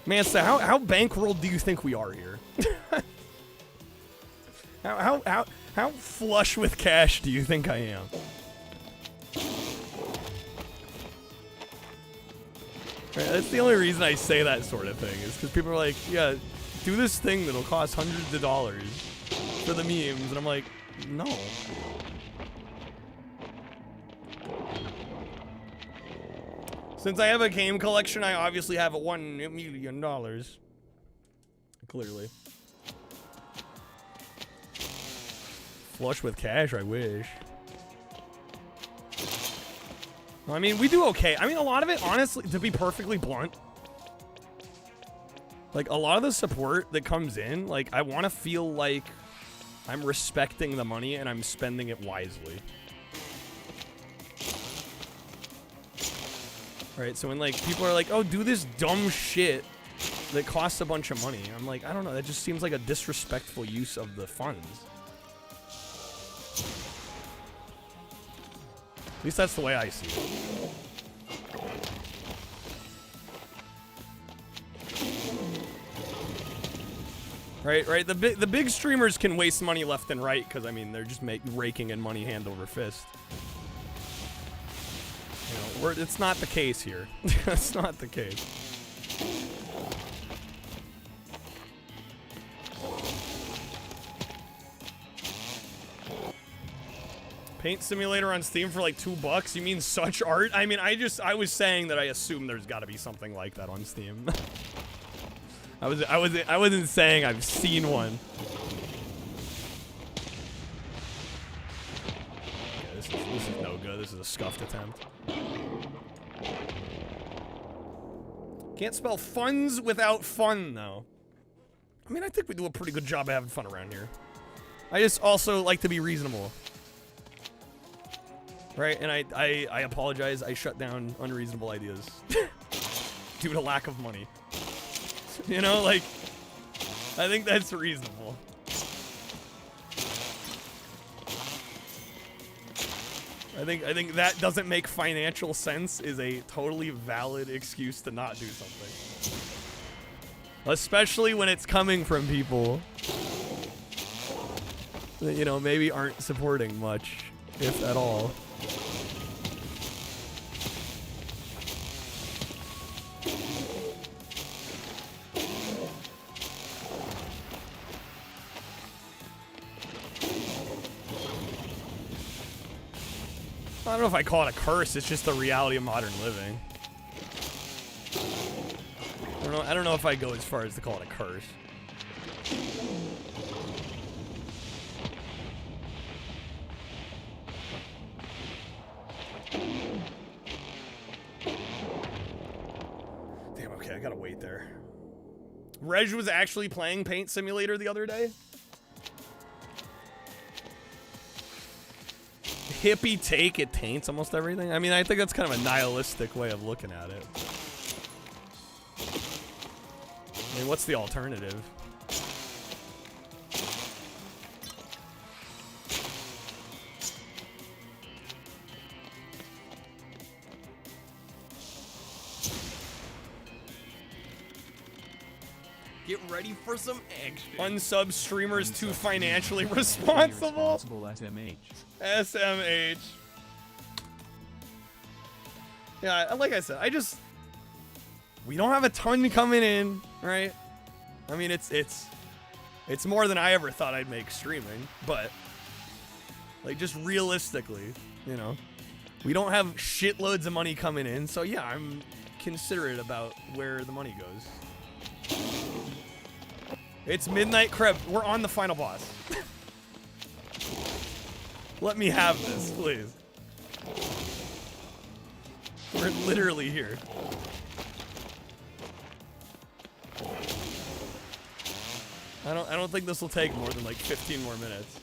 C: Man, so how bankrolled do you think we are here? how flush with cash do you think I am? Right, that's the only reason I say that sort of thing, is because people are like, yeah, do this thing that'll cost hundreds of dollars for the memes, and I'm like, no. Since I have a game collection, I obviously have $1 million. Clearly. Flush with cash, I wish. I mean, we do okay. I mean, a lot of it, honestly, to be perfectly blunt, like, a lot of the support that comes in, like, I want to feel like I'm respecting the money and I'm spending it wisely. Right, so when, like, people are like, oh, do this dumb shit that costs a bunch of money, I'm like, I don't know, that just seems like a disrespectful use of the funds. At least that's the way I see it. Right. The big streamers can waste money left and right because, I mean, they're just raking in money hand over fist. You know, it's not the case here. That's not the case. Paint simulator on Steam for like $2? You mean such art? I mean, I was saying that I assume there's got to be something like that on Steam. I wasn't saying I've seen one. Yeah, this is no good. This is a scuffed attempt. Can't spell funds without fun, though. I mean, I think we do a pretty good job of having fun around here. I just also like to be reasonable. Right, and I apologize. I shut down unreasonable ideas due to lack of money. You know, like, I think that's reasonable. I think that doesn't make financial sense is a totally valid excuse to not do something. Especially when it's coming from people that, you know, maybe aren't supporting much, if at all. I don't know if I call it a curse. It's just the reality of modern living. I don't know if I go as far as to call it a curse. Damn, okay, I gotta wait there. Reg was actually playing Paint Simulator the other day. Hippie take, it taints almost everything. I mean, I think that's kind of a nihilistic way of looking at it. I mean, what's the alternative? Get ready for some action. Unsub streamers too financially responsible.
B: SMH.
C: SMH. Yeah, like I said, we don't have a ton coming in, right? I mean, it's more than I ever thought I'd make streaming, but like just realistically, you know, we don't have shitloads of money coming in, so yeah, I'm considerate about where the money goes. It's Midnight Crib. We're on the final boss. Let me have this, please. We're literally here. I don't think this will take more than like 15 more minutes.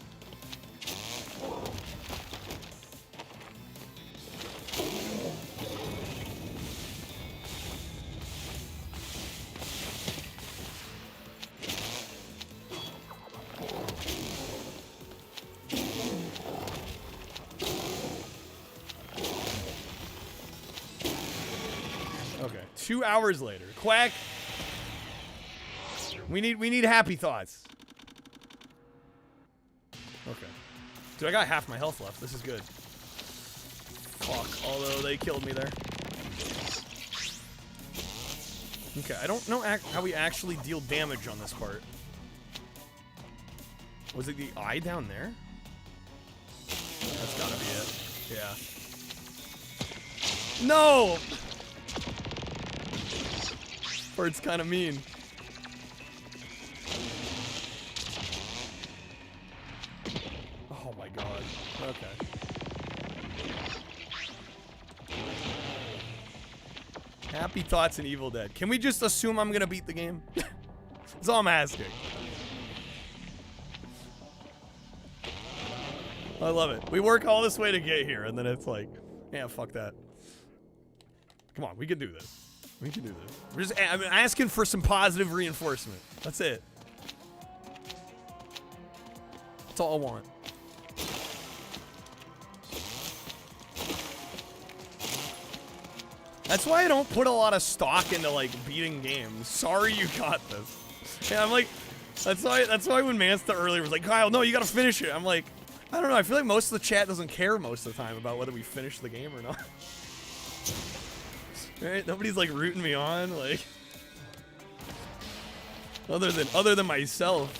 C: Okay, 2 hours later. Quack. We need happy thoughts. Okay. Dude, I got half my health left. This is good. Fuck, although they killed me there. Okay, I don't know how we actually deal damage on this part. Was it the eye down there? That's gotta be it. Yeah. No! Bird's kind of mean. Oh my god. Okay. Happy thoughts and Evil Dead. Can we just assume I'm gonna beat the game? That's all I'm asking. I love it. We work all this way to get here, and then it's like, yeah, fuck that. Come on, we can do this. We can do this. I'm asking for some positive reinforcement. That's it. That's all I want. That's why I don't put a lot of stock into like beating games. Sorry you got this. Yeah, I'm like, that's why when Mansta earlier was like, Kyle, no, you gotta finish it. I'm like, I don't know. I feel like most of the chat doesn't care most of the time about whether we finish the game or not. Right? Nobody's like rooting me on, like other than myself.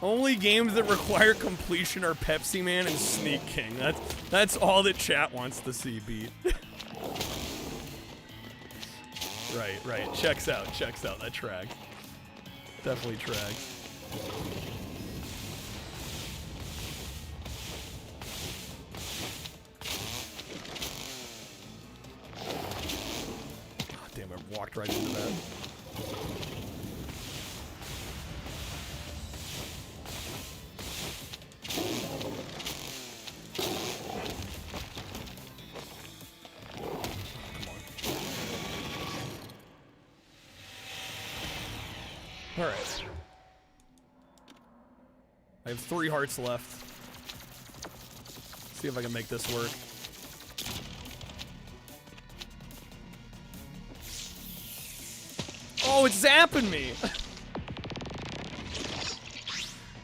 C: Only games that require completion are Pepsi Man and Sneak King. That's all that chat wants to see beat. Right. Checks out. That track. Definitely tracks. Oh, damn, I walked right into that. Alright. I have 3 hearts left. See if I can make this work. Oh, it's zapping me!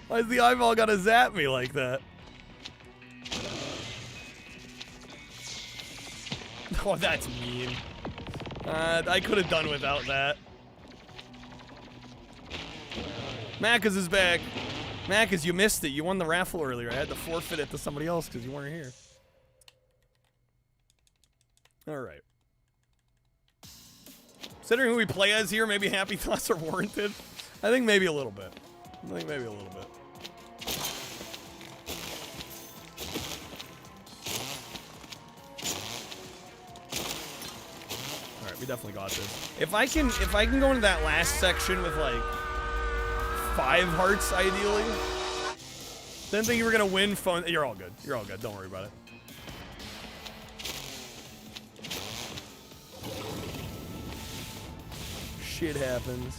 C: Why's the eyeball gotta zap me like that? Oh, that's mean. I could have done without that. Macca's is back. Macca's, you missed it. You won the raffle earlier. I had to forfeit it to somebody else because you weren't here. All right. Considering who we play as here, maybe happy thoughts are warranted. I think maybe a little bit. I think maybe a little bit. All right, we definitely got this. If I can go into that last section with like 5 hearts, ideally. Didn't think you were gonna win phone. You're all good. You're all good. Don't worry about it. Shit happens.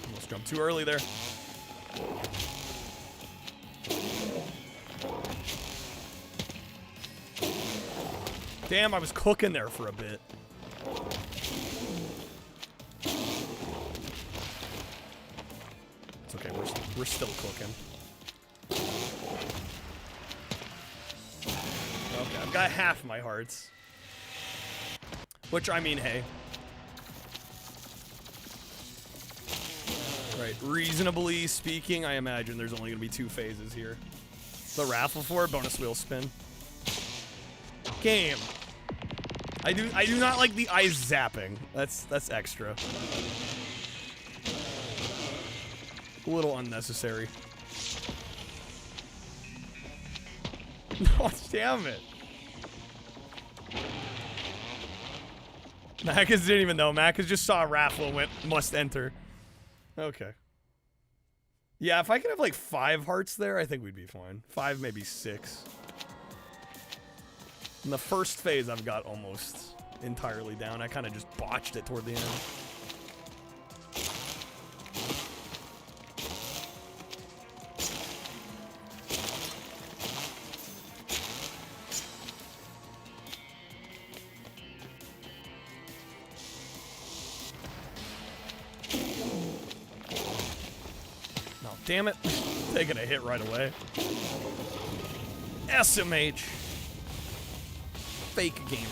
C: Almost jumped too early there. Damn, I was cooking there for a bit. It's okay, we're still cooking. Okay, I've got half my hearts. Which, I mean, hey. Right, reasonably speaking, I imagine there's only gonna be 2 phases here. The raffle for it, bonus wheel spin. Game. I do not like the eyes zapping. That's extra. A little unnecessary. Oh, damn it. Macca's didn't even know. Macca's just saw a raffle and went, must enter. Okay. Yeah, if I could have like 5 hearts there, I think we'd be fine. 5, maybe 6. In the first phase, I've got almost entirely down. I kind of just botched it toward the end. No, damn it. Taking a hit right away. SMH. Fake gamer.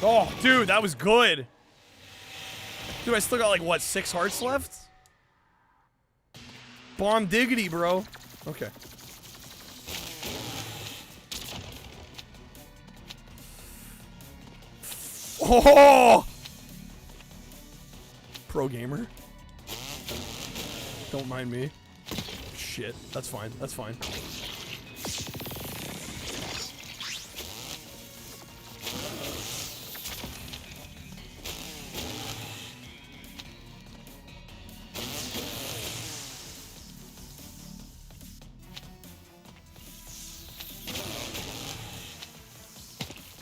C: Oh, dude, that was good. Dude, I still got like, what, 6 hearts left? Bomb diggity, bro. Okay. Oh! Pro gamer. Don't mind me. Shit, that's fine, that's fine.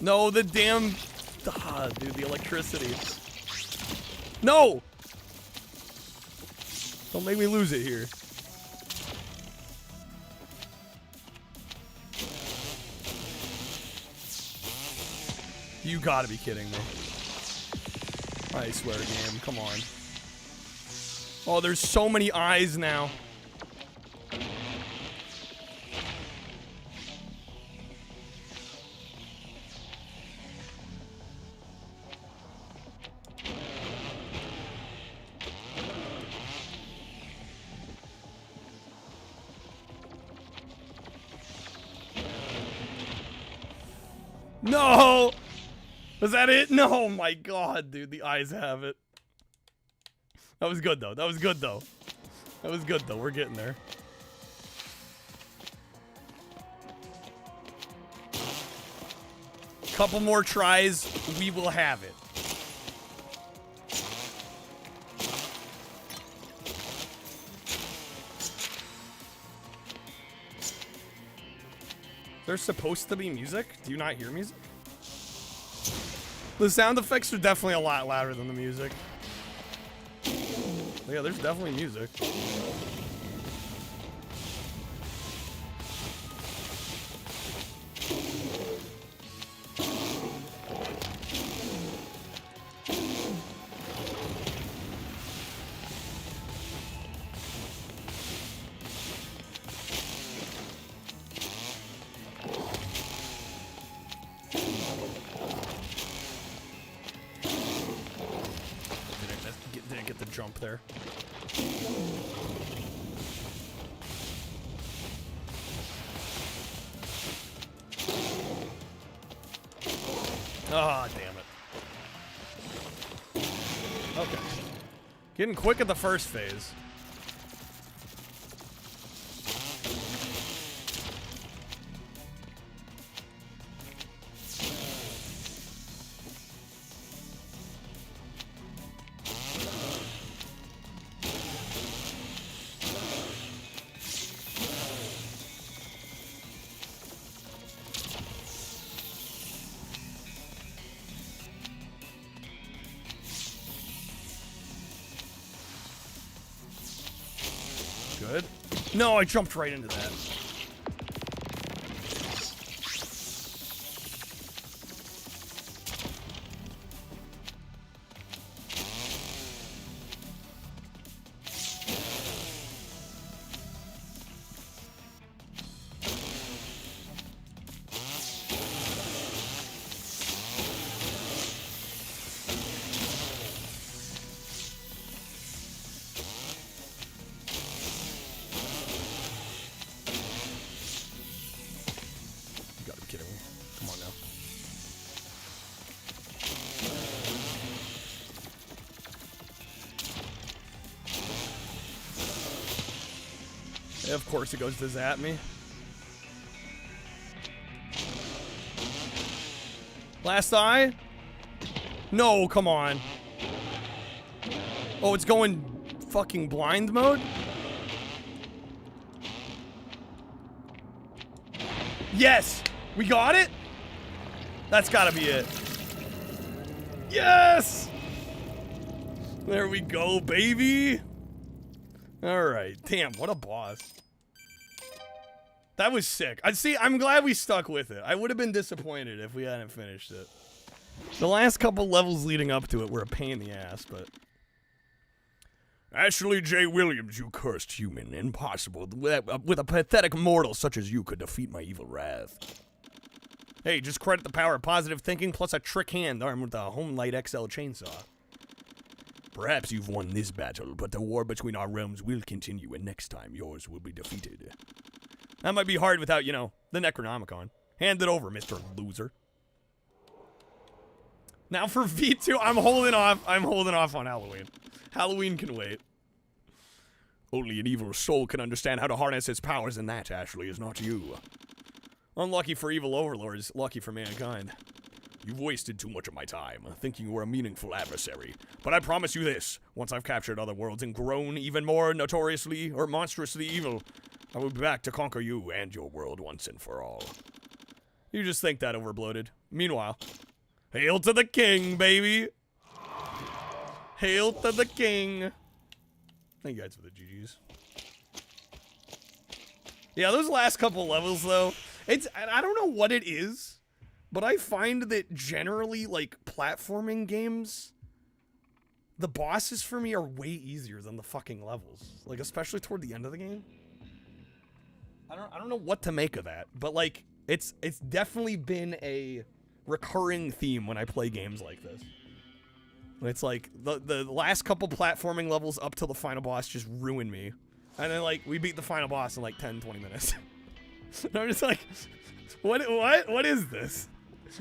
C: No, the damn... Ah, dude, the electricity. No! Don't make me lose it here. You gotta be kidding me. I swear, game. Come on. Oh, there's so many eyes now. No! Was that it? No, oh my god, dude. The eyes have it. That was good, though. That was good, though. That was good, though. We're getting there. Couple more tries, we will have it. There's supposed to be music? Do you not hear music? The sound effects are definitely a lot louder than the music. Yeah, there's definitely music. Didn't get the jump there. Ah, damn it. Okay. Getting quick at the first phase. Good. No, I jumped right into that. Of course it goes to zap me. Last eye? No, come on. Oh, it's going fucking blind mode? Yes! We got it? That's gotta be it. Yes! There we go, baby. Alright. Damn, what a boss. That was sick. I'm glad we stuck with it. I would have been disappointed if we hadn't finished it. The last couple levels leading up to it were a pain in the ass, but... Ashley J. Williams, you cursed human. Impossible. With a pathetic mortal such as you could defeat my evil wrath. Hey, just credit the power of positive thinking plus a trick hand armed with a Homelight XL chainsaw. Perhaps you've won this battle, but the war between our realms will continue, and next time yours will be defeated. That might be hard without, you know, the Necronomicon. Hand it over, Mr. Loser. Now for V2, I'm holding off on Halloween. Halloween can wait. Only an evil soul can understand how to harness its powers, and that, Ashley, is not you. Unlucky for evil overlords, lucky for mankind. You've wasted too much of my time, thinking you were a meaningful adversary. But I promise you this, once I've captured other worlds and grown even more notoriously or monstrously evil, I will be back to conquer you and your world once and for all. You just think that, overbloated. Meanwhile, hail to the king, baby! Hail to the king! Thank you guys for the GGs. Yeah, those last couple levels, though, I don't know what it is, but I find that generally, like, platforming games, the bosses for me are way easier than the fucking levels. Like, especially toward the end of the game. I don't know what to make of that, but, like, it's definitely been a recurring theme when I play games like this. It's like, the last couple platforming levels up till the final boss just ruin me. And then, like, we beat the final boss in, like, 10, 20 minutes. And I'm just like, what is this?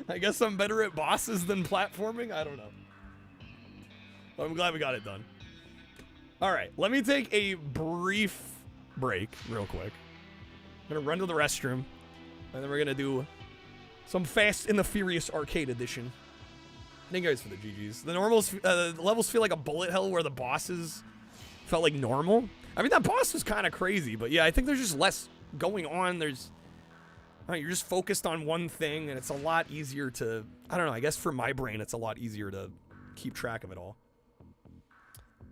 C: I guess I'm better at bosses than platforming? I don't know. But I'm glad we got it done. Alright, let me take a brief break real quick. I'm gonna run to the restroom, and then we're gonna do Some Fast and the Furious Arcade Edition. Thank you guys for the GGs. The normals, the levels feel like a bullet hell where the bosses felt like normal. I mean, that boss was kind of crazy, but yeah, I think there's just less going on. You're just focused on one thing, and it's a lot easier to, I don't know, I guess for my brain, it's a lot easier to keep track of it all.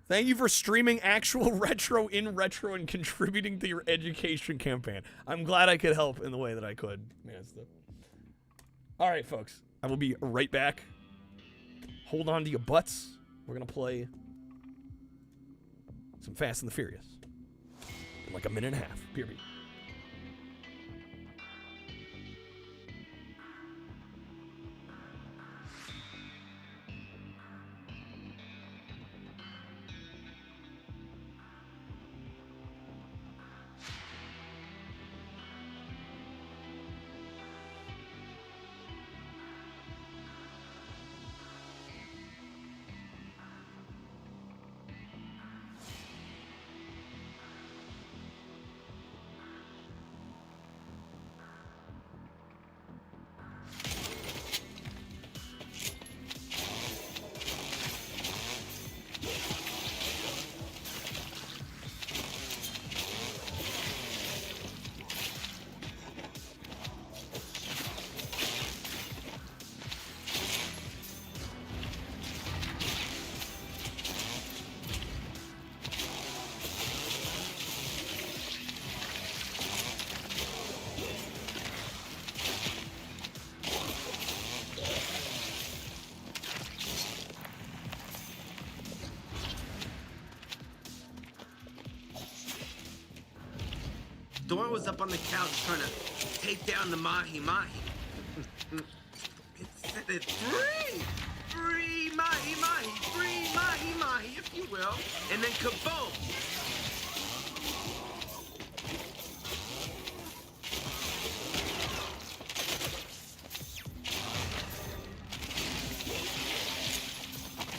C: Thank you for streaming actual retro in retro and contributing to your education campaign. I'm glad I could help in the way that I could. Man, all right, folks, I will be right back. Hold on to your butts. We're going to play some Fast and the Furious in like a minute and a half, period.
H: Dora was up on the couch trying to take down the mahi-mahi. It said it's free! Free mahi-mahi! Free mahi-mahi, if you will. And then kaboom!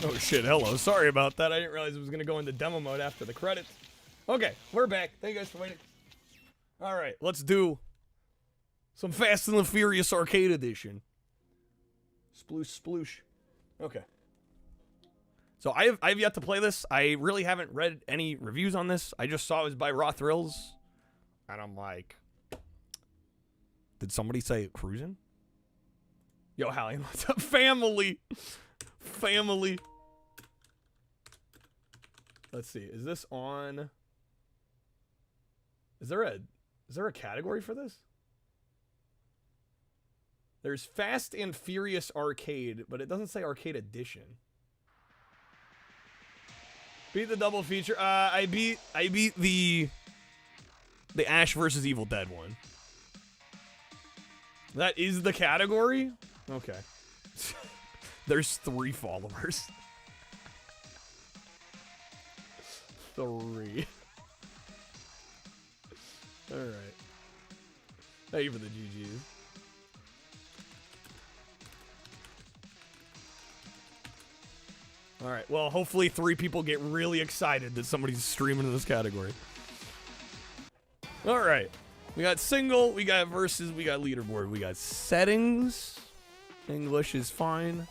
C: Oh shit, hello. Sorry about that. I didn't realize it was going to go into demo mode after the credits. Okay, we're back. Thank you guys for waiting. Alright, let's do some Fast and the Furious Arcade Edition. Sploosh, sploosh. Okay. So I've yet to play this. I really haven't read any reviews on this. I just saw it was by Raw Thrills. And I'm like, did somebody say cruising? Yo, Hallie, what's up? Family. Family. Let's see. Is this on? Is there a category for this? There's Fast and Furious Arcade, but it doesn't say Arcade Edition. Beat the double feature. I beat the Ash versus Evil Dead one. That is the category? Okay. There's 3 followers. 3. Alright. Thank you for the GGs. Alright, well, hopefully 3 people get really excited that somebody's streaming in this category. Alright. We got single, we got versus, we got leaderboard, we got settings. English is fine.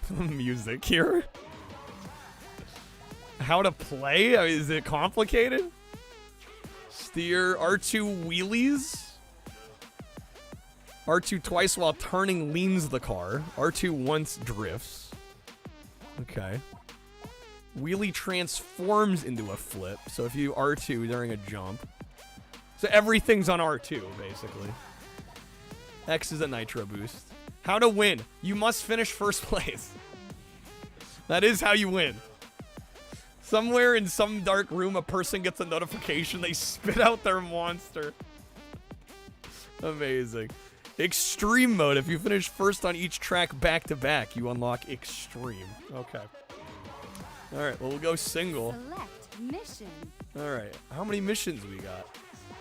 C: Music here. How to play? I mean, is it complicated? Steer R2 wheelies. R2 twice while turning leans the car. R2 once drifts. Okay. Wheelie transforms into a flip. So if you R2 during a jump. So everything's on R2, basically. X is a nitro boost. How to win. You must finish first place. That is how you win. Somewhere in some dark room, a person gets a notification. They spit out their monster. Amazing. Extreme mode. If you finish first on each track back to back, you unlock Extreme. Okay. Alright, well, we'll go single.
U: Select mission.
C: Alright, how many missions we got?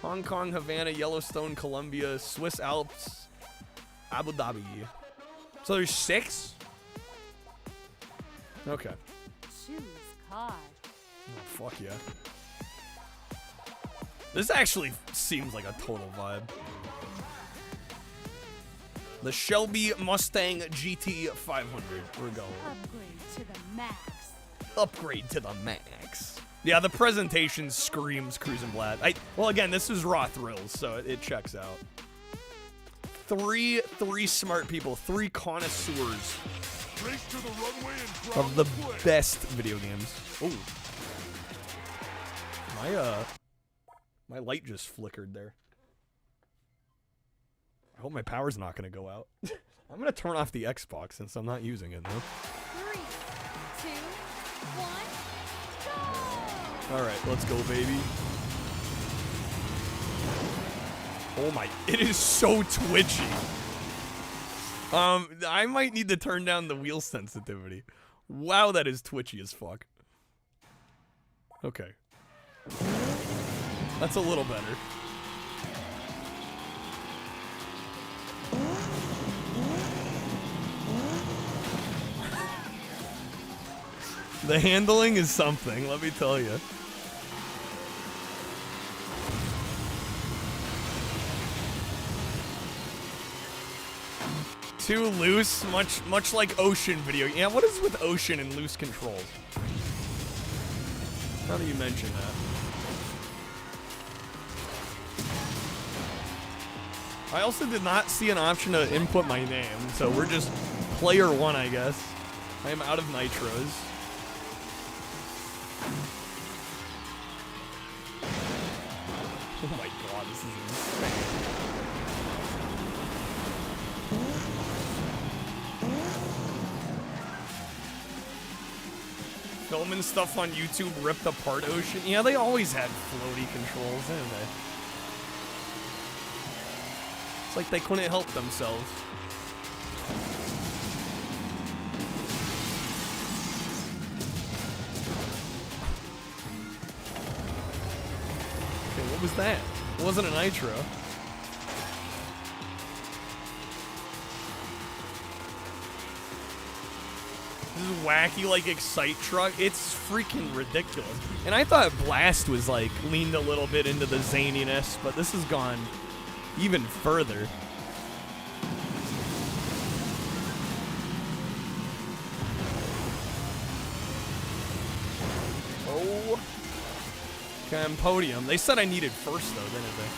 C: Hong Kong, Havana, Yellowstone, Colombia, Swiss Alps, Abu Dhabi. So there's 6? Okay.
U: Choose card.
C: Oh, fuck yeah. This actually seems like a total vibe. The Shelby Mustang GT 500. We're going.
U: Upgrade to the max.
C: Upgrade to the max. Yeah, the presentation screams Cruisin' Blast. Well, again, this is Raw Thrills, so it checks out. Three smart people, 3 connoisseurs of the best video games. Ooh. My light just flickered there. I hope my power's not gonna go out. I'm gonna turn off the Xbox since I'm not using it though.
U: 3, 2, 1, go!
C: Alright, let's go, baby. Oh my, it is so twitchy. I might need to turn down the wheel sensitivity. Wow, that is twitchy as fuck. Okay. That's a little better. The handling is something, let me tell you. Too loose, much like Ocean video. Yeah, what is with Ocean and loose controls? How do you mention that? I also did not see an option to input my name, so we're just player 1, I guess. I am out of nitros. Oh my god, this is insane. Filming stuff on YouTube ripped apart Ocean. Yeah, they always had floaty controls, didn't they? It's like they couldn't help themselves. Okay, what was that? It wasn't a nitro. This is wacky like Excite Truck. It's freaking ridiculous. And I thought Blast was like leaned a little bit into the zaniness, but this has gone even further. Oh. Okay, I'm podium. They said I needed first though, didn't they?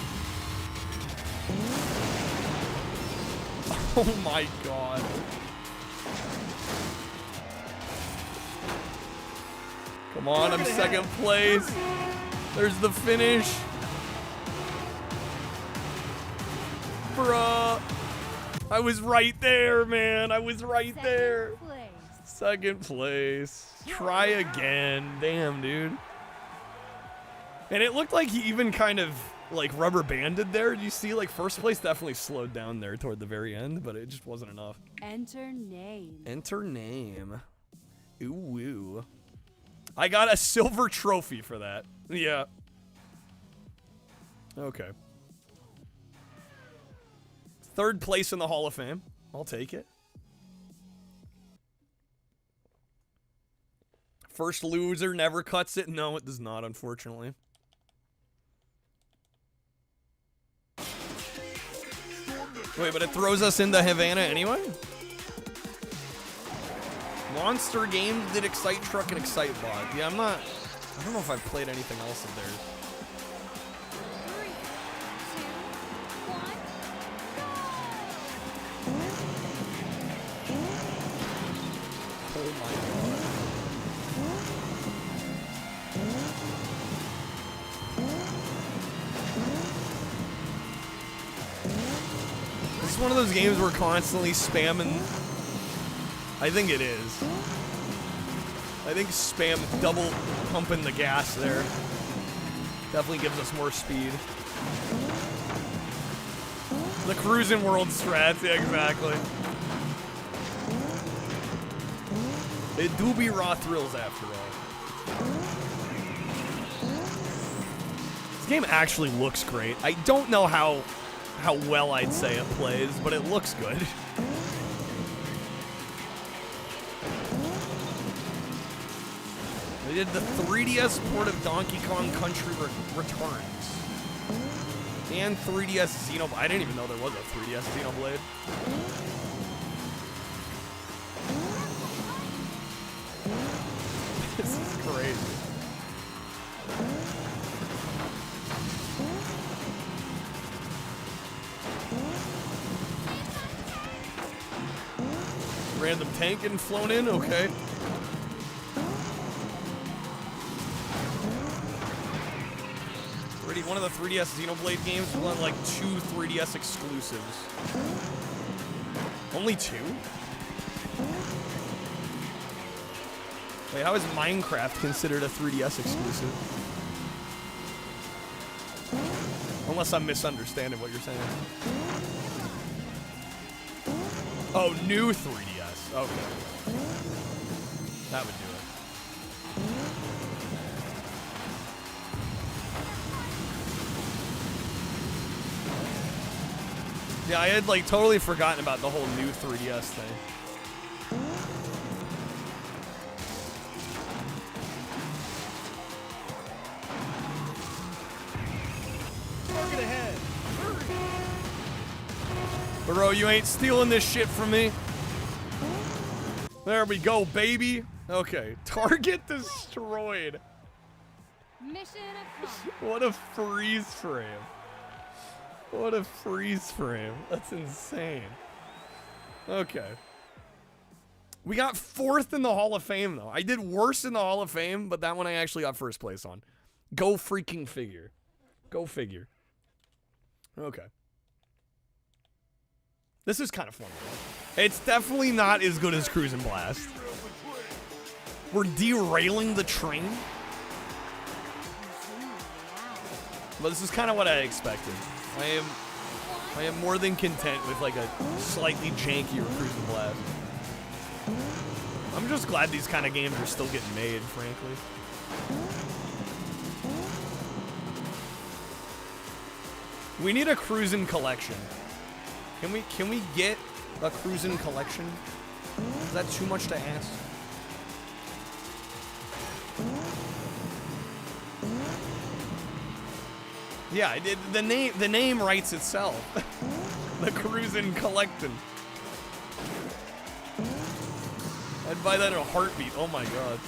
C: Oh my god. Come on, I'm second place. There's the finish. Bruh. I was right there, man. I was right there. Second place. Try again. Damn, dude. And it looked like he even kind of like rubber banded there. You see, like first place definitely slowed down there toward the very end, but it just wasn't enough.
U: Enter name.
C: Enter name. Ooh, woo. I got a silver trophy for that. Yeah. Okay. Third place in the Hall of Fame. I'll take it. First loser never cuts it. No, it does not, unfortunately. Wait, but it throws us into Havana anyway? Monster Games did Excite Truck and Excite Bot. Yeah, I don't know if I've played anything else of theirs.
U: 3, 2, 1, go!
C: Oh my god. This is one of those games we're constantly spamming. I think it is. I think spam double pumping the gas there definitely gives us more speed. The Cruisin' World strats, yeah, exactly. It do be Raw Thrills after all. This game actually looks great. I don't know how well I'd say it plays, but it looks good. They did the 3DS port of Donkey Kong Country Returns. And 3DS Xenoblade. I didn't even know there was a 3DS Xenoblade. This is crazy. Random tank getting flown in, okay. Already one of the 3DS Xenoblade games won like 2 3DS exclusives. Only 2? Wait, how is Minecraft considered a 3DS exclusive? Unless I'm misunderstanding what you're saying. Oh, new 3DS. Okay. That would do it. Yeah, I had like totally forgotten about the whole new 3DS thing.
M: Target ahead.
C: Bro, you ain't stealing this shit from me. There we go, baby. Okay, target destroyed.
U: Mission accomplished.
C: What a freeze frame. What a freeze frame. That's insane. Okay. We got 4th in the Hall of Fame, though. I did worse in the Hall of Fame, but that one I actually got 1st place on. Go freaking figure. Go figure. Okay. This is kind of fun, though. It's definitely not as good as Cruisin' Blast. We're derailing the train. But this is kind of what I expected. I am more than content with like a slightly jankier Cruisin' Blast. I'm just glad these kind of games are still getting made, frankly. We need a Cruisin' collection. Can we get a Cruisin' collection? Is that too much to ask? Yeah, the name writes itself. The Cruisin' Collectin'. I'd buy that in a heartbeat. Oh my god.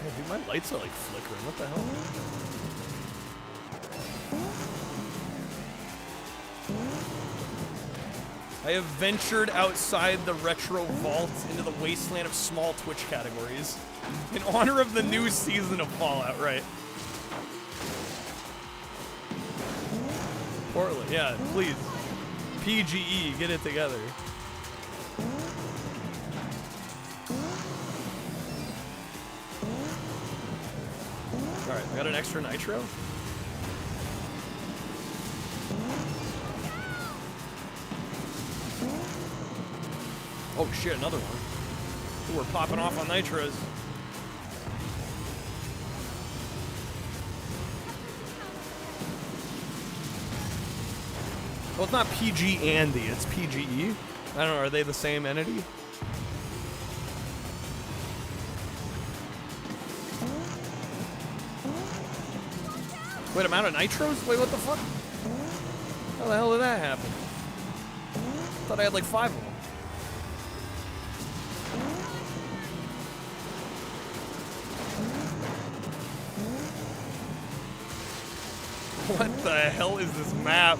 C: Oh, dude, my lights are like flickering. What the hell? I have ventured outside the retro vault into the wasteland of small Twitch categories in honor of the new season of Fallout, right? Portland, yeah, please. PGE, get it together. Alright, I got an extra nitro. Oh shit, another one. Ooh, we're popping off on nitros. Well, it's not PG Andy, it's PGE. I don't know, are they the same entity? Wait, I'm out of nitros? Wait, what the fuck? How the hell did that happen? I thought I had like 5 of them. What the hell is this map?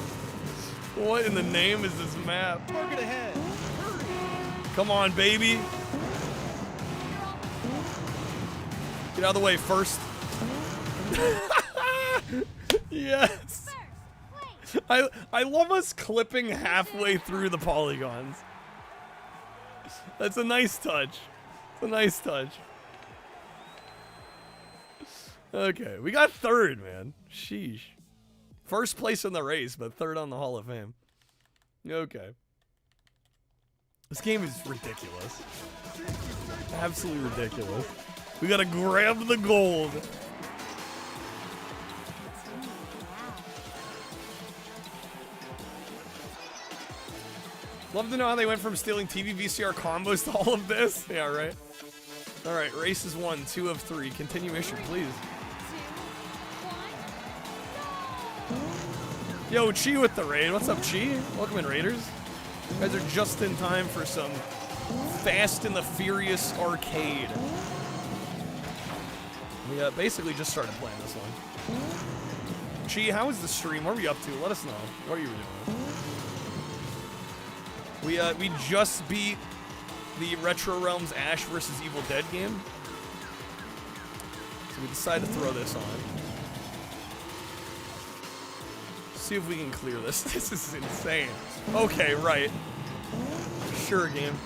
C: What in the name is this map?
M: Target ahead.
C: Come on, baby. Get out of the way first. Yes. I love us clipping halfway through the polygons. That's a nice touch. It's a nice touch. Okay, we got 3rd, man. Sheesh. 1st place in the race, but 3rd on the Hall of Fame. Okay. This game is ridiculous. Absolutely ridiculous. We gotta grab the gold. Love to know how they went from stealing TV VCR combos to all of this. Yeah, right. All right, race is 1, 2 of 3. Continue mission, please. Yo, Chi with the raid. What's up, Chi? Welcome in, Raiders. You guys are just in time for some Fast and the Furious arcade. We basically just started playing this one. Chi, how was the stream? What were you up to? Let us know what you were doing. We just beat the Retro Realms Ash vs. Evil Dead game. So we decided to throw this on. See if we can clear this. This is insane. Okay, right. Sure, game.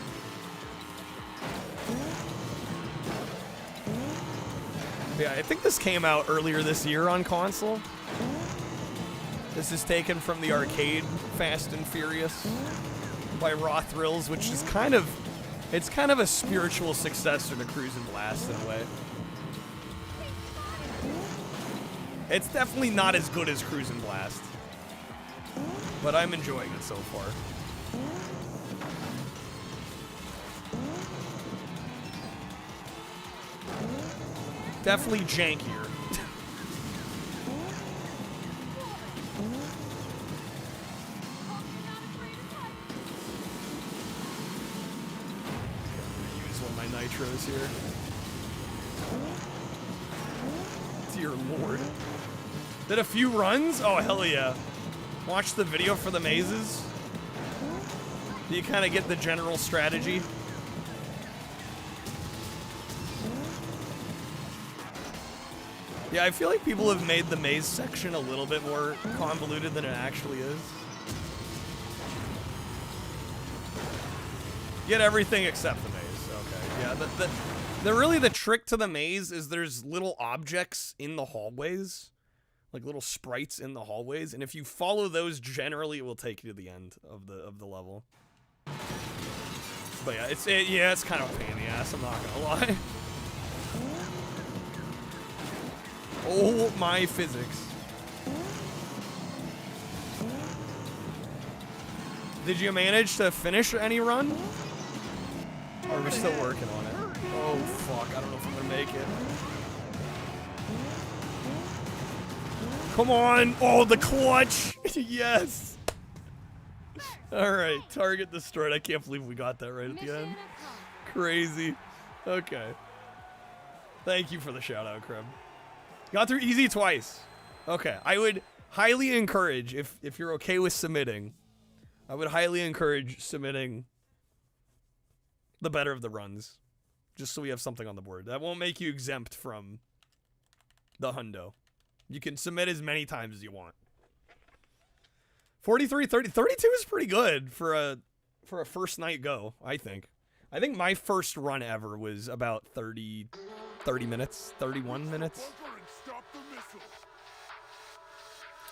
C: Yeah, I think this came out earlier this year on console. This is taken from the arcade Fast and Furious by RETROREALMS, which is kind of a spiritual successor to Cruise and Blast in a way. It's definitely not as good as Cruise and Blast, but I'm enjoying it so far. Definitely jankier. Use one of my nitros here. Dear Lord. Did a few runs? Oh, hell yeah. Watch the video for the mazes. Do you kind of get the general strategy? Yeah, I feel like people have made the maze section a little bit more convoluted than it actually is. Get everything except the maze. Okay, yeah. Really the trick to the maze is there's little objects in the hallways, like little sprites in the hallways, and if you follow those, generally it will take you to the end of the level. But yeah, it's kind of a pain in the ass. I'm not gonna lie. Oh my physics. Did you manage to finish any run? Or are we still working on it? Oh fuck, I don't know if I'm gonna make it. Come on! Oh, the clutch! Yes! Alright, target destroyed. I can't believe we got that right at the end. Crazy. Okay. Thank you for the shout out, Kreb. Got through easy twice. Okay, I would highly encourage, if you're okay with submitting, I would highly encourage submitting the better of the runs, just so we have something on the board. That won't make you exempt from the hundo. You can submit as many times as you want. 43, 30, 32 is pretty good for a first night go, I think. I think my first run ever was about 30 minutes, 31 minutes.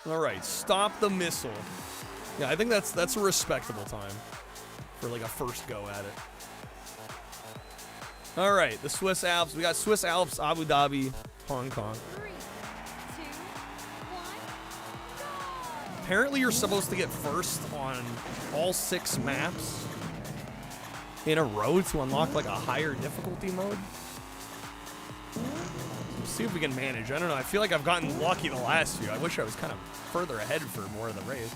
C: All right, stop the missile. Yeah, I think that's a respectable time for like a first go at it. All right, the Swiss Alps. We got Swiss Alps, Abu Dhabi, Hong Kong.
U: 3, 2, 1, go!
C: Apparently, you're supposed to get first on all 6 maps in a row to unlock like a higher difficulty mode. We'll see if we can manage. I don't know. I feel like I've gotten lucky the last few. I wish I was kind of further ahead for more of the race.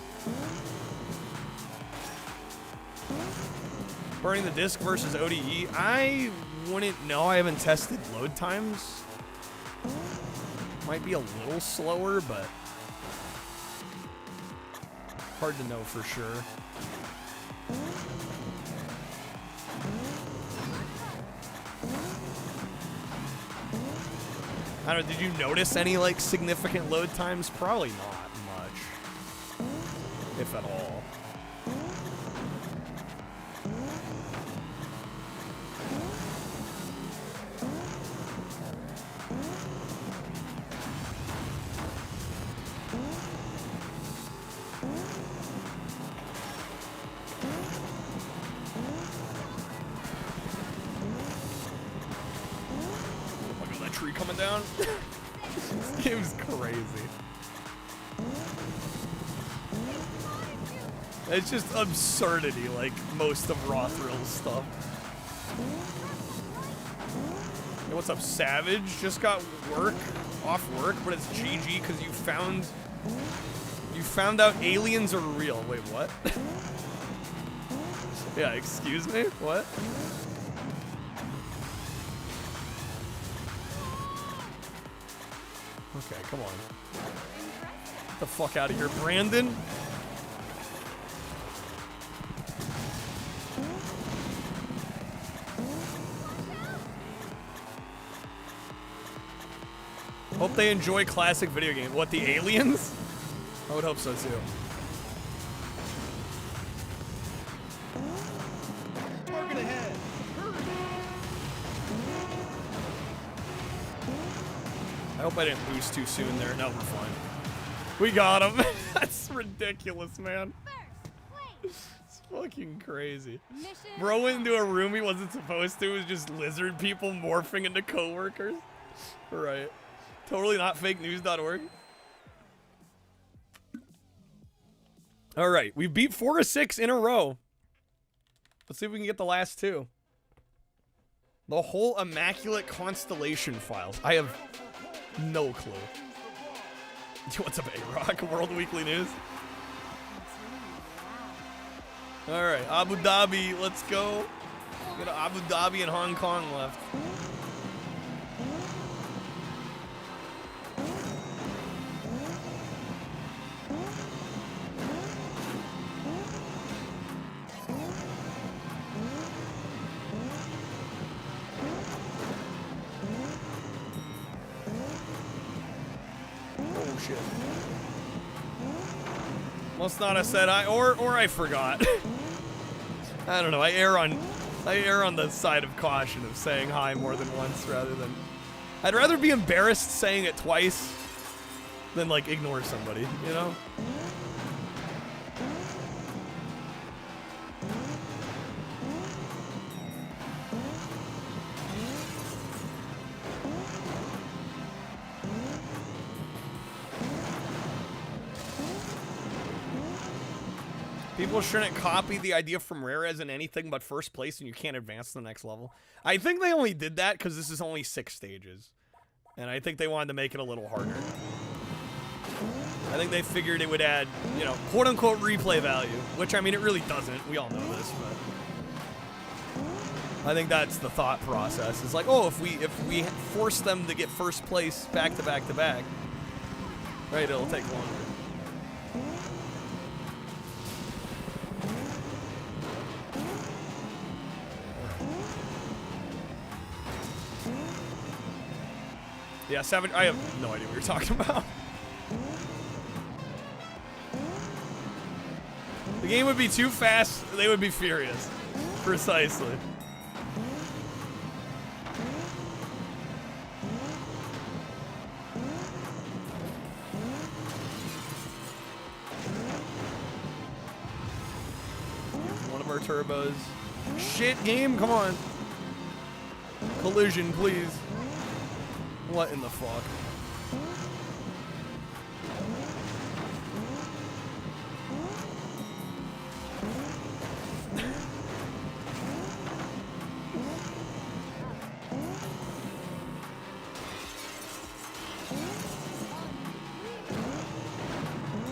C: Burning the disc versus ODE. I wouldn't know. I haven't tested load times. Might be a little slower, but hard to know for sure. I don't know, did you notice any like significant load times? Probably not much, if at all. Look at that tree coming down. This game's crazy. It's just absurdity, like most of RETROREALMS stuff. what's up, Savage? Just got off work, but it's GG because you found out aliens are real. Wait, what? Yeah, excuse me? What? Okay, come on. Get the fuck out of here, Brandon. Hope they enjoy classic video games. What, the aliens? I would hope so too.
M: Target ahead.
C: I hope I didn't boost too soon there. No, we're fine. We got him. That's ridiculous, man. It's fucking crazy. Bro went into a room he wasn't supposed to. It was just lizard people morphing into coworkers. Right. Totally not fake news.org. All right, we beat 4 of 6 in a row. Let's see if we can get the last 2. The whole Immaculate Constellation files. I have no clue. What's up, A-Rock? World Weekly News. All right, Abu Dhabi, let's go. We got Abu Dhabi and Hong Kong left. Oh shit. Must not have said or I forgot. I don't know. I err on the side of caution of saying hi more than once rather than. I'd rather be embarrassed saying it twice than like ignore somebody, you know? People shouldn't copy the idea from Rare as in anything but first place and you can't advance to the next level. I think they only did that because this is only 6 stages. And I think they wanted to make it a little harder. I think they figured it would add, you know, quote-unquote replay value. Which, I mean, it really doesn't. We all know this, but... I think that's the thought process. It's like, oh, if we force them to get first place back to back to back, right, it'll take longer. Yeah, 7. I have no idea what you're talking about. The game would be too fast. They would be furious. Precisely. One of our turbos. Shit game, come on. Collision, please. What in the fuck?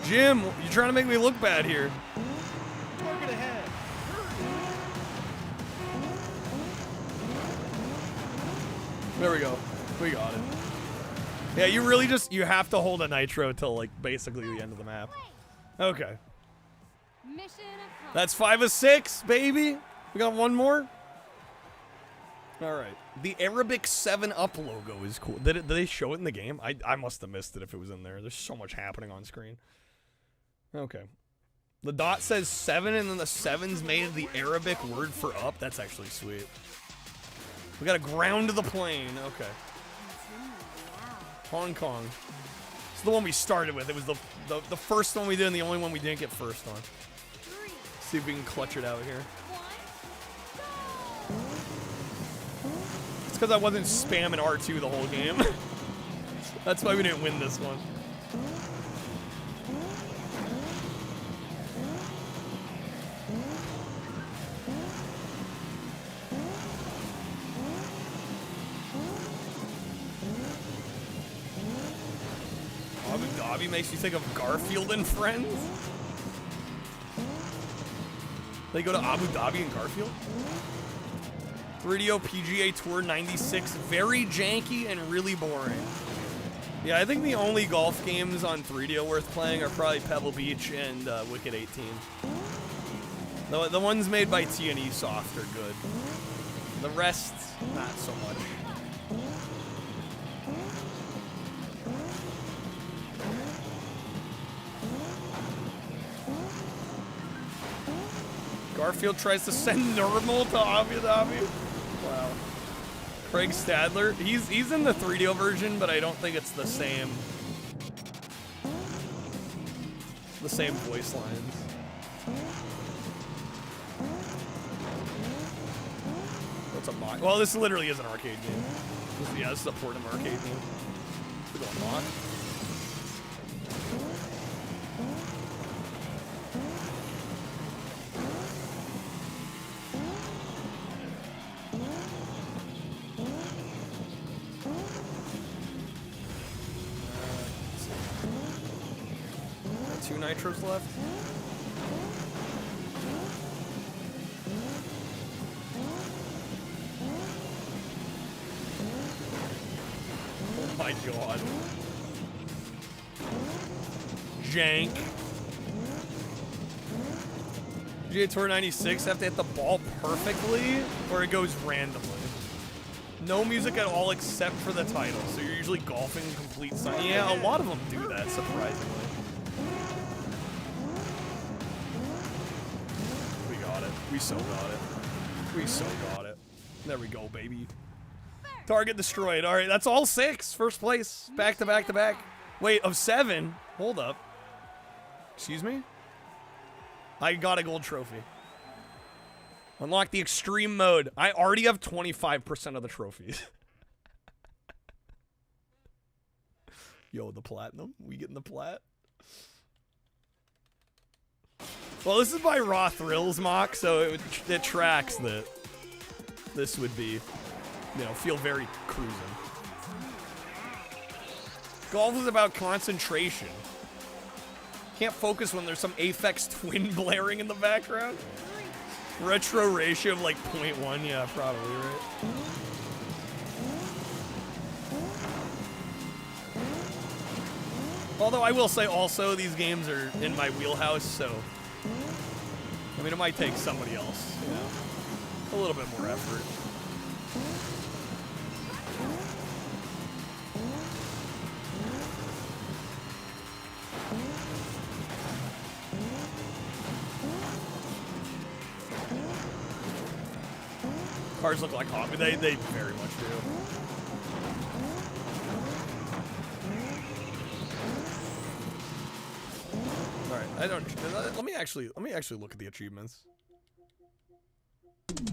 C: Jim, you're trying to make me look bad here.
M: Target ahead.
C: There we go. We got it. Yeah, you really just, you have to hold a nitro till like basically the end of the map. Okay. That's 5 of 6, baby. We got one more. All right. The Arabic 7-Up logo is cool. Did they show it in the game? I must have missed it if it was in there. There's so much happening on screen. Okay. The dot says 7 and then the 7's made the Arabic word for up. That's actually sweet. We got a ground to the plane. Okay. Hong Kong. It's the one we started with. It was the first one we did and the only one we didn't get first on. Let's see if we can clutch it out here. It's because I wasn't spamming R2 the whole game. That's why we didn't win this one. Abu Dhabi makes you think of Garfield and Friends? They go to Abu Dhabi and Garfield? 3DO PGA Tour 96, very janky and really boring. Yeah, I think the only golf games on 3DO worth playing are probably Pebble Beach and Wicked 18. The ones made by T&E Soft are good. The rest, not so much. Garfield tries to send normal to Abu Dhabi. Wow. Craig Stadler, he's in the 3DO version, but I don't think it's the same voice lines. What's a mock? Well, this literally is an arcade game. This is a port of an arcade game. We're going mock. 2 nitros left. Oh my god. Jank. PGA Tour 96 have to hit the ball perfectly or it goes randomly. No music at all except for the title, so you're usually golfing complete silence. Yeah, a lot of them do that, surprisingly. We got it. We so got it. We so got it. There we go, baby. Target destroyed. All right, that's all 6. First place. Back to back to back. Wait, of 7? Hold up. Excuse me? I got a gold trophy. Unlock the extreme mode. I already have 25% of the trophies. Yo, the platinum. We getting the plat? Well, this is by Raw Thrills mock, so it tracks that this would be, you know, feel very cruising. Golf is about concentration. Can't focus when there's some Aphex Twin blaring in the background. Retro ratio of like 0.1, yeah, probably, right? Although I will say also, these games are in my wheelhouse, so I mean, it might take somebody else, you know, a little bit more effort. Cars look like hobby. They very much do. All right, I don't. Let me actually look at the achievements.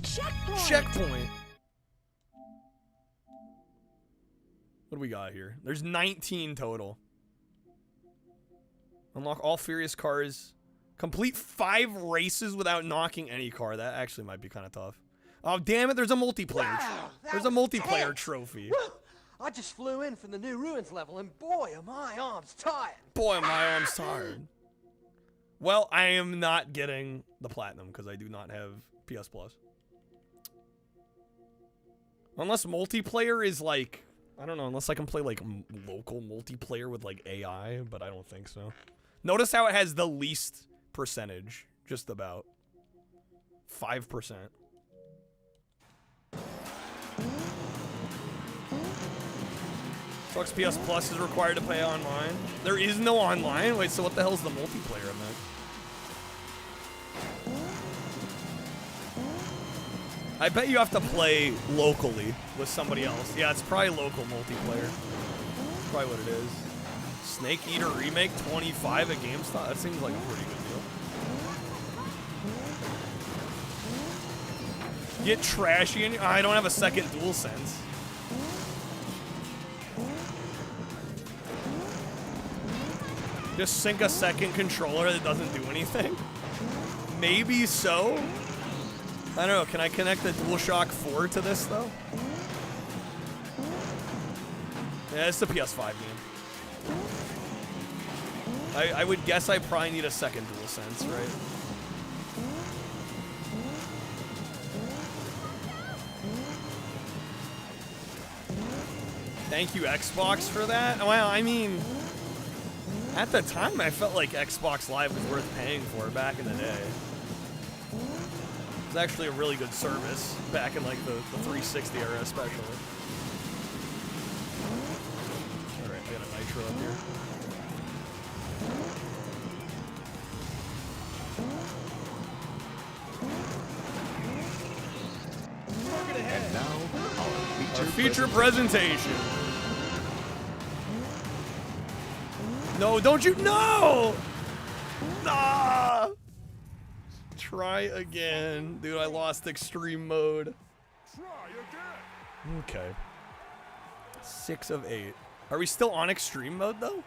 U: Checkpoint.
C: Checkpoint. What do we got here? There's 19 total. Unlock all Furious cars. Complete 5 races without knocking any car. That actually might be kind of tough. Oh, damn it, there's a multiplayer.
G: Wow,
C: there's a multiplayer trophy.
G: Woo! I just flew in from the new ruins level, and boy, are my arms tired.
C: Boy, are my arms tired. Well, I am not getting the platinum because I do not have PS Plus. Unless multiplayer is like, I don't know, unless I can play like local multiplayer with like AI, but I don't think so. Notice how it has the least percentage, just about 5%. Xbox PS Plus is required to play online. There is no online? Wait, so what the hell is the multiplayer event? I bet you have to play locally with somebody else. Yeah, it's probably local multiplayer. That's probably what it is. Snake Eater Remake 25 at GameStop? That seems like a pretty good deal. Get trashy in. I don't have a second DualSense. Just sync a second controller that doesn't do anything? Maybe so? I don't know, can I connect the DualShock 4 to this though? Yeah, it's the PS5 game. I would guess I probably need a second DualSense, right? Thank you, Xbox, for that. Well, I mean, at the time, I felt like Xbox Live was worth paying for back in the day. It was actually a really good service back in like the 360 era, especially. All right, we got a Nitro up here.
M: And now,
C: our feature presentation. No, don't you? No! Ah! Try again. Dude, I lost extreme mode. Okay. 6 of 8. Are we still on extreme mode, though?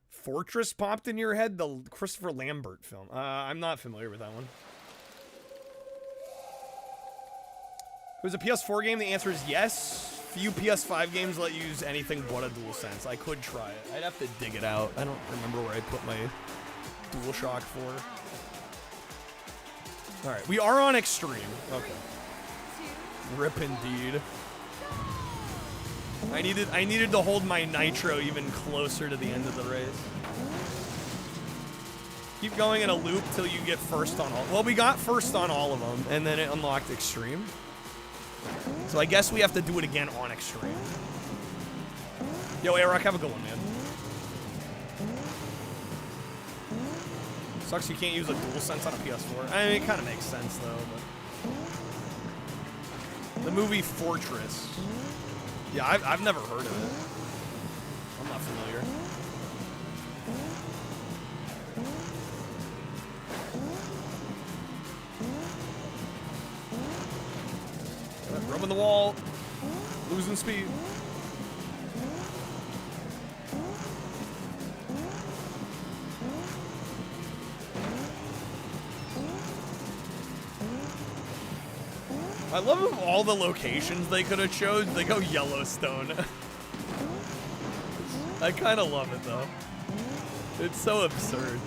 C: Fortress popped in your head? The Christopher Lambert film. I'm not familiar with that one. If it was a PS4 game, the answer is yes. Few PS5 games let you use anything but a DualSense. I could try it. I'd have to dig it out. I don't remember where I put my DualShock 4. Alright, we are on extreme. Okay. Rip indeed. I needed to hold my Nitro even closer to the end of the race. Keep going in a loop till you get first on all. Well, we got first on all of them, and then it unlocked extreme. So I guess we have to do it again on extreme. Yo, A-Rock, have a good one, man. Sucks you can't use a DualSense on a PS4. I mean, it kind of makes sense, though. But the movie Fortress. Yeah, I've never heard of it. I'm not familiar. Rubbing the wall. Losing speed. I love of all the locations they could have chose, they go Yellowstone. I kind of love it though. It's so absurd.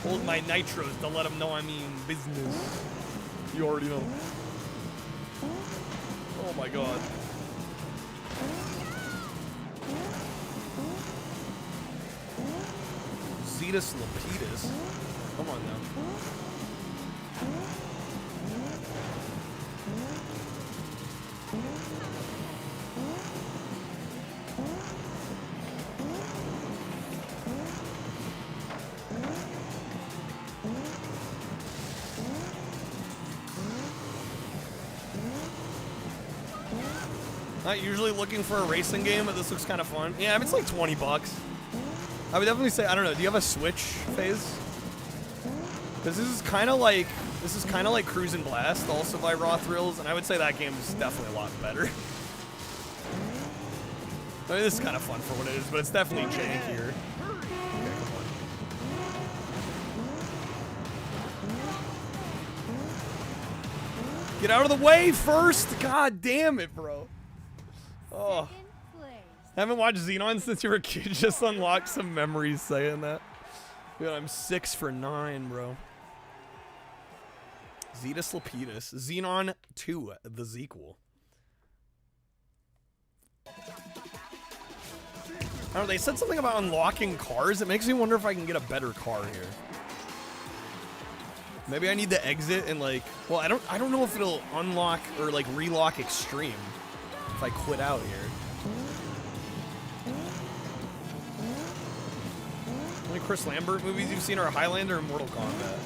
C: Hold my nitros to let them know I mean business. You already know. Oh my god. Zetus Lapidus. Come on now. Not usually looking for a racing game, but this looks kind of fun. Yeah, it's like 20 bucks. I would definitely say, I don't know, do you have a Switch phase? Because this is kind of like Cruisin' Blast, also by RETROREALMS, and I would say that game is definitely a lot better. I mean, this is kind of fun for what it is, but it's definitely jankier. Okay, come on. Get out of the way first! God damn it, bro. Oh. Haven't watched Xenon since you were a kid. Just unlocked some memories saying that. Dude, I'm 6 for 9, bro. Zetus Lapidus. Xenon 2, the sequel. I don't know, they said something about unlocking cars. It makes me wonder if I can get a better car here. Maybe I need to exit and like, well, I don't know if it'll unlock or like relock extreme if I quit out here. How many Chris Lambert movies you've seen are Highlander and Mortal Kombat?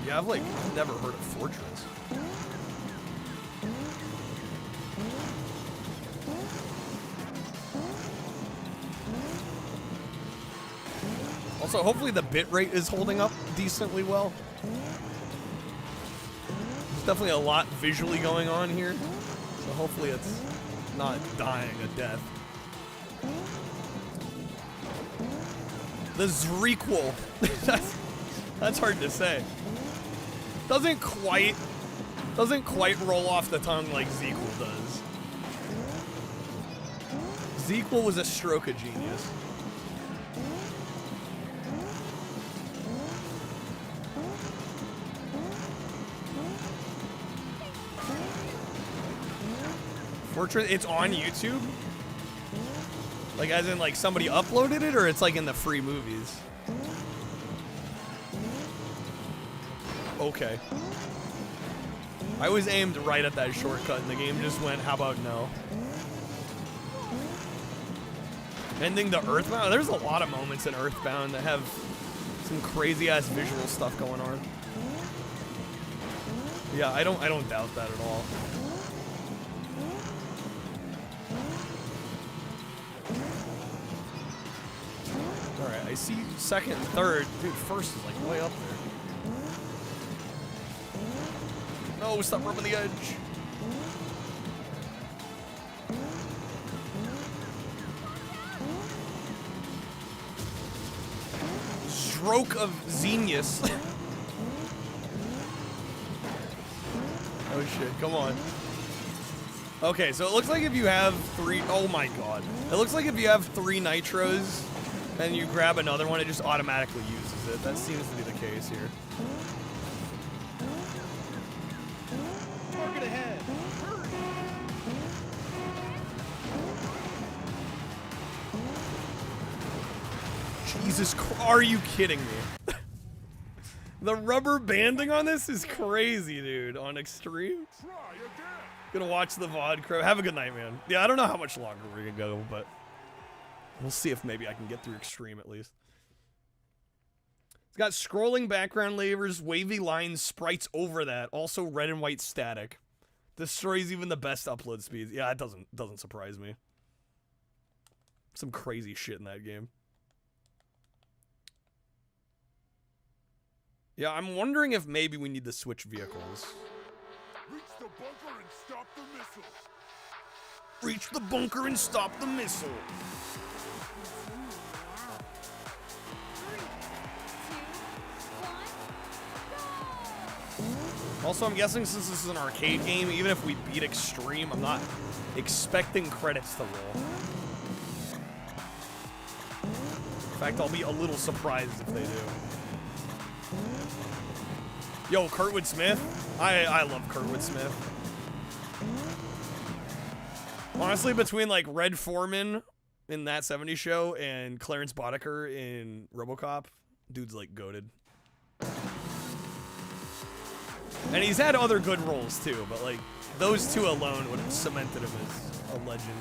C: Yeah, I've never heard of Fortress. Also, hopefully the bitrate is holding up decently well. There's definitely a lot visually going on here, so hopefully it's not dying a death. The Zrequel. That's hard to say. Doesn't quite roll off the tongue like Zequel does. Zequel was a stroke of genius. Fortress, it's on YouTube? Like, as in, like, somebody uploaded it, or it's, like, in the free movies? Okay. I was aimed right at that shortcut, and the game just went, how about no? Ending the Earthbound? There's a lot of moments in Earthbound that have some crazy-ass visual stuff going on. Yeah, I don't doubt that at all. Alright, I see second and third. Dude, first is like way up there. No, stop rubbing the edge. Stroke of genius. Oh shit, come on. Okay, so it looks like if you have three, oh my god. It looks like if you have 3 nitros and you grab another one, it just automatically uses it. That seems to be the case here.
M: Target ahead.
C: Jesus Christ, are you kidding me? The rubber banding on this is crazy, dude. On extreme. Gonna watch the VOD Crow. Have a good night, man. Yeah, I don't know how much longer we're gonna go, but we'll see if maybe I can get through extreme at least. It's got scrolling background layers, wavy lines, sprites over that. Also red and white static. Destroys even the best upload speeds. Yeah, it doesn't surprise me. Some crazy shit in that game. Yeah, I'm wondering if maybe we need to switch vehicles.
O: Reach the bunker and stop the missile.
C: Reach the bunker and stop the missile. Also, I'm guessing since this is an arcade game, even if we beat Extreme, I'm not expecting credits to roll. In fact, I'll be a little surprised if they do. Yo, Kurtwood Smith? I love Kurtwood Smith. Honestly, between like Red Foreman in That 70s Show and Clarence Boddicker in RoboCop, dude's like goated. And he's had other good roles too, but like those two alone would have cemented him as a legend.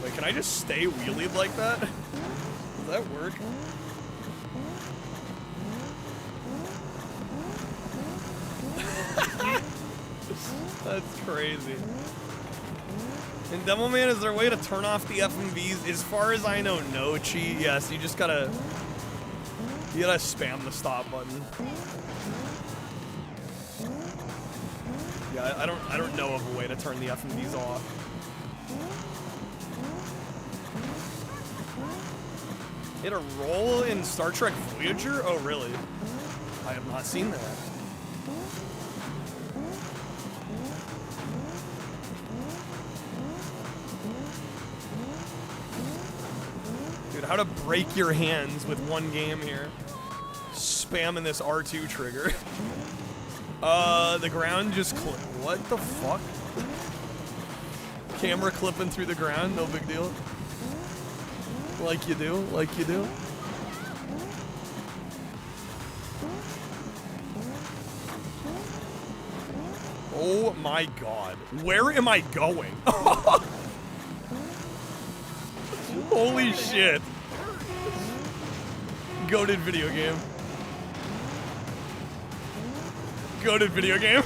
C: Wait, can I just stay wheelied like that? Does that work? That's crazy. In Devilman, is there a way to turn off the FMVs? As far as I know, no, Chi. Yes, you just gotta... You gotta spam the stop button. Yeah, I don't know of a way to turn the FMVs off. Hit a roll in Star Trek Voyager? Oh, really? I have not seen that. Dude, how to break your hands with one game here. Spamming this R2 trigger. The ground just what the fuck? Camera clipping through the ground, no big deal. Like you do, like you do. Oh my god. Where am I going? Holy shit. Goated video game. Goated video game.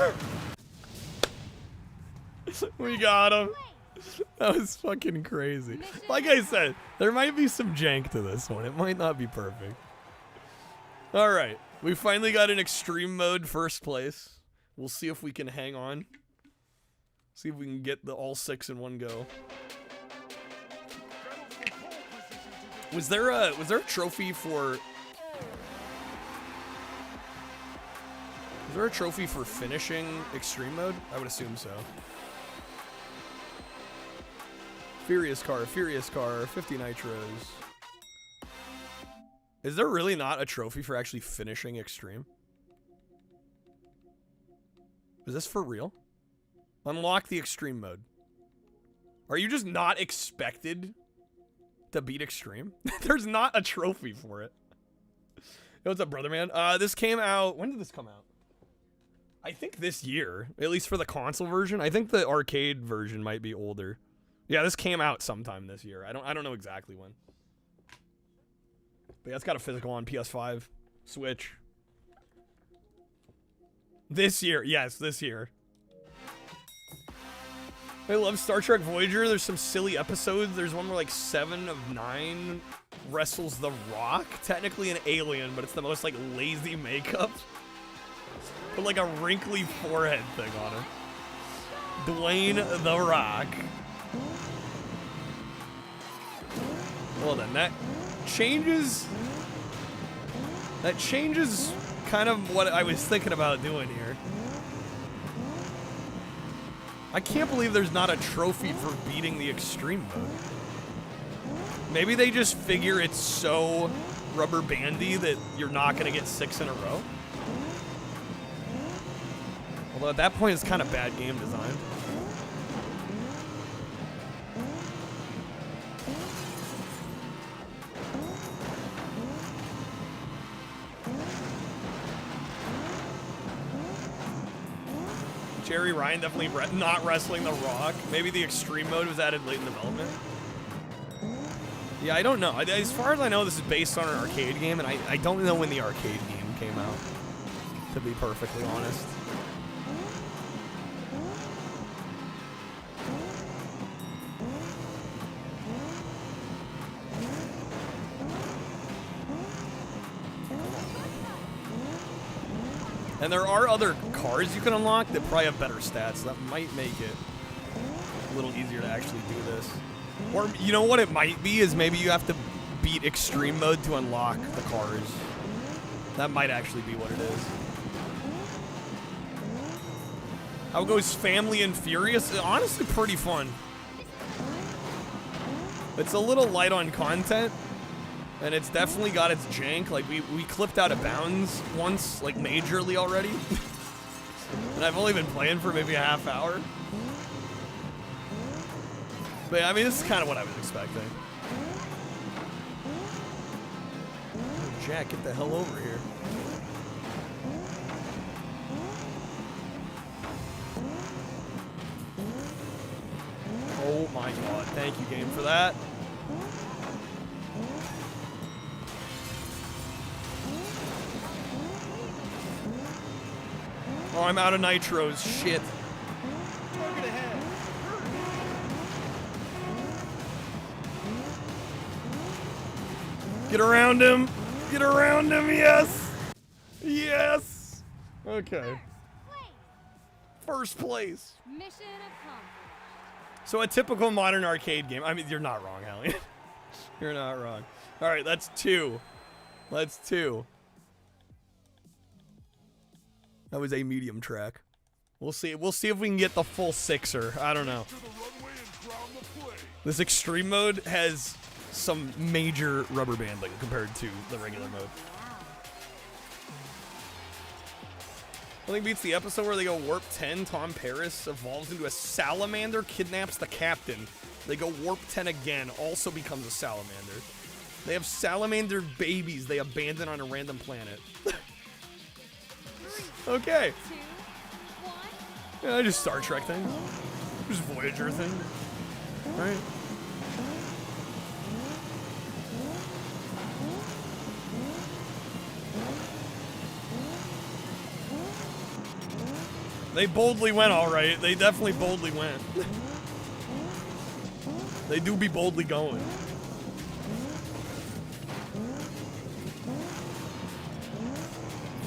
C: We got him. That was fucking crazy. Like I said, there might be some jank to this one. It might not be perfect. Alright. We finally got an extreme mode first place. We'll see if we can hang on. See if we can get the all 6 in one go. Was there a trophy for? Was there a trophy for finishing extreme mode? I would assume so. Furious car, 50 nitros. Is there really not a trophy for actually finishing extreme? Is this for real? Unlock the extreme mode. Are you just not expected to beat extreme? There's not a trophy for it. Yo, what's up, brother man? This came out. When did this come out? I think this year, at least for the console version. I think the arcade version might be older. Yeah, this came out sometime this year. I don't know exactly when. But yeah, it's got a physical on PS5, Switch. This year, yes, this year. I love Star Trek Voyager. There's some silly episodes. There's one where like 7 of 9 wrestles the Rock. Technically an alien, but it's the most like lazy makeup. With like a wrinkly forehead thing on it. Dwayne the Rock. Well then, that changes kind of what I was thinking about doing here. I can't believe there's not a trophy for beating the extreme mode. Maybe they just figure it's so rubber bandy that you're not gonna get 6 in a row. Although at that point it's kind of bad game design. Jerry Ryan definitely not wrestling the Rock. Maybe the extreme mode was added late in development. Yeah, I don't know. As far as I know, this is based on an arcade game, and I don't know when the arcade game came out, to be perfectly honest. And there are other cars you can unlock that probably have better stats. That might make it a little easier to actually do this. Or, you know what it might be is maybe you have to beat extreme mode to unlock the cars. That might actually be what it is. How goes Family and Furious? Honestly, pretty fun. It's a little light on content. And it's definitely got its jank. Like, we clipped out of bounds once, like, majorly already. And I've only been playing for maybe a half hour. But, yeah, I mean, this is kind of what I was expecting. Oh, Jack, get the hell over here. Oh, my God. Thank you, game, for that. Oh, I'm out of nitros. Shit.
F: Target ahead.
C: Get around him. Get around him. Yes. Yes. Okay. First place.
U: Mission accomplished.
C: So a typical modern arcade game. I mean, you're not wrong, Hallie. You're not wrong. All right, that's 2. That's 2. That was a medium track. We'll see. We'll see if we can get the full 6er. I don't know. This extreme mode has some major rubber banding compared to the regular mode. I think beats the episode where they go warp 10. Tom Paris evolves into a salamander, kidnaps the captain. They go warp 10 again, also becomes a salamander. They have salamander babies they abandon on a random planet. Okay.
U: 2, 1.
C: Yeah, just Star Trek thing. Just Voyager thing. Right? They boldly went, alright. They definitely boldly went. They do be boldly going.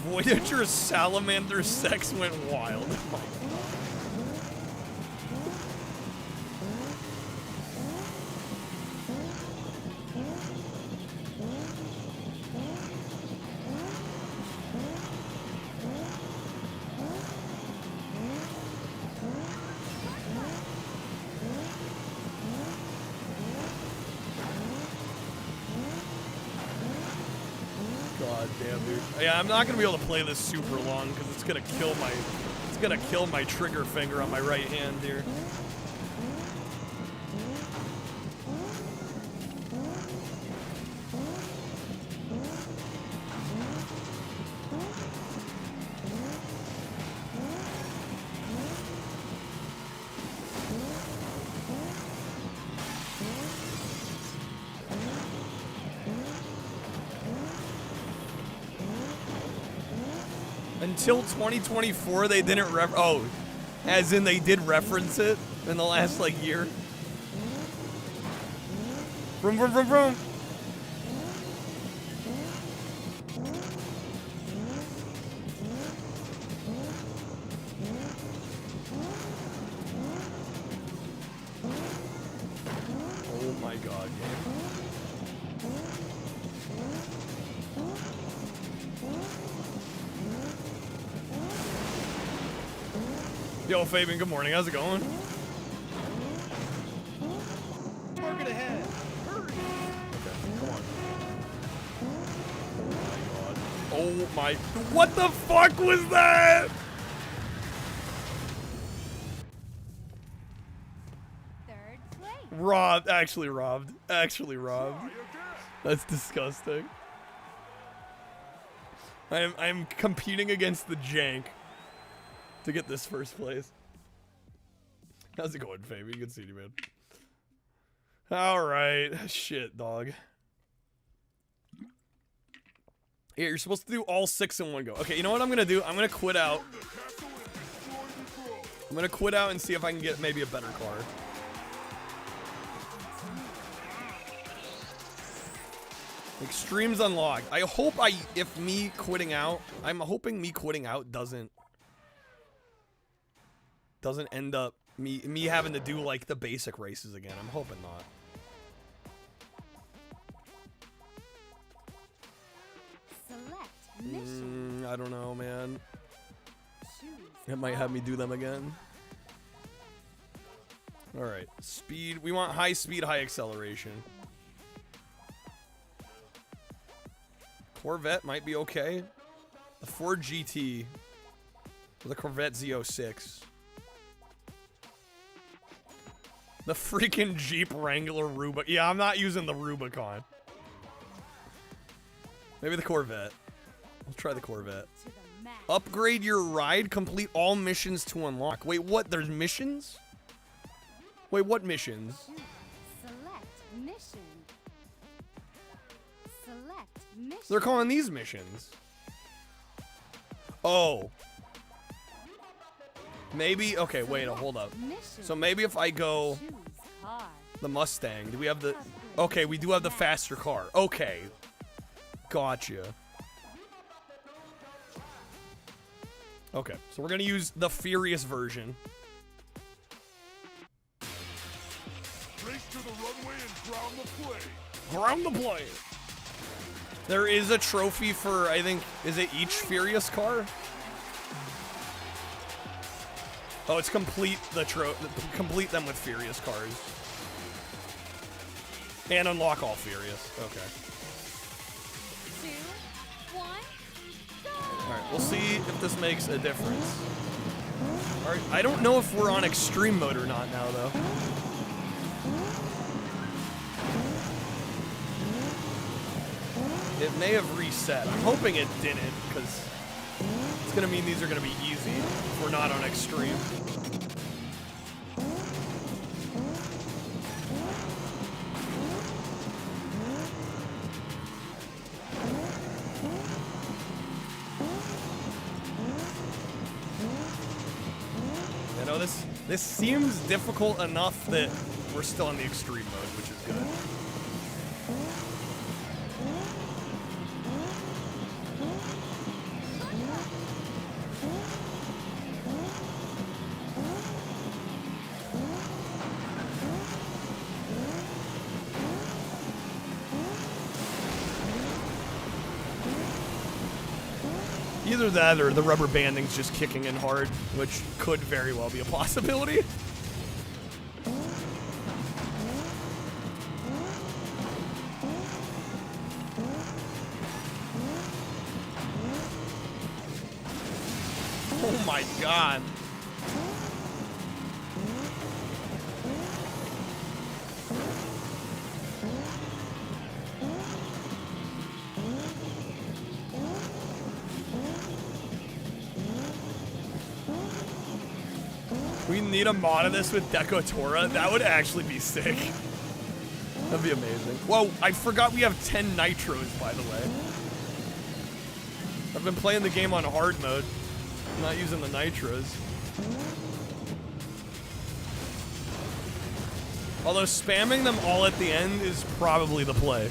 C: Voyager salamander sex went wild. Oh my God. God damn, dude. Yeah, I'm not gonna be able to play this super long because it's gonna kill my trigger finger on my right hand here. Until 2024, they didn't as in they did reference it in the last, like, year. Vroom, vroom, vroom, vroom. Oh my God, game. Yo, Fabian, good morning. How's it going?
F: Market ahead. Hurry.
C: Okay, come on. Oh my God. Oh my. What the fuck was that?
U: Third place.
C: Robbed. Actually robbed. Actually robbed. That's disgusting. I'm competing against the jank to get this first place. How's it going, Fabi? Good seeing you, man. Alright. Shit, dog. Yeah, you're supposed to do all 6 in one go. Okay, you know what I'm gonna do? I'm gonna quit out. I'm gonna quit out and see if I can get maybe a better car. Extremes unlocked. I hope if me quitting out, I'm hoping me quitting out doesn't end up me having to do like the basic races again. I'm hoping not.
U: Select mission.
C: I don't know, man. It might have me do them again. All right, speed. We want high speed, high acceleration. Corvette might be okay. The Ford GT with a Corvette Z06. The freaking Jeep Wrangler Rubicon. Yeah, I'm not using the Rubicon. Maybe the Corvette. Let's try the Corvette. Upgrade your ride. Complete all missions to unlock. Wait, what? There's missions? Wait, what missions?
U: Select mission. Select mission.
C: They're calling these missions. Oh. Maybe, okay, wait, hold up. So maybe if I go the Mustang, do we have the, okay, we do have the faster car. Okay. Gotcha. Okay, so we're gonna use the Furious version.
O: Race to the runway and ground the plane.
C: Ground the plane. There is a trophy for, I think, is it each Furious car? Oh, it's complete complete them with Furious cars. And unlock all Furious. Okay.
U: 2, 1, go!
C: Alright, we'll see if this makes a difference. Alright, I don't know if we're on extreme mode or not now, though. It may have reset. I'm hoping it didn't, because it's going to mean these are going to be easy if we're not on extreme. You know, this seems difficult enough that we're still in the extreme mode, which is good. either that or the rubber banding's just kicking in hard, which could very well be a possibility. Oh my god. We need a mod of this with Decotora. That would actually be sick. That'd be amazing. Whoa, I forgot we have 10 nitros, by the way. I've been playing the game on hard mode. I'm not using the nitros. Although spamming them all at the end is probably the play.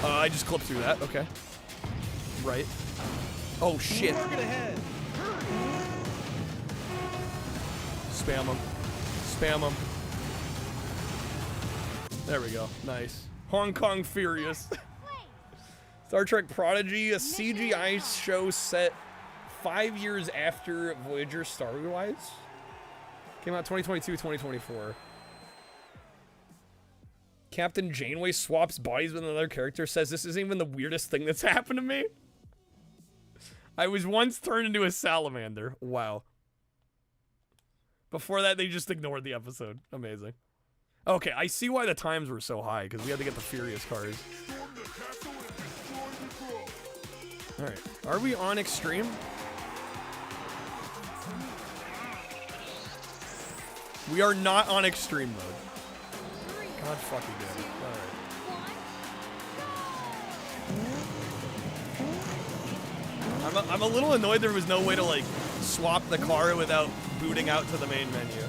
C: I just clipped through that. Okay. Right. Oh, shit. Spam them. Spam them. There we go. Nice. Hong Kong Furious. Star Trek Prodigy, a CGI show set 5 years after Voyager Star Wars. Came out 2022, 2024. Captain Janeway swaps bodies with another character, says this isn't even the weirdest thing that's happened to me. I was once turned into a salamander. Wow. Before that, they just ignored the episode. Amazing. Okay, I see why the times were so high, because we had to get the Furious cars. Alright, are we on Extreme? We are not on Extreme mode. God fucking damn it. Alright. I'm a little annoyed there was no way to, like, swap the car without booting out to the main menu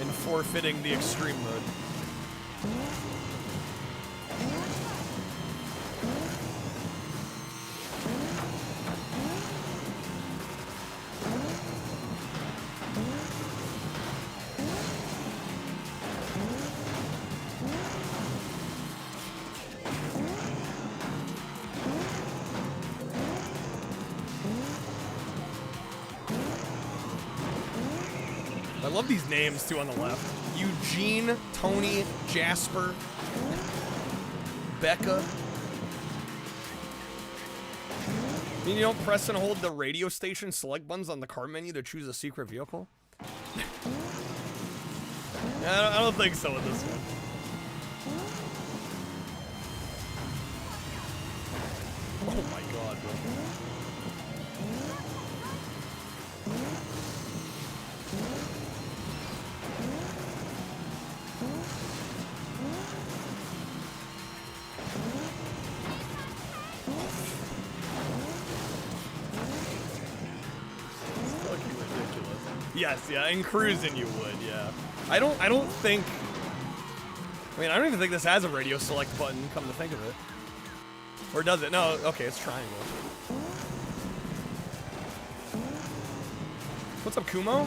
C: and forfeiting the Extreme mode. I love these names too on the left. Eugene, Tony, Jasper, Becca. You don't press and hold the radio station select buttons on the car menu to choose a secret vehicle? I don't think so with this one. Oh my god, bro. Yes, yeah, in cruising you would, yeah. I don't think, I mean, I don't even think this has a radio select button, come to think of it. Or does it? No, okay, it's triangle. What's up, Kumo?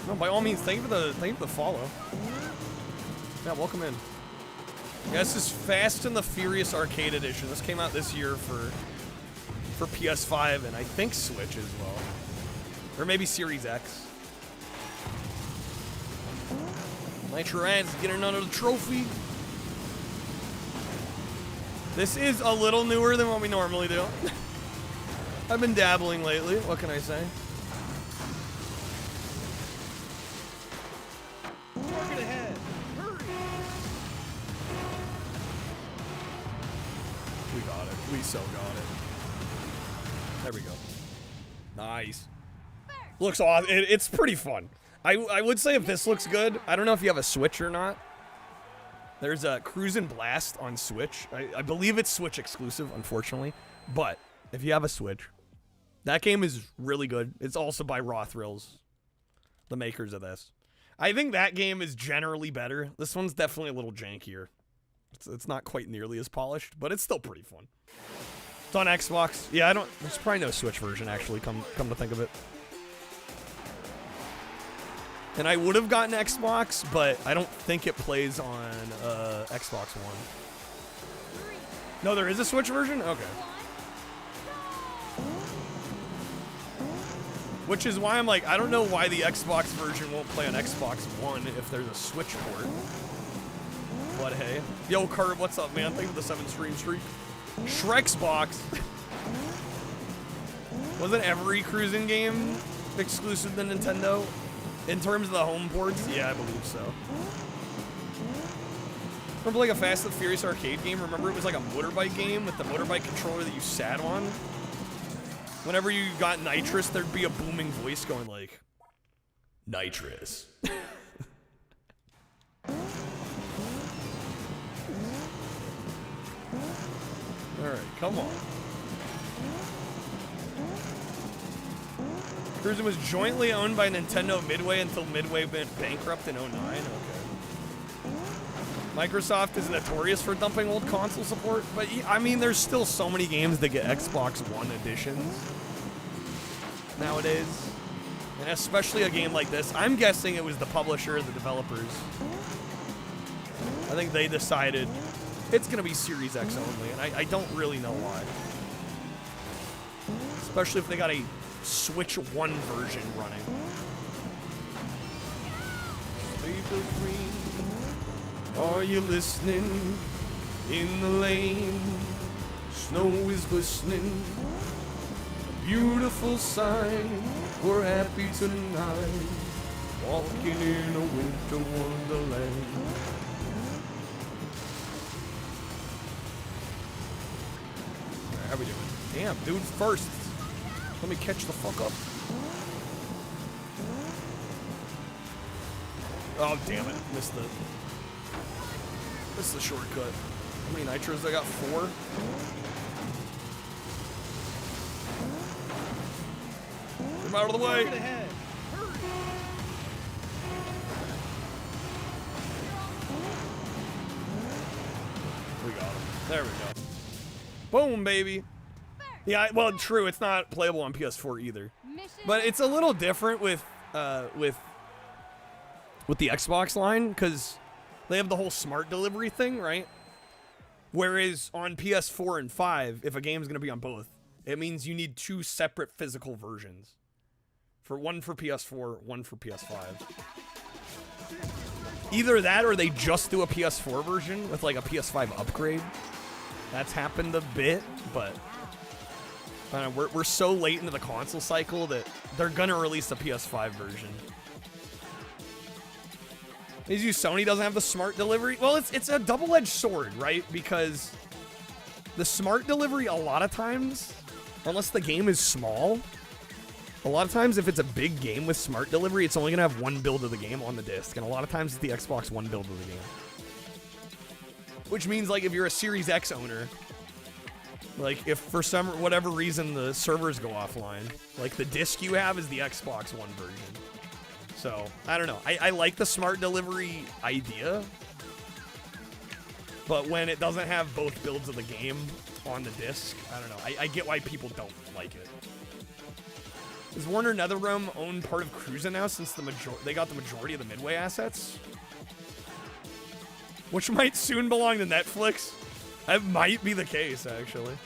C: No, by all means, thank you for the follow. Yeah, welcome in. Yeah, this is Fast and the Furious Arcade Edition. This came out this year for PS5 and I think Switch as well. Or maybe Series X. Nitro ads, get another trophy. This is a little newer than what we normally do. I've been dabbling lately, what can I say?
F: Working ahead. Hurry.
C: We got it. We so got it. There we go. Nice. Looks awesome. It's pretty fun. I would say if this looks good, I don't know if you have a Switch or not. There's a Cruisin' Blast on Switch. I believe it's Switch exclusive, unfortunately. But if you have a Switch, that game is really good. It's also by RETROREALMS, the makers of this. I think that game is generally better. This one's definitely a little jankier. It's not quite nearly as polished, but it's still pretty fun. It's on Xbox. Yeah, there's probably no Switch version, actually, come to think of it. And I would have gotten Xbox, but I don't think it plays on Xbox One. No, there is a Switch version? Okay. Which is why I'm like, I don't know why the Xbox version won't play on Xbox One if there's a Switch port. But hey. Yo, Kurt, what's up, man? Thank you for the 7 streak. Shrek's box. Wasn't every cruising game exclusive to Nintendo? In terms of the home ports? Yeah, I believe so. Remember like a Fast and Furious arcade game? Remember it was like a motorbike game with the motorbike controller that you sat on? Whenever you got nitrous, there'd be a booming voice going like, nitrous. Alright, come on. Cruising was jointly owned by Nintendo Midway until Midway went bankrupt in 09. Okay. Microsoft is notorious for dumping old console support, but I mean, there's still so many games that get Xbox One editions nowadays. And especially a game like this. I'm guessing it was the publisher, the developers. I think they decided it's going to be Series X only, and I don't really know why. Especially if they got a Switch 1 version running. Are you listening? In the lane, snow is glistening. A beautiful sight. We're happy tonight, walking in a winter wonderland. Alright, how we doing? Damn, dude, first. Let me catch the fuck up. Oh, damn it. Missed the shortcut. How many nitros I got? 4? Get him out of the way. We got him. There we go. Boom, baby. Yeah, well, true. It's not playable on PS4 either, but it's a little different with the Xbox line because they have the whole smart delivery thing, right? Whereas on PS4 and 5, if a game's gonna be on both, it means you need 2 separate physical versions. One for PS4, one for PS5. Either that or they just do a PS4 version with like a PS5 upgrade. That's happened a bit, but we're so late into the console cycle that they're gonna release a PS5 version. Is you Sony doesn't have the smart delivery? Well, it's a double-edged sword, right? Because the smart delivery a lot of times, unless the game is small, a lot of times if it's a big game with smart delivery, it's only gonna have one build of the game on the disc, and a lot of times it's the Xbox One build of the game. Which means like if you're a Series X owner, like if for whatever reason the servers go offline, like the disc you have is the Xbox One version. So, I don't know. I like the smart delivery idea, but when it doesn't have both builds of the game on the disc, I don't know. I get why people don't like it. Does Warner NetherRealm own part of Cruisin' now since they got the majority of the Midway assets? Which might soon belong to Netflix. That might be the case, actually.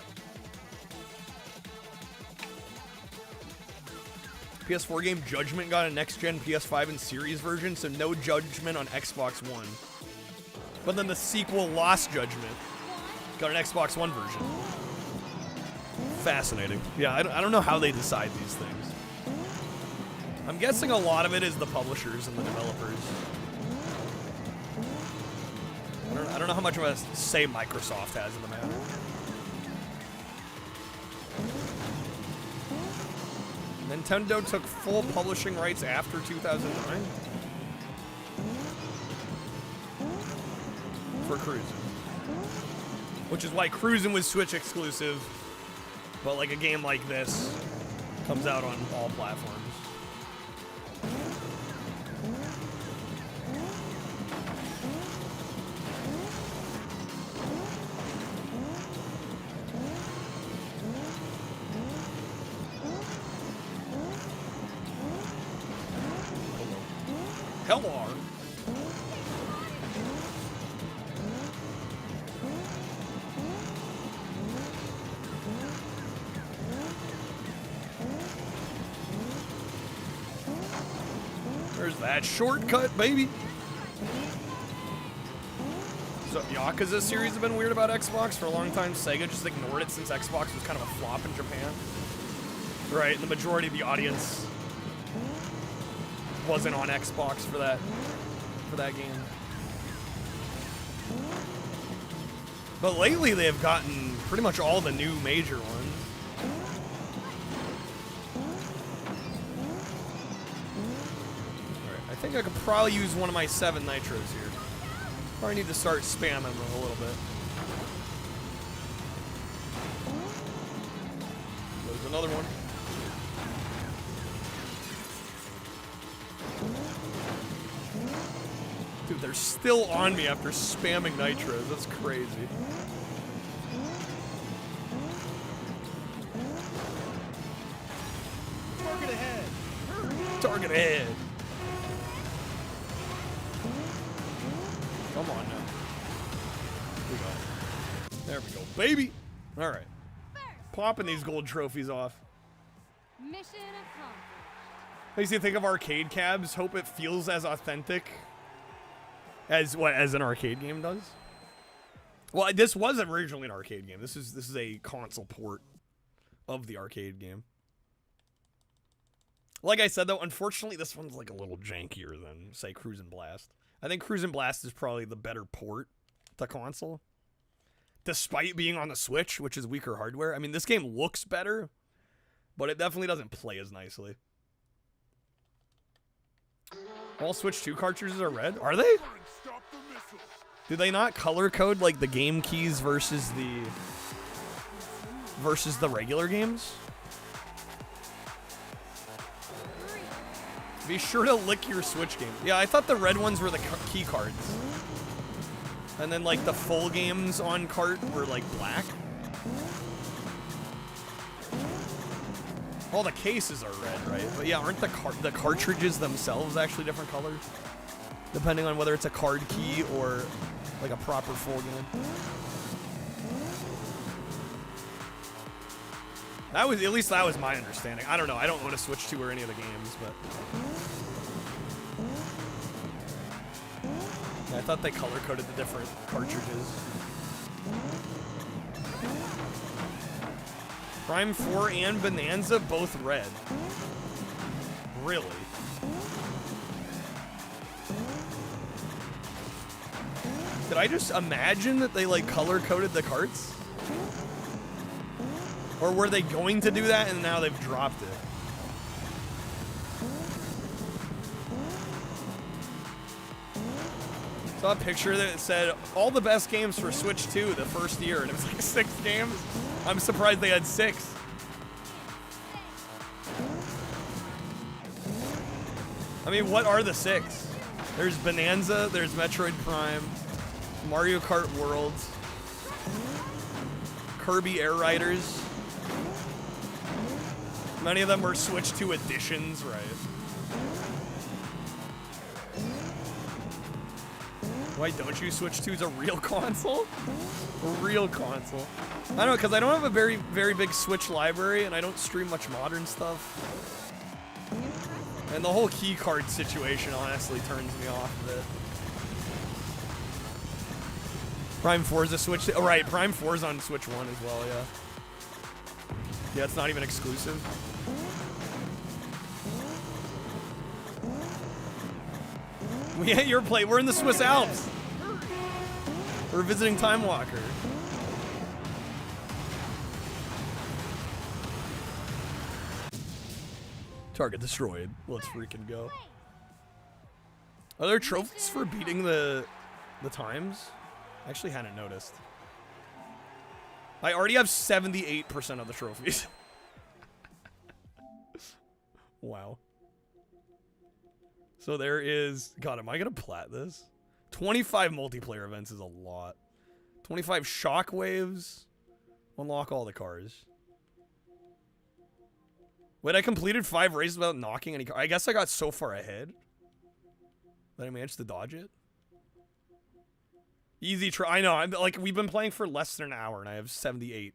C: PS4 game Judgment got a next-gen PS5 and Series version, so no Judgment on Xbox One. But then the sequel, Lost Judgment, got an Xbox One version. Fascinating. Yeah, I don't know how they decide these things. I'm guessing a lot of it is the publishers and the developers. I don't know how much of a say Microsoft has in the matter. Nintendo took full publishing rights after 2009 for Cruisin'. Which is why Cruisin' was Switch exclusive, but like a game like this comes out on all platforms. Hello. There's that shortcut, baby. So Yakuza series have been weird about Xbox for a long time. Sega just ignored it since Xbox was kind of a flop in Japan. Right, and the majority of the audience wasn't on Xbox for that game. But lately they have gotten pretty much all the new major ones. Alright, I think I could probably use one of my 7 nitros here. Probably need to start spamming them a little bit. There's another one. Dude, they're still on me after spamming nitros. That's crazy.
F: Target ahead.
C: Target ahead. Come on now. Here we go. There we go, baby. All right. Popping these gold trophies off.
U: Mission accomplished.
C: Makes you think of arcade cabs. Hope it feels as authentic as an arcade game does. Well, this was originally an arcade game. This is a console port of the arcade game. Like I said though, unfortunately this one's like a little jankier than say Cruisin' Blast. I think Cruisin' Blast is probably the better port to console. Despite being on the Switch, which is weaker hardware. I mean, this game looks better, but it definitely doesn't play as nicely. All Switch 2 cartridges are red? Are they? Do they not color code like the game keys versus the regular games? Be sure to lick your Switch game. Yeah, I thought the red ones were the key cards. And then like the full games on cart were like black. All the cases are red, right? But yeah, aren't the cartridges themselves actually different colors? Depending on whether it's a card key or like a proper full game. That was, at least that was my understanding. I don't know. I don't want to switch to or any of the games, but yeah, I thought they color coded the different cartridges. Prime 4 and Bonanza both red. Really? Did I just imagine that they like color coded the carts? Or were they going to do that and now they've dropped it? Saw a picture that said all the best games for Switch 2 the first year, and it was like 6 games. I'm surprised they had 6. I mean, what are the 6? There's Bonanza, there's Metroid Prime, Mario Kart Worlds, Kirby Air Riders. Many of them were Switch 2 editions, right? Why don't you Switch 2's a real console? A real console. I don't know, because I don't have a very, very big Switch library, and I don't stream much modern stuff. And the whole key card situation honestly turns me off a bit. Prime 4 is a Switch. Oh, right, Prime 4 is on Switch 1 as well, yeah. Yeah, it's not even exclusive. We at your plate. We're in the Swiss Alps. We're visiting Time Walker. Target destroyed. Let's freaking go. Are there trophies for beating the times? I actually hadn't noticed. I already have 78% of the trophies. Wow. So there is... God, am I going to plat this? 25 multiplayer events is a lot. 25 shockwaves. Unlock all the cars. Wait, I completed 5 races without knocking any car. I guess I got so far ahead that I managed to dodge it. Easy try. I know. I'm like, we've been playing for less than an hour and I have 78%.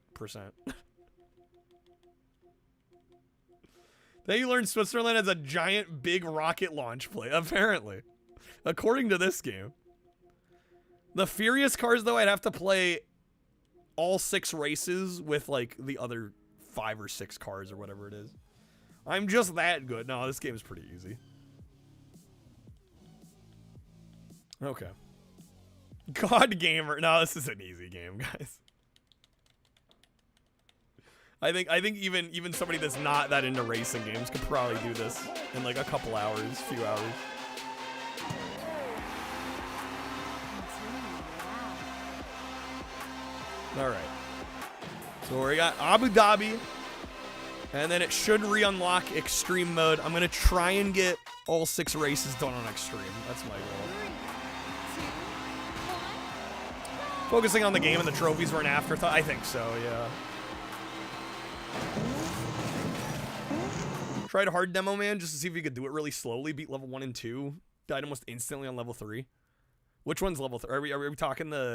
C: Then you learn Switzerland has a giant big rocket launch plate, apparently. According to this game. The Furious cars, though, I'd have to play all 6 races with, like, the other 5 or 6 cars or whatever it is. I'm just that good. No, this game is pretty easy. Okay. God Gamer. No, this is an easy game, guys. I think even somebody that's not that into racing games could probably do this in like a couple hours, few hours. All right. So we got Abu Dhabi, and then it should re-unlock Extreme mode. I'm gonna try and get all 6 races done on Extreme. That's my goal. Focusing on the game and the trophies were an afterthought. I think so, yeah. Tried a hard demo, man, just to see if you could do it really slowly. Beat level 1 and 2. Died almost instantly on level 3. Which one's level 3? Are we talking the